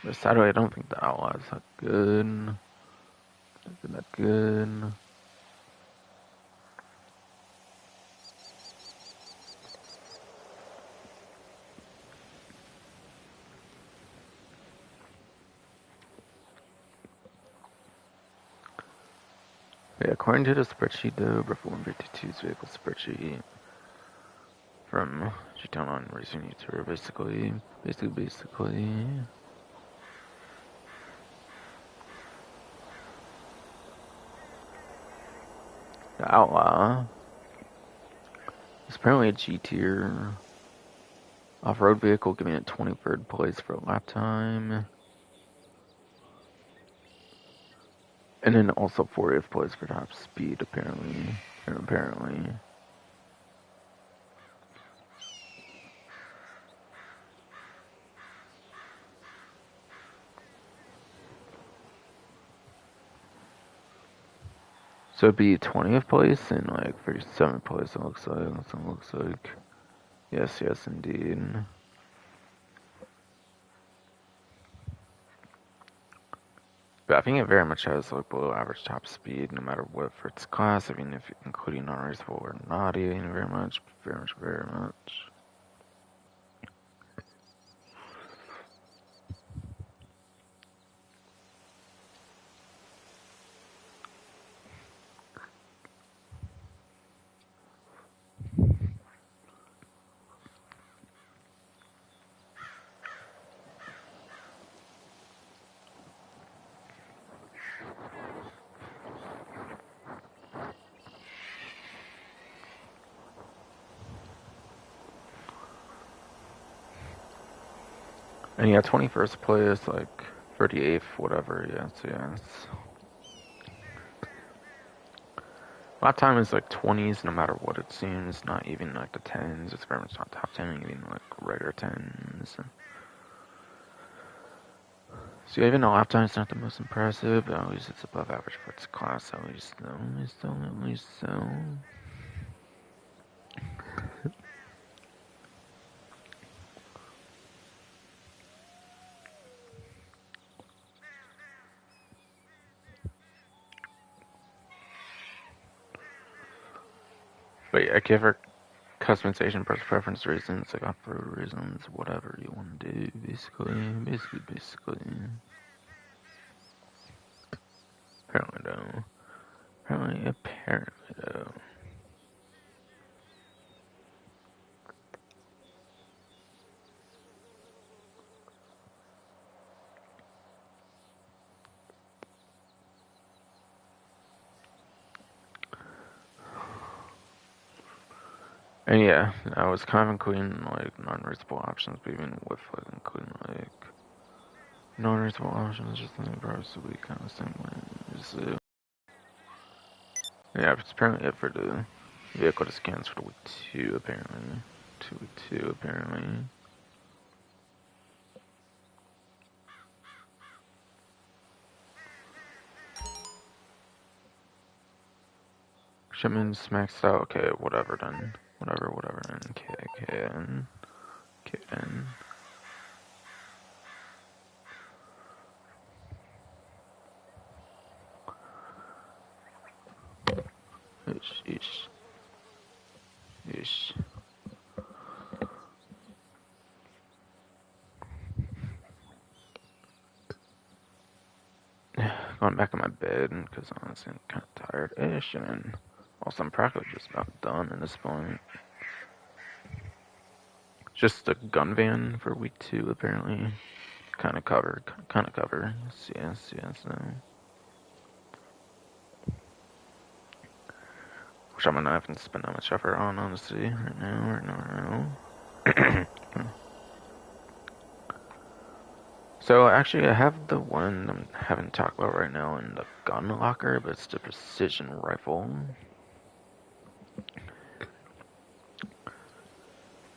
But sadly, I don't think the Outlaw is that good. Not that good. Yeah, according to the spreadsheet though, Reform 52's vehicle spreadsheet from G-Town on Racing YouTuber, basically. The Outlaw is apparently a G tier off-road vehicle, giving it 23rd place for a lap time. And then also 40th place for top speed, apparently. So it'd be 20th place and like 37th place, it looks like. Yes, indeed. But I think it very much has like below average top speed, no matter what for its class. I mean, if including non-raceable or not, even very much. And yeah, 21st place, like 38th, whatever. Yes. Lap time is like 20s no matter what it seems, not even like the 10s. It's very much not top 10, even like regular 10s. So even though lap time is not the most impressive, but at least it's above average for its class, at least at least so. But yeah, give her customization, preference reasons, like off-road reasons, whatever you want to do, basically. Apparently though. Apparently though. And yeah, I was kind of including like non-reachable options, but even with like including like non-reachable options, just in the price to be kind of similar. So yeah, it's apparently it for the vehicle to scans for the week 2 apparently. Week 2 apparently. Shipments maxed out. Okay, whatever then. Whatever then. Okay then. Ish. Going back in my bed because honestly I'm kind of tired-ish, and also I'm practically just about done at this point. Just a gun van for week 2 apparently. Kind of cover. Yes. Which I'm not having to spend that much effort on, honestly, right now. So actually, I have the one I'm having talked about right now in the gun locker, but it's the precision rifle.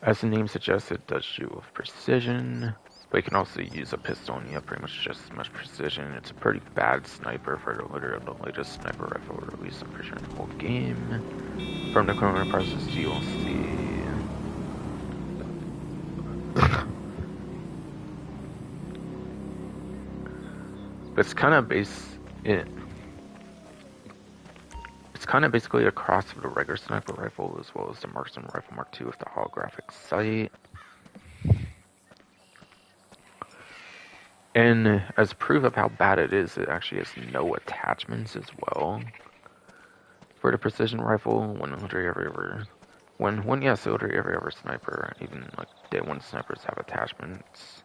As the name suggests, it does shoot with precision, but you can also use a pistol and you have pretty much just as much precision. It's a pretty bad sniper for literally the latest sniper rifle released, I'm pretty sure, in the whole game. From the current process, you will see. But it's kind of It's kind of basically a cross of the regular sniper rifle as well as the marksman rifle Mark II with the holographic sight. And as proof of how bad it is actually has no attachments as well. For the precision rifle, literally every other sniper, even like day 1 snipers have attachments.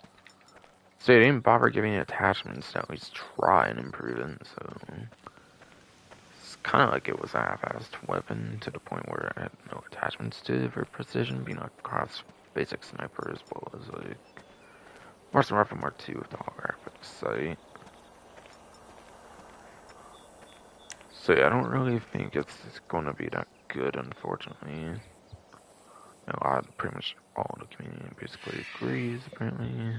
So they didn't bother giving attachments to at least try and improve it, so it's kind of like it was a half-assed weapon to the point where I had no attachments to it for precision, being a cross basic sniper as well as like Marksman Rifle Mark II with the holographic sight. So yeah, I don't really think it's going to be that good, unfortunately. Pretty much all the community basically agrees, apparently.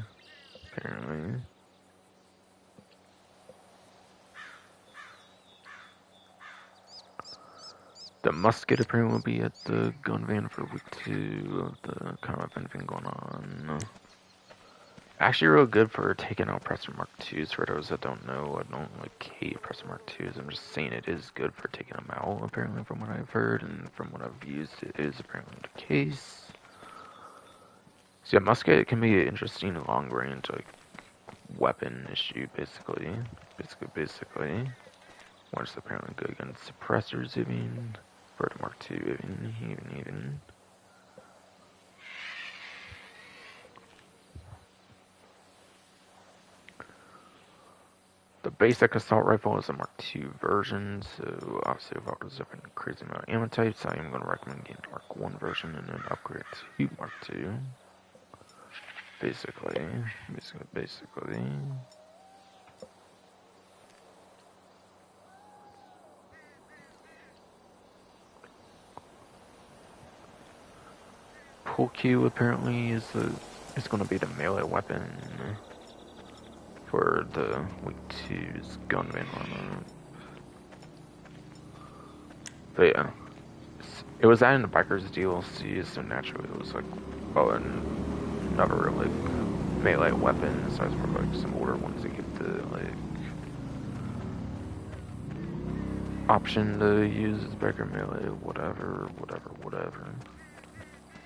The musket apparently will be at the gun van for week 2 of the kind of event thing going on. Actually real good for taking out Presser Mark IIs. For those that don't know, I don't like hate Presser Mark IIs. I'm just saying it is good for taking them out, apparently, from what I've heard, and from what I've used, it is apparently the case. So yeah, musket can be an interesting long range, like, weapon issue, basically. Which is apparently good against suppressors, even. For the Mark II, even. The basic assault rifle is a Mark II version, so obviously if I was up in crazy amount of ammo types, I am going to recommend getting the Mark 1 version and then upgrade to Mark II. Basically. pool queue apparently is going to be the melee weapon for the week 2's gunman armor. But yeah, it was added in the Bikers DLC, so naturally it was like, oh, another like melee weapon, so it's for like some older ones that get the like option to use as Biker melee, whatever.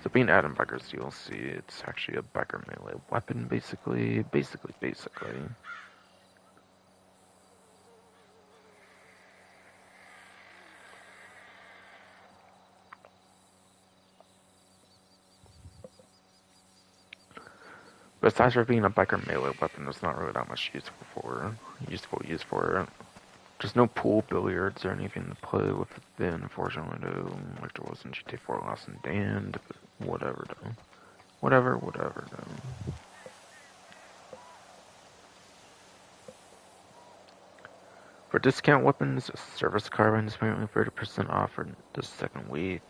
So being added in Bikers DLC, it's actually a Biker melee weapon, basically. But aside from being a Biker melee weapon, there's not really that much useful use for it. Just no pool billiards or anything to play with it then, unfortunately, though. Like there was in GTA 4 Lost and Damned, but whatever, though. Whatever, though. For discount weapons, service carbine is apparently 30% off for the second week.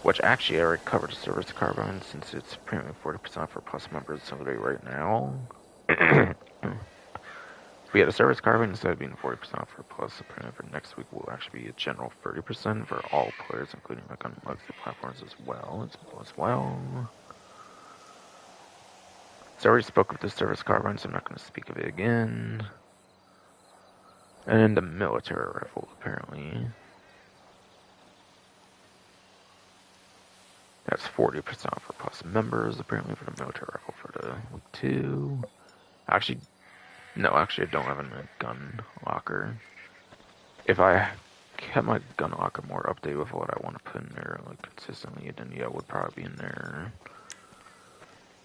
Which actually I already covered the service carbine since it's apparently 40% off for Plus members right now. But yeah, the service carbine, instead of being 40% off for Plus, apparently for next week will actually be a general 30% for all players, including like on legacy platforms as well. So I already spoke of the service carbine, so I'm not going to speak of it again. And then the military rifle, apparently. That's 40% off for Plus members, apparently, for the military rifle for the week 2. Actually, I don't have a gun locker. If I kept my gun locker more updated with what I want to put in there, like, consistently, then yeah, it would probably be in there.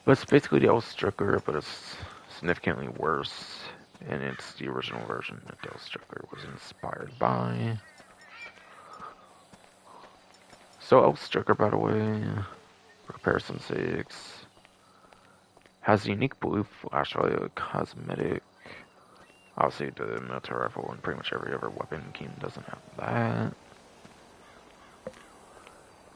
But it's basically the old Stricker, but it's significantly worse. And it's the original version that the old Stricker was inspired by. So old Stricker, by the way, for comparison's sakes, has a unique blue flashlight cosmetic. Obviously, the military rifle and pretty much every other weapon game doesn't have that.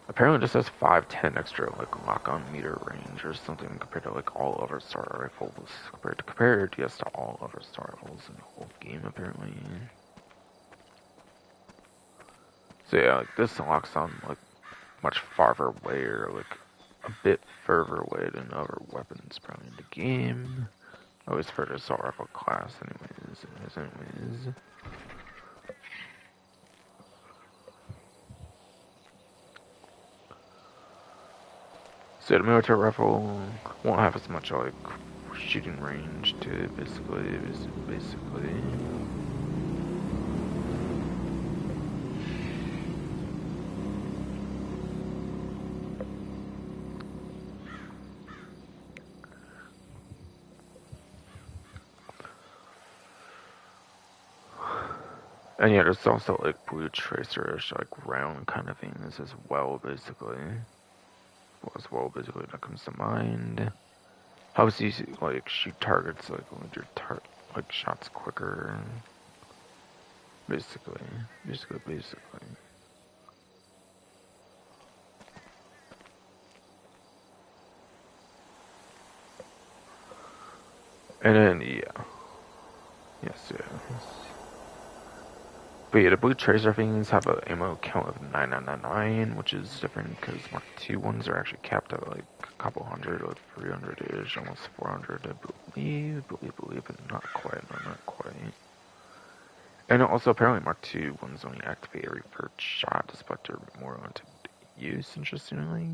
Apparently, this has 510 extra like lock-on meter range or something compared to like all other starter rifles. Compared to all other starter rifles in the whole game, apparently. So yeah, like this locks on like much farther away or like a bit further away than other weapons probably in the game. Always for the assault rifle class, anyways. So the military rifle won't have as much like shooting range to it, basically. And yeah, there's also like blue tracer-ish, like round kind of things as well, basically. That comes to mind. Helps you like shoot targets like with your like shots quicker. Basically. And then yeah. Yes. But yeah, the blue tracer things have an ammo count of 9999, which is different because Mark II ones are actually capped at like a couple hundred, like 300-ish, almost 400, I believe, but not quite. And also, apparently, Mark II ones only activate every first shot, despite their more limited use, interestingly.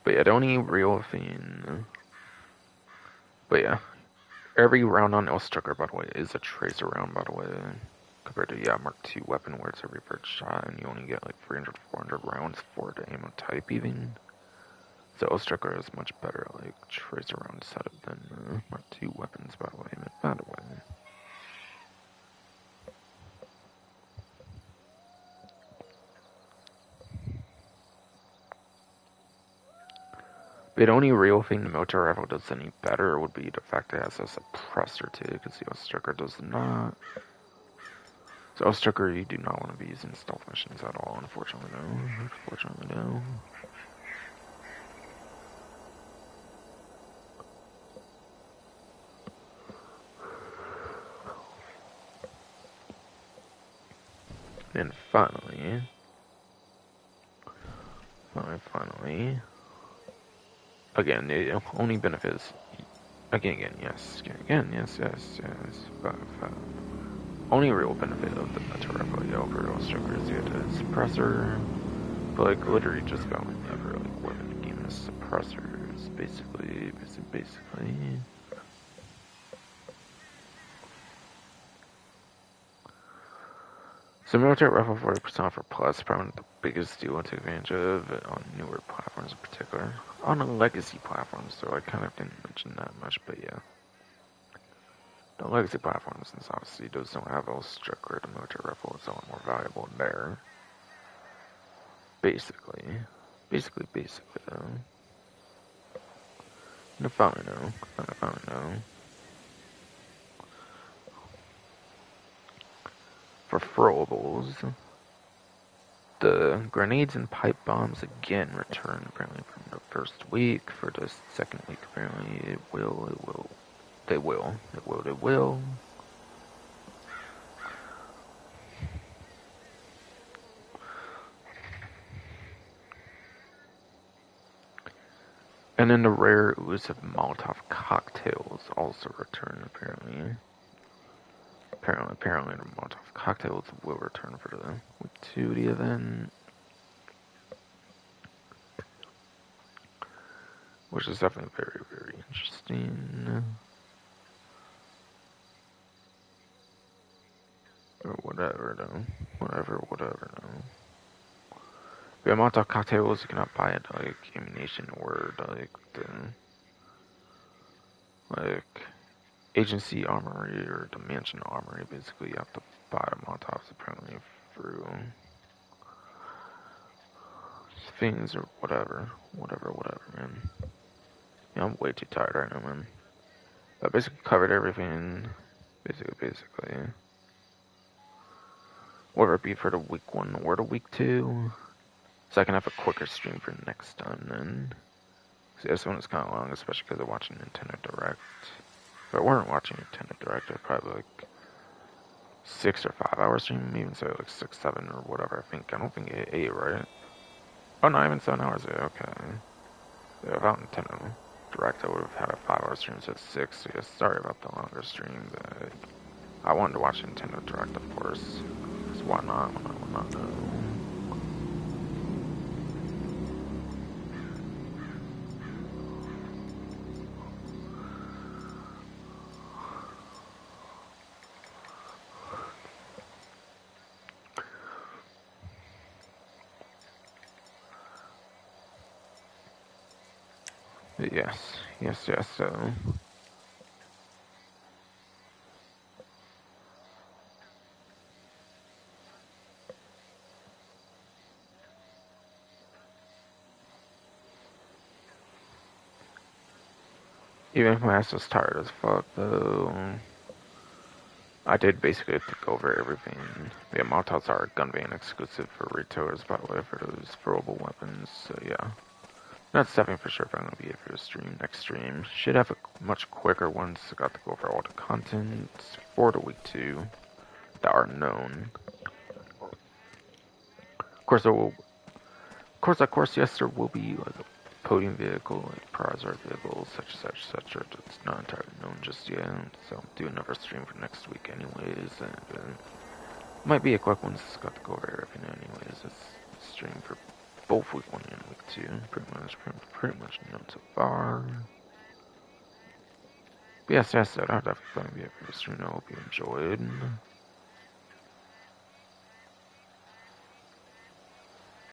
But yeah, the only real thing. But yeah, every round on L-Strucker, by the way, is a tracer round, by the way. Compared to, Mark II weapon, where it's every first shot, and you only get like 300, 400 rounds for the ammo type, even. So L-Strucker is much better, like, tracer round setup than Mark II weapons, by the way. The only real thing the military rifle does any better would be the fact that it has a suppressor too, because the Ostriker does not. So Ostriker, you do not want to be using stealth missions at all, unfortunately no. Unfortunately no. And finally, again, the only benefit is, again, yes, but only real benefit of the military rifle over Ostriker is the suppressor, but like literally just about every like weapon in the game has suppressors, basically. So military rifle 40% for plus, probably the biggest deal to take advantage of on newer platforms in particular. On the legacy platforms, so I kind of didn't mention that much, but yeah. The legacy platforms, since obviously those don't have a strict the military rifle, it's a lot more valuable there. Basically though. And I finally know. For throwables, the grenades and pipe bombs again return apparently from the first week. For the second week, apparently they will. And then the rare elusive Molotov cocktails also return apparently. Apparently the Molotov cocktails will return for the week 2 of the event. Which is definitely very, very interesting. Or whatever though. Whatever though. The Molotov cocktails you cannot buy it like ammunition or like the like agency armory or the mansion armory. Basically you have to buy the Molotovs apparently through things or whatever, man. Yeah, I'm way too tired right now, man. I basically covered everything. Basically. Whether it be for the week 1 or the week 2. So I can have a quicker stream for next time then. See, this one is kind of long, especially because I'm watching Nintendo Direct. If I weren't watching Nintendo Direct, I'd probably like 6 or 5 hour stream, even say like 6, 7 or whatever. I don't think 8, right? Oh, not even 7 hours. Yeah, okay. Yeah, without Nintendo Direct, I would have had a 5-hour stream instead of 6. So yeah, sorry about the longer stream, but I wanted to watch Nintendo Direct, of course. So why not? Why not? No. Yes, so. Even if my ass was tired as fuck, though, I did basically take over everything. Yeah, Molotovs are a gun van exclusive for retailers, by the way, for those throwable weapons, so yeah. Not stepping for sure if I'm going to be here for the stream. Next stream should have a much quicker one, so I got to go over all the content for the week 2 that are known. Of course, yes, there will be like a podium vehicle, like prize art vehicles, such. It's not entirely known just yet, so I'll do another stream for next week anyways, and might be a quick one, just got to go over everything anyways. It's stream for both week 1 and week 2, pretty much known so far. But yes, I'll definitely be able to stream. I hope you enjoyed.